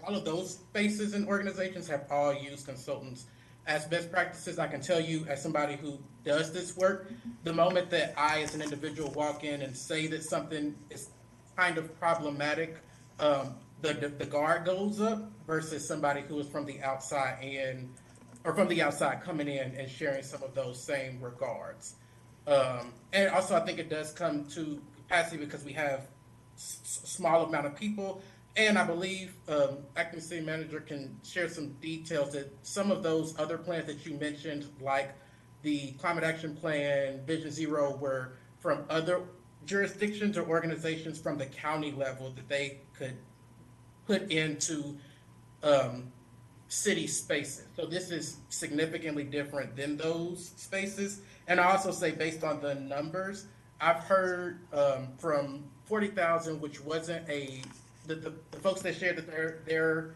all of those spaces and organizations have all used consultants as best practices. I can tell you, as somebody who does this work, the moment that I, as an individual, walk in and say that something is kind of problematic, the guard goes up versus somebody who is from the outside coming in and sharing some of those same regards. And also, I think it does come to capacity because we have small amount of people. And I believe acting city manager can share some details that some of those other plans that you mentioned, like the climate action plan, Vision Zero, were from other jurisdictions or organizations from the county level that they could put into city spaces. So this is significantly different than those spaces. And I also say, based on the numbers, I've heard from 40,000, which wasn't the folks that shared that their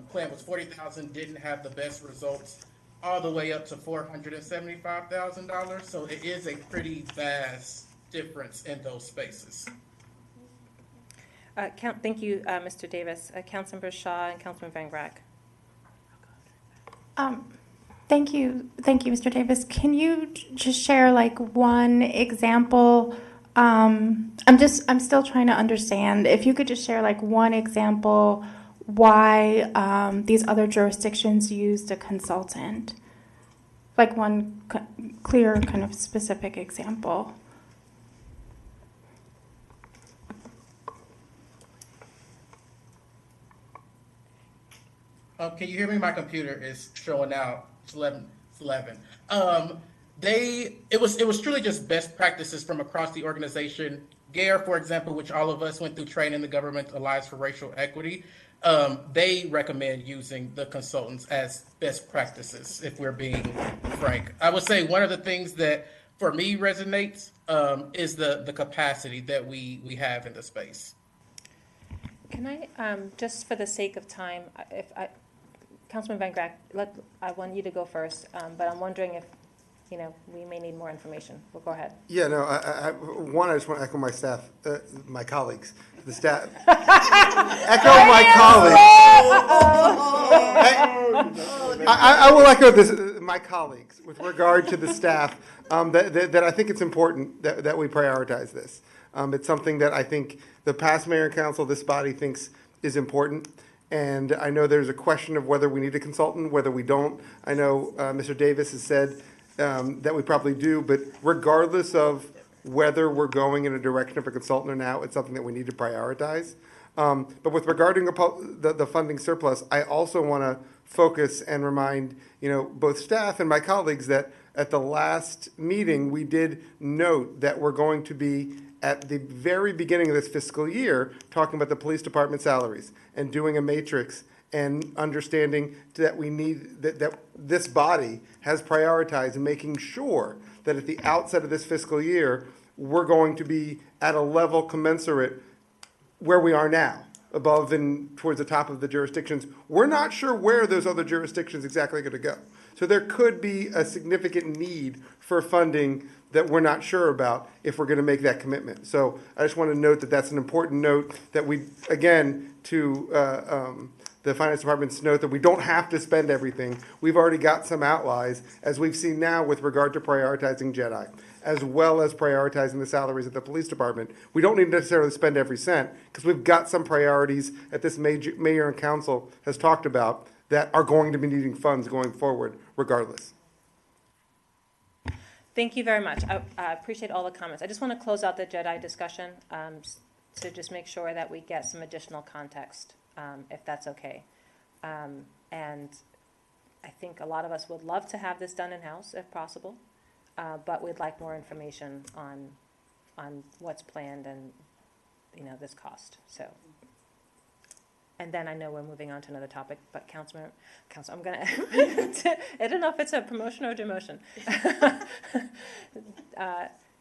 plan was 40,000, didn't have the best results, all the way up to $475,000. So it is a pretty vast difference in those spaces. Thank you, Mr. Davis. Councilmember Shaw and Councilman Van Graff. Thank you, Mr. Davis. Can you just share like one example? I'm still trying to understand. If you could just share like one example why these other jurisdictions used a consultant, like one clear kind of specific example. Can you hear me? My computer is showing out. It's 11. It was truly just best practices from across the organization GARE, for example, which all of us went through training, the Government Alliance for Racial Equity, they recommend using the consultants as best practices, if we're being frank. I would say one of the things that for me resonates is the capacity that we have in the space. Can I, just for the sake of time, Councilman Van Grack, I want you to go first, but I'm wondering if, we may need more information. We'll go ahead. Yeah, no, I just want to echo my staff, my colleagues, the staff. Echo my colleagues. I will echo this, my colleagues, with regard to the staff, that I think it's important that we prioritize this. It's something that I think the past mayor and council, this body thinks is important. And I know there's a question of whether we need a consultant, whether we don't. I know Mr. Davis has said that we probably do, but regardless of whether we're going in a direction of a consultant or now, it's something that we need to prioritize. But with regarding the funding surplus, I also want to focus and remind both staff and my colleagues that at the last meeting, we did note that we're going to be at the very beginning of this fiscal year talking about the police department salaries and doing a matrix and understanding that we need that this body has prioritized making sure that at the outset of this fiscal year, we're going to be at a level commensurate where we are now, above and towards the top of the jurisdictions. We're not sure where those other jurisdictions exactly are going to go. So there could be a significant need for funding that we're not sure about if we're going to make that commitment. So I just want to note that that's an important note that we, again, to the finance department's note that we don't have to spend everything. We've already got some outlays, as we've seen now with regard to prioritizing JEDI, as well as prioritizing the salaries at the police department. We don't need to necessarily spend every cent, because we've got some priorities that this mayor and council has talked about that are going to be needing funds going forward regardless. Thank you very much. I appreciate all the comments. I just want to close out the JEDI discussion to just make sure that we get some additional context, if that's okay. And I think a lot of us would love to have this done in-house if possible, but we'd like more information on what's planned and this cost. So. And then I know we're moving on to another topic, but Council, I'm going to, I don't know if it's a promotion or demotion.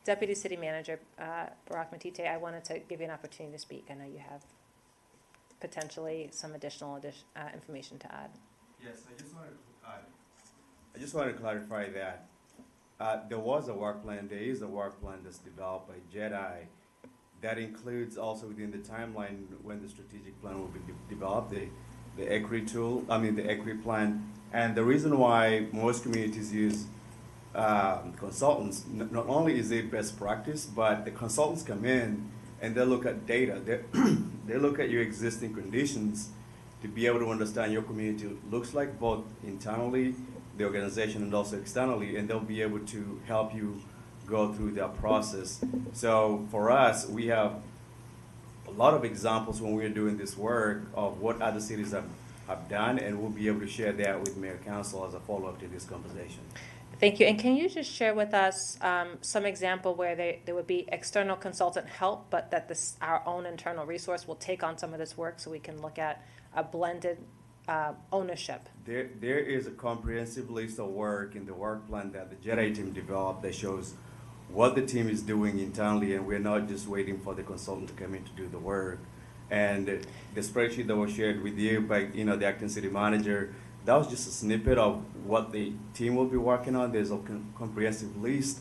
Deputy City Manager Barack Matite, I wanted to give you an opportunity to speak. I know you have potentially some additional information to add. Yes, I just wanted to clarify that there was a work plan, there is a work plan that's developed by JEDI that includes also within the timeline when the strategic plan will be developed, the equity tool, the equity plan. And the reason why most communities use consultants, not only is it best practice, but the consultants come in and they look at data. They look at your existing conditions to be able to understand your community looks like, both internally, the organization, and also externally, and they'll be able to help you go through that process. So for us, we have a lot of examples when we're doing this work of what other cities have done, and we'll be able to share that with Mayor Council as a follow-up to this conversation. Thank you. And can you just share with us some example where there would be external consultant help, but that our own internal resource will take on some of this work so we can look at a blended ownership? There is a comprehensive list of work in the work plan that the JEDI team developed that shows what the team is doing internally, and we're not just waiting for the consultant to come in to do the work. And the spreadsheet that was shared with you by the acting city manager, that was just a snippet of what the team will be working on. There's a comprehensive list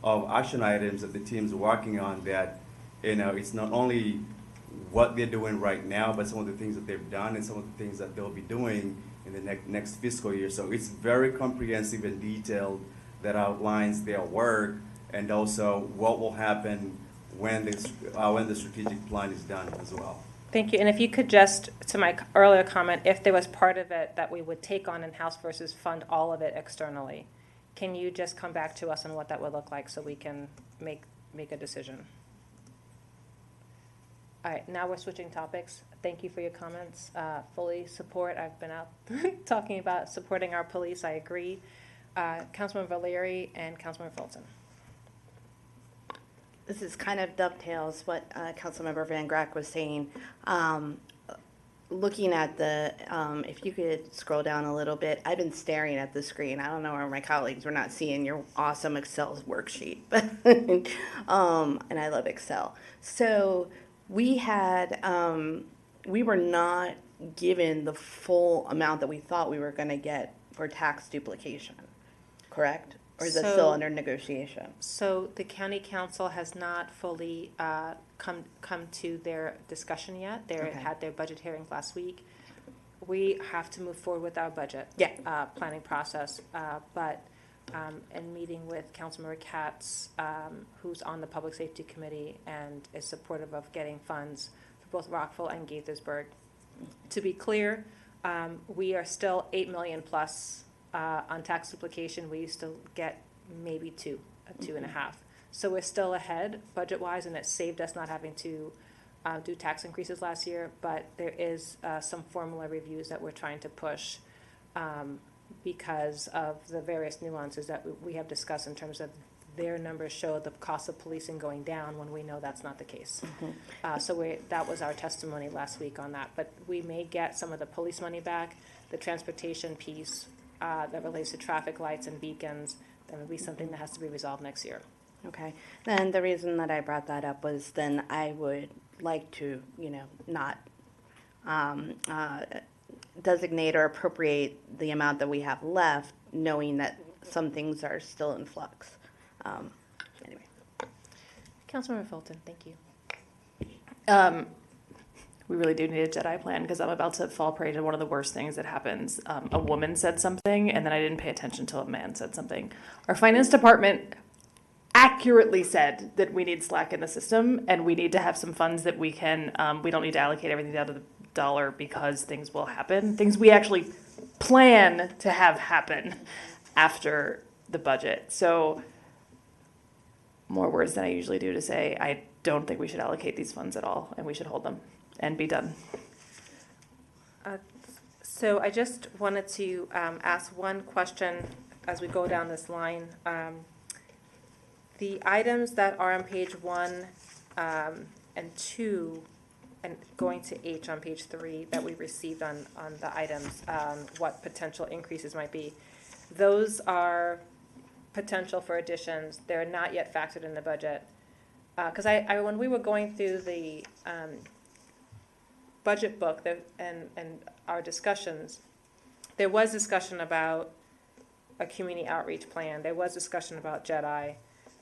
of action items that the team's working on that, it's not only what they're doing right now, but some of the things that they've done and some of the things that they'll be doing in the next fiscal year. So it's very comprehensive and detailed that outlines their work and also what will happen when the strategic plan is done as well. Thank you. And if you could just, to my earlier comment, if there was part of it that we would take on in-house versus fund all of it externally, can you just come back to us on what that would look like so we can make a decision? All right, now we're switching topics. Thank you for your comments. Fully support. I've been out talking about supporting our police. I agree. Councilman Valeri and Councilman Fulton. this is kind of dovetails what Councilmember Van Grack was saying. Looking at the, if you could scroll down a little bit, I've been staring at the screen. I don't know where my colleagues were not seeing your awesome Excel worksheet, but and I love Excel. So we had, we were not given the full amount that we thought we were going to get for tax duplication, correct? Or is that still So- under negotiation? So the county council has not fully come to their discussion yet. They Okay. had their budget hearings last week. We have to move forward with our budget planning process, but in meeting with Councilmember Katz, who's on the Public Safety Committee and is supportive of getting funds for both Rockville and Gaithersburg. To be clear, we are still 8 million plus on tax duplication. We used to get maybe 2.5. So we're still ahead budget-wise, and it saved us not having to do tax increases last year. But there is some formula reviews that we're trying to push because of the various nuances that we have discussed in terms of their numbers show the cost of policing going down when we know that's not the case. So that was our testimony last week on that. But we may get some of the police money back, the transportation piece that relates to traffic lights and beacons. That would be something that has to be resolved next year. Okay. Then the reason that I brought that up was then I would like to, not designate or appropriate the amount that we have left, knowing that some things are still in flux. Anyway. Councilmember Fulton, thank you. We really do need a Jedi plan because I'm about to fall prey to one of the worst things that happens. A woman said something, and then I didn't pay attention until a man said something. Our finance department accurately said that we need slack in the system, and we need to have some funds that we can, we don't need to allocate everything down to the dollar because things will happen. Things we actually plan to have happen after the budget. So more words than I usually do to say, I don't think we should allocate these funds at all, and we should hold them and be done. So I just wanted to ask one question as we go down this line. The items that are on page 1 and 2, and going to H on page 3 that we received on the items, what potential increases might be, those are potential for additions. They're not yet factored in the budget. Because I when we were going through the budget book and our discussions, there was discussion about a community outreach plan. There was discussion about Jedi.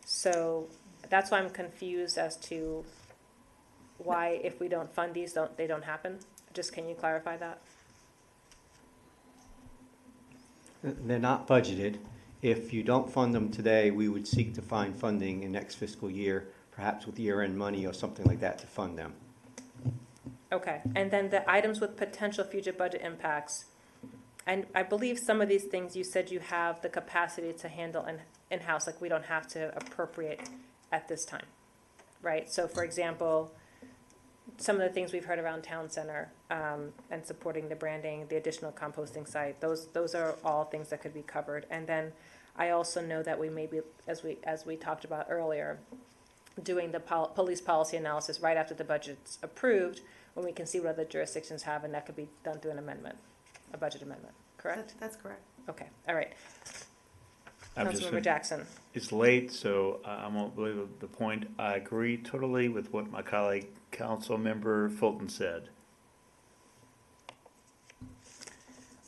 So that's why I'm confused as to why, if we don't fund these, they don't happen. Just can you clarify that? They're not budgeted. If you don't fund them today, we would seek to find funding in next fiscal year, perhaps with year-end money or something like that to fund them. Okay, and then the items with potential future budget impacts. And I believe some of these things you said you have the capacity to handle in-house, like we don't have to appropriate at this time, right? So for example, some of the things we've heard around town center and supporting the branding, the additional composting site, those are all things that could be covered. And then I also know that we may be, as we talked about earlier, doing the police policy analysis right after the budget's approved, when we can see what other jurisdictions have, and that could be done through an amendment, a budget amendment, correct? That's correct. Okay, all right. I'm just Councilmember gonna- Jackson. It's late, so I won't belabor the point. I agree totally with what my colleague, Councilmember Fulton said.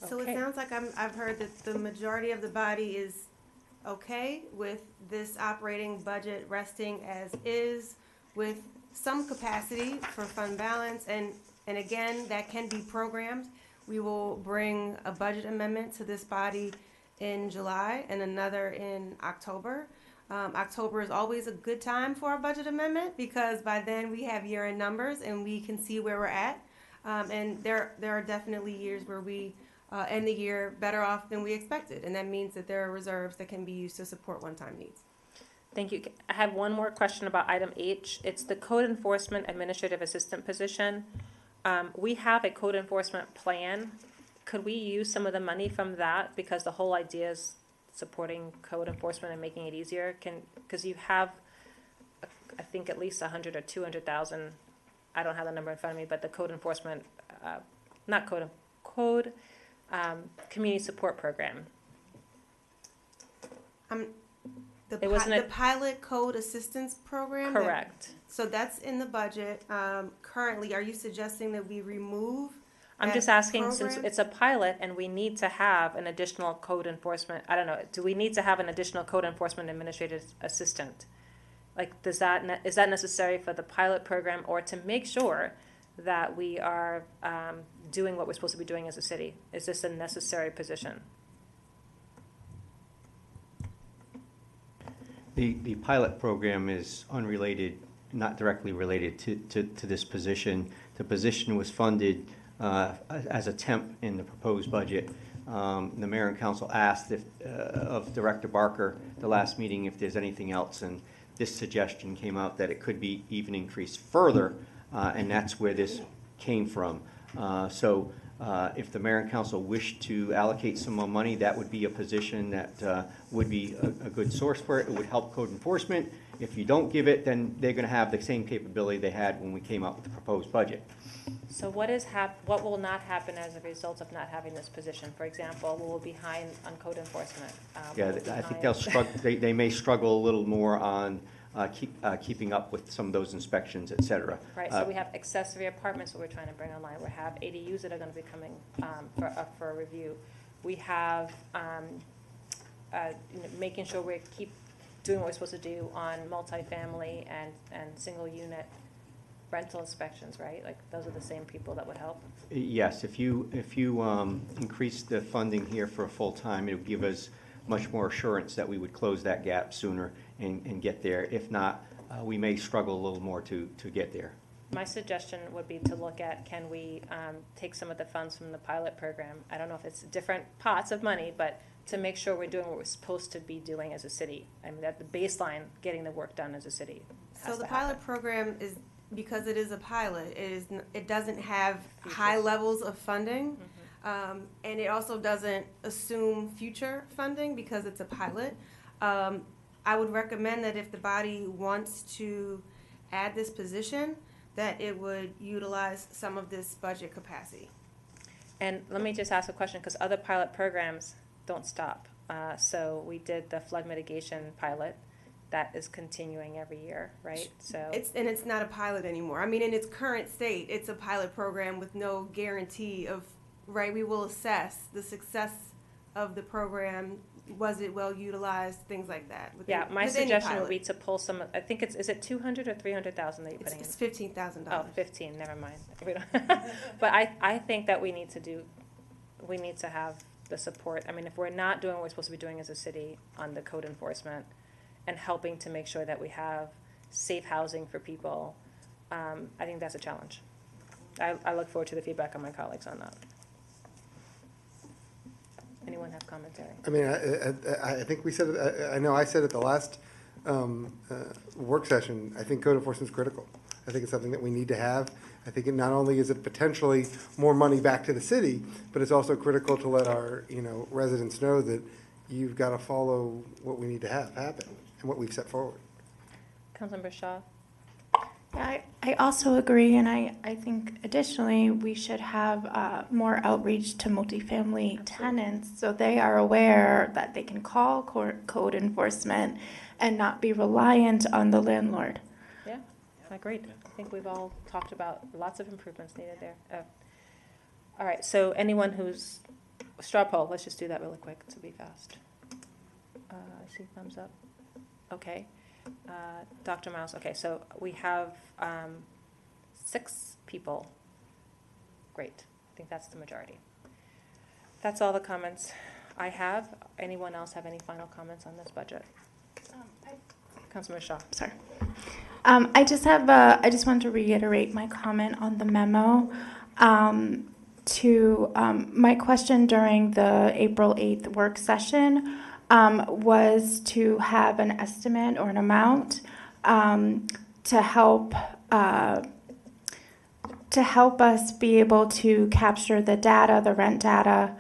So Okay. it sounds like I've heard that the majority of the body is okay with this operating budget resting as is, with some capacity for fund balance, and again, that can be programmed. We will bring a budget amendment to this body in July and another in October. October is always a good time for a budget amendment because by then we have year-end numbers and we can see where we're at. And there are definitely years where we end the year better off than we expected, and that means that there are reserves that can be used to support one-time needs. Thank you. I have one more question about item H. It's the code enforcement administrative assistant position. We have a code enforcement plan. Could we use some of the money from that? Because the whole idea is supporting code enforcement and making it easier. Because you have I think at least 100 or 200,000. I don't have the number in front of me, but the code enforcement, community support program. It wasn't The pilot code assistance program? Correct. So that's in the budget. Currently, are you suggesting that we remove I'm that just asking, program? since it's a pilot and we need to have an additional code enforcement, I don't know, do we need to have an additional code enforcement administrative assistant? Like, is that necessary for the pilot program, or to make sure that we are doing what we're supposed to be doing as a city? Is this a necessary position? The pilot program is unrelated, not directly related to this position. The position was funded as a temp in the proposed budget. The mayor and council asked of Director Barker the last meeting if there's anything else, and this suggestion came out that it could be even increased further, and that's where this came from. So if the mayor and council wish to allocate some more money, that would be a position that would be a good source for it. It would help code enforcement. If you don't give it, then they're going to have the same capability they had when we came up with the proposed budget. So what will not happen as a result of not having this position? For example, we'll be behind on code enforcement. Yeah, I think they'll struggle. They may struggle a little more on keeping up with some of those inspections, et cetera. Right. So we have accessory apartments that we're trying to bring online. We have ADUs that are going to be coming for a review. We have making sure we keep doing what we're supposed to do on multifamily and single unit rental inspections, right? Like, those are the same people that would help? Yes, if you increase the funding here for a full time, it would give us much more assurance that we would close that gap sooner and get there. If not, we may struggle a little more to get there. My suggestion would be to look at, can we take some of the funds from the pilot program? I don't know if it's different pots of money, but to make sure we're doing what we're supposed to be doing as a city. I mean, that the baseline, getting the work done as a city has So the to happen. pilot program is, because it is a pilot, it doesn't have high levels of funding, and it also doesn't assume future funding because it's a pilot. I would recommend that if the body wants to add this position, that it would utilize some of this budget capacity. And let me just ask a question, because other pilot programs don't stop. So we did the flood mitigation pilot. That is continuing every year, right? So It's not a pilot anymore. I mean, in its current state, it's a pilot program with no guarantee of, right? We will assess the success of the program. Was it well utilized? Things like that. My suggestion would be to pull some. I think is it 200 or 300,000 that you're putting in? It's $15,000. Oh, 15. Never mind. But I think that we need to have the support. I mean, if we're not doing what we're supposed to be doing as a city on the code enforcement and helping to make sure that we have safe housing for people, I think that's a challenge. I look forward to the feedback on my colleagues on that. Anyone have commentary? I mean, I think we said it, I know I said at the last work session, I think code enforcement is critical. I think it's something that we need to have. I think not only is it potentially more money back to the city, but it's also critical to let our residents know that you've got to follow what we need to have happen and what we've set forward. Councilmember Shaw? Yeah, I also agree, and I think additionally we should have more outreach to multifamily tenants so they are aware that they can call code enforcement and not be reliant on the landlord. Yeah, agreed. I think we've all talked about lots of improvements needed there. All right, so anyone who's straw poll, let's just do that really quick to be fast. I see thumbs up. Okay. Dr. Miles, okay, so we have 6 people. Great. I think that's the majority. That's all the comments I have. Anyone else have any final comments on this budget? Councilmember Shaw. Sorry. I just want to reiterate my comment on the memo. My question during the April 8th work session was to have an estimate or an amount to help us be able to capture the data, the rent data,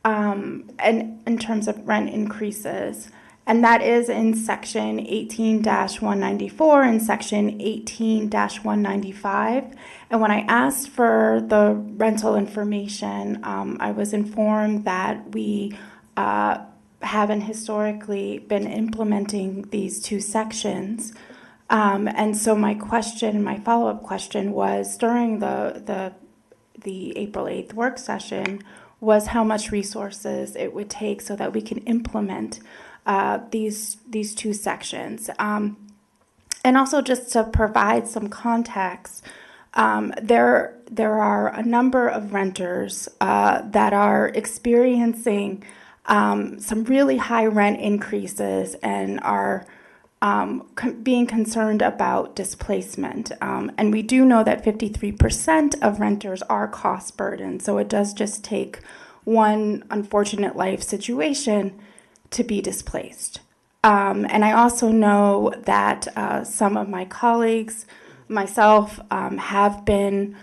and in terms of rent increases. and that is in section 18-194 and section 18-195. And when I asked for the rental information, I was informed that we haven't historically been implementing these two sections. And so my follow-up question was during the April 8th work session was how much resources it would take so that we can implement these two sections. And also just to provide some context, there are a number of renters that are experiencing some really high rent increases and are being concerned about displacement. And we do know that 53% of renters are cost burdened, so it does just take one unfortunate life situation to be displaced. And I also know that some of my colleagues, myself, have been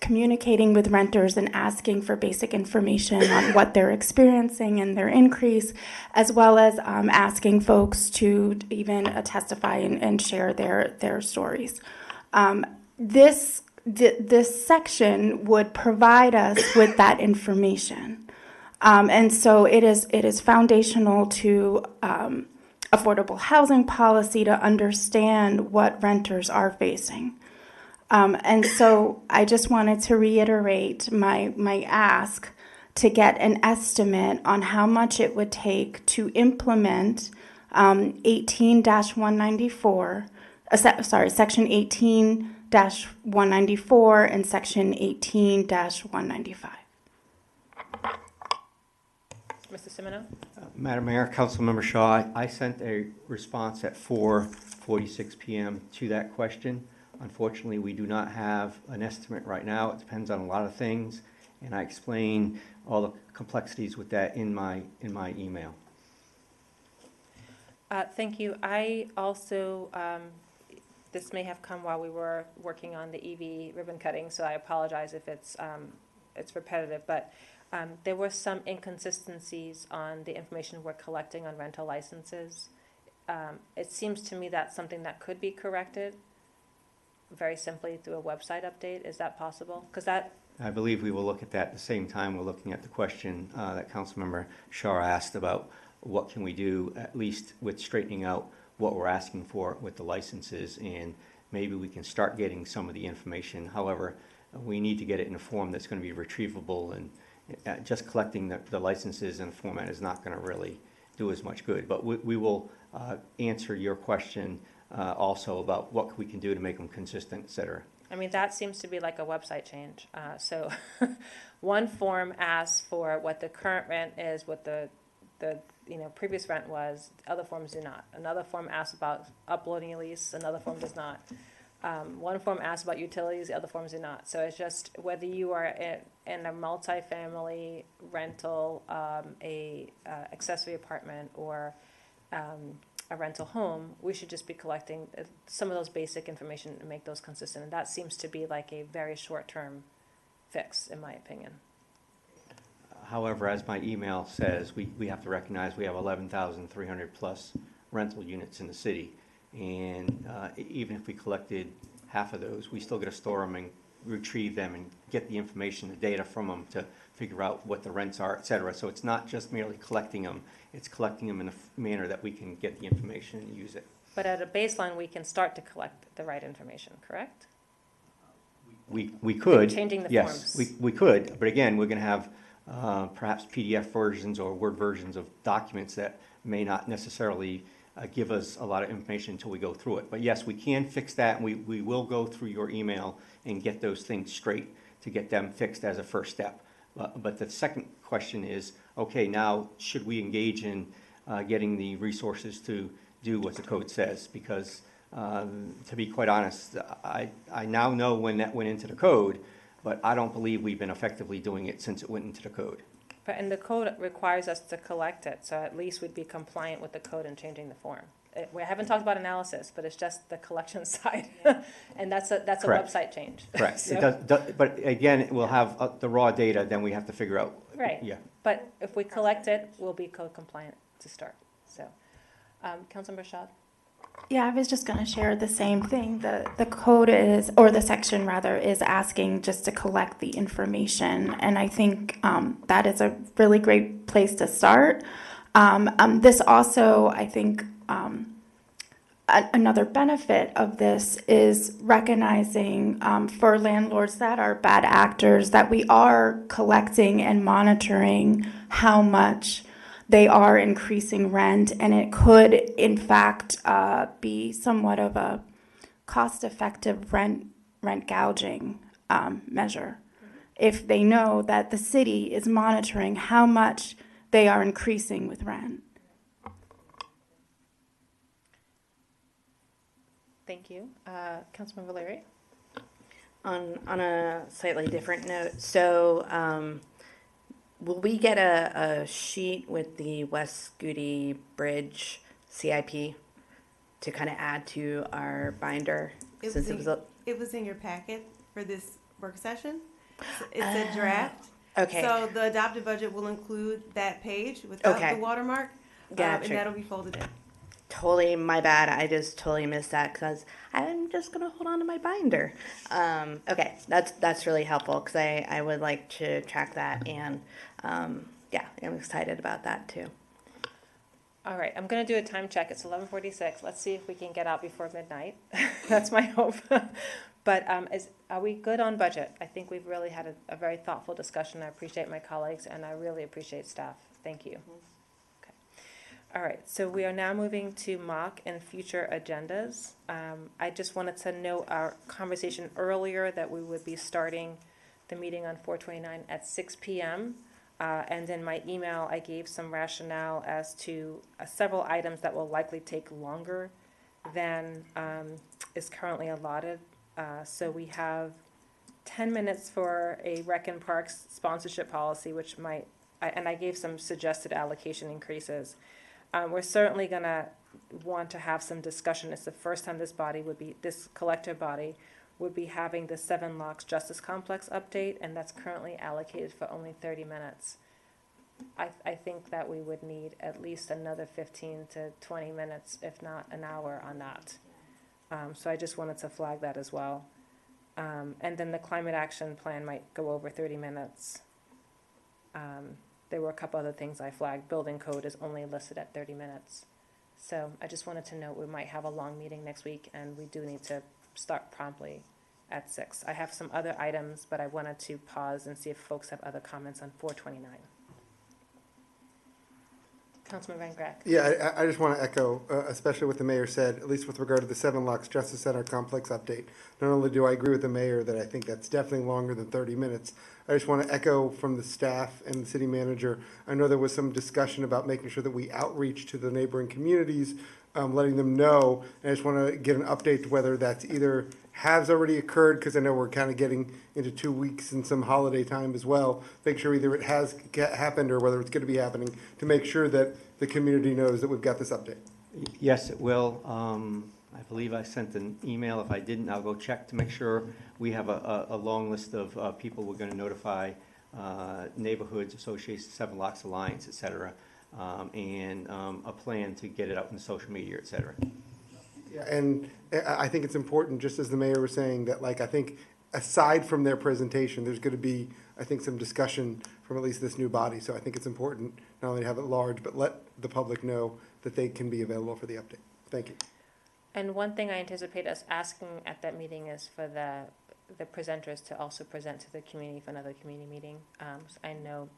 communicating with renters and asking for basic information on what they're experiencing and their increase, as well as asking folks to even testify and share their stories. This section would provide us with that information. And so it is foundational to affordable housing policy to understand what renters are facing. And so I just wanted to reiterate my ask to get an estimate on how much it would take to implement 18-194, section 18-194 and section 18-195. Mr. Semino? Madam Mayor, Councilmember Shaw, I sent a response at 4:46 p.m. to that question. Unfortunately, we do not have an estimate right now. It depends on a lot of things, and I explain all the complexities with that in my email. Thank you. I also, this may have come while we were working on the EV ribbon cutting, so I apologize if it's repetitive, but there were some inconsistencies on the information we're collecting on rental licenses. It seems to me that's something that could be corrected very simply through a website update. Is that possible? Because I believe we will look at that at the same time we're looking at the question that Councilmember Shaw asked about what can we do, at least with straightening out what we're asking for with the licenses, and maybe we can start getting some of the information. However, we need to get it in a form that's going to be retrievable, and just collecting the licenses in a format is not going to really do as much good. But we will answer your question also about what we can do to make them consistent, et cetera. I mean, that seems to be like a website change. So one form asks for what the current rent is, what the previous rent was. Other forms do not. Another form asks about uploading a lease. Another form does not. One form asks about utilities. The other forms do not. So it's just whether you are in a multifamily rental, a accessory apartment, or a rental home, we should just be collecting some of those basic information and make those consistent. And that seems to be like a very short-term fix, in my opinion. However, as my email says, we have to recognize we have 11,300 plus rental units in the city. And even if we collected half of those, we still got to store them and retrieve them and get the information, the data from them to figure out what the rents are, et cetera. So it's not just merely collecting them, it's collecting them in a manner that we can get the information and use it. But at a baseline, we can start to collect the right information, correct? We could. Changing the yes, forms. we could, but again, we're going to have perhaps PDF versions or Word versions of documents that may not necessarily give us a lot of information until we go through it. But yes, we can fix that, and we will go through your email and get those things straight to get them fixed as a first step. But the second question is, okay, now should we engage in getting the resources to do what the code says? Because to be quite honest, I now know when that went into the code, but I don't believe we've been effectively doing it since it went into the code. But and the code requires us to collect it, so at least we'd be compliant with the code and changing the form. We haven't talked about analysis, but it's just the collection side, and that's a Correct. website change. Correct. So, It does, but again, we'll have the raw data, then we have to figure out. right. Yeah. But if we collect it, we'll be code compliant to start. So, Councilmember Shaw? Yeah, I was just going to share the same thing. The code is, or the section rather, is asking just to collect the information, and I think that is a really great place to start. This also, I think, another benefit of this is recognizing for landlords that are bad actors that we are collecting and monitoring how much they are increasing rent, and it could, in fact, be somewhat of a cost-effective rent gouging measure. If they know that the city is monitoring how much they are increasing with rent. Thank you. Councilmember Valeri? On a slightly different note, so will we get a sheet with the West Goody Bridge CIP to kind of add to our binder? It was in your packet for this work session. It's a draft. Okay. So the adopted budget will include that page without the watermark. Gotcha. And that'll be folded in. Totally my bad. I just totally missed that because I'm just gonna hold on to my binder. Okay, that's really helpful because I would like to track that, and yeah, I'm excited about that too. All right, I'm going to do a time check. It's 11:46. Let's see if we can get out before midnight. That's my hope. But are we good on budget? I think we've really had a very thoughtful discussion. I appreciate my colleagues, and I really appreciate staff. Thank you. Okay. All right, so we are now moving to mock and future agendas. I just wanted to note our conversation earlier that we would be starting the meeting on 4/29 at 6 p.m. And in my email, I gave some rationale as to several items that will likely take longer than is currently allotted. So we have 10 minutes for a Rec and Parks sponsorship policy, which might, and I gave some suggested allocation increases. We're certainly going to want to have some discussion. It's the first time this collective body would be having the 7 Locks Justice Complex update, and that's currently allocated for only 30 minutes. I think that we would need at least another 15 to 20 minutes, if not an hour on that. So I just wanted to flag that as well. And then the climate action plan might go over 30 minutes. There were a couple other things I flagged. Building code is only listed at 30 minutes. So I just wanted to note we might have a long meeting next week, and we do need to start promptly at 6. I have some other items, but I wanted to pause and see if folks have other comments on 429. Councilman Van Grack. Yeah, I just want to echo, especially what the mayor said, at least with regard to the 7 Locks Justice Center Complex update. Not only do I agree with the mayor that I think that's definitely longer than 30 minutes, I just want to echo from the staff and the city manager. I know there was some discussion about making sure that we outreach to the neighboring communities, letting them know. And I just want to get an update to whether that's either has already occurred, because I know we're kind of getting into 2 weeks and some holiday time as well. Make sure either it has happened or whether it's going to be happening, to make sure that the community knows that we've got this update. Yes, it will. I believe I sent an email. If I didn't, I'll go check to make sure. We have a long list of people we're going to notify, neighborhoods, associations, 7 Locks Alliance, et cetera, and a plan to get it out in social media, et cetera. And I think it's important, just as the mayor was saying, that I think aside from their presentation, there's going to be, I think, some discussion from at least this new body. So I think it's important not only to have it large, but let the public know that they can be available for the update. Thank you. And one thing I anticipate us asking at that meeting is for the presenters to also present to the community for another community meeting. So I know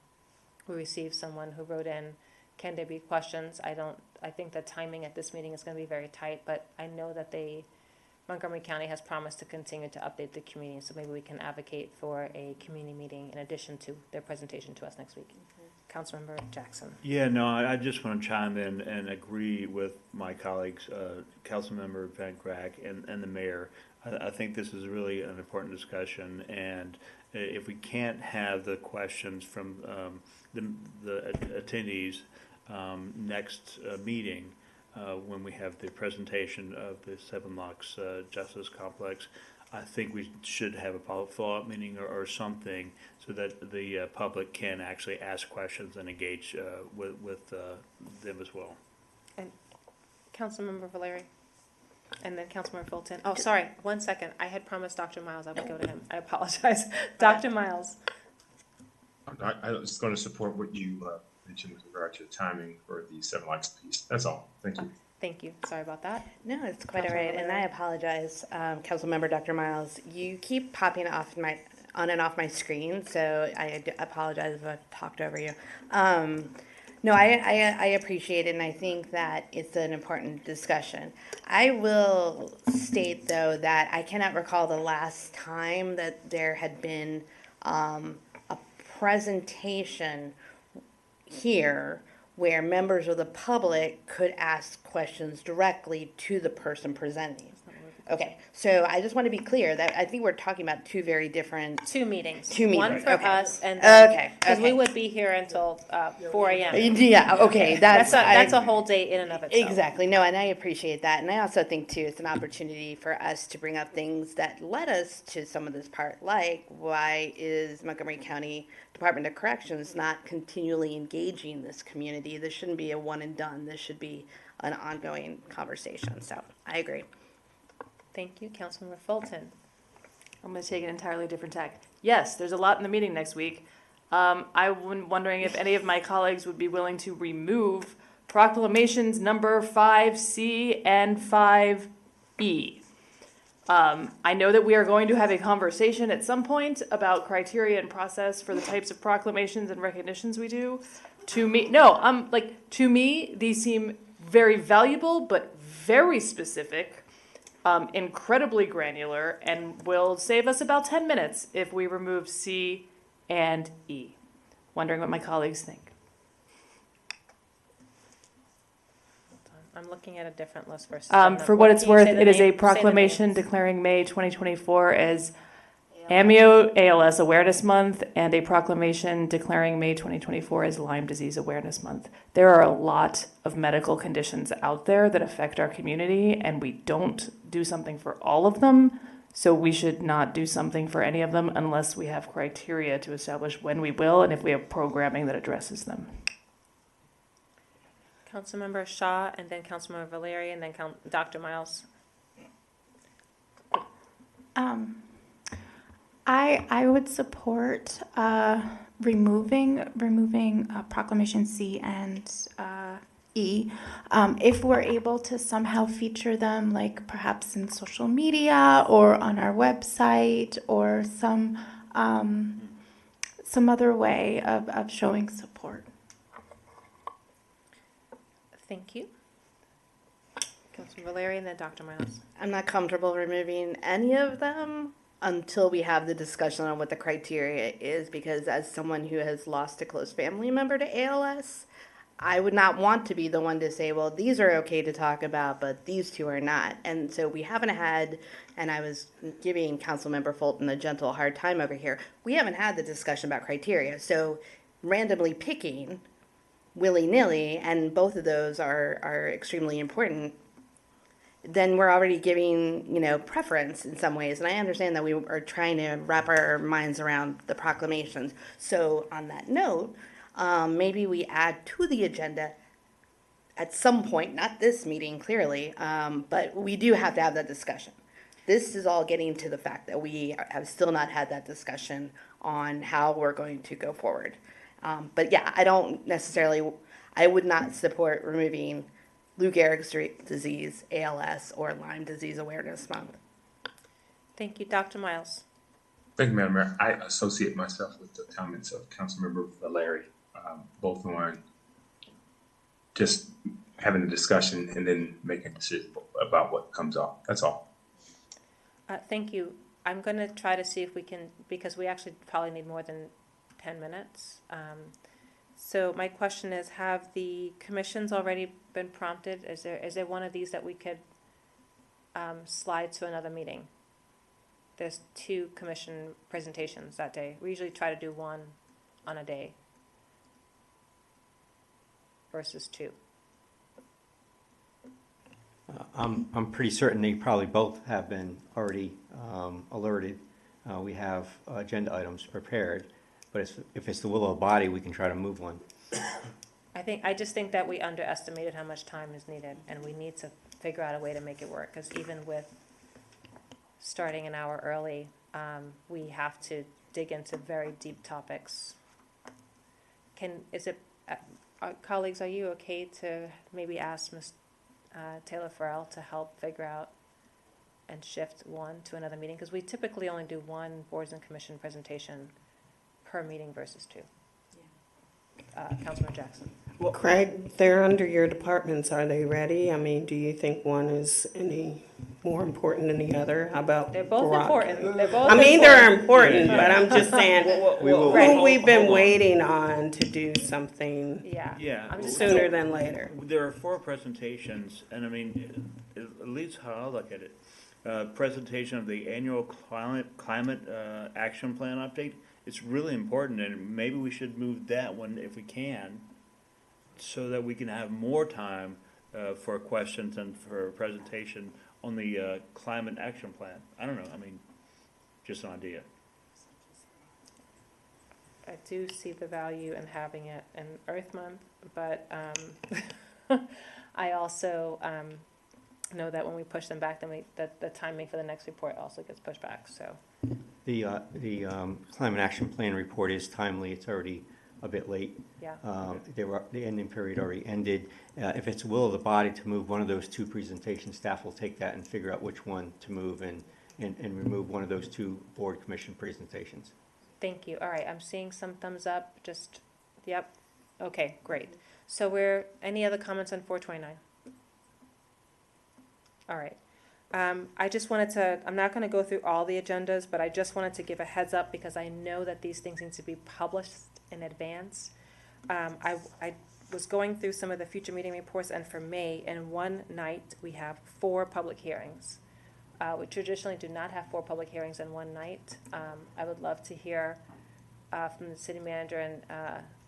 we received someone who wrote in, can there be questions? I think the timing at this meeting is going to be very tight, but I know that Montgomery County has promised to continue to update the community, so maybe we can advocate for a community meeting in addition to their presentation to us next week. Councilmember Jackson. Yeah, no, I just want to chime in and agree with my colleagues, Councilmember Van Grack and the mayor. I think this is really an important discussion, and if we can't have the questions from the attendees next meeting, when we have the presentation of the 7 Locks Justice Complex, I think we should have a follow-up meeting or something so that the public can actually ask questions and engage with them as well. And Councilmember Valeri, and then Councilmember Fulton. Oh, sorry, 1 second. I had promised Dr. Miles I would go to him. I apologize. Dr. Miles. I was just going to support what you mentioned with regard to the timing for the 7 Lights piece. That's all. Thank you. Thank you. Sorry about that. No, it's quite all Councilmember right, and I Valeri. apologize, Councilmember Dr. Miles. You keep popping off on and off my screen, so I apologize if I've talked over you. No, I appreciate it, and I think that it's an important discussion. I will state, though, that I cannot recall the last time that there had been a presentation here where members of the public could ask questions directly to the person presenting. Okay, so I just want to be clear that I think we're talking about two very different... Two meetings. Two meetings, One for okay. us, and then, Okay, because we okay. would be here until 4 a.m. Yeah, okay, That's a whole day in and of itself. Exactly. No, and I appreciate that. And I also think, too, it's an opportunity for us to bring up things that led us to some of this part, like why is Montgomery County Department of Corrections not continually engaging this community? This shouldn't be a one and done. This should be an ongoing conversation. So I agree. Thank you, Councilmember Fulton. I'm going to take an entirely different tack. Yes, there's a lot in the meeting next week. I'm wondering if any of my colleagues would be willing to remove proclamations number 5C and 5E. I know that we are going to have a conversation at some point about criteria and process for the types of proclamations and recognitions we do. To me, these seem very valuable, but very specific. Incredibly granular, and will save us about 10 minutes if we remove C and E. Wondering what my colleagues think. I'm looking at a different list versus. For what it's worth, it is a proclamation declaring May 2024 as Amio ALS Awareness Month, and a proclamation declaring May 2024 as Lyme Disease Awareness Month. There are a lot of medical conditions out there that affect our community, and we don't do something for all of them, so we should not do something for any of them unless we have criteria to establish when we will and if we have programming that addresses them. Councilmember Shaw, and then Councilmember Valeri, and then Dr. Miles. I would support removing proclamation C and E. If we're able to somehow feature them, like perhaps in social media or on our website, or some other way of showing support. Thank you. Councilmember Valeri, and then Dr. Miles. I'm not comfortable removing any of them until we have the discussion on what the criteria is, because as someone who has lost a close family member to ALS, I would not want to be the one to say, well, these are okay to talk about, but these two are not. And so we haven't had, and I was giving Councilmember Fulton a gentle hard time over here, we haven't had the discussion about criteria. So randomly picking willy-nilly, and both of those are extremely important, then we're already giving, preference in some ways. And I understand that we are trying to wrap our minds around the proclamations. So on that note, maybe we add to the agenda at some point, not this meeting clearly, but we do have to have that discussion. This is all getting to the fact that we have still not had that discussion on how we're going to go forward. But yeah, I would not support removing Lou Gehrig's disease, ALS, or Lyme Disease Awareness Month. Thank you, Dr. Miles. Thank you, Madam Mayor. I associate myself with the comments of Councilmember Valeri, both on just having a discussion and then making a decision about what comes off. That's all. Thank you. I'm going to try to see if we can, because we actually probably need more than 10 minutes. So my question is, have the commissions already been prompted? Is there one of these that we could slide to another meeting? There's 2 commission presentations that day. We usually try to do one on a day versus 2. I'm pretty certain they probably both have been already alerted. We have agenda items prepared, but if it's the will of the body, we can try to move one. I just think that we underestimated how much time is needed, and we need to figure out a way to make it work, because even with starting an hour early, we have to dig into very deep topics. Colleagues, are you okay to maybe ask Ms. Taylor Farrell to help figure out and shift one to another meeting? Because we typically only do one boards and commission presentation per meeting versus two. Councilman Jackson. Well, Craig, they're under your departments. Are they ready? I mean, do you think one is any more important than the other? How about They're both Rock? important. They're both I mean, they're important. important, but I'm just saying, who we've been waiting on to do something sooner than later. There are 4 presentations, and I mean, at least how I look at it, presentation of the annual climate action plan update. It's really important, and maybe we should move that one if we can, so that we can have more time for questions and for a presentation on the climate action plan. I don't know, I mean, just an idea. I do see the value in having it in Earth Month, but I also know that when we push them back, then the timing for the next report also gets pushed back, so. The Climate Action Plan report is timely. It's already a bit late. Yeah. The ending period already ended. If it's the will of the body to move one of those 2 presentations, staff will take that and figure out which one to move and remove one of those 2 board commission presentations. Thank you. All right, I'm seeing some thumbs up. Just, yep. Okay, great. So any other comments on 429? All right. I just wanted to, I'm not going to go through all the agendas, but I just wanted to give a heads up because I know that these things need to be published in advance. I was going through some of the future meeting reports, and for May, in one night, we have 4 public hearings. We traditionally do not have 4 public hearings in one night. I would love to hear from the city manager and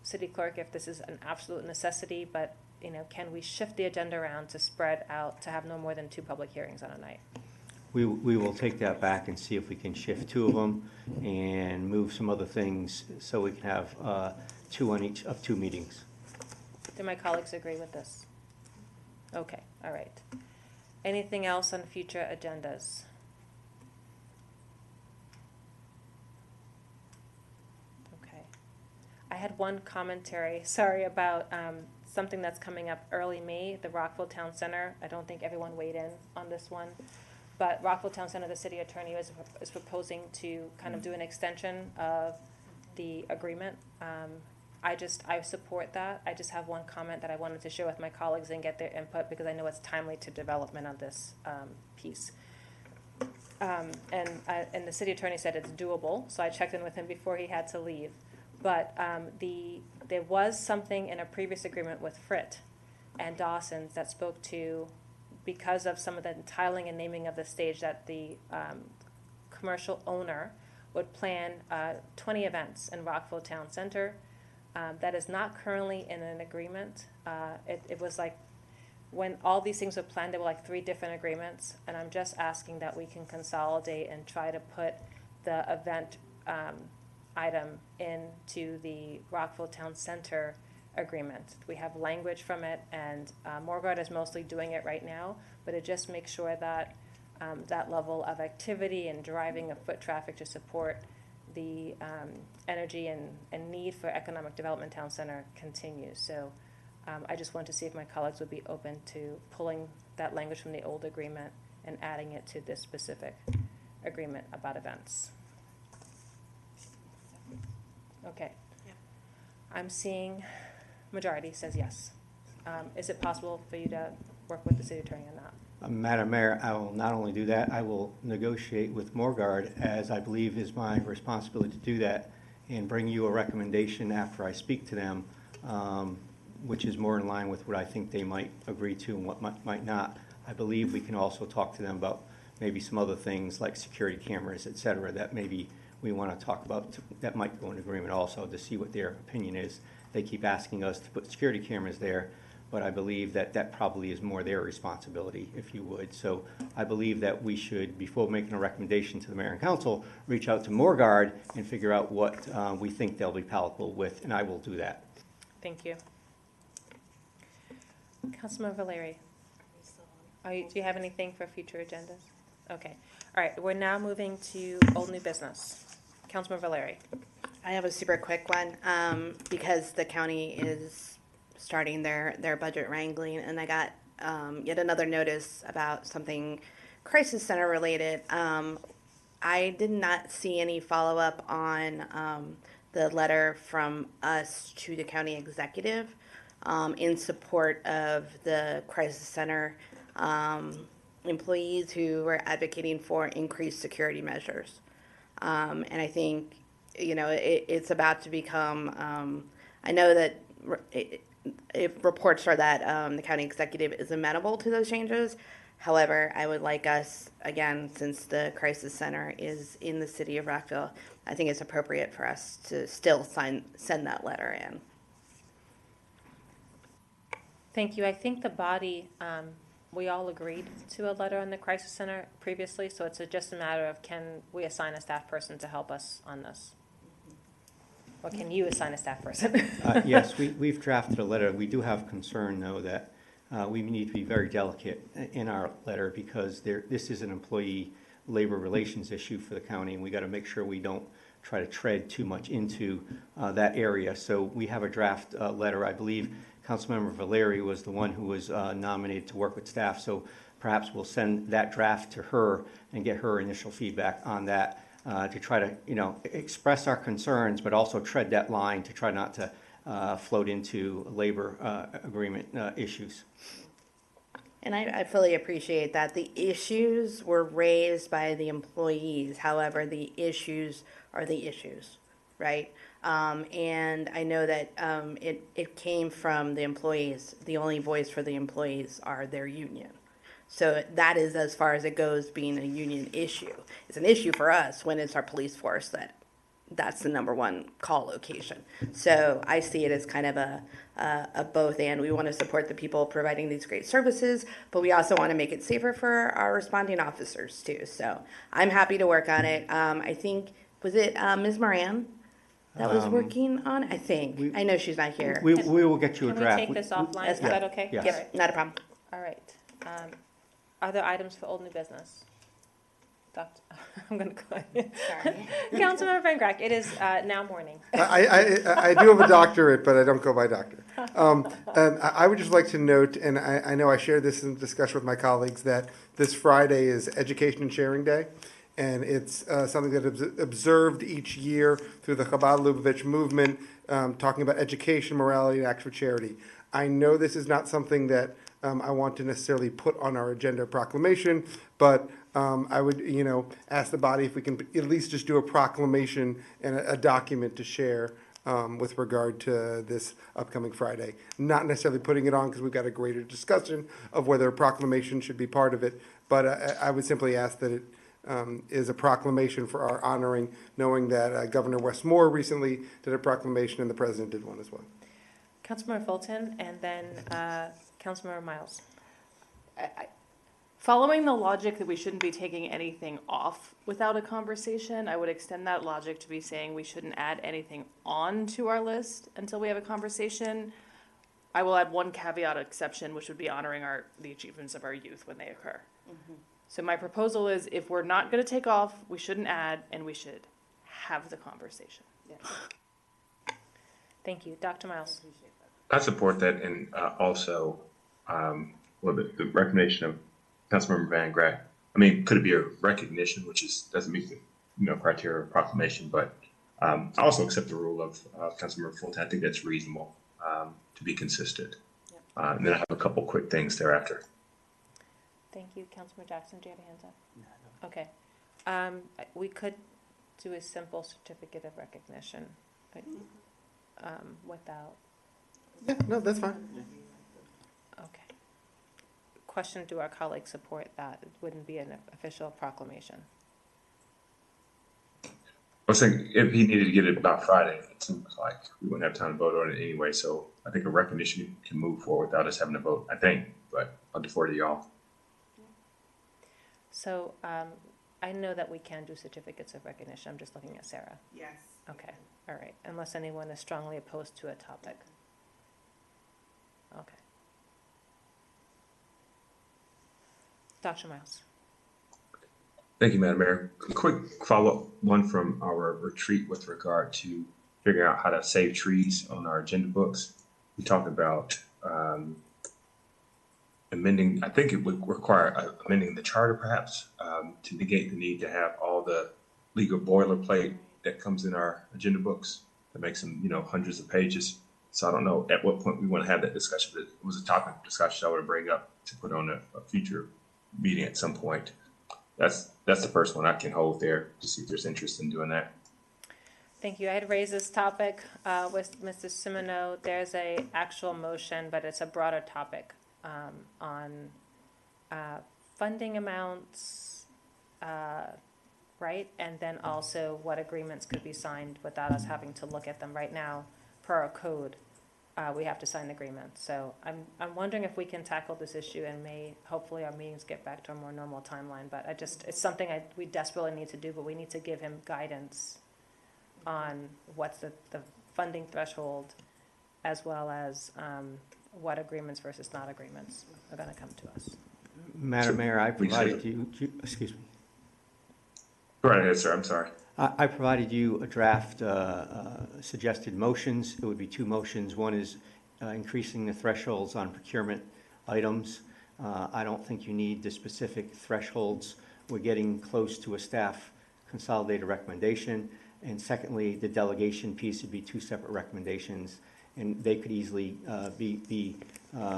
city clerk if this is an absolute necessity, but can we shift the agenda around to spread out to have no more than 2 public hearings on a night? We will take that back and see if we can shift 2 of them and move some other things so we can have 2 on each of 2 meetings. Do my colleagues agree with this? Okay, all right. Anything else on future agendas? Okay. I had one commentary, sorry, about something that's coming up early May, the Rockville Town Center. I don't think everyone weighed in on this one, but Rockville Town Center, the city attorney is proposing to kind of do an extension of the agreement. I support that. I just have one comment that I wanted to share with my colleagues and get their input because I know it's timely to development of this piece. And the city attorney said it's doable, so I checked in with him before he had to leave. But there was something in a previous agreement with Fritt and Dawson's that spoke to, because of some of the tiling and naming of the stage, that the commercial owner would plan 20 events in Rockville Town Center. That is not currently in an agreement. It was like, when all these things were planned, there were like 3 different agreements, and I'm just asking that we can consolidate and try to put the event item into the Rockville Town Center agreement. We have language from it, and Morguard is mostly doing it right now, but it just makes sure that that level of activity and driving of foot traffic to support the energy and need for economic development town center continues. So I just want to see if my colleagues would be open to pulling that language from the old agreement and adding it to this specific agreement about events. Okay. Yeah. I'm seeing majority says yes. Is it possible for you to work with the city attorney on that? Madam Mayor, I will not only do that, I will negotiate with Morguard, as I believe is my responsibility to do that, and bring you a recommendation after I speak to them, which is more in line with what I think they might agree to and what might not. I believe we can also talk to them about maybe some other things like security cameras, et cetera, that maybe we want to talk about that might go in agreement also, to see what their opinion is. They keep asking us to put security cameras there, but I believe that that probably is more their responsibility, if you would. So I believe that we should, before making a recommendation to the mayor and council, reach out to Morguard and figure out what we think they'll be palatable with, and I will do that. Thank you. Councilmember Valeri, do you have anything for future agendas? Okay. All right, we're now moving to old new business. Councilmember Valeri. I have a super quick one, because the county is starting their budget wrangling, and I got yet another notice about something crisis center related. I did not see any follow-up on the letter from us to the county executive in support of the crisis center employees who were advocating for increased security measures. And I think, it's about to become, I know that if reports are that the county executive is amenable to those changes. However, I would like us, again, since the crisis center is in the city of Rockville, I think it's appropriate for us to still send that letter in. Thank you. I think the body, we all agreed to a letter on the crisis center previously, so it's just a matter of can we assign a staff person to help us on this? Or can you assign a staff person? Yes, we've drafted a letter. We do have concern, though, that we need to be very delicate in our letter because this is an employee labor relations issue for the county, and we got to make sure we don't try to tread too much into that area. So we have a draft letter. I believe Councilmember Valeri was the one who was nominated to work with staff, so perhaps we'll send that draft to her and get her initial feedback on that to try to, express our concerns, but also tread that line to try not to float into labor agreement issues. And I fully appreciate that. The issues were raised by the employees. However, the issues are the issues, right? And I know that it came from the employees. The only voice for the employees are their union. So that is as far as it goes being a union issue. It's an issue for us when it's our police force that's the number one call location. So I see it as kind of a both and. We want to support the people providing these great services, but we also want to make it safer for our responding officers too. So I'm happy to work on it. I think, was it Ms. Moran that was working on it? I think. I know she's not here. We will get you a draft. Can we take this offline? Is that okay? Yes. Yep, not a problem. All right. Other items for old new business? I'm going to call you. Sorry. Councilmember Van Grack, it is now morning. I do have a doctorate, but I don't go by doctor. And I would just like to note, and I know I shared this in discussion with my colleagues, that this Friday is Education and Sharing Day. And it's something that is observed each year through the Chabad Lubavitch movement, talking about education, morality, and acts for charity. I know this is not something that I want to necessarily put on our agenda proclamation, but I would, ask the body if we can at least just do a proclamation and a document to share with regard to this upcoming Friday. Not necessarily putting it on because we've got a greater discussion of whether a proclamation should be part of it, but I would simply ask that it is a proclamation for our honoring, knowing that Governor Westmore recently did a proclamation and the president did one as well. Councilmember Fulton and then Councilmember Miles. Following the logic that we shouldn't be taking anything off without a conversation, I would extend that logic to be saying we shouldn't add anything on to our list until we have a conversation. I will add one caveat exception, which would be honoring the achievements of our youth when they occur. Mm-hmm. So my proposal is if we're not going to take off, we shouldn't add, and we should have the conversation. Yes. Thank you. Dr. Miles. I support that, and also the recommendation of Councilmember Van Grack. I mean, could it be a recognition, which doesn't meet the criteria of proclamation, but I also accept the rule of Councilmember Fulton. I think that's reasonable to be consistent. Yep. And then I have a couple quick things thereafter. Thank you. Councilmember Jackson, do you have a hands up? No. Okay. We could do a simple certificate of recognition without. Yeah, no, that's fine. Okay. Question, do our colleagues support that? It wouldn't be an official proclamation. I was thinking if he needed to get it by Friday, it seems like we wouldn't have time to vote on it anyway. So I think a recognition can move forward without us having to vote, I think, but I'll defer to y'all. So I know that we can do certificates of recognition. I'm just looking at Sarah. Yes. Okay. All right. Unless anyone is strongly opposed to a topic. Okay. Dr. Miles. Thank you, Madam Mayor. A quick follow-up, one from our retreat with regard to figuring out how to save trees on our agenda books. We talked about amending, I think it would require amending the charter perhaps to negate the need to have all the legal boilerplate that comes in our agenda books that makes them, hundreds of pages. So I don't know at what point we want to have that discussion, but it was a topic of discussion I want to bring up to put on a future meeting at some point. That's the first one I can hold there to see if there's interest in doing that. Thank you. I had raised this topic with Mr. Simoneau. There's a actual motion, but it's a broader topic on funding amounts, right? And then also what agreements could be signed without us having to look at them right now. Per our code, we have to sign agreements. So I'm wondering if we can tackle this issue and hopefully our meetings get back to a more normal timeline. But it's something we desperately need to do, but we need to give him guidance on what's the funding threshold, as well as what agreements versus not agreements are going to come to us. Madam Mayor, I provided you, excuse me. Go right ahead, sir. I'm sorry. I provided you a draft suggested motions. It would be two motions. One is increasing the thresholds on procurement items. I don't think you need the specific thresholds. We're getting close to a staff consolidated recommendation. And secondly, the delegation piece would be two separate recommendations, and they could easily be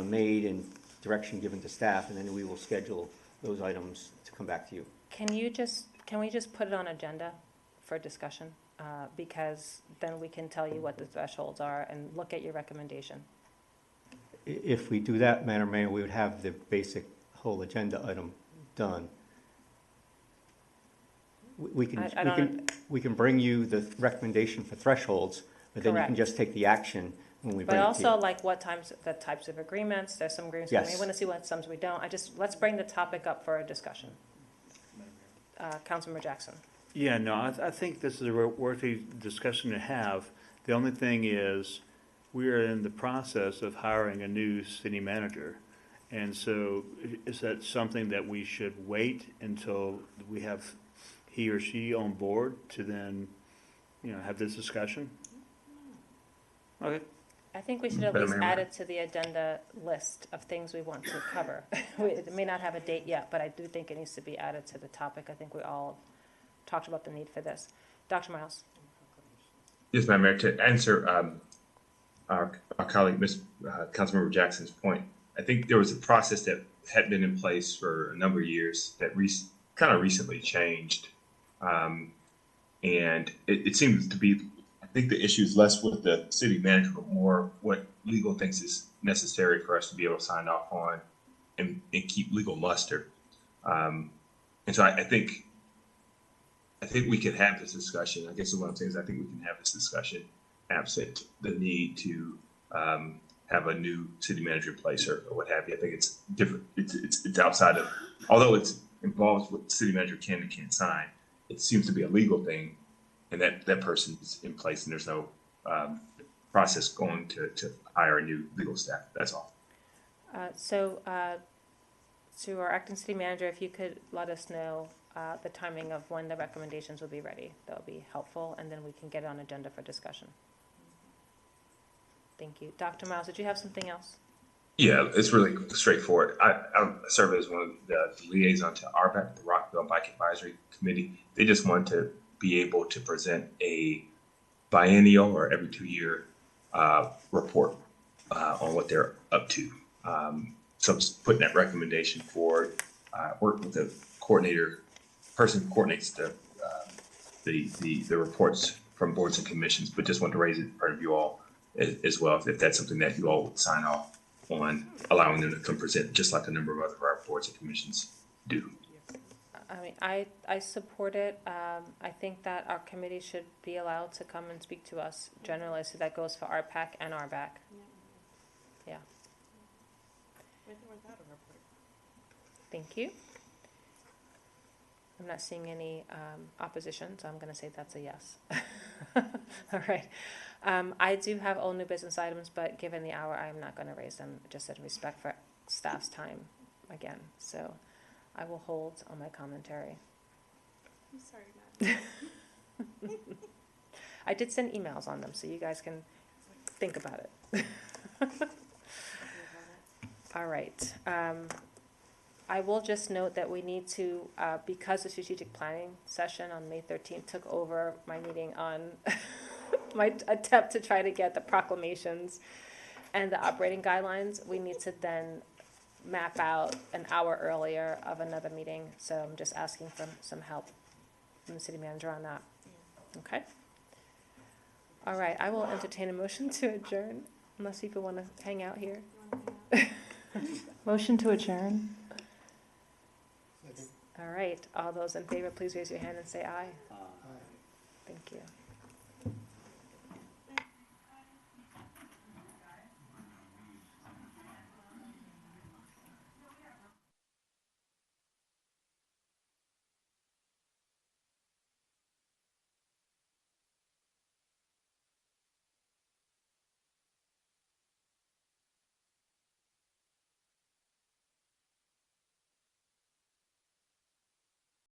made and direction given to staff, and then we will schedule those items to come back to you. Can we just put it on agenda for discussion? Because then we can tell you what the thresholds are and look at your recommendation. If we do that, Madam Mayor, we would have the basic whole agenda item done. We can bring you the recommendation for thresholds, but then you can just take the action when we bring it to you. But also, like, the types of agreements, there's some agreements we want to see, some we don't. Let's bring the topic up for a discussion. Councilmember Jackson. Yeah, no, I think this is a worthy discussion to have. The only thing is, we are in the process of hiring a new city manager. And so is that something that we should wait until we have he or she on board to then, have this discussion? Okay. I think we should at least add it to the agenda list of things we want to cover. It may not have a date yet, but I do think it needs to be added to the topic. I think we all talked about the need for this. Dr. Miles. Yes, Madam Mayor, to answer our colleague, Councilmember Jackson's point, I think there was a process that had been in place for a number of years that kind of recently changed. And it seems to be, I think the issue is less with the city manager, but more what legal thinks is necessary for us to be able to sign off on and keep legal muster. And so I think we could have this discussion. I guess what I'm saying is I think we can have this discussion absent the need to have a new city manager in place or what have you. I think it's different. It's outside of, although it's involves what city manager can and can't sign, it seems to be a legal thing, and that person's in place, and there's no process going to hire a new legal staff. That's all. So to our acting city manager, if you could let us know the timing of when the recommendations will be ready, that would be helpful, and then we can get it on agenda for discussion. Thank you. Dr. Miles, did you have something else? Yeah, it's really straightforward. I serve as one of the liaison to RBAC, the Rockville Bike Advisory Committee. They just want to be able to present a biennial or every 2-year report on what they're up to. So just putting that recommendation forward, work with the person who coordinates the reports from boards and commissions, but just want to raise it in front of you all as well, if that's something that you all would sign off on, allowing them to come present just like a number of other our boards and commissions do. I mean, I support it. I think that our committee should be allowed to come and speak to us generally, so that goes for RPAC and RBAC. Yeah. Thank you. I'm not seeing any opposition, so I'm going to say that's a yes. All right. I do have all new business items, but given the hour, I'm not going to raise them just in respect for staff's time again. So I will hold on my commentary. I'm sorry, Madam. I did send emails on them, so you guys can think about it. All right. I will just note that we need to, because the strategic planning session on May 13th took over my meeting on my attempt to try to get the proclamations and the operating guidelines, we need to then map out an hour earlier of another meeting. So I'm just asking for some help from the city manager on that. Okay? All right, I will entertain a motion to adjourn, unless people want to hang out here. Motion to adjourn. All right, all those in favor, please raise your hand and say aye. Thank you.